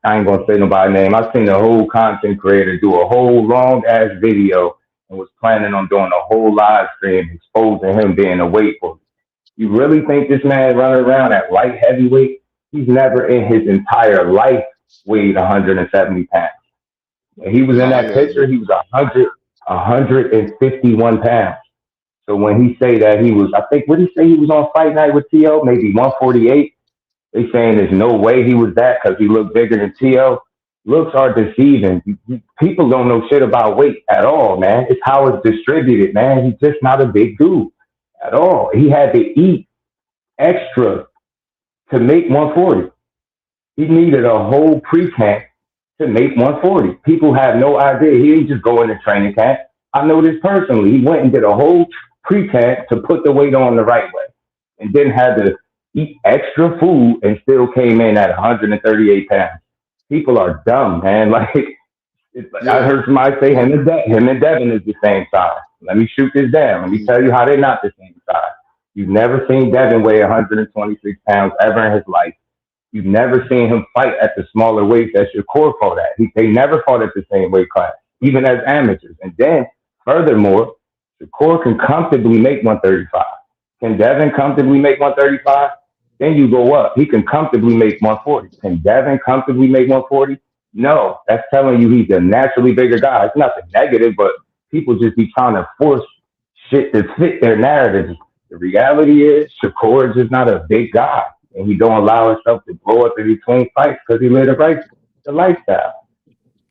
Speaker 8: I ain't gonna say nobody's name. I seen a whole content creator do a whole long ass video and was planning on doing a whole live stream exposing him being a weight for. You really think this man running around at light heavyweight? He's never in his entire life weighed 170 pounds. When he was in
Speaker 7: Nah, he
Speaker 8: that picture,
Speaker 7: hasn't.
Speaker 8: he was 151 pounds. So when he say that he was, I think, what did he say he was on Fight Night with T.O., maybe 148? They saying there's no way he was that because he looked bigger than T.O. Looks are deceiving. People don't know shit about weight at all, man. It's how it's distributed, man. He's just not a big dude at all. He had to eat extra to make 140. He needed a whole pre-camp to make 140. People have no idea. He didn't just go into training camp. I know this personally. He went and did a whole pre-camp to put the weight on the right way and then had to eat extra food and still came in at 138 pounds. People are dumb, man. Like I
Speaker 7: Yeah.
Speaker 8: heard somebody say him and Devin is the same size. Let me shoot this down. Let me
Speaker 7: Mhm.
Speaker 8: tell you how they're not the same size. You've never seen Devin weigh 126 pounds ever in his life. You've never seen him fight at the smaller weight that Shakur fought at. They never fought at the same weight class, even as amateurs. And then, furthermore, Shakur can comfortably make 135. Can Devin comfortably make 135? Then you go up. He can comfortably make 140. Can Devin comfortably make 140? No. That's telling you he's a naturally bigger guy. It's nothing negative, but people just be trying to force shit to fit their narratives. The reality is Shakur is just not a big guy, and he don't allow himself to blow up in between fights because he live the lifestyle.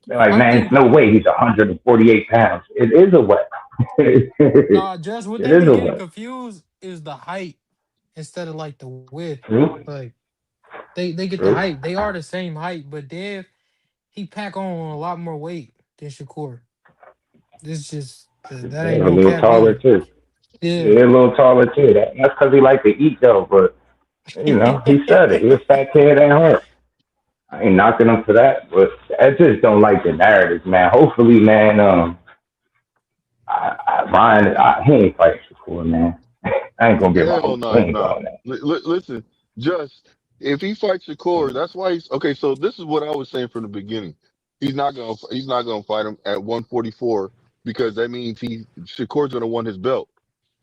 Speaker 8: They're like,
Speaker 4: I
Speaker 8: man, it's
Speaker 4: think
Speaker 8: no way he's 148 pounds. It is a way. it
Speaker 4: nah, just what they
Speaker 8: is
Speaker 4: be
Speaker 8: a
Speaker 4: getting
Speaker 8: way.
Speaker 4: confused is the height instead of like the width.
Speaker 8: True,
Speaker 4: Like they get the
Speaker 8: true.
Speaker 4: height. They are the same height, but Dev he pack on a lot more weight than Shakur. This just that ain't
Speaker 8: They're a
Speaker 4: no
Speaker 8: little
Speaker 4: cap
Speaker 8: taller
Speaker 4: either.
Speaker 8: too.
Speaker 4: Yeah.
Speaker 8: They're a little taller too. That's because he like to eat though. But you know, he said it. He a fat kid at heart. I ain't knocking him for that, but I just don't like the narratives, man. Hopefully, man. Ryan, he ain't fighting Shakur, man. I ain't gonna get my
Speaker 7: Hell
Speaker 8: hopes.
Speaker 7: no,
Speaker 8: He
Speaker 7: he's
Speaker 8: ain't
Speaker 7: not.
Speaker 8: doing that.
Speaker 7: Listen, just if he fights Shakur, that's why he's okay. So this is what I was saying from the beginning. He's not gonna fight him at 144 because that means Shakur's gonna want his belt.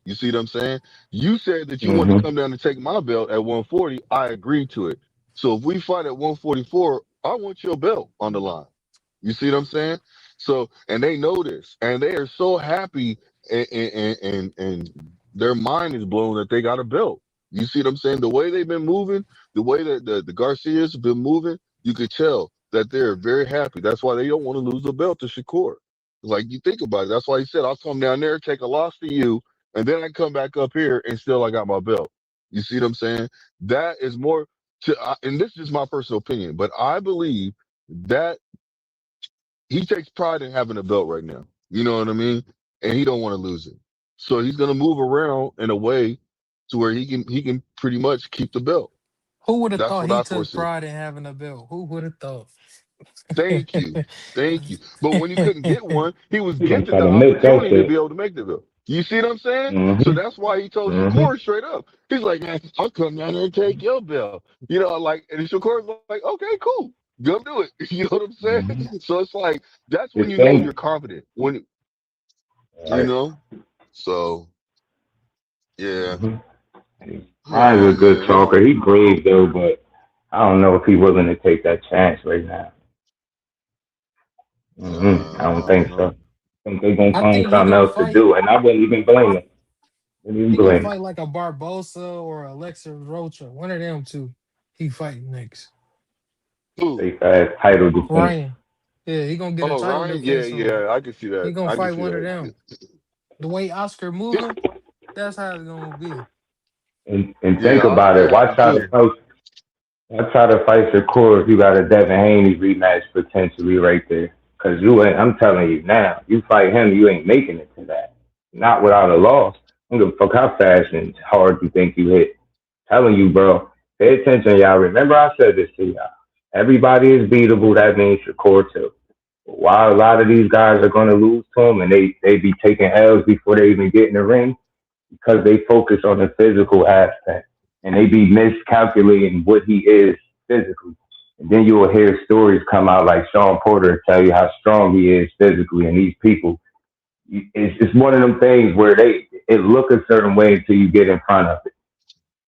Speaker 7: You see what I'm saying? You said that you wanted to
Speaker 8: Mm-hmm.
Speaker 7: come down and take my belt at 140. I agreed to it. So if we fight at 144, I want your belt on the line. You see what I'm saying? So, and they know this, and they are so happy, and their mind is blown that they got a belt. You see what I'm saying? The way they've been moving, the way that the Garcias have been moving, you could tell that they're very happy. That's why they don't want to lose the belt to Shakur. Like you think about it, that's why he said, "I'll come down there, take a loss to you, and then I come back up here, and still I got my belt." You see what I'm saying? That is more and this is my personal opinion, but I believe that he takes pride in having a belt right now. You know what I mean? And he don't want to lose it. So he's gonna move around in a way to where he can pretty much keep the belt.
Speaker 4: Who would have
Speaker 7: That's
Speaker 4: thought
Speaker 7: what
Speaker 4: he
Speaker 7: I
Speaker 4: took
Speaker 7: foresee.
Speaker 4: pride in having a belt? Who would have thought?
Speaker 7: Thank you. Thank you. But when he couldn't get one, he was
Speaker 8: You gonna
Speaker 7: gifted
Speaker 8: try
Speaker 7: the
Speaker 8: to milk that
Speaker 7: opportunity to be
Speaker 8: shit?
Speaker 7: able to make the belt. You see what I'm saying? So
Speaker 8: Mm-hmm.
Speaker 7: that's why he told
Speaker 8: Mm-hmm.
Speaker 7: Shakur straight up. He's like, "Man, I'll come down there and take your belt." You know, like, and Shakur's like, "Okay, cool. Go do it." You know what I'm
Speaker 8: Mm-hmm.
Speaker 7: saying? So it's like, that's
Speaker 8: The
Speaker 7: when you know you're
Speaker 8: thing,
Speaker 7: confident. When, you
Speaker 8: right?
Speaker 7: know? So, yeah.
Speaker 8: Mm-hmm.
Speaker 7: Oh,
Speaker 8: Ryan's a good
Speaker 7: man.
Speaker 8: talker. He brave though, but I don't know if he's willing to take that chance right now. I
Speaker 7: I
Speaker 8: don't
Speaker 7: don't
Speaker 8: think
Speaker 7: know.
Speaker 8: so. think they're gonna
Speaker 4: I
Speaker 8: find
Speaker 4: think he
Speaker 8: something
Speaker 4: gonna
Speaker 8: else to
Speaker 4: fight.
Speaker 8: do, and I wouldn't even blame them. Wouldn't even
Speaker 4: He gonna
Speaker 8: blame them.
Speaker 4: fight like a Barbosa or Alexa Rocha. One of them two. He fighting next.
Speaker 7: Who?
Speaker 8: They fast title defense.
Speaker 4: Ryan. Yeah, he gonna get a
Speaker 7: Oh,
Speaker 4: title
Speaker 7: Ryan. Yeah,
Speaker 4: defense on.
Speaker 7: yeah. I can see
Speaker 4: He
Speaker 7: that.
Speaker 4: gonna
Speaker 7: I can
Speaker 4: fight
Speaker 7: see
Speaker 4: one of
Speaker 7: that.
Speaker 4: them. The way Oscar moving, that's how it's gonna be.
Speaker 8: And
Speaker 7: Yeah,
Speaker 8: think about
Speaker 7: Oscar
Speaker 8: it.
Speaker 7: happy too.
Speaker 8: Watch how to fight Shakur if you got a Devin Haney rematch potentially right there. Cause you ain't. I'm telling you now. You fight him, you ain't making it to that. Not without a loss. I don't give a fuck how fast and hard you think you hit. Telling you, bro. Pay attention, y'all. Remember I said this to y'all. Everybody is beatable. That means Shakur too. While a lot of these guys are going to lose to him and they be taking L's before they even get in the ring because they focus on the physical aspect and they be miscalculating what he is physically. And then you will hear stories come out like Sean Porter tell you how strong he is physically. And these people, it's one of them things where it look a certain way until you get in front of it.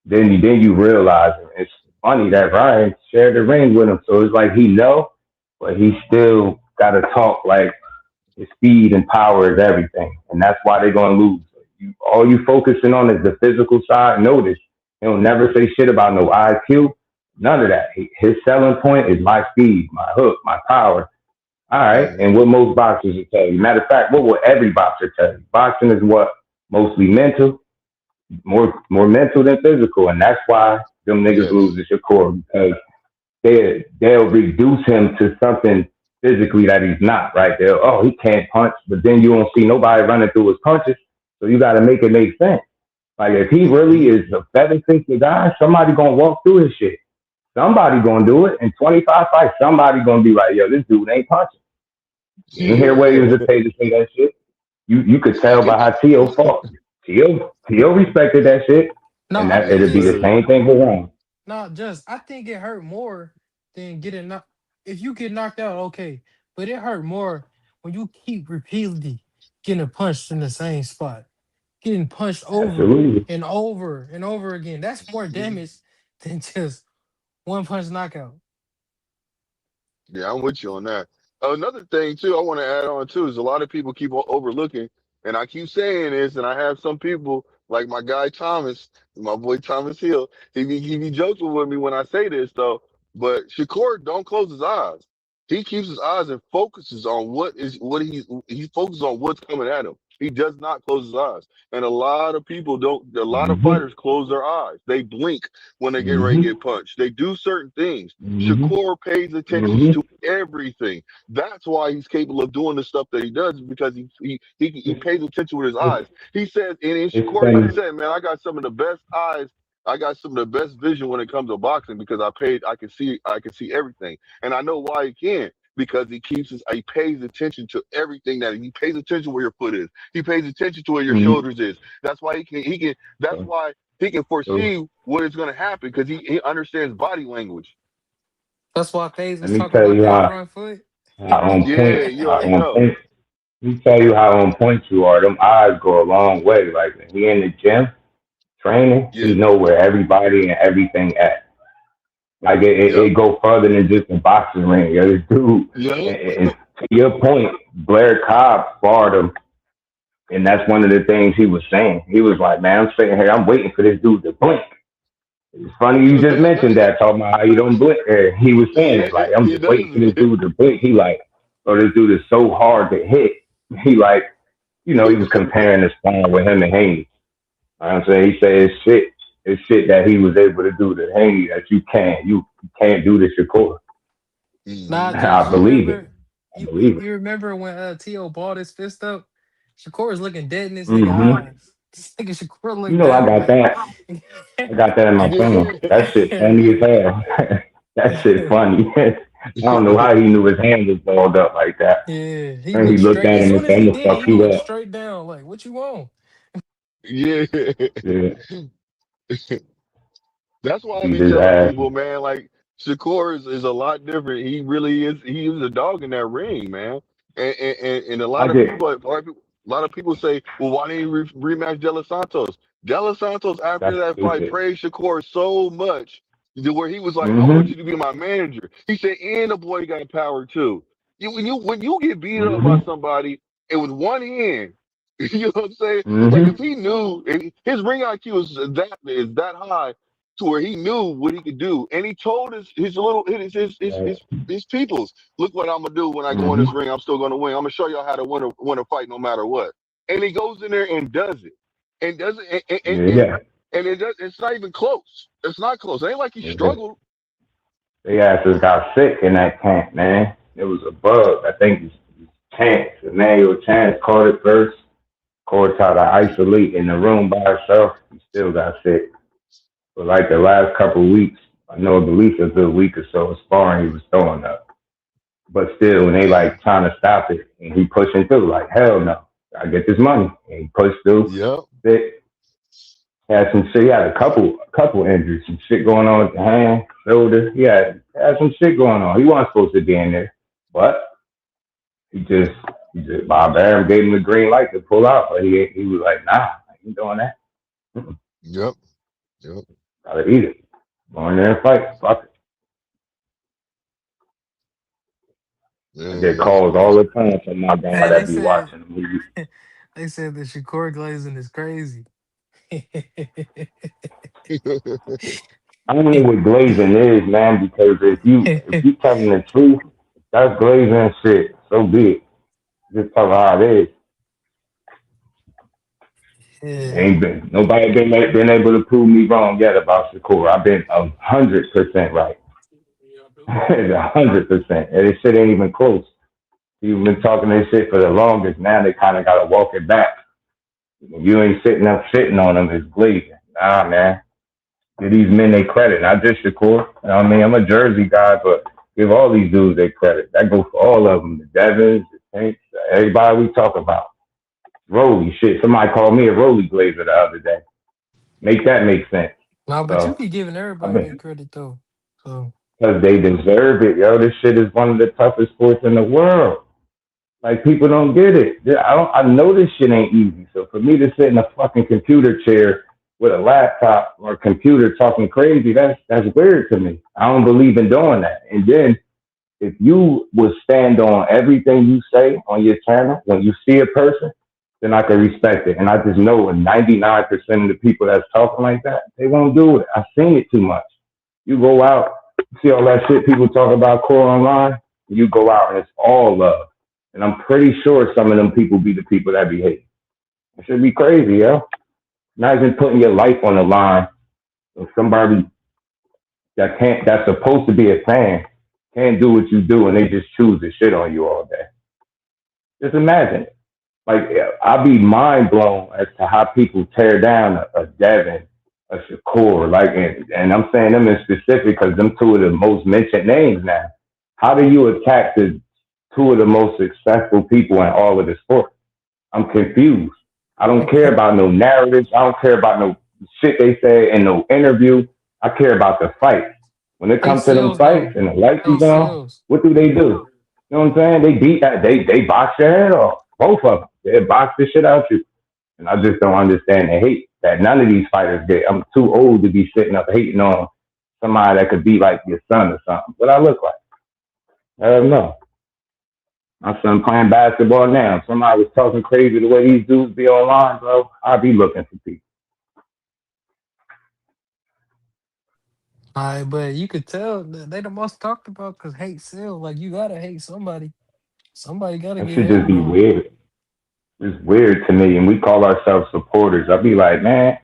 Speaker 8: Then you realize it. It's funny that Ryan shared the ring with him, so it's like he know, but he still got to talk like his speed and power is everything, and that's why they're gonna lose. All you focusing on is the physical side. Notice he'll never say shit about no IQ, none of that. His selling point is my speed, my hook, my power. All right,
Speaker 7: Mm-hmm.
Speaker 8: and what most boxers will tell you. Matter of fact, what will every boxer tell you? Boxing is what mostly mental, more mental than physical, and that's why them niggas
Speaker 7: Yes.
Speaker 8: lose to Shakur because they'll reduce him to something physically that he's not. Right? He can't punch, but then you don't see nobody running through his punches, so you got to make it make sense. Like if he really is a feather-fisted guy, somebody gonna walk through his shit. Somebody gonna do it. In 25 fights, somebody gonna be like, "Yo, this dude ain't punching." You didn't hear Williams to say that shit. You could tell by how Tio fought. Tio respected that shit,
Speaker 4: No,
Speaker 8: and
Speaker 4: I
Speaker 8: that
Speaker 4: think
Speaker 8: it'll be the
Speaker 4: it's
Speaker 8: same thing with Ryan.
Speaker 4: not just. I think it hurt more than getting knocked. If you get knocked out, okay, but it hurt more when you keep repeatedly getting punched in the same spot, getting punched over
Speaker 8: Absolutely.
Speaker 4: and over and over again. That's more
Speaker 7: Mhm.
Speaker 4: damage than just one punch knockout.
Speaker 7: Yeah, I'm with you on that. Another thing too, I want to add on too is a lot of people keep overlooking, and I keep saying this, and I have some people like my guy Thomas, my boy Thomas Hill. He be joking with me when I say this though. But Shakur don't close his eyes. He keeps his eyes and focuses on he focuses on what's coming at him. He does not close his eyes. And a lot of people don't. A lot of
Speaker 8: Mm-hmm.
Speaker 7: fighters close their eyes. They blink when they get ready to
Speaker 8: Mm-hmm.
Speaker 7: get punched. They do certain things.
Speaker 8: Mm-hmm.
Speaker 7: Shakur pays attention
Speaker 8: Mm-hmm.
Speaker 7: to everything. That's why he's capable of doing the stuff that he does because he pays attention with his eyes. He says, and in
Speaker 8: It's
Speaker 7: Shakur even
Speaker 8: funny.
Speaker 7: said, "Man, I got some of the best eyes. I got some of the best vision when it comes to boxing because I can see everything, and I know why he can." Because he pays attention to everything he pays attention where your foot is. He pays attention to where your
Speaker 8: Mm-hmm.
Speaker 7: shoulders is. That's why that's
Speaker 8: So,
Speaker 7: why he can
Speaker 8: so
Speaker 7: foresee what is going to happen because he understands body language.
Speaker 4: That's why Faze
Speaker 8: let
Speaker 4: was
Speaker 8: me
Speaker 4: talking
Speaker 8: tell
Speaker 4: about
Speaker 8: you
Speaker 4: that front foot.
Speaker 8: how on point,
Speaker 7: Yeah, you already know.
Speaker 8: let me tell you how on point you are. Them eyes go a long way. Like when he in the gym training, he
Speaker 7: Yeah,
Speaker 8: know where everybody and everything at. Like
Speaker 7: yep,
Speaker 8: it go further than just a boxing ring. Yo, this dude,
Speaker 7: yep.
Speaker 8: and to your point, Blair Cobb sparred him, and that's one of the things he was saying. He was like, "Man, I'm sitting here, I'm waiting for this dude to blink." It's funny you just mentioned that, talking about how you don't blink. He was saying
Speaker 7: Yeah,
Speaker 8: it like, "I'm
Speaker 7: he
Speaker 8: just waiting for this
Speaker 7: does.
Speaker 8: dude to blink." He like, "Oh, this dude is so hard to hit." He like, he was comparing his form with him and Haney. You know what I'm saying, he said it's shit that he was able to do to Haney that you can't do to Shakur.
Speaker 4: Nah,
Speaker 7: Hmm.
Speaker 4: just
Speaker 8: I believe it. I believe it.
Speaker 4: you remember when T.O. balled his fist up? Shakur is looking dead in this nigga
Speaker 8: Hmm.
Speaker 4: eyes. This nigga Shakur
Speaker 8: You
Speaker 4: look
Speaker 8: know,
Speaker 4: down like
Speaker 8: I got that in my phone. That shit funny as hell. That shit funny. I don't know how he knew his hand was balled up like that.
Speaker 4: Yeah, he
Speaker 8: And he
Speaker 4: looked
Speaker 8: looked
Speaker 4: straight.
Speaker 8: at
Speaker 4: As
Speaker 8: him and
Speaker 4: soon as
Speaker 8: said,
Speaker 4: he
Speaker 8: "I'm gonna
Speaker 4: did it,
Speaker 8: fuck
Speaker 4: he
Speaker 8: you
Speaker 4: looked
Speaker 8: up."
Speaker 4: straight down. Like, what you want?
Speaker 7: Yeah.
Speaker 8: Yeah,
Speaker 7: That's why I
Speaker 8: beat
Speaker 7: be
Speaker 8: his
Speaker 7: telling
Speaker 8: ass.
Speaker 7: people, man, like Shakur is a lot different. He really is. He is a dog in that ring, man. And a
Speaker 8: I
Speaker 7: lot of
Speaker 8: get.
Speaker 7: people, say, well, why didn't you rematch De Los Santos? De Los Santos after
Speaker 8: That's
Speaker 7: that fight
Speaker 8: stupid.
Speaker 7: praised Shakur so much to where he was like, I want
Speaker 8: Mhm.
Speaker 7: you to be my manager. He said, and the boy got power too. When you get beat up by
Speaker 8: Mhm.
Speaker 7: somebody, and with one hand. You know what I'm saying? Like if
Speaker 8: Mm-hmm.
Speaker 7: he knew his ring IQ is that high to where he knew what he could do, and he told his peoples, look what I'm gonna do when I go in
Speaker 8: Mm-hmm.
Speaker 7: this ring. I'm still gonna win. I'm gonna show y'all how to win a fight no matter what. And he goes in there and does it, and does it,
Speaker 8: Yeah.
Speaker 7: and it does. It's not even close. It's not close. It ain't like he
Speaker 8: Yeah.
Speaker 7: struggled.
Speaker 8: They asses got sick in that camp, man. It was a bug. I think Chance, Emmanuel Chance caught it first. Caught tried to isolate in the room by herself. He still got sick. But like the last couple of weeks, I know at least a good week or so of sparring, he was throwing up. But still, when they
Speaker 7: Yeah.
Speaker 8: like trying to stop it, and he pushing through, like hell no, I get this money, and he pushed through.
Speaker 7: Yep.
Speaker 8: Sick. Had some shit. He had a couple injuries, some shit going on with the hand, shoulder. He had some shit going on. He wasn't supposed to be in there, but he just Bob Arum gave him the green light to pull out, but he was like, nah, I ain't doing that. Mm-mm.
Speaker 7: Yep. Yep.
Speaker 8: Gotta eat it. Go in there and fight. Fuck it. I
Speaker 7: Yeah,
Speaker 8: get
Speaker 7: that's
Speaker 8: calls all
Speaker 7: crazy.
Speaker 8: the time from my guy
Speaker 4: Hey, they
Speaker 8: that be
Speaker 4: said
Speaker 8: watching the movie.
Speaker 4: they said that Shakur glazing is crazy.
Speaker 8: I don't know what glazing is, man, because if you telling the truth, that's glazing shit. So be it. Just tell her how it is.
Speaker 4: Yeah.
Speaker 8: Ain't been nobody been able to prove me wrong yet about Shakur. I've been 100% right. 100%. And this shit ain't even close. You've been talking this shit for the longest. Now they kind of got to walk it back. You ain't sitting up shitting on them. It's glazing. Nah, man. Give these men their credit. Not just Shakur. You know what I mean? I'm a Jersey guy, but give all these dudes their credit. That goes for all of them. The Devins, the Saints, everybody we talk about. Rolly shit. Somebody called me a Rolly Glazer the other day. Make that make sense.
Speaker 4: No, but you
Speaker 8: So
Speaker 4: be giving
Speaker 8: I've
Speaker 4: everybody their
Speaker 8: been
Speaker 4: credit though. So
Speaker 8: because they deserve it, yo. This shit is one of the toughest sports in the world. Like people don't get it. I know this shit ain't easy. So for me to sit in a fucking computer chair with a laptop or a computer talking crazy, that's weird to me. I don't believe in doing that. And then if you would stand on everything you say on your channel when you see a person, then I can respect it. And I just know 99% of the people that's talking like that, they won't do it. I've seen it too much. You go out, see all that shit people talk about core online, you go out and it's all love. And I'm pretty sure some of them people be the people that be hating. It should be crazy, yo. Not even putting your life on the line of somebody that's supposed to be a fan can't do what you do and they just choose to shit on you all day. Just imagine it. Like I'd be mind blown as to how people tear down a Devin, a Shakur, like, and I'm saying them in specific because them two of the most mentioned names now. How do you attack the two of the most successful people in all of the sport? I'm confused. I don't care about no narratives. I don't care about no shit they say in no interview. I care about the fight. When it
Speaker 4: hey
Speaker 8: comes to them
Speaker 4: sales
Speaker 8: fights
Speaker 4: though.
Speaker 8: and the lights
Speaker 4: Hey
Speaker 8: is on,
Speaker 4: sales.
Speaker 8: what do? You know what I'm saying? They beat that. They box your head off. Both of them. They box the shit out you. And I just don't understand the hate that none of these fighters get. I'm too old to be sitting up hating on somebody that could be like your son or something. What I look like? I don't know. My son playing basketball now. Somebody was talking crazy the way these dudes be online, bro. I'll be looking for people.
Speaker 4: All right, but you could tell that they the most talked about because hate sales. Like you gotta hate somebody. Somebody gotta
Speaker 8: That
Speaker 4: get
Speaker 8: should just
Speaker 4: hated
Speaker 8: be
Speaker 4: on.
Speaker 8: weird. It's weird to me. And we call ourselves supporters. I'll be like, man,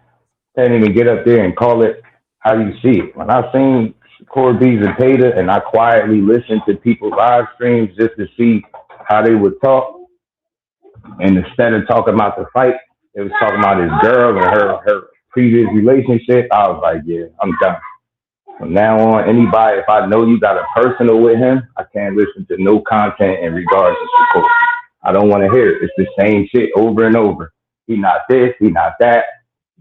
Speaker 8: can't even get up there and call it how you see it. When I seen Core Bees and Peta and I quietly listened to people's live streams just to see how they would talk, and instead of talking about the fight, it was talking about his girl and her previous relationship. I was like, yeah, I'm done. From now on, anybody, if I know you got a personal with him, I can't listen to no content in regards to support. I don't want to hear it. It's the same shit over and over. He not this, he not that.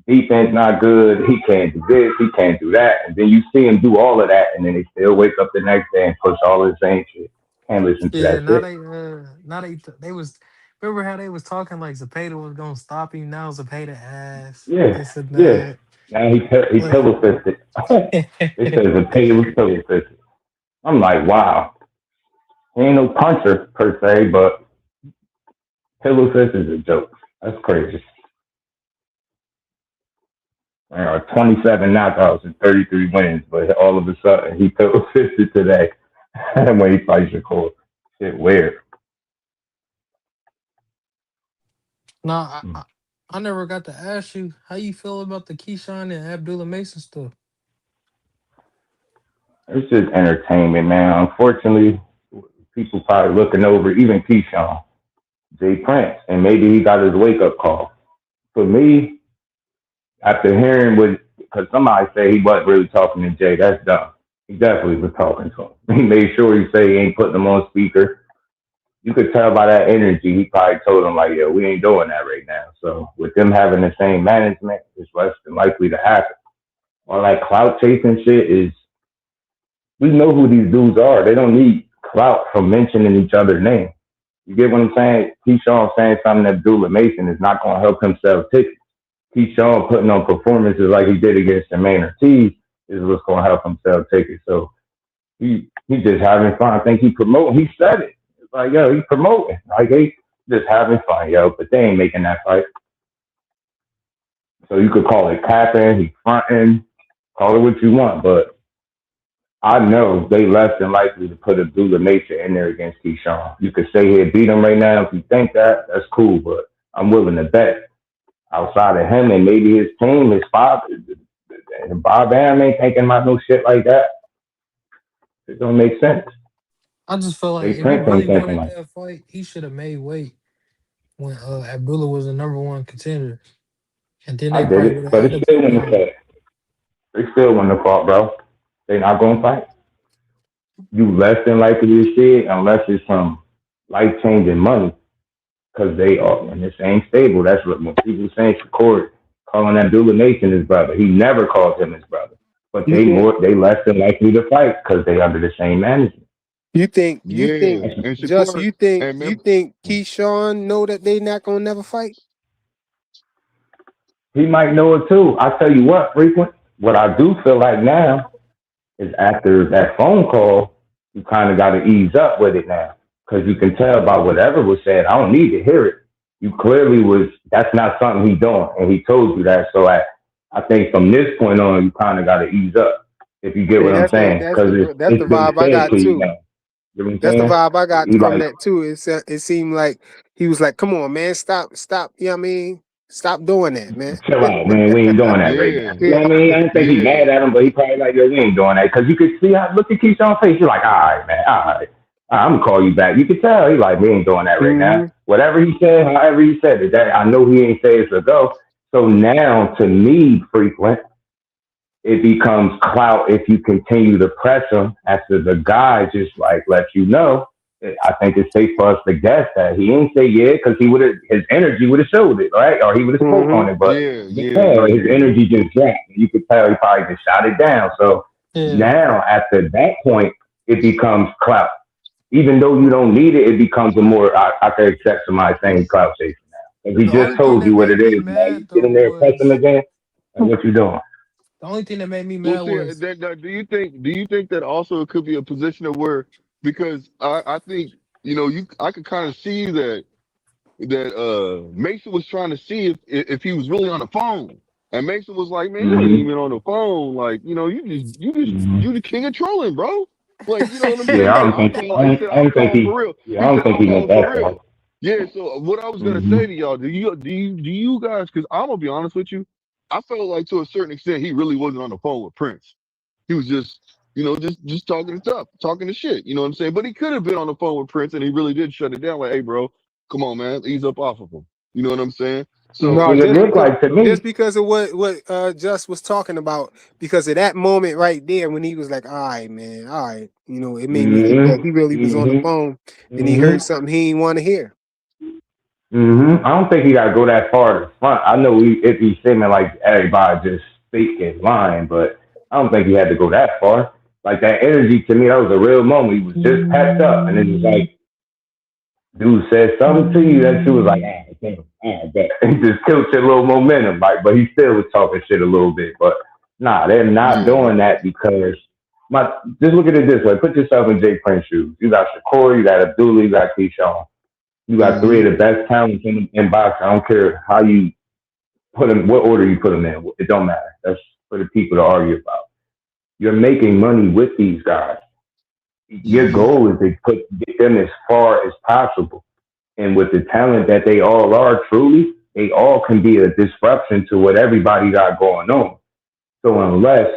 Speaker 8: Defense not good. He can't do this, he can't do that. And then you see him do all of that, and then they still wake up the next day and push all of the same shit. Can't listen to
Speaker 4: Yeah,
Speaker 8: that shit.
Speaker 4: now they was remember how they was talking like Zapata was gonna stop him. Now Zapata ass
Speaker 8: Yeah,
Speaker 4: this and
Speaker 8: yeah.
Speaker 4: that.
Speaker 8: Now he
Speaker 4: Like,
Speaker 8: pillow fisted. It says the pay was pillow fisted. I'm like, wow. He ain't no puncher per se, but Pillow fist is a joke. That's crazy. 27 knockouts and 33 wins, but all of a sudden he pillow fisted today when he fights Shakur. Shit weird.
Speaker 4: Nah, I never got to ask you how you feel about the Keyshawn and Abdullah Mason stuff.
Speaker 8: It's just entertainment, man. Unfortunately, people probably looking over even Keyshawn, Jay Prince, and maybe he got his wake up call. For me, after hearing what, because somebody say he wasn't really talking to Jay, that's dumb. He definitely was talking to him. He made sure he say he ain't putting him on speaker. You could tell by that energy, he probably told him like, "Yeah, we ain't doing that right now." So with them having the same management, it's less than likely to happen. All that clout chasing shit is, we know who these dudes are. They don't need clout from mentioning each other's name. You get what I'm saying? Keyshawn saying something that Abdullah Mason is not going to help him sell tickets. Keyshawn putting on performances like he did against Jermaine Ortiz is what's going to help him sell tickets. So he just having fun. I think he promoting. He said it. It's like, yo, he promoting. Like, he just having fun, yo. But they ain't making that fight. So you could call it capping, he fronting, call it what you want. But I know they less than likely to put Abdullah Mason in there against Keyshawn. You could say he'd beat him right now if you think that. That's cool. But I'm willing to bet outside of him and maybe his team, his father, and Bob Bam ain't thinking about no shit like that. It don't make sense.
Speaker 4: I just feel like if he really wanted that fight, he should have made weight when Abdullah was the #1 contender. And then
Speaker 8: I did it, but it's still wouldn't have fought. They still wouldn't have fought, bro. They not gonna fight. You less than likely to see it unless it's some life-changing money, because they are in the same stable. That's what when people saying Shakur calling Abdullah Mason his brother. He never called him his brother, but they less than likely to fight because they under the same management.
Speaker 1: You think Keyshawn know that they not gonna never fight?
Speaker 8: He might know it too. I tell you what, Frequent, what I do feel like now is after that phone call, you kind of got to ease up with it now, because you can tell by whatever was said. I don't need to hear it. You clearly that's not something he's doing, and he told you that. So I think from this point on, you kind of got to ease up, if you get what I'm saying. Because
Speaker 1: that's the vibe I got too. That's the vibe I got from that too. It seemed like he was like, "Come on, man, stop. You know what I mean? Stop doing that, man.
Speaker 8: Chill out, man. We ain't doing that right now." You know what I mean? I don't think he's mad at him, but he probably like, "Yo, we ain't doing that." Because you could see look at Keyshawn's face. You're like, "All right, man. All right. I'm gonna call you back." You could tell he like, "We ain't doing that right now." Whatever he said, however he said it, that I know he ain't say it's a go. So now, to me, Frequent, it becomes clout if you continue to press him after the guy just like let you know. I think it's safe for us to guess that he ain't say because his energy would have showed it, right? Or he would have spoke on it, but his energy just dropped. You could tell he probably just shot it down. So now after that point, it becomes clout. Even though you don't need it, it becomes a more, I can accept somebody saying clout chasing now. If he just told you what it is, man, you get in there and press him again, that's what you doing.
Speaker 4: The only thing that made me mad was
Speaker 7: do you think that also it could be a position of where, because I think, you know, I could kind of see that Mason was trying to see if he was really on the phone, and Mason was like, "Man, you ain't even on the phone. Like, you know, you the king of trolling, bro. Like, you know what I'm saying?"
Speaker 8: I don't think he meant that.
Speaker 7: Yeah. So what I was gonna say to y'all, do you guys? Because I'm gonna be honest with you, I felt like to a certain extent he really wasn't on the phone with Prince. He was just, you know, just talking to shit. You know what I'm saying? But he could have been on the phone with Prince, and he really did shut it down. Like, "Hey, bro, come on, man, ease up off of him." You know what I'm saying? So
Speaker 1: just because of what Just was talking about, because of that moment right there when he was like, "All right, man, all right," you know, it made me think that he really was on the phone and he heard something he didn't want to hear.
Speaker 8: I don't think he got to go that far to the front. I know if he's seeming like everybody just fake and lying, but I don't think he had to go that far. Like, that energy to me, that was a real moment. He was just packed up, and it was like, dude said something to you that you was like, and just killed your little momentum. Like, but he still was talking shit a little bit. But nah, they're not doing that because just look at it this way. Put yourself in Jay Prince's shoes. You got Shakur, you got Abdullah, you got Keyshawn. You got three of the best talents in boxing. I don't care how you put them, what order you put them in. It don't matter. That's for the people to argue about. You're making money with these guys. Your goal is to get them as far as possible. And with the talent that they all are, truly, they all can be a disruption to what everybody got going on. So unless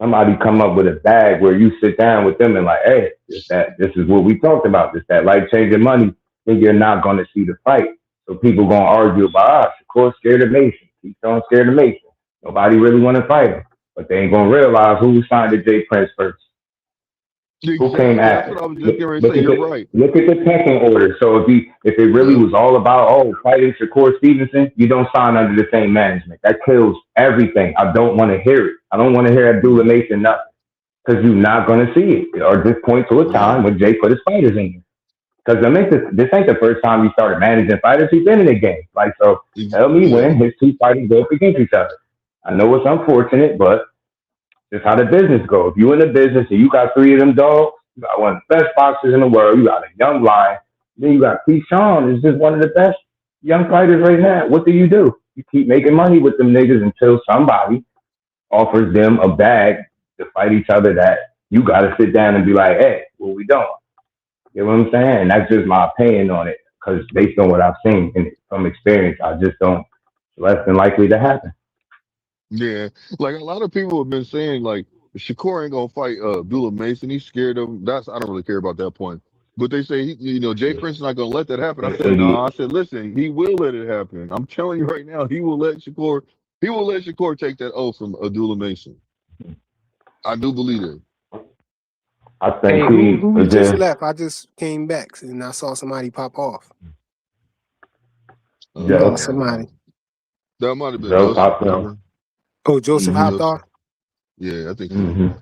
Speaker 8: somebody come up with a bag where you sit down with them and like, hey, this is what we talked about, this that life-changing money, then you're not going to see the fight. So people going to argue about, Shakur scared of Mason. Keyshawn scared of Mason. Nobody really want to fight him. But they ain't going to realize who signed to Jay Prince first. Who came after?
Speaker 7: That's what I was just going to say. You're right.
Speaker 8: Look at the pecking order. So if it really was all about fighting Shakur Stevenson, you don't sign under the same management. That kills everything. I don't want to hear it. I don't want to hear Abdullah Mason nothing because you're not going to see it or just point to a time when Jay put his fighters in. Because this ain't the first time he started managing fighters. He's been in the game. Like, so tell me when his two fighters go up against each other. I know it's unfortunate, but it's how the business goes. If you in the business and you got three of them dogs, you got one of the best boxers in the world, you got a young lion, then you got Keyshawn, is just one of the best young fighters right now. What do? You keep making money with them niggas until somebody offers them a bag to fight each other that you got to sit down and be like, hey, what we doing? You know what I'm saying? And that's just my opinion on it, because based on what I've seen and from experience, I just don't, it's less than likely to happen.
Speaker 7: Yeah, like a lot of people have been saying, like Shakur ain't gonna fight Abdullah Mason. He's scared of him. I don't really care about that point. But they say Jay Prince is not gonna let that happen. I said no. I said listen, he will let it happen. I'm telling you right now, he will let Shakur take that oath from Abdullah Mason. I do believe it.
Speaker 8: I think
Speaker 1: who just left? I just came back and I saw somebody pop off. Somebody.
Speaker 7: That might have been
Speaker 8: Joseph.
Speaker 1: Oh, Joseph hopped off?
Speaker 7: Yeah, I think so.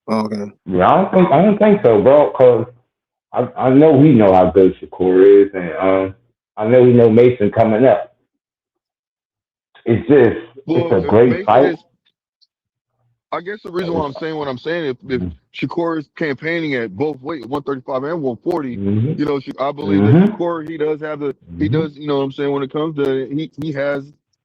Speaker 1: Okay.
Speaker 8: Yeah, I don't think so, bro. Cause I know we know how good Shakur is, and I know we know Mason coming up. It's a great fight.
Speaker 7: I guess the reason why I'm saying what I'm saying, if Shakur is campaigning at both weight, 135 and 140, I believe that Shakur, he does, what I'm saying, when it comes to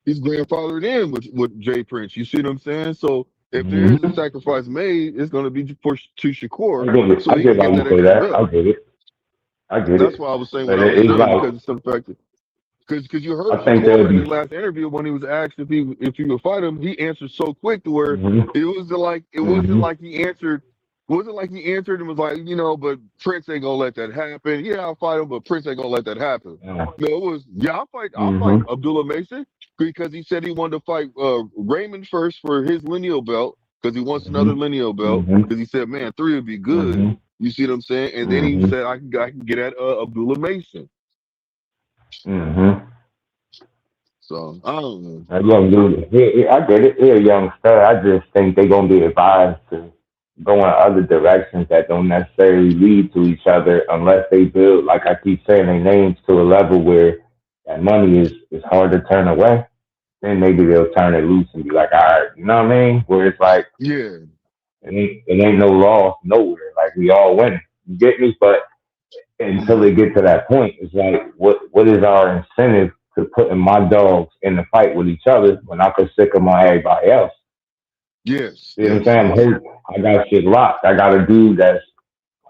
Speaker 7: he's grandfathered in with Jay Prince. You see what I'm saying? So if there is a sacrifice made, it's going to be pushed to Shakur.
Speaker 8: I get why you say that. I get it.
Speaker 7: That's why I was saying what I was saying, because it's some fact that, because you heard Shakur in his last interview when he was asked if he would fight him, he answered so quick to where it wasn't like he answered. It wasn't like he answered and was like, but Prince ain't gonna let that happen. Yeah, I'll fight him, but Prince ain't gonna let that happen. No, it was, I'll fight Abdullah Mason, because he said he wanted to fight Raymond first for his lineal belt, because he wants another lineal belt, because he said, man, 3 would be good. You see what I'm saying? And then he said, I can get at Abdullah Mason. So I don't know.
Speaker 8: I get it. He's a young star. I just think they're gonna be advised to go in other directions that don't necessarily lead to each other, unless they build, like I keep saying, their names to a level where that money is hard to turn away. Then maybe they'll turn it loose and be like, all right, you know what I mean? Where it's like, it ain't no loss nowhere. Like, we all winning. You get me? But until they get to that point, it's like, what is our incentive to putting my dogs in the fight with each other when I could sick them on everybody else?
Speaker 7: Yes.
Speaker 8: You know what I'm saying? I got shit locked. I got a dude that's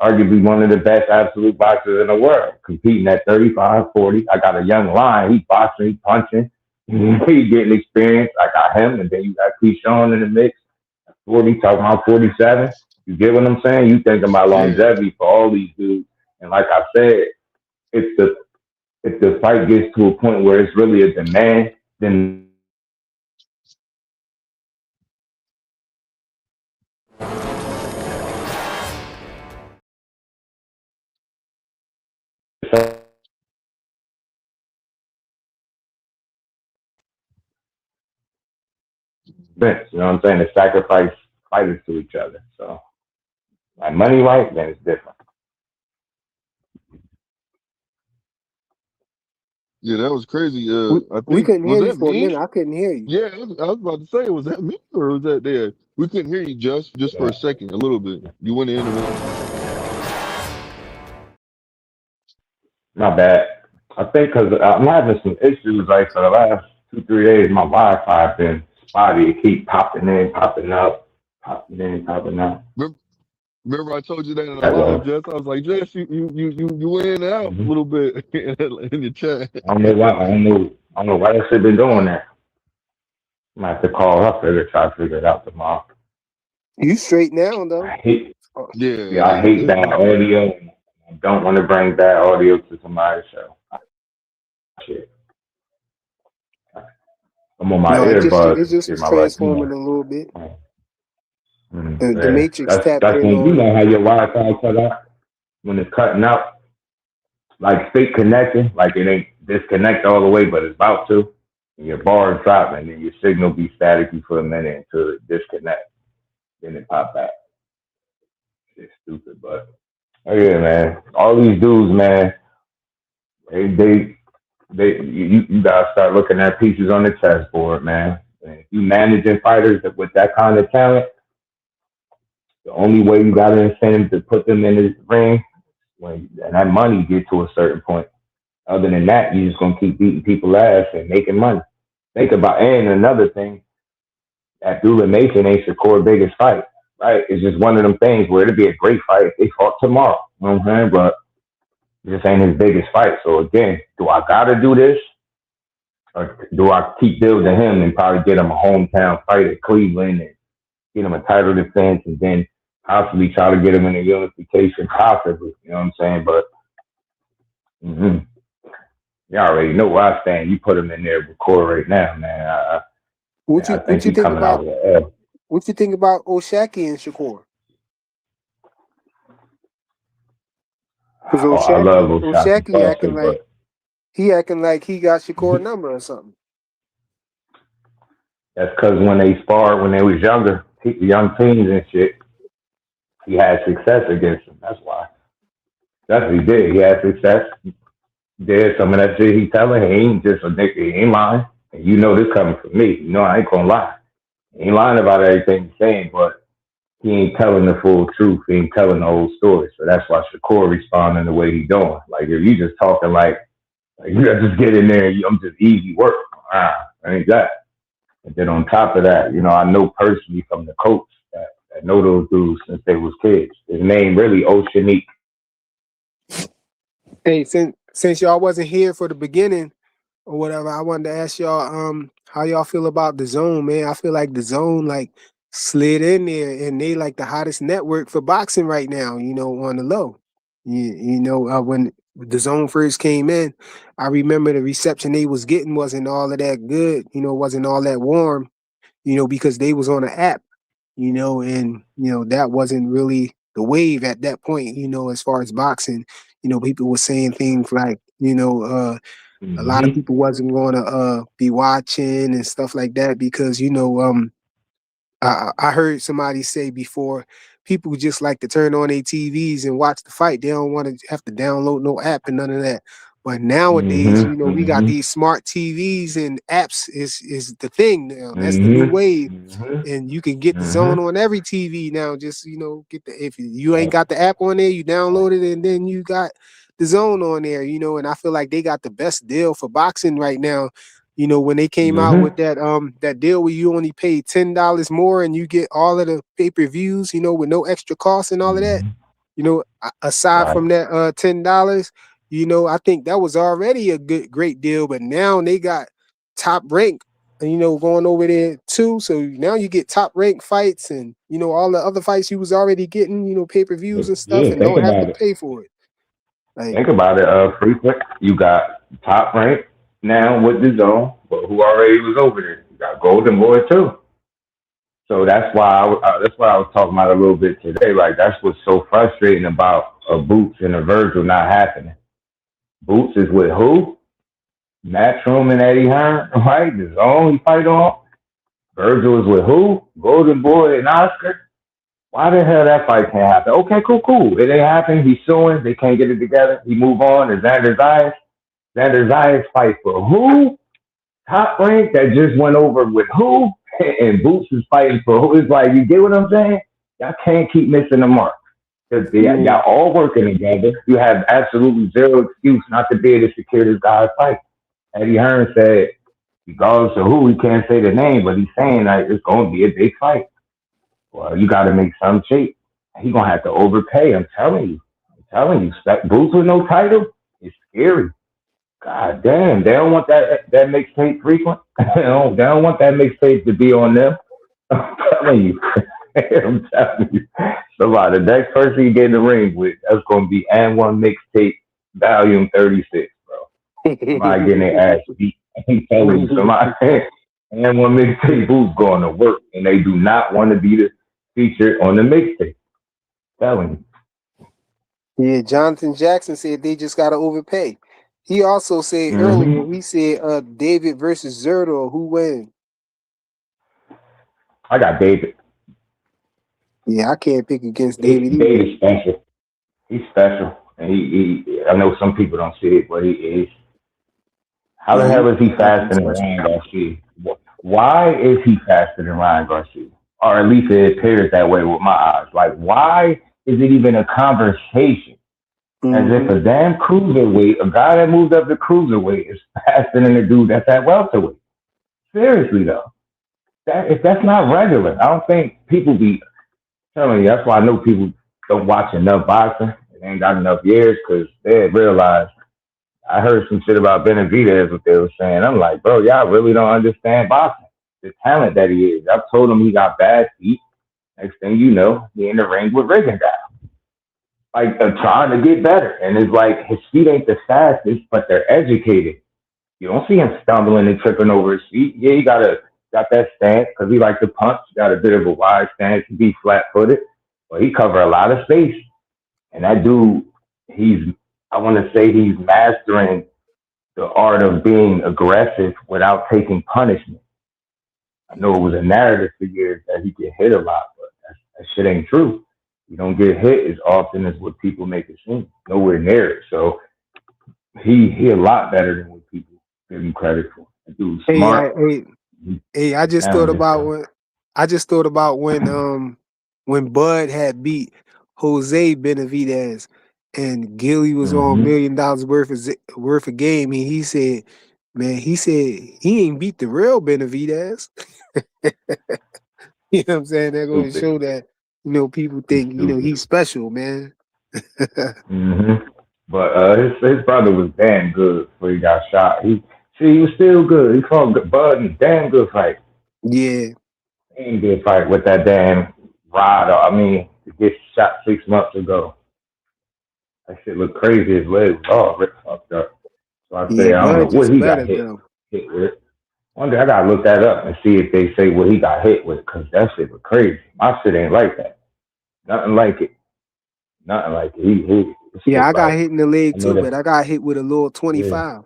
Speaker 8: arguably one of the best absolute boxers in the world, competing at 35, 40. I got a young lion. He's boxing, he's punching. He's getting experience. I got him, and then you got Keyshawn in the mix. 40, talking about 47. You get what I'm saying? You thinking about longevity for all these dudes. And like I said, if the fight gets to a point where it's really a demand, then you know what I'm saying? To sacrifice fighters to each other. So, like, money right, then it's different.
Speaker 7: Yeah, that was crazy. I think,
Speaker 1: we couldn't hear you for
Speaker 7: me?
Speaker 1: a minute. I couldn't hear you.
Speaker 7: Yeah, I was about to say, was that me or was that there? We couldn't hear you just for a second, a little bit. You went in and went.
Speaker 8: My bad. I think because I'm having some issues like for the last 2, 3 days. My Wi-Fi been spotty. It keep popping in, popping up, popping in, popping out.
Speaker 7: Remember I told you that in a
Speaker 8: That
Speaker 7: live,
Speaker 8: was.
Speaker 7: Jess. I was like, Jess, you went in and out a
Speaker 8: Mm-hmm.
Speaker 7: little bit in the chat.
Speaker 8: I don't know why. I don't know why that shit been doing that. I might have to call her to try to figure it out tomorrow.
Speaker 1: You straight now though.
Speaker 8: I hate.
Speaker 1: Oh,
Speaker 8: Yeah, I hate bad audio. I don't want to bring bad audio to somebody's show. Shit. I'm on my
Speaker 1: no, it
Speaker 8: earbuds and
Speaker 1: just
Speaker 8: shit.
Speaker 1: was
Speaker 8: My like,
Speaker 1: transforming a little bit. The
Speaker 8: Yeah.
Speaker 1: matrix tapped
Speaker 8: That's
Speaker 1: in
Speaker 8: when you
Speaker 1: on.
Speaker 8: know how your Wi-Fi cut out when it's cutting out, like fake connection, like it ain't disconnect all the way, but it's about to. And your bar is dropping, and then your signal be staticky for a minute until it disconnects. Then it pop back. It's stupid, but oh yeah, man. All these dudes, man, you gotta start looking at pieces on the chessboard, man. And if you managing fighters with that kind of talent, the only way you got to incentive to put them in the ring when and that money get to a certain point. Other than that, you're just gonna keep beating people's ass and making money. Think about and another thing, Abdullah Mason ain't Shakur's biggest fight, right? It's just one of them things where it'd be a great fight if they fought tomorrow. You know what I'm saying? But this ain't his biggest fight. So again, do I gotta do this? Or do I keep building him and probably get him a hometown fight at Cleveland and get him a title defense and then possibly try to get him in a unification possibly, you know what I'm saying? But you already know where I stand. You put him in there with Core right now, man. I
Speaker 1: What
Speaker 8: think
Speaker 1: you
Speaker 8: he's
Speaker 1: think
Speaker 8: coming out
Speaker 1: about
Speaker 8: with an L.
Speaker 1: what you think about Oshaki and Shakur? Because
Speaker 8: Oh, I love
Speaker 1: Oshaki acting
Speaker 8: but
Speaker 1: like he got Shakur number or something.
Speaker 8: that's because when they sparred when they was younger, young teens and shit, he had success against them. That's why. That's what he did. He had success. Did some of that shit he telling. He ain't just a nigga. He ain't lying. And you know this coming from me. You know I ain't gonna lie. He ain't lying about everything he's saying, but he ain't telling the full truth. He ain't telling the whole story. So that's why Shakur responding the way he doing. Like if you just talking like you gotta just get in there. I'm just easy work. I ain't that. And then on top of that, you know, I know personally from the coach that know those dudes since they was kids. His name really Oceanique.
Speaker 1: Hey, since y'all wasn't here for the beginning or whatever, I wanted to ask y'all how y'all feel about DAZN, man. I feel like DAZN like slid in there and they like the hottest network for boxing right now, you know, on the low. When DAZN first came in, I remember the reception they was getting wasn't all of that good, you know, wasn't all that warm, you know, because they was on an app, you know, and you know that wasn't really the wave at that point, you know, as far as boxing. You know, people were saying things like, you know, a lot of people wasn't going to be watching and stuff like that because, you know, I heard somebody say before, people just like to turn on their TVs and watch the fight. They don't want to have to download no app and none of that. But nowadays, you know, we got these smart TVs and apps is the thing now. That's the new wave. And you can get DAZN on every TV now. Just, you know, if you ain't got the app on there, you download it and then you got DAZN on there, you know, and I feel like they got the best deal for boxing right now. You know, when they came out with that deal where you only pay $10 more and you get all of the pay-per-views, you know, with no extra cost and all of that, you know, aside from that $10, you know, I think that was already a great deal. But now they got Top Rank, you know, going over there too. So now you get Top Rank fights and, you know, all the other fights you was already getting, you know, pay-per-views and stuff and don't have to pay for it. Like,
Speaker 8: think about it, frequent. You got Top Rank now with DAZN, but who already was over there? You got Golden Boy too. So that's why I was talking about a little bit today. Like that's what's so frustrating about a Boots and a Virgil not happening. Boots is with who? Matchroom and Eddie Hearn, right? DAZN he fight on. Virgil is with who? Golden Boy and Oscar. Why the hell that fight can't happen? Okay, cool. It ain't happening. He's suing. They can't get it together. He move on. Is Xander Zayas? Xander Zayas fight for who? Top Rank that just went over with who? And Boots is fighting for who? It's like, you get what I'm saying? Y'all can't keep missing the mark. Y'all all working together. You have absolutely zero excuse not to be able to secure this guy's fight. Eddie Hearn said, regardless of who, he can't say the name, but he's saying that it's going to be a big fight. Well, you got to make some shape. He's going to have to overpay. I'm telling you. Boots with no title is scary. God damn, they don't want that mixtape frequent. they don't want that mixtape to be on them. I'm telling you. Somebody, the next person you get in the ring with, that's going to be N1 Mixtape Volume 36, bro. Somebody getting their ass beat. I'm telling you, somebody, N1 Mixtape Boots going to work, and they do not want to be featured on the mixtape. Telling you.
Speaker 1: Yeah, Jonathan Jackson said they just got to overpay. He also said earlier, he said David versus Zerto, who win?
Speaker 8: I got David.
Speaker 1: Yeah, I can't pick against David.
Speaker 8: David's special. He's special. And he I know some people don't see it, but he is. How the hell is he faster than Ryan Garcia? Why is he faster than Ryan Garcia? Or at least it appears that way with my eyes. Like, why is it even a conversation? As if a damn cruiserweight, a guy that moved up to cruiserweight, is faster than a dude that's at welterweight. Seriously, though. If that's not regular, I don't think people be telling you. That's why I know people don't watch enough boxing. They ain't got enough years because they realize. I heard some shit about Benavidez, what they were saying. I'm like, bro, y'all really don't understand boxing. The talent that he is. I told him he got bad feet. Next thing you know, he in the ring with Rigondeaux. Like, trying to get better. And it's like, his feet ain't the fastest, but they're educated. You don't see him stumbling and tripping over his feet. Yeah, he got that stance because he likes to punch. Got a bit of a wide stance to be flat-footed. But he cover a lot of space. And that dude, I want to say he's mastering the art of being aggressive without taking punishment. I know it was a narrative for years that he get hit a lot, but that shit ain't true. You don't get hit as often as what people make it seem. Nowhere near it. So he a lot better than what people give him credit for. That dude's smart.
Speaker 1: Hey, I just thought about when Bud had beat Jose Benavidez and Gilly was on $1 million worth of game, and he said he ain't beat the real Benavidez. You know what I'm saying? They're going to show that, people think, he's special, man.
Speaker 8: But his brother was damn good before he got shot. He was still good. He fought Bud in a damn good fight.
Speaker 1: Yeah.
Speaker 8: Damn good fight with that damn rod. I mean, to get shot 6 months ago. That shit looked crazy. His leg was all ripped fucked up. So I say, I don't know what he got hit with. One day I gotta look that up and see if they say what he got hit with, because that shit was crazy. My shit ain't like that. Nothing like it.
Speaker 1: I got hit in the leg too, but I got hit with a little 25.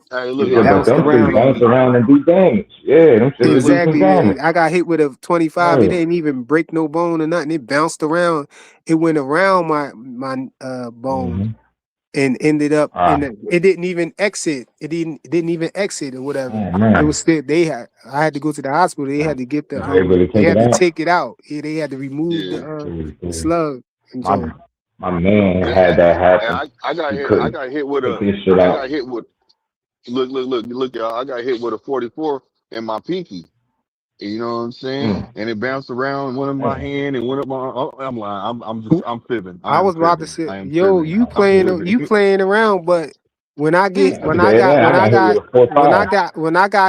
Speaker 7: Hey, look,
Speaker 8: bounce around and do damage. Yeah, them shit
Speaker 1: exactly. I got hit with a 25. It didn't even break no bone or nothing. It bounced around. It went around my bone and ended up. It didn't even exit. It didn't even exit or whatever. It was still. I had to go to the hospital. They had to get the. They had to take it out. Yeah, they had to remove the slug.
Speaker 8: My man had that happen.
Speaker 7: I got hit with a. Look, y'all. I got hit with a 44 in my pinky. You know what I'm saying? And it bounced around, went in my hand and went up my. I'm like, I'm fibbing.
Speaker 1: I was about to say, yo, you playing around, but when I got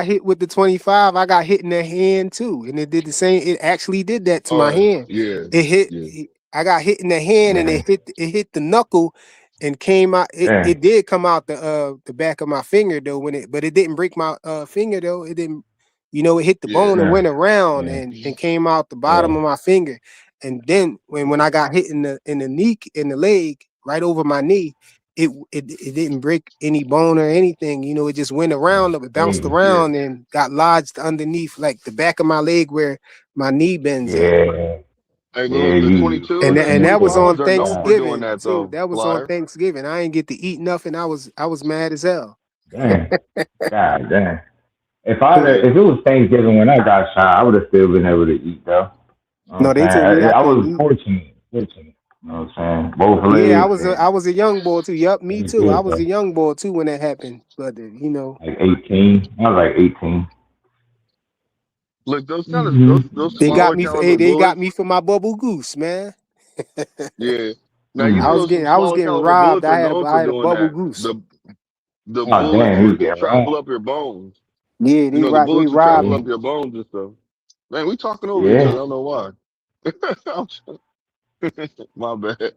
Speaker 1: hit with the 25, I got hit in the hand too, and it did the same. It actually did that to my hand.
Speaker 7: Yeah,
Speaker 1: it hit. Yeah. I got hit in the hand, and it hit the knuckle. And came out. It did come out the back of my finger though. But it didn't break my finger though. It didn't. It hit the bone and went around and came out the bottom of my finger. And then when I got hit in the knee, in the leg, right over my knee, it didn't break any bone or anything. It just went around. It bounced around and got lodged underneath, like the back of my leg where my knee bends.
Speaker 7: Hey, the 22,
Speaker 1: and that was on Thanksgiving too. That was on Thanksgiving. I didn't get to eat nothing. I was mad as hell.
Speaker 8: Damn. God damn. If it was Thanksgiving when I got shot, I would have still been able to eat though. know
Speaker 1: No,
Speaker 8: what
Speaker 1: they
Speaker 8: I'm
Speaker 1: told me
Speaker 8: saying?
Speaker 1: I
Speaker 8: I
Speaker 1: couldn't
Speaker 8: was
Speaker 1: eat.
Speaker 8: fortunate. You know what I'm saying? Both
Speaker 1: Yeah,
Speaker 8: legs
Speaker 1: I
Speaker 8: and
Speaker 1: was a young boy too. Yup, me
Speaker 8: pretty
Speaker 1: too. I
Speaker 8: good
Speaker 1: was a
Speaker 8: though.
Speaker 1: young boy too when that happened. But
Speaker 8: Like 18. I was like 18.
Speaker 7: Look, those
Speaker 1: they got
Speaker 7: smaller
Speaker 1: me for
Speaker 7: caliber
Speaker 1: they got
Speaker 7: bullets.
Speaker 1: me for my bubble goose, man.
Speaker 7: Yeah. Now you
Speaker 8: Mm.
Speaker 7: know those
Speaker 1: I was
Speaker 7: smaller
Speaker 1: getting
Speaker 7: caliber
Speaker 1: robbed.
Speaker 7: bullets are known
Speaker 1: I
Speaker 7: for
Speaker 1: had a
Speaker 7: doing
Speaker 1: bubble
Speaker 7: that.
Speaker 1: goose.
Speaker 7: The
Speaker 8: Oh
Speaker 7: bullets
Speaker 8: damn, you
Speaker 7: will
Speaker 8: get
Speaker 7: travel
Speaker 8: around.
Speaker 7: up your bones.
Speaker 1: Yeah,
Speaker 7: You know, the
Speaker 1: they
Speaker 7: bullets will
Speaker 1: robbed
Speaker 7: travel up
Speaker 1: me.
Speaker 7: your bones and stuff. Man, we talking over each other. I
Speaker 8: Yeah.
Speaker 7: don't know why. My bad.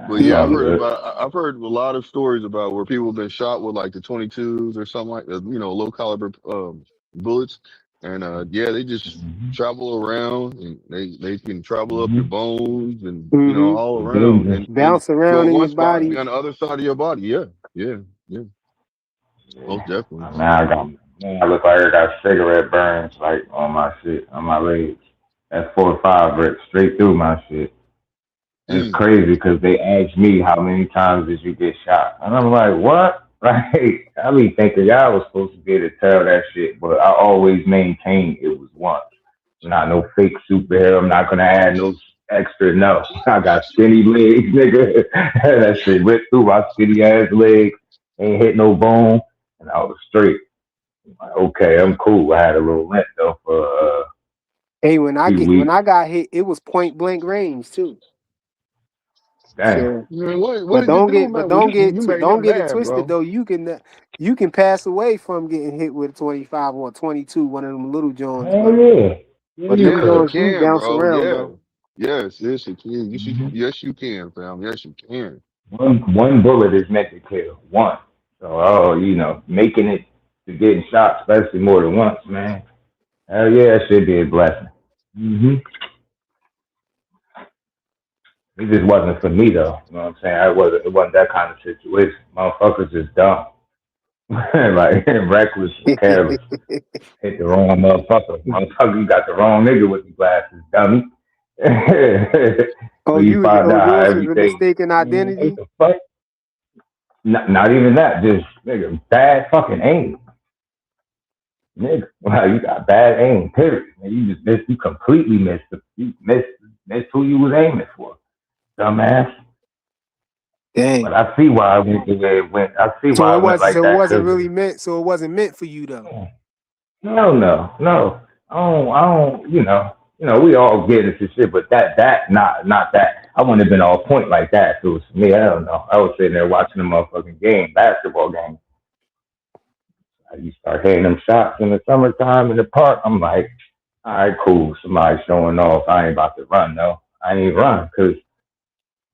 Speaker 7: But
Speaker 8: It's
Speaker 7: yeah,
Speaker 1: Yeah,
Speaker 8: all good.
Speaker 7: I've heard a lot of stories about where people have been shot with like the 22s or something like that, low caliber bullets. And yeah, they just
Speaker 8: Mm-hmm.
Speaker 7: travel around and they can travel up
Speaker 8: Mm-hmm.
Speaker 7: your bones and
Speaker 1: hmm
Speaker 7: all
Speaker 8: It's
Speaker 7: around.
Speaker 8: dangerous.
Speaker 7: And they
Speaker 1: bounce
Speaker 7: go
Speaker 1: around
Speaker 7: in
Speaker 1: in your
Speaker 7: one spot, be
Speaker 1: body.
Speaker 7: on the other side of your body. Yeah, yeah, yeah.
Speaker 8: Yeah.
Speaker 7: Most definitely.
Speaker 8: Man, I look like I got cigarette burns like on my shit, on my legs. That's 4 or 5 ripped straight through my shit. And it's
Speaker 7: Mm.
Speaker 8: crazy because they asked me how many times did you get shot, and I'm like, what? Like I be thinking y'all was supposed to be able to tell that shit, but I always maintain it was once. Not no fake superhero. I'm not gonna add no extra. No, I got skinny legs, nigga. That shit ripped through my skinny ass legs. Ain't hit no bone, and I was straight. Like, okay, I'm cool. I had a little limp though for a
Speaker 1: Hey,
Speaker 8: few
Speaker 1: when
Speaker 8: weeks.
Speaker 1: I got hit, it was point blank range too.
Speaker 8: Damn.
Speaker 1: So,
Speaker 7: Man, what did you do, man? Well, you made
Speaker 1: don't
Speaker 7: him
Speaker 1: get it
Speaker 7: mad,
Speaker 1: twisted
Speaker 7: bro.
Speaker 1: though. You can pass away from getting hit with a 25 or a 22, one of them little Johns.
Speaker 8: Hell yeah. Yeah,
Speaker 1: But
Speaker 8: you
Speaker 1: them
Speaker 7: Yes, you
Speaker 8: could.
Speaker 1: Johns do
Speaker 7: can,
Speaker 1: bounce
Speaker 7: bro.
Speaker 1: around
Speaker 7: Yeah.
Speaker 1: though.
Speaker 7: Yes, you can.
Speaker 8: Mm-hmm.
Speaker 7: Yes, you can, fam. Yes, you can.
Speaker 8: One bullet is meant to kill. One. So, making it to getting shot, especially more than once, man. Hell yeah, that should be a blessing. It just wasn't for me though. You know what I'm saying? It wasn't that kind of situation. Motherfuckers just dumb. Like reckless and careless. Hit the wrong motherfucker. Motherfucker, you got the wrong nigga with the glasses, dummy. So you find out how
Speaker 1: Yours was a
Speaker 8: everything.
Speaker 1: mistaken
Speaker 8: Man, what
Speaker 1: identity.
Speaker 8: the fuck? Not even that. Just nigga, bad fucking aim, nigga. Wow, you got bad aim. Period. And you just missed. You completely missed. You missed who you was aiming for, dumbass.
Speaker 1: Dang.
Speaker 8: But I see why I went the way it went. I see why I went like
Speaker 1: It
Speaker 8: that.
Speaker 1: wasn't
Speaker 8: Cause
Speaker 1: really meant. So it wasn't meant for you though.
Speaker 8: no. I don't. We all get into shit, but not that. I wouldn't have been all point like that if it was me. I don't know. I was sitting there watching a motherfucking basketball game. You start hitting them shots in the summertime in the park. I'm like, all right, cool. Somebody showing off. I ain't about to run, no. I ain't run because,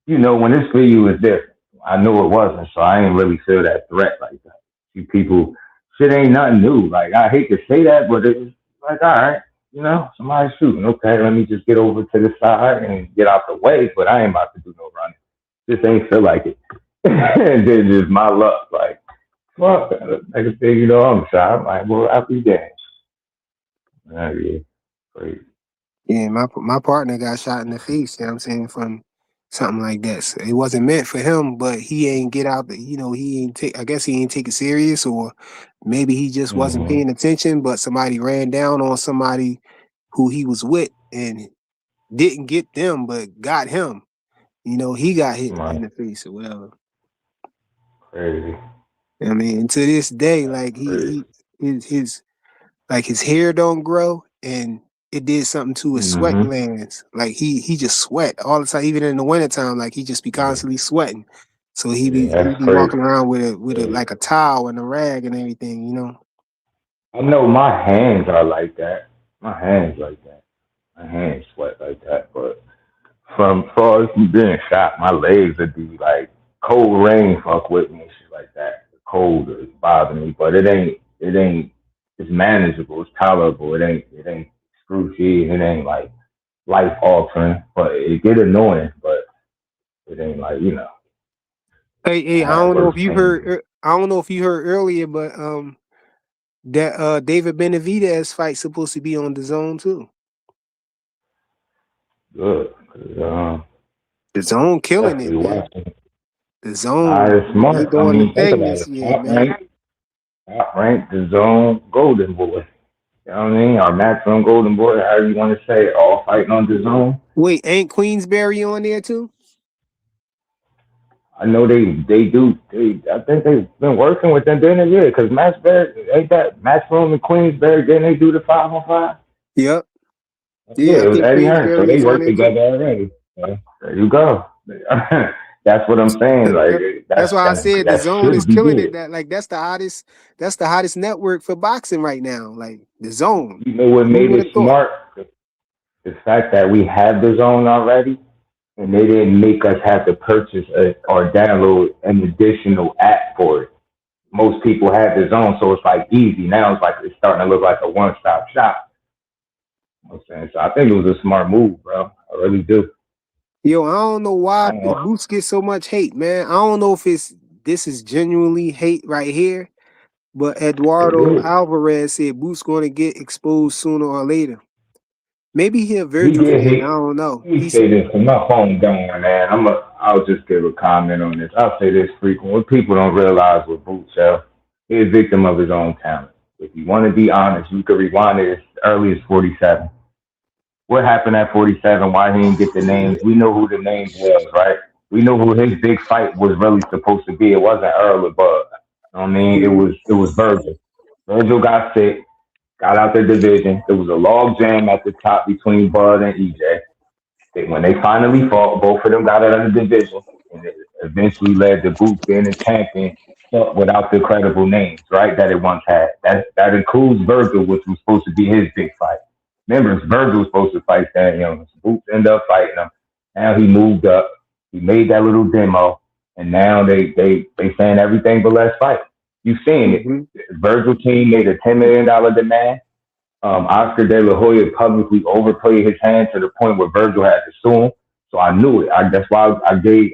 Speaker 8: when it's for you, it's different. I knew it wasn't, so I ain't really feel that threat like that. See, people, shit ain't nothing new. Like, I hate to say that, but it's like, all right, somebody's shooting. Okay, let me just get over to the side and get out the way, but I ain't about to do no running. Just ain't feel like it. And then just my luck, like, well, next thing you know, I'm shot. I'm like, well, I'll be damned. Yeah, crazy.
Speaker 1: Yeah, my partner got shot in the face. You know what I'm saying, from something like that. So it wasn't meant for him, but he ain't get out. He ain't take. I guess he ain't take it serious, or maybe he just wasn't
Speaker 8: Mm-hmm.
Speaker 1: paying attention. But somebody ran down on somebody who he was with and didn't get them, but got him. He got hit in
Speaker 8: Right.
Speaker 1: the face or whatever.
Speaker 8: Crazy.
Speaker 1: I mean, and to this day,
Speaker 8: That's
Speaker 1: like
Speaker 8: crazy.
Speaker 1: his hair don't grow, and it did something to his sweat
Speaker 8: Mm-hmm.
Speaker 1: glands. Like he just sweat all the time, even in the wintertime. Like he just be constantly sweating. So
Speaker 8: Yeah,
Speaker 1: he
Speaker 8: that's
Speaker 1: be
Speaker 8: crazy.
Speaker 1: walking around with
Speaker 8: Crazy.
Speaker 1: like a towel and a rag and everything.
Speaker 8: I know my hands are like that. My hands like that. My hands sweat like that. But from far as being shot, my legs would be like cold rain fuck with me and shit like that. The cold is bothering me, but it ain't. It's manageable. It's tolerable. It ain't excruciating. It ain't like life altering, but it get annoying. But it ain't like
Speaker 1: Hey,
Speaker 8: I had worse pain.
Speaker 1: I don't know if you heard earlier, but that David Benavidez fight supposed to be on the zone too.
Speaker 8: Good. 'Cause,
Speaker 1: The zone killing it,
Speaker 8: definitely
Speaker 1: man.
Speaker 8: watching.
Speaker 1: The
Speaker 8: I
Speaker 1: zone,
Speaker 8: is
Speaker 1: they
Speaker 8: smart. I
Speaker 1: doing the
Speaker 8: mean, think
Speaker 1: thing
Speaker 8: about
Speaker 1: this
Speaker 8: it.
Speaker 1: year, man.
Speaker 8: Top rank, the zone golden boy. You know what I mean? Our maximum golden boy, however you want to say it, all fighting on the zone.
Speaker 1: Wait, ain't Queensberry on there too?
Speaker 8: I know they do. I think they've been working with them during the year because ain't that Maximum and Queensberry, didn't they do the 5-on-5?
Speaker 1: Yep.
Speaker 8: Yeah,
Speaker 1: Yeah, I
Speaker 8: it was
Speaker 1: think
Speaker 8: Eddie Hearn, so
Speaker 1: Queensberry
Speaker 8: they
Speaker 1: is on
Speaker 8: work
Speaker 1: there too.
Speaker 8: together already. So there you go. That's what I'm saying. Like
Speaker 1: That's why I said the
Speaker 8: that
Speaker 1: zone is
Speaker 8: should be
Speaker 1: killing it.
Speaker 8: good.
Speaker 1: That's the hottest network for boxing right now. Like the zone.
Speaker 8: You know what
Speaker 1: Who
Speaker 8: made
Speaker 1: would
Speaker 8: it
Speaker 1: have thought?
Speaker 8: smart? The fact that we have the zone already, and they didn't make us have to purchase or download an additional app for it. Most people have the zone, so it's like easy. Now it's like it's starting to look like a one-stop shop. You know what I'm saying? So I think it was a smart move, bro. I really do.
Speaker 1: Yo, I don't know
Speaker 8: I
Speaker 1: why
Speaker 8: don't know.
Speaker 1: Boots get so much hate, man. I don't know if this is genuinely hate right here, but
Speaker 8: It
Speaker 1: Eduardo
Speaker 8: is.
Speaker 1: Alvarez said Boots going to get exposed sooner or later. Maybe he a
Speaker 8: He
Speaker 1: Virgil
Speaker 8: did
Speaker 1: fan. I
Speaker 8: hit.
Speaker 1: don't know.
Speaker 8: He say this because my phone going, man. I'll just give a comment on this. I'll say this frequent. What people don't realize with Boots, he's a victim of his own talent. If you want to be honest, you could rewind it as early as 47. What happened at 47? Why he didn't get the names? We know who the names was, right? We know who his big fight was really supposed to be. It wasn't Earl or Bud. You know what I mean, it was Virgil. Virgil got sick, got out the division. There was a log jam at the top between Bud and EJ. When they finally fought, both of them got out of the division, and it eventually led to Boots being a champion, but without the credible names, right? That it once had. That includes Virgil, which was supposed to be his big fight. Remember, Virgil was supposed to fight Stan Young. Boots ended up fighting him. Now he moved up. He made that little demo, and now they saying everything but let's fight. You've seen it.
Speaker 1: Mhm.
Speaker 8: Virgil team made a $10 million demand. Oscar De La Hoya publicly overplayed his hand to the point where Virgil had to sue him. So I knew it. That's why I gave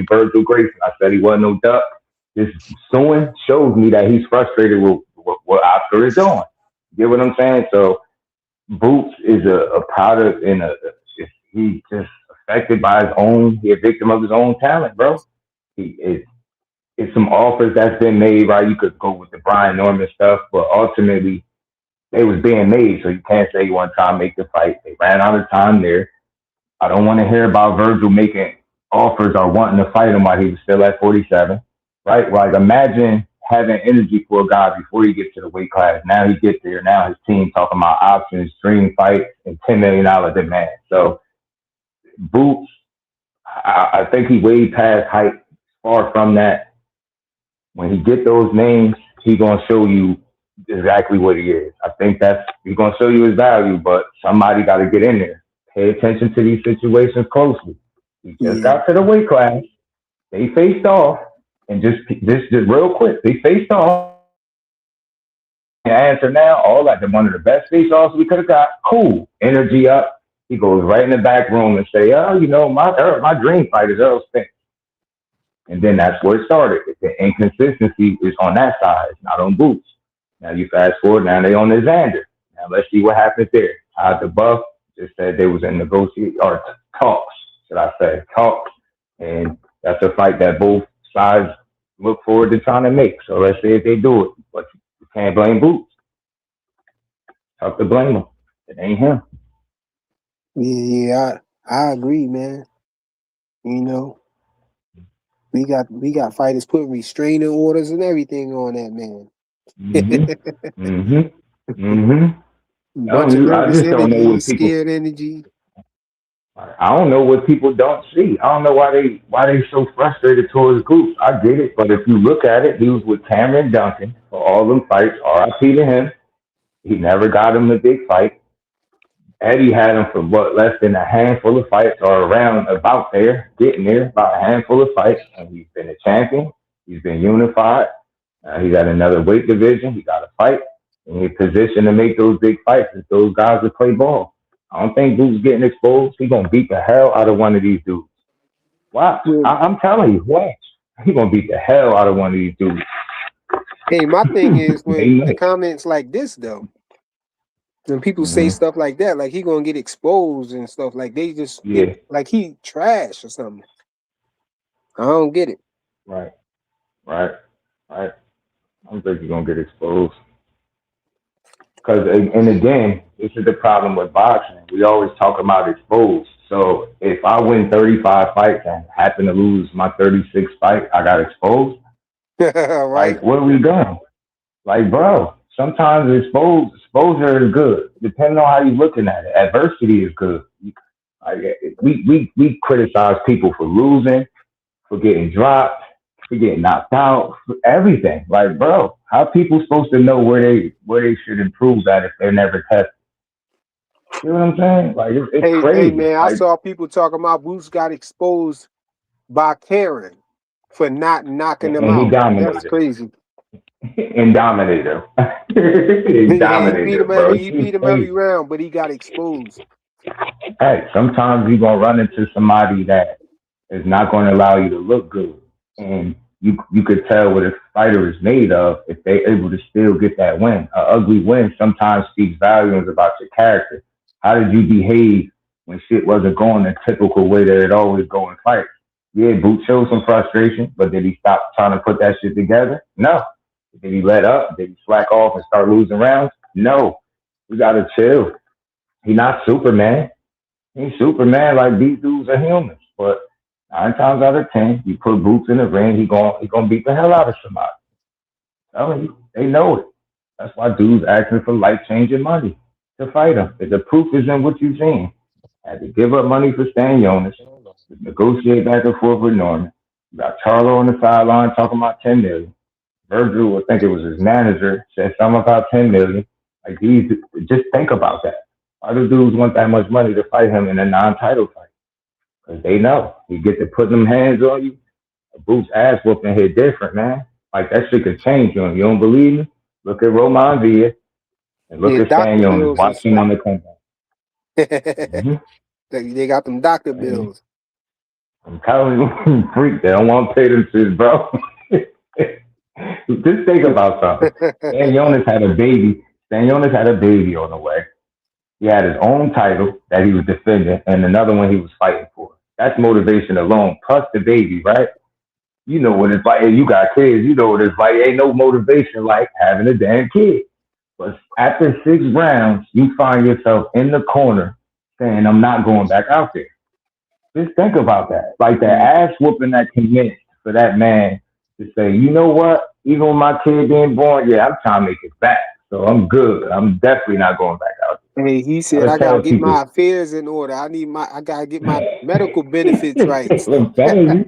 Speaker 8: Virgil grace. And I said he wasn't no duck. This suing shows me that he's frustrated with what Oscar is doing. You get what I'm saying? So Boots is a product he's just affected by his own. He's a victim of his own talent, bro. It's some offers that's been made, right? You could go with the Brian Norman stuff, but ultimately they was being made, so you can't say you want to try to make the fight. They ran out of time there. I don't want to hear about Virgil making offers or wanting to fight him while he was still at 47, right? Like imagine having energy for a guy before he gets to the weight class. Now he gets there. Now his team talking about options, dream fights, and $10 million demand. So Boots, I think he way past height. Far from that. When he get those names, he gonna show you exactly what he is. I think he's gonna show you his value, but somebody got to get in there. Pay attention to these situations closely. He just got to the weight class. They faced off, and just real quick, they faced off. And answer now, all like one of the best face offs we could have got. Cool, energy up. He goes right in the back room and say, "Oh, my dream fight is Earl Spence." And then that's where it started. The inconsistency is on that side, not on Boots. Now you fast forward, now they on the Xander. Now let's see what happens there. Todd DeBuff just said they was in negotiate or talks, should I say, talks. And that's a fight that both sides look forward to trying to make. So let's see if they do it. But you can't blame Boots. Tough to blame him. It ain't him.
Speaker 1: Yeah, I agree, man. You know, we got fighters putting restraining orders and everything on that man. Bunch of
Speaker 8: I
Speaker 1: nervous
Speaker 8: just don't know
Speaker 1: energy,
Speaker 8: what people.
Speaker 1: scared energy.
Speaker 8: I don't know what people don't see. I don't know why they so frustrated towards Goose. I get it, but if you look at it, he was with Cameron Duncan for all them fights. R.I.P. to him. He never got him a big fight. Eddie had him for less than a handful of fights, or around about there, getting there, about a handful of fights. And he's been a champion. He's been unified. He got another weight division. He got a fight. And he's positioned to make those big fights if those guys that play ball. I don't think Boots getting exposed. He's gonna beat the hell out of one of these dudes. Watch. I'm telling you, watch. He's gonna beat the hell out of one of these dudes.
Speaker 1: Hey, my thing is when the comments like this though, when people say stuff like that, like he gonna get exposed and stuff, like they just get like he trash or something. I don't get it.
Speaker 8: Right. I don't think he's gonna get exposed. Because, and again, this is the problem with boxing. We always talk about exposed. So if I win 35 fights and happen to lose my 36th fight, I got exposed.
Speaker 1: Right?
Speaker 8: Like, what are we doing? Like, bro, sometimes exposure is good, depending on how you're looking at it. Adversity is good. Like, we criticize people for losing, for getting dropped, for getting knocked out, for everything. Like, bro, how are people supposed to know where they should improve at if they're never tested? You know what I'm saying? Like, it's crazy.
Speaker 1: Hey, man, I saw people talking about Boots got exposed by Karen for not knocking him
Speaker 8: and he
Speaker 1: out.
Speaker 8: dominated.
Speaker 1: That's crazy.
Speaker 8: And dominated him. He dominated him, bro.
Speaker 1: He beat him every round, but he got exposed.
Speaker 8: Hey, sometimes you're gonna run into somebody that is not going to allow you to look good, and you could tell what a fighter is made of if they're able to still get that win. An ugly win sometimes speaks volumes about your character. How did you behave when shit wasn't going the typical way that it always go in fights? Yeah, Boot showed some frustration, but did he stop trying to put that shit together? No. Did he let up? Did he slack off and start losing rounds? No. We gotta chill. He's not Superman. He's Superman. Like, these dudes are humans. But 9 times out of 10, you put Boots in the ring, he gonna beat the hell out of somebody. I mean, they know it. That's why dudes asking for life-changing money to fight him. The proof is in what you've seen. Had to give up money for Stan Jonas, negotiate back and forth with Norman. You got Charlo on the sideline talking about $10 million. Virgil, I think it was his manager, said something about $10 million. Like, these, just think about that. Why do dudes want that much money to fight him in a non-title fight? Because they know he get to put them hands on you. A Boots ass whooping hit different, man. Like, that shit could change you. You don't believe me? Look at Roman Villa and look at Stan Jonas. Watch him on the comeback.
Speaker 1: They got them doctor bills.
Speaker 8: I'm telling you, freak, they don't want to pay them shit, bro. Just think about something. Stan Jonas had a baby. Stan Jonas had a baby on the way. He had his own title that he was defending and another one he was fighting for. That's motivation alone, plus the baby, right? You know what it's like. You got kids, you know what it's like. Ain't no motivation like having a damn kid. But after 6 rounds, you find yourself in the corner saying, I'm not going back out there. Just think about that. Like, the ass whooping that commenced for that man to say, you know what? Even with my kid being born, yeah, I'm trying to make it back. So I'm good. I'm definitely not going back out there.
Speaker 1: Hey, he said, I gotta get my affairs in order. I gotta get my medical benefits right.
Speaker 8: I'm telling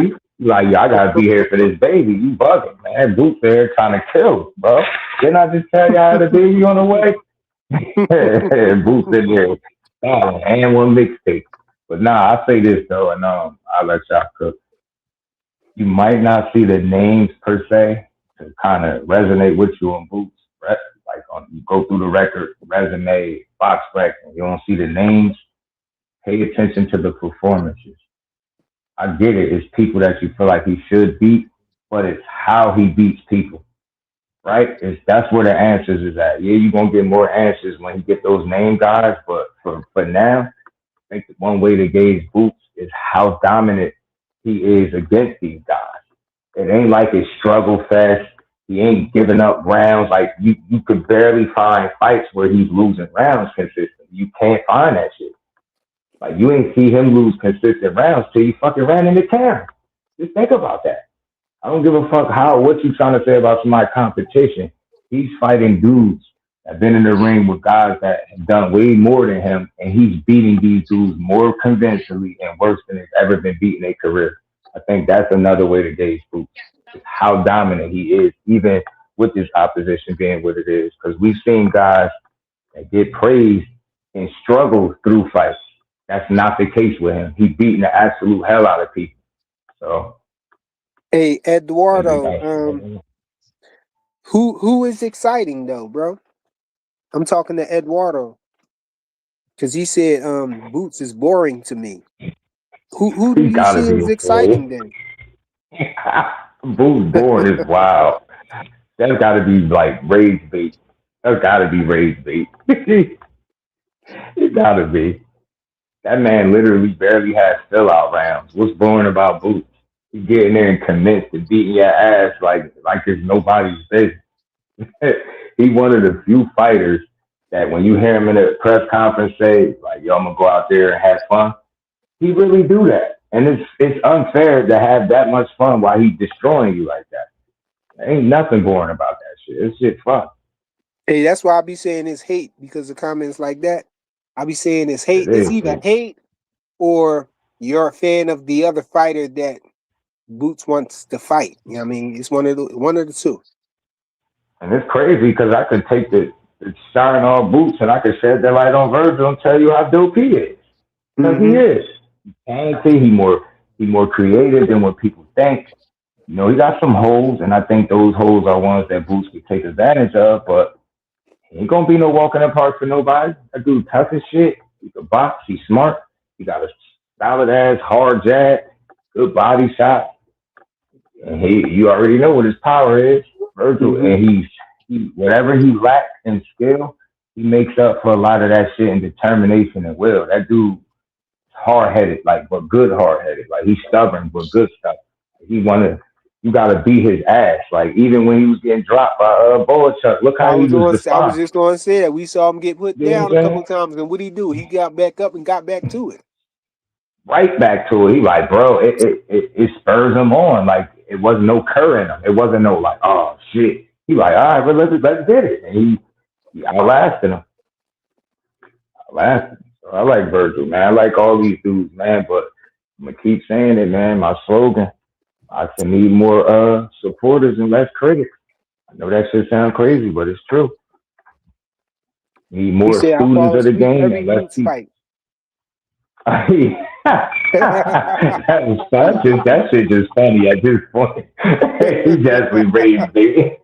Speaker 8: you. Like, I gotta be here for this baby. You bugging, man. Boots there trying to kill, bro. Didn't I just tell you I had a baby on the way? Boots in there. And one mixtape. But nah, I say this though, and I'll let y'all cook. You might not see the names per se to kind of resonate with you on Boots. Right? Like, you go through the record, resume, box rec, and you don't see the names. Pay attention to the performances. I get it. It's people that you feel like he should beat, but it's how he beats people, right? That's where the answers is at. Yeah, you're going to get more answers when you get those name guys, but for now, I think one way to gauge Boots is how dominant he is against these guys. It ain't like a struggle fest. He ain't giving up rounds. Like, you could barely find fights where he's losing rounds consistently. You can't find that shit. Like, you ain't see him lose consistent rounds till he fucking ran into Karen. Just think about that. I don't give a fuck what you trying to say about my competition. He's fighting dudes that have been in the ring with guys that have done way more than him, and he's beating these dudes more convincingly and worse than he's ever been beat in their career. I think that's another way to gauge Boots. How dominant he is, even with his opposition being what it is. Because we've seen guys that get praised and struggle through fights. That's not the case with him. He's beating the absolute hell out of people. So,
Speaker 1: hey, Eduardo, who is exciting though, bro? I'm talking to Eduardo because he said Boots is boring to me. Who do you see as exciting then?
Speaker 8: Boots boring is wild. That's got to be like rage bait. That's got to be rage bait. It got to be. That man literally barely has fill-out rounds. What's boring about Boots? He's getting there and commits to beating your ass like it's nobody's business. he one of the few fighters that when you hear him in a press conference say, like, yo, I'm gonna go out there and have fun, he really do that. And it's unfair to have that much fun while he's destroying you like that. There ain't nothing boring about that shit. It's shit fun.
Speaker 1: Hey, that's why I be saying it's hate, because of comments like that. I be saying it's hate.
Speaker 8: It
Speaker 1: It's
Speaker 8: is.
Speaker 1: either hate or you're a fan of the other fighter that Boots wants to fight. You know what I mean? It's one of the two.
Speaker 8: And it's crazy because I could take the shine on Boots and I could shed that light on Virgil and tell you how dope he is. Because he is. He's talented. He more creative than what people think. You know, he got some holes, and I think those holes are ones that Boots could take advantage of, but he ain't gonna be no walk in the park for nobody. That dude tough as shit. He can box. He's smart. He got a solid ass hard jab, good body shot, and you already know what his power is, Virgil. And he whatever he lacks in skill, he makes up for a lot of that shit in determination and will. That dude hard headed, but good hard headed. Like, he's stubborn but good stuff. You gotta beat his ass. Like, even when he was getting dropped by Boachuk, look how he was
Speaker 1: I was just going to say that we saw him get put down a couple times, and what he do? He got back up and got back to it.
Speaker 8: Right back to it. He like, bro, it spurs him on. Like, it wasn't no cur in him. It wasn't no like, oh shit. He like, all right, well, let's get it. And he outlasted him. So I like Virgil, man. I like all these dudes, man. But I'm gonna keep saying it, man. My slogan: I can need more supporters and less critics. I know that shit sound crazy, but it's true. Need more students of the game and less people. That was fun. That shit just funny at this point. He definitely raised me.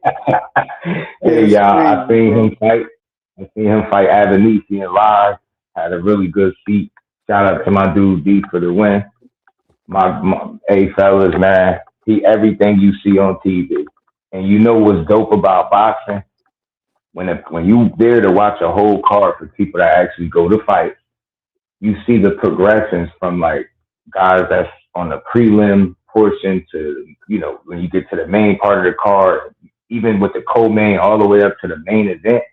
Speaker 8: Hey, y'all, I seen him fight Avanesian live. Had a really good seat. Shout out to my dude D for the win. Hey, fellas, man, everything you see on TV. And you know what's dope about boxing? When you there to watch a whole card for people that actually go to fight, you see the progressions from like guys that's on the prelim portion to, you know, when you get to the main part of the card, even with the co-main all the way up to the main event.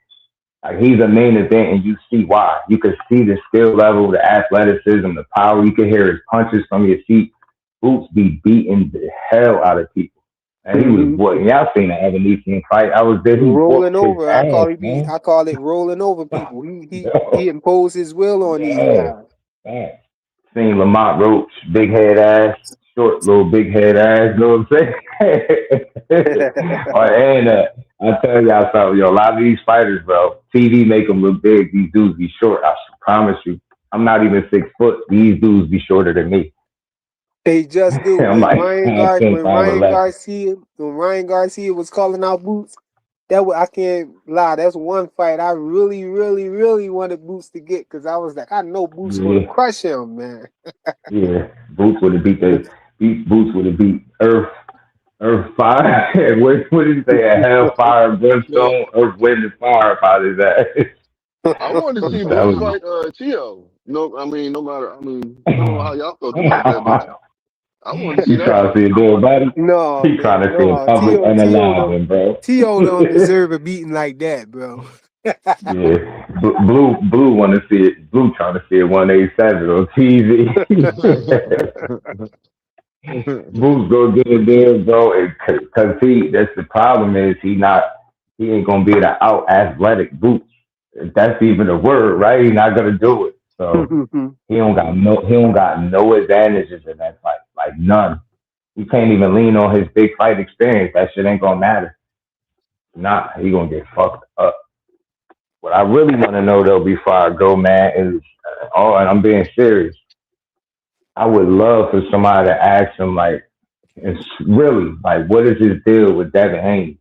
Speaker 8: Like, he's a main event, and you see why. You can see the skill level, the athleticism, the power. You can hear his punches from your seat. Boots be beating the hell out of people. And he was what? Y'all seen the Avanesian fight? I was there. He
Speaker 1: rolling over. I call it rolling over people. He imposed his will on these guys.
Speaker 8: Man. Seen Lamont Roach, big head ass, short little big head ass. You know what I'm saying? And I tell y'all something, yo. A lot of these fighters, bro, TV make them look big. These dudes be short. I promise you. I'm not even 6 foot. These dudes be shorter than me.
Speaker 1: They just do. When Ryan Garcia was calling out Boots, I can't lie. That's one fight I really, really, really wanted Boots to get, because I was like, I know Boots would crush him, man.
Speaker 8: Yeah, Boots would have beat Earth Fire. What did he say? Hellfire, brimstone, Earth, Wind, and Fire about his ass.
Speaker 7: I wanted to see Boots fight Tio. No, I mean, no matter. I don't know how y'all felt about that, but I want to see that.
Speaker 8: Trying to see a dead body?
Speaker 1: No.
Speaker 8: He trying to see a public unalive, bro.
Speaker 1: Tio don't deserve a beating like that, bro.
Speaker 8: Yeah, Blue want to see it. Blue trying to see it 187 on TV. Blue's gonna get in there, bro, because that's the problem is he ain't gonna be the out athletic Boots. If that's even a word, right? He's not gonna do it. So he don't got no advantages in that fight, like none. He can't even lean on his big fight experience. That shit ain't gonna matter. Nah, he gonna get fucked up. What I really want to know though, before I go, man, is and I'm being serious. I would love for somebody to ask him, like, it's really like, what is his deal with Devin Haney?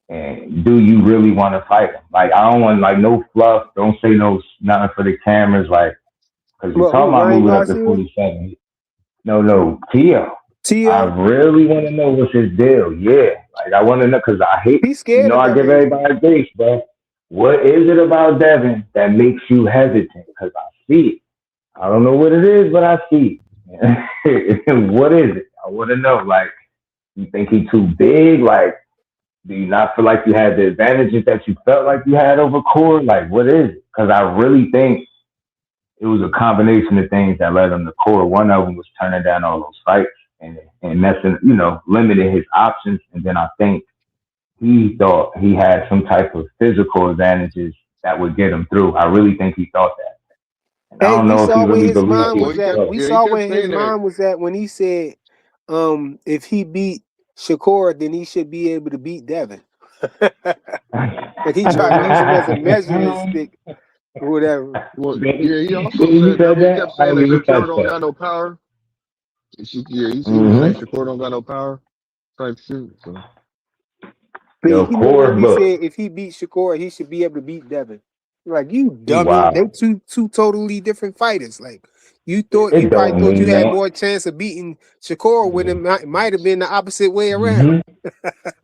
Speaker 8: And do you really want to fight him? Like, I don't want like no fluff. Don't say nothing for the cameras, like, because you're talking about moving up to 47. No, Tio. I really want to know what's his deal. Yeah, like I want to know, because I hate.
Speaker 1: He's scared.
Speaker 8: You know, I give everybody grace, bro. What is it about Devin that makes you hesitant? Because I see it. I don't know what it is, but I see it. What is it? I want to know. Like, you think he too big? Like, Do you not feel like you had the advantages that you felt like you had over Core? Like, what is it? Because I really think it was a combination of things that led him to Core. One of them was turning down all those fights and messing, limiting his options. And then I think he thought he had some type of physical advantages that would get him through. I really think he thought that. And I
Speaker 1: Hey,
Speaker 8: don't
Speaker 1: we
Speaker 8: know if he
Speaker 1: saw where
Speaker 8: really
Speaker 1: his
Speaker 8: believed
Speaker 1: mind
Speaker 8: it
Speaker 1: was at.
Speaker 8: himself.
Speaker 1: We
Speaker 7: he
Speaker 1: saw
Speaker 7: kept
Speaker 1: where his
Speaker 7: saying that.
Speaker 1: mind was at when he said, if he beat Shakur, then he should be able to beat Devin. And he tried to use him as a measuring stick or whatever.
Speaker 7: Well,
Speaker 8: He
Speaker 7: yeah, he also
Speaker 8: he
Speaker 7: said,
Speaker 8: said
Speaker 7: remember he
Speaker 8: that?
Speaker 7: kept
Speaker 8: I
Speaker 7: saying that
Speaker 8: didn't even
Speaker 7: Shakur
Speaker 8: catch
Speaker 7: don't
Speaker 8: that.
Speaker 7: got no power. He was saying
Speaker 8: Mm-hmm.
Speaker 7: Shakur don't got no power type shit. So.
Speaker 1: But
Speaker 8: Yo,
Speaker 1: he
Speaker 8: Core,
Speaker 1: literally
Speaker 8: look,
Speaker 1: said if he beat Shakur, he should be able to beat Devin. Like, you
Speaker 8: he
Speaker 1: dummy. They
Speaker 8: wild.
Speaker 1: two totally different fighters. Like, you
Speaker 8: It
Speaker 1: probably
Speaker 8: don't
Speaker 1: thought you
Speaker 8: mean
Speaker 1: had
Speaker 8: that.
Speaker 1: more chance of beating Shakur when it might have been the opposite way around.
Speaker 8: Mm-hmm.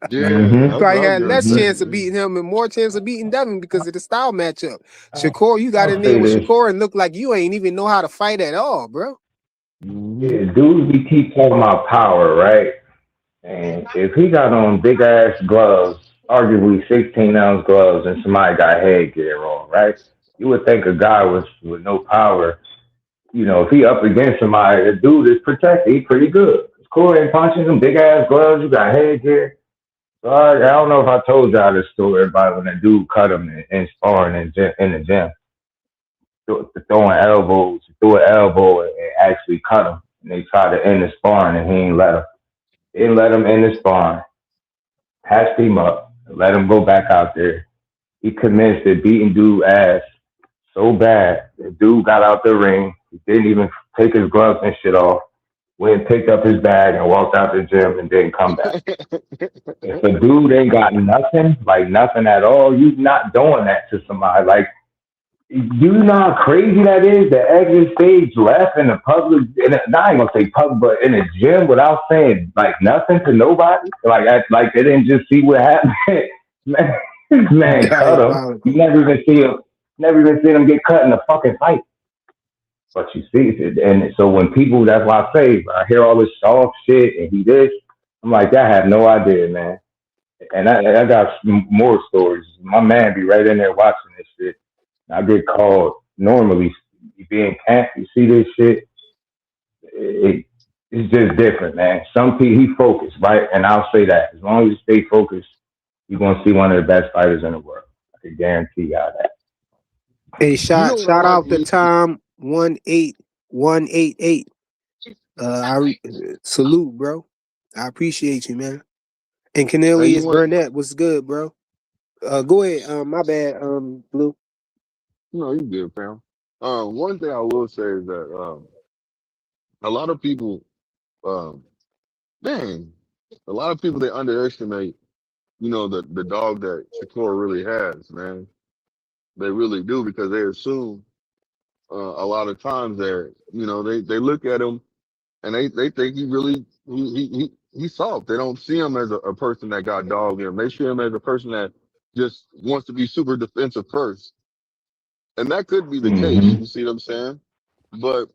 Speaker 7: Yeah,
Speaker 1: You
Speaker 7: that's what
Speaker 1: probably
Speaker 7: I was
Speaker 1: had
Speaker 7: gonna
Speaker 1: less
Speaker 8: Mm-hmm.
Speaker 1: chance of
Speaker 7: say.
Speaker 1: beating him and more chance of beating Devin because of the style matchup. Shakur, you got
Speaker 8: I'll
Speaker 1: in there
Speaker 8: say
Speaker 1: with
Speaker 8: this.
Speaker 1: Shakur and look like you ain't even know how to fight at all, bro.
Speaker 8: Yeah, dudes, we keep talking about power, right? And if he got on big ass gloves, arguably 16-ounce gloves, and somebody got headgear on, right? You would think a guy with no power, if he up against somebody, the dude is protected. He pretty good. Corey ain't punching them big ass gloves. You got headgear. So I don't know if I told y'all this story about when a dude cut him in sparring in the gym, throwing elbows, threw an elbow and actually cut him. And they tried to end the sparring and he ain't let him. He didn't let him end the sparring. Patched him up, let him go back out there. He commenced to beating dude ass so bad. The dude got out the ring. He didn't even take his gloves and shit off. Went and picked up his bag and walked out the gym and didn't come back. If a dude ain't got nothing, like nothing at all, you not doing that to somebody. Like, you know how crazy that is to exit stage left in the public, not even gonna say public, but in a gym without saying like nothing to nobody. Like they didn't just see what happened. man, cut him. You
Speaker 1: Diabolical.
Speaker 8: never even seen him get cut in a fucking fight. But you see it, and so when people, that's why I say I hear all this soft shit and he this, I'm like, I have no idea, man. And I got more stories. My man be right in there watching this shit. I get called normally. You be in camp, you see this shit. It's just different, man. Some people he focused, right? And I'll say that as long as you stay focused, you're gonna see one of the best fighters in the world. I can guarantee y'all that.
Speaker 1: Hey,
Speaker 7: You know
Speaker 1: shout
Speaker 7: what I like?
Speaker 1: out to Tom 18188. Salute, bro. I appreciate you, man. And
Speaker 7: Hey, you
Speaker 1: Cornelius
Speaker 7: want?
Speaker 1: Burnett, what's good, bro? Go ahead. My bad, Blue.
Speaker 7: No, you good, fam. One thing I will say is that a lot of people, um, dang, a lot of people they underestimate, the dog that Shakur really has, man. They really do because they assume a lot of times that they look at him and they think he really he's soft. They don't see him as a person that got dog in him. They see him as a person that just wants to be super defensive first, and that could be the case.
Speaker 8: Mm-hmm.
Speaker 7: You see what I'm saying? But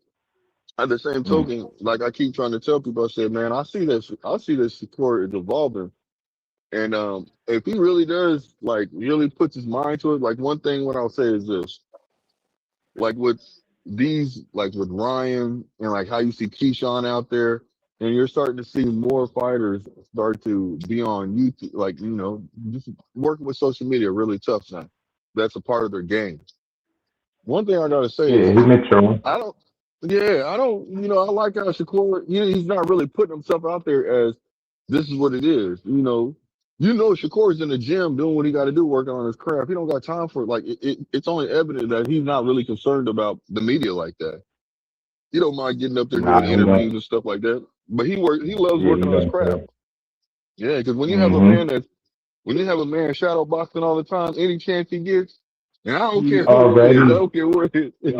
Speaker 7: at the same
Speaker 8: Mm-hmm.
Speaker 7: token, like I keep trying to tell people, I said, man, I see this Shakur is evolving. And if he really does, like, really puts his mind to it, like one thing what I'll say is this, like with like with Ryan and like how you see Keyshawn out there, and you're starting to see more fighters start to be on YouTube, like just working with social media really tough now. That's a part of their game. One thing I gotta say
Speaker 8: Yeah,
Speaker 7: is
Speaker 8: he maturing.
Speaker 7: I don't. Yeah, I don't. I like how Shakur. He's not really putting himself out there as this is what it is. Shakur's in the gym doing what he got to do, working on his craft. He don't got time for it. Like it's only evident that he's not really concerned about the media like that. He don't mind getting up there
Speaker 8: Nah,
Speaker 7: doing
Speaker 8: he don't.
Speaker 7: interviews and stuff like that. But he loves
Speaker 8: Yeah,
Speaker 7: working
Speaker 8: he
Speaker 7: on his
Speaker 8: don't
Speaker 7: craft.
Speaker 8: care.
Speaker 7: Yeah, because
Speaker 8: Mm-hmm.
Speaker 7: when you have a man shadow boxing all the time, any chance he gets, and I don't care
Speaker 8: He
Speaker 7: who it is, I
Speaker 8: already,
Speaker 7: don't care what it
Speaker 8: he
Speaker 7: is.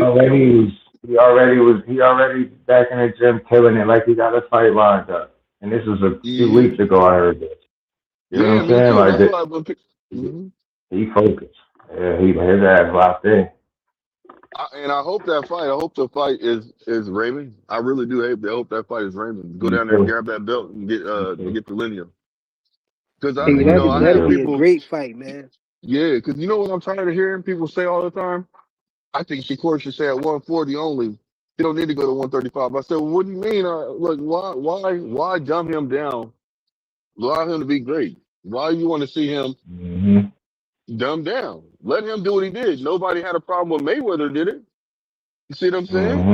Speaker 8: already was, he already back in the gym killing it like he got a fight lined up. And this was a few
Speaker 7: Mhm.
Speaker 8: weeks ago. I heard this. You know
Speaker 7: Yeah,
Speaker 8: what I'm
Speaker 7: me
Speaker 8: saying?
Speaker 7: too.
Speaker 8: Like
Speaker 7: That's
Speaker 8: that.
Speaker 7: why when mhm.
Speaker 8: He focused. Yeah, his ass locked in.
Speaker 7: And I hope the fight is Raymond. I really do hope that fight is Raymond. Go
Speaker 8: Me
Speaker 7: down there and
Speaker 8: too.
Speaker 7: grab that belt and
Speaker 8: Me
Speaker 7: get
Speaker 8: too.
Speaker 7: the lineal. Because
Speaker 1: Hey,
Speaker 7: you know, I
Speaker 1: that'll
Speaker 7: have
Speaker 1: be a
Speaker 7: people.
Speaker 1: great fight, man.
Speaker 7: Yeah, because you know what I'm tired of hearing people say all the time. I think Shakur should say at 140 only. He don't need to go to 135. I said, well, what do you mean? Look, why dumb him down? Allow him to be great. Why you want to see him dumbed down? Let him do what he did. Nobody had a problem with Mayweather, did it? You see what I'm saying?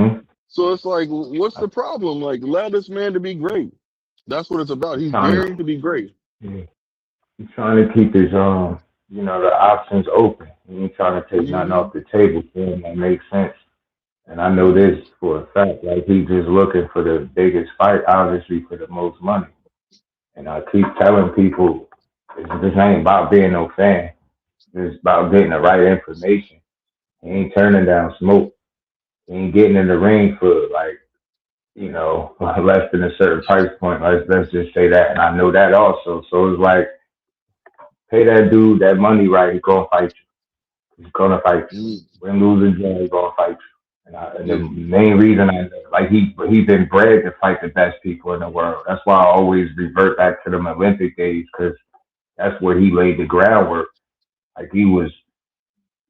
Speaker 7: So it's like, what's the problem? Like, allow this man to be great. That's what it's about. He's
Speaker 8: Trying
Speaker 7: daring to be great.
Speaker 8: to, he's trying to keep his the options open. He ain't trying to take nothing
Speaker 7: Hmm.
Speaker 8: off the table for him that makes sense. And I know this for a fact. Like he's just looking for the biggest fight, obviously for the most money. And I keep telling people, this ain't about being no fan. It's about getting the right information. He ain't turning down smoke. He ain't getting in the ring for like, less than a certain price point. Let's just say that. And I know that also. So it's like, pay that dude that money right, he's gonna fight you. He's gonna fight you. Win, lose, or draw, he's gonna fight you. And the
Speaker 7: Yeah.
Speaker 8: main reason he's been bred to fight the best people in the world. That's why I always revert back to them Olympic days because that's where he laid the groundwork. Like he was,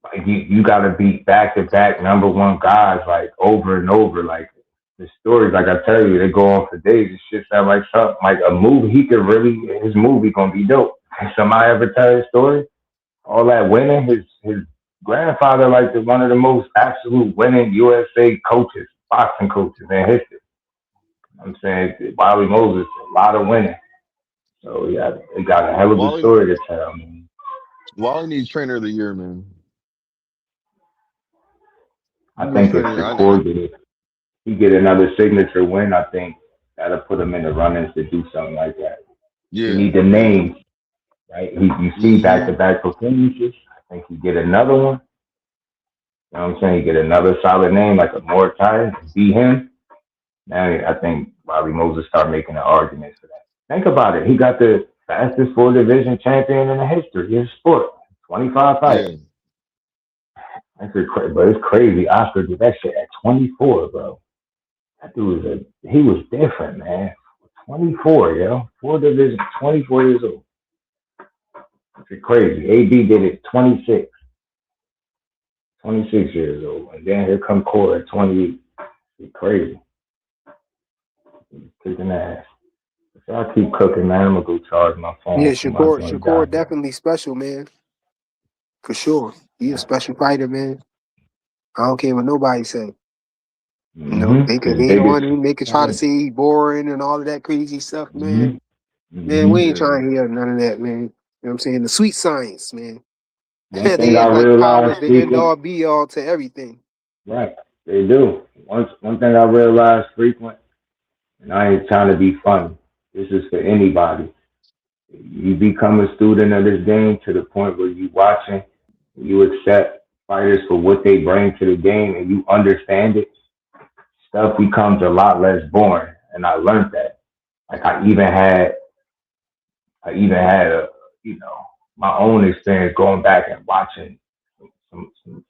Speaker 8: like you got to beat back to back number one guys like over and over. Like the stories, like I tell you, they go on for days. This shit sound like something like a movie. His movie gonna be dope. Somebody ever tell his story? All that winning, his grandfather like one of the most absolute winning USA coaches, boxing coaches in history. I'm saying Bobby Moses, a lot of winning. So yeah, they got a hell of a
Speaker 7: Wally,
Speaker 8: story to tell, man.
Speaker 7: Wally needs trainer of the year, man. He
Speaker 8: I
Speaker 7: needs
Speaker 8: think if
Speaker 7: trainer.
Speaker 8: Shakur he get another signature win, I think that'll put him in the runnings to do something like that. You
Speaker 7: Yeah,
Speaker 8: need the
Speaker 7: yeah.
Speaker 8: name, right? You see back to back performances. I think he get another one. You know what I'm saying? He get another solid name like a more time, beat him. Now I think Bobby Moses start making an argument for that. Think about it. He got the fastest four division champion in the history of sport. 25 fights.
Speaker 7: Yeah.
Speaker 8: But it's crazy. Oscar did that shit at 24, bro. That dude he was different, man. 24, yo. Four division, 24 years old. It's crazy. AB did it 26 years old. And then here come Core at 28. It's crazy. He's kicking ass. So I keep cooking, man. I'm gonna go charge my phone
Speaker 1: Yeah,
Speaker 8: for my
Speaker 1: Shakur definitely special, man. For sure. He a special fighter, man. I don't care what nobody say. You know, they
Speaker 8: His
Speaker 1: ain't the
Speaker 8: biggest.
Speaker 1: one they could try to say he boring and all of that crazy stuff, man. Man, we ain't
Speaker 7: Yeah.
Speaker 1: trying to hear none of that, man. You know what I'm saying? The sweet science, man.
Speaker 8: One thing
Speaker 1: They
Speaker 8: I
Speaker 1: act like power is
Speaker 8: realized,
Speaker 1: the end all be all to everything.
Speaker 8: right? They do. One thing I realized frequent, and I ain't trying to be funny. This is for anybody. You become a student of this game to the point where you watching, you accept fighters for what they bring to the game, and you understand it. Stuff becomes a lot less boring, and I learned that. Like I even had a my own experience going back and watching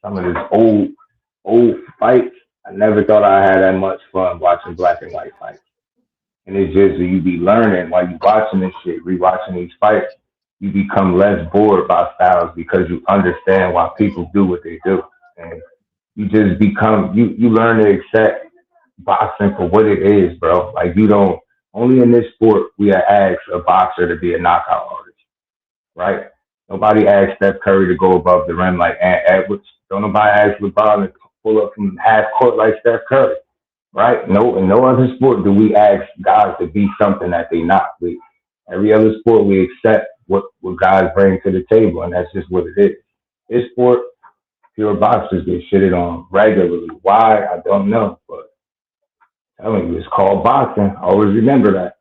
Speaker 8: some of this old fights. I never thought I had that much fun watching black and white fights. And it's just you be learning while you watching this shit, rewatching these fights. You become less bored by styles because you understand why people do what they do, and you just become you learn to accept boxing for what it is, bro. Like you don't only in this sport we are asked a boxer to be a knockout artist, right? Nobody asks Steph Curry to go above the rim like Ant Edwards. Don't nobody ask LeBron to pull up from half court like Steph Curry, right? No, in no other sport do we ask guys to be something that they not. Every other sport we accept what guys bring to the table, and that's just what it is. This sport, pure boxers get shitted on regularly. Why? I don't know, but I'm telling you, it's called boxing. Always remember that.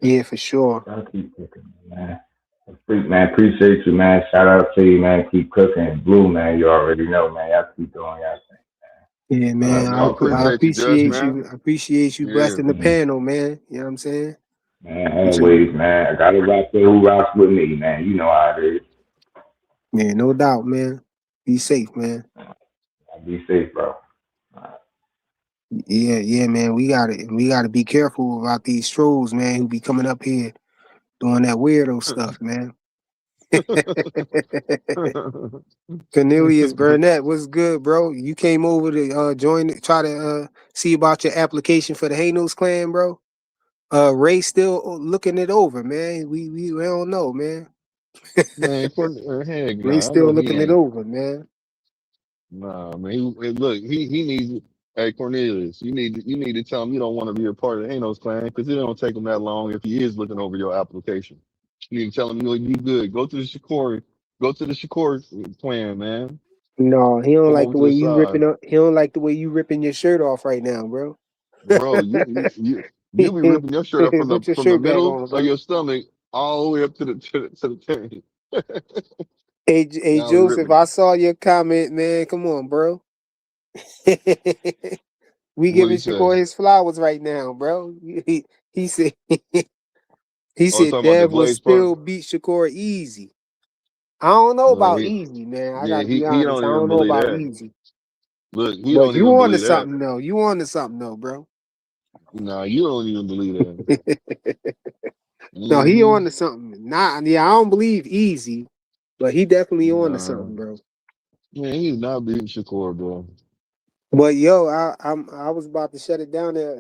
Speaker 1: Yeah, for sure.
Speaker 8: I keep cooking, man. Freak, man. Appreciate you, man. Shout out to you, man. Keep cooking. Blue, man. You already know, man. Y'all keep doing y'all thing.
Speaker 1: Yeah, man.
Speaker 7: I
Speaker 1: I
Speaker 7: appreciate you, Judge,
Speaker 1: appreciate
Speaker 7: man.
Speaker 1: you. I appreciate you
Speaker 7: Yeah.
Speaker 1: blessing the panel, man. You know what I'm saying?
Speaker 8: Man, always, man. I got to rock there who rocks with me, man. You know how it is.
Speaker 1: Yeah, no doubt, man. Be safe, man.
Speaker 8: Be safe, bro.
Speaker 1: Yeah, man. We gotta be careful about these trolls, man, who be coming up here doing that weirdo stuff, man. Cornelius Burnett, what's good, bro? You came over to try to see about your application for the Hanos clan, bro. Ray still looking it over, man. We don't know, man.
Speaker 7: Man, heck,
Speaker 1: Ray
Speaker 7: nah, I
Speaker 1: still
Speaker 7: know he
Speaker 1: looking it
Speaker 7: ain't.
Speaker 1: over, man.
Speaker 7: Nah, man. Look, he needs. Hey, Cornelius, you need to tell him you don't want to be a part of the Hanos clan because it don't take him that long if he is looking over your application. You need to tell him you good. Go to the Shakur clan, man.
Speaker 1: No, he don't
Speaker 7: Come
Speaker 1: like
Speaker 7: over
Speaker 1: the
Speaker 7: to
Speaker 1: way
Speaker 7: the
Speaker 1: you
Speaker 7: side,
Speaker 1: He don't like the way you ripping your shirt off right now, bro.
Speaker 7: bro. You be ripping your shirt up
Speaker 1: Put your
Speaker 7: from the
Speaker 1: shirt back
Speaker 7: middle
Speaker 1: on,
Speaker 7: of
Speaker 1: bro.
Speaker 7: your stomach all the way up to the tank.
Speaker 1: Hey,
Speaker 7: Now we
Speaker 1: Joseph,
Speaker 7: ripping.
Speaker 1: I saw your comment, man. Come on, bro. We
Speaker 7: What he
Speaker 1: giving
Speaker 7: say?
Speaker 1: Shakur his flowers right now, bro. He said he
Speaker 7: Oh,
Speaker 1: said
Speaker 7: talking about the
Speaker 1: Dev will
Speaker 7: Blaze part.
Speaker 1: still beat Shakur easy. I don't know about
Speaker 7: He,
Speaker 1: easy, man. I
Speaker 7: yeah,
Speaker 1: gotta be
Speaker 7: he
Speaker 1: honest.
Speaker 7: don't
Speaker 1: I
Speaker 7: even
Speaker 1: don't know
Speaker 7: believe
Speaker 1: about
Speaker 7: that.
Speaker 1: easy.
Speaker 7: Look, he
Speaker 1: But
Speaker 7: don't
Speaker 1: you
Speaker 7: even
Speaker 1: on to
Speaker 7: believe that.
Speaker 1: something though. You on to something though, bro.
Speaker 7: Nah, you don't even believe that.
Speaker 1: No, he
Speaker 7: Hmm.
Speaker 1: on to something. Not yeah, I don't believe easy, but he definitely on to
Speaker 7: Nah,
Speaker 1: something, bro.
Speaker 7: man, he's not beating Shakur, bro.
Speaker 1: But yo, I was about to shut it down at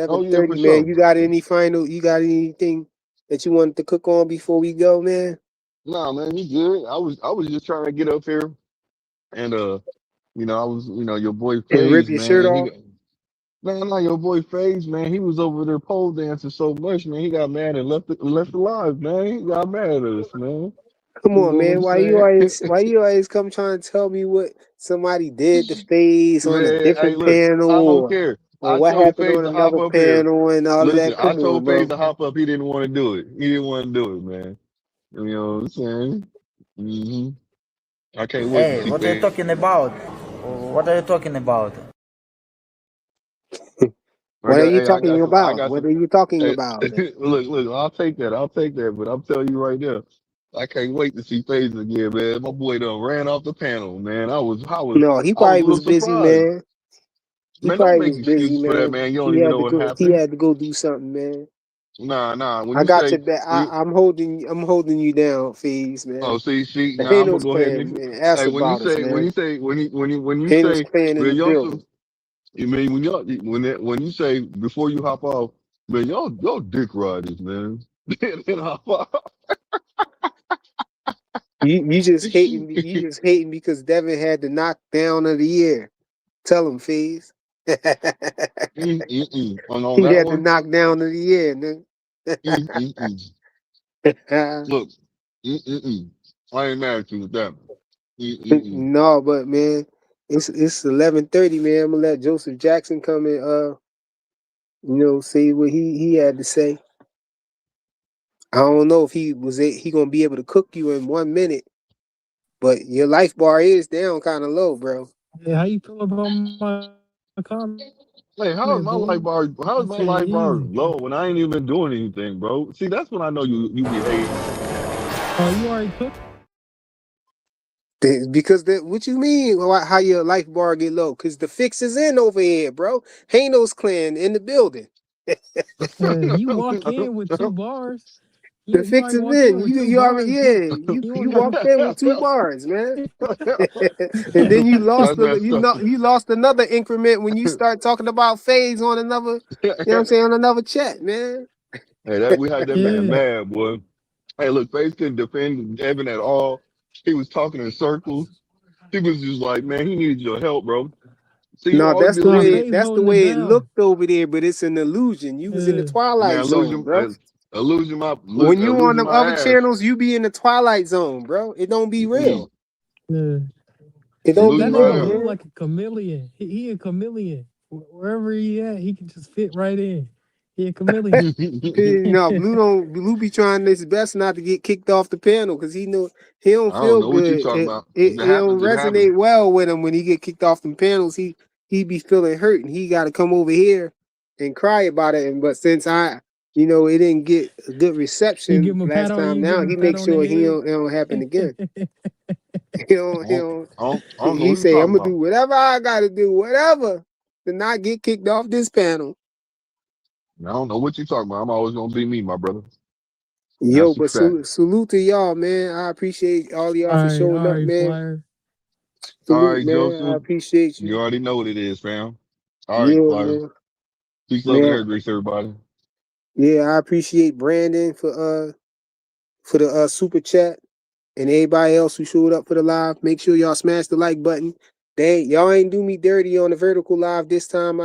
Speaker 7: Oh yeah,
Speaker 1: 11:30,
Speaker 7: for
Speaker 1: man.
Speaker 7: sure.
Speaker 1: You got anything that you wanted to cook on before we go, man?
Speaker 7: Nah, man, he good. I was just trying to get up here and I was your boy
Speaker 1: And rip
Speaker 7: FaZe,
Speaker 1: your shirt
Speaker 7: man. He
Speaker 1: off?
Speaker 7: got no, your boy FaZe, man. He was over there pole dancing so much, man. He got mad and left alive, man. He got mad at us, man.
Speaker 1: Come
Speaker 7: You
Speaker 1: on,
Speaker 7: know what
Speaker 1: man.
Speaker 7: I'm saying?
Speaker 1: Why you always come trying to tell me what somebody did to FaZe on a
Speaker 7: Man, hey,
Speaker 1: different
Speaker 7: look,
Speaker 1: panel
Speaker 7: I don't care.
Speaker 1: or
Speaker 7: I
Speaker 1: what
Speaker 7: told
Speaker 1: happened
Speaker 7: FaZe
Speaker 1: on
Speaker 7: to hop
Speaker 1: another
Speaker 7: up here.
Speaker 1: panel and all of
Speaker 7: Listen,
Speaker 1: that?
Speaker 7: I
Speaker 1: Come on,
Speaker 7: told FaZe
Speaker 1: bro.
Speaker 7: to hop up. He didn't want to do it. He didn't want to do it, man. You know what I'm saying? Hmm. I can't wait to
Speaker 5: Hey,
Speaker 7: see
Speaker 5: what are you
Speaker 7: FaZe.
Speaker 5: talking about? What are you talking about?
Speaker 1: What are you
Speaker 7: I got
Speaker 1: talking
Speaker 7: some. I
Speaker 1: about?
Speaker 7: got
Speaker 1: What
Speaker 7: some.
Speaker 1: are you talking
Speaker 7: Hey,
Speaker 1: about?
Speaker 7: look. I'll take that. I'll take that. But I'm telling you right now, I can't wait to see FaZe again, man. My boy done ran off the panel, man.
Speaker 1: No, he
Speaker 7: I was
Speaker 1: probably
Speaker 7: a little
Speaker 1: was busy,
Speaker 7: surprised.
Speaker 1: man. He
Speaker 7: Man, don't
Speaker 1: probably
Speaker 7: make
Speaker 1: was busy,
Speaker 7: excuses for that,
Speaker 1: man.
Speaker 7: man. You don't
Speaker 1: He
Speaker 7: even
Speaker 1: had
Speaker 7: know
Speaker 1: to
Speaker 7: what
Speaker 1: go. He
Speaker 7: happened.
Speaker 1: had to go do something, man.
Speaker 7: Nah. When
Speaker 1: I
Speaker 7: you
Speaker 1: got your
Speaker 7: say
Speaker 1: back.
Speaker 7: when
Speaker 1: I'm holding you down, FaZe,
Speaker 7: Oh,
Speaker 1: man.
Speaker 7: see,
Speaker 1: The
Speaker 7: now I'm gonna
Speaker 1: Hanos
Speaker 7: go ahead
Speaker 1: clan,
Speaker 7: and
Speaker 1: man. Ask
Speaker 7: hey,
Speaker 1: about us, man.
Speaker 7: when you
Speaker 1: Hanos
Speaker 7: say,
Speaker 1: clan in
Speaker 7: man,
Speaker 1: the
Speaker 7: y'all
Speaker 1: building.
Speaker 7: some, you mean when you say before you hop off, man, y'all dick riders, man. Then hop off.
Speaker 1: You just hating. You just hating because Devin had the knockdown of the year. Tell him, FaZe.
Speaker 7: On
Speaker 1: He
Speaker 7: that
Speaker 1: had the
Speaker 7: one,
Speaker 1: knockdown of the year, nigga.
Speaker 7: mm, mm, mm. Look, mm. I ain't mad at you with that. Mm.
Speaker 1: No, but man, it's 11:30, man. I'm gonna let Joseph Jackson come and say what he had to say. I don't know if he gonna be able to cook you in 1 minute, but your life bar is down kind of low, bro.
Speaker 4: Hey, how you feel about my comment,
Speaker 7: Hey,
Speaker 4: Blue?
Speaker 7: how
Speaker 4: I
Speaker 7: is my
Speaker 4: said
Speaker 7: life bar
Speaker 4: easy.
Speaker 7: low when I ain't even been doing anything, bro? See, that's when I know you be hating.
Speaker 4: Oh, you already cooked?
Speaker 1: Because what you mean? How your life bar get low? Because the fix is in over here, bro. Hanos clan in the building.
Speaker 4: You walk in with 2 bars.
Speaker 1: The
Speaker 4: You
Speaker 1: fix
Speaker 4: already
Speaker 1: is
Speaker 4: walk in
Speaker 1: in.
Speaker 4: with two
Speaker 1: You already
Speaker 4: bars. You
Speaker 1: you
Speaker 4: want to
Speaker 1: walked in with 2 bars, man. And then
Speaker 7: That's messed up.
Speaker 1: you lost another increment when you start talking about FaZe on another, what I'm saying, on another chat, man.
Speaker 7: Hey, that we had that man
Speaker 4: Yeah.
Speaker 7: mad, boy. Hey, look, Faith couldn't defend Devin at all. He was talking in circles. He was just like, man, he needed your help, bro. See, you
Speaker 1: No,
Speaker 7: always
Speaker 1: that's
Speaker 7: be
Speaker 1: the
Speaker 7: looking
Speaker 1: way
Speaker 7: at
Speaker 4: Faith
Speaker 1: that's the
Speaker 4: holding it
Speaker 1: way it
Speaker 4: down.
Speaker 1: looked over there, but it's an illusion. You was in the
Speaker 4: Yeah.
Speaker 1: twilight
Speaker 7: man,
Speaker 1: zone, bro. When you on
Speaker 7: losing
Speaker 1: the
Speaker 7: my
Speaker 1: other
Speaker 7: ass.
Speaker 1: channels, you be in the twilight zone, bro. It don't be
Speaker 7: Mm-mm.
Speaker 1: real.
Speaker 4: Yeah.
Speaker 1: It don't be
Speaker 7: Losing
Speaker 4: That
Speaker 7: my
Speaker 4: nigga
Speaker 1: real,
Speaker 7: ass.
Speaker 4: Blue
Speaker 1: man.
Speaker 4: like a chameleon. He a chameleon. Wherever he at, he can just fit right in. He a chameleon.
Speaker 1: No, Blue be trying his best not to get kicked off the panel because he know he don't
Speaker 7: I don't
Speaker 1: feel
Speaker 7: know what you
Speaker 1: good.
Speaker 7: talking
Speaker 1: It,
Speaker 7: about.
Speaker 1: it,
Speaker 7: If it
Speaker 1: it don't
Speaker 7: happens, it happens.
Speaker 1: resonate well with him when he get kicked off the panels. He be feeling hurt and he got to come over here and cry about it. And but since it didn't get a good reception last time.
Speaker 4: You give
Speaker 1: Now
Speaker 4: him a
Speaker 1: he
Speaker 4: pat
Speaker 1: makes
Speaker 4: on the
Speaker 1: sure
Speaker 4: head.
Speaker 1: it don't happen again. He don't.
Speaker 7: I don't know
Speaker 1: He
Speaker 7: what you
Speaker 1: say I'm
Speaker 7: talking
Speaker 1: gonna do
Speaker 7: about.
Speaker 1: whatever I got to do, whatever. to not get kicked off this panel.
Speaker 7: I don't know what you're talking about. I'm always gonna be me, my brother.
Speaker 1: Yo,
Speaker 7: That's a
Speaker 1: but
Speaker 7: fact.
Speaker 1: salute to y'all, man. I appreciate all y'all for showing
Speaker 4: All
Speaker 1: up,
Speaker 4: right,
Speaker 1: man.
Speaker 4: flyer.
Speaker 7: All
Speaker 1: Salute,
Speaker 7: right,
Speaker 1: man. I
Speaker 7: Joseph.
Speaker 1: appreciate
Speaker 7: You
Speaker 1: you.
Speaker 7: already know what it is, fam. All right,
Speaker 1: Yeah,
Speaker 7: Flyer.
Speaker 1: man.
Speaker 7: Peace, love, and
Speaker 1: Man,
Speaker 7: air grease, everybody.
Speaker 1: yeah, I appreciate Brandon for the super chat and everybody else who showed up for the live. Make sure y'all smash the like button. Y'all ain't do me dirty on the vertical live this time.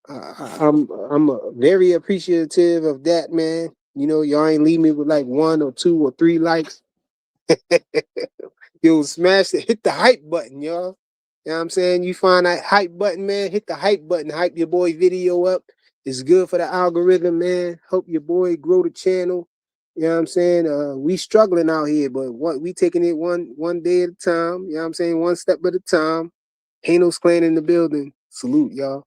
Speaker 1: I'm very appreciative of that, man. You know, y'all ain't leave me with like 1 or 2 or 3 likes. Yo, smash it, hit the hype button, y'all. You know what I'm saying? You find that hype button, man, hit the hype button, hype your boy video up. It's good for the algorithm, man. Help your boy grow the channel. You know what I'm saying? We struggling out here, but we taking it one day at a time. You know what I'm saying? One step at a time. Hanos Clan in the building. Salute, y'all.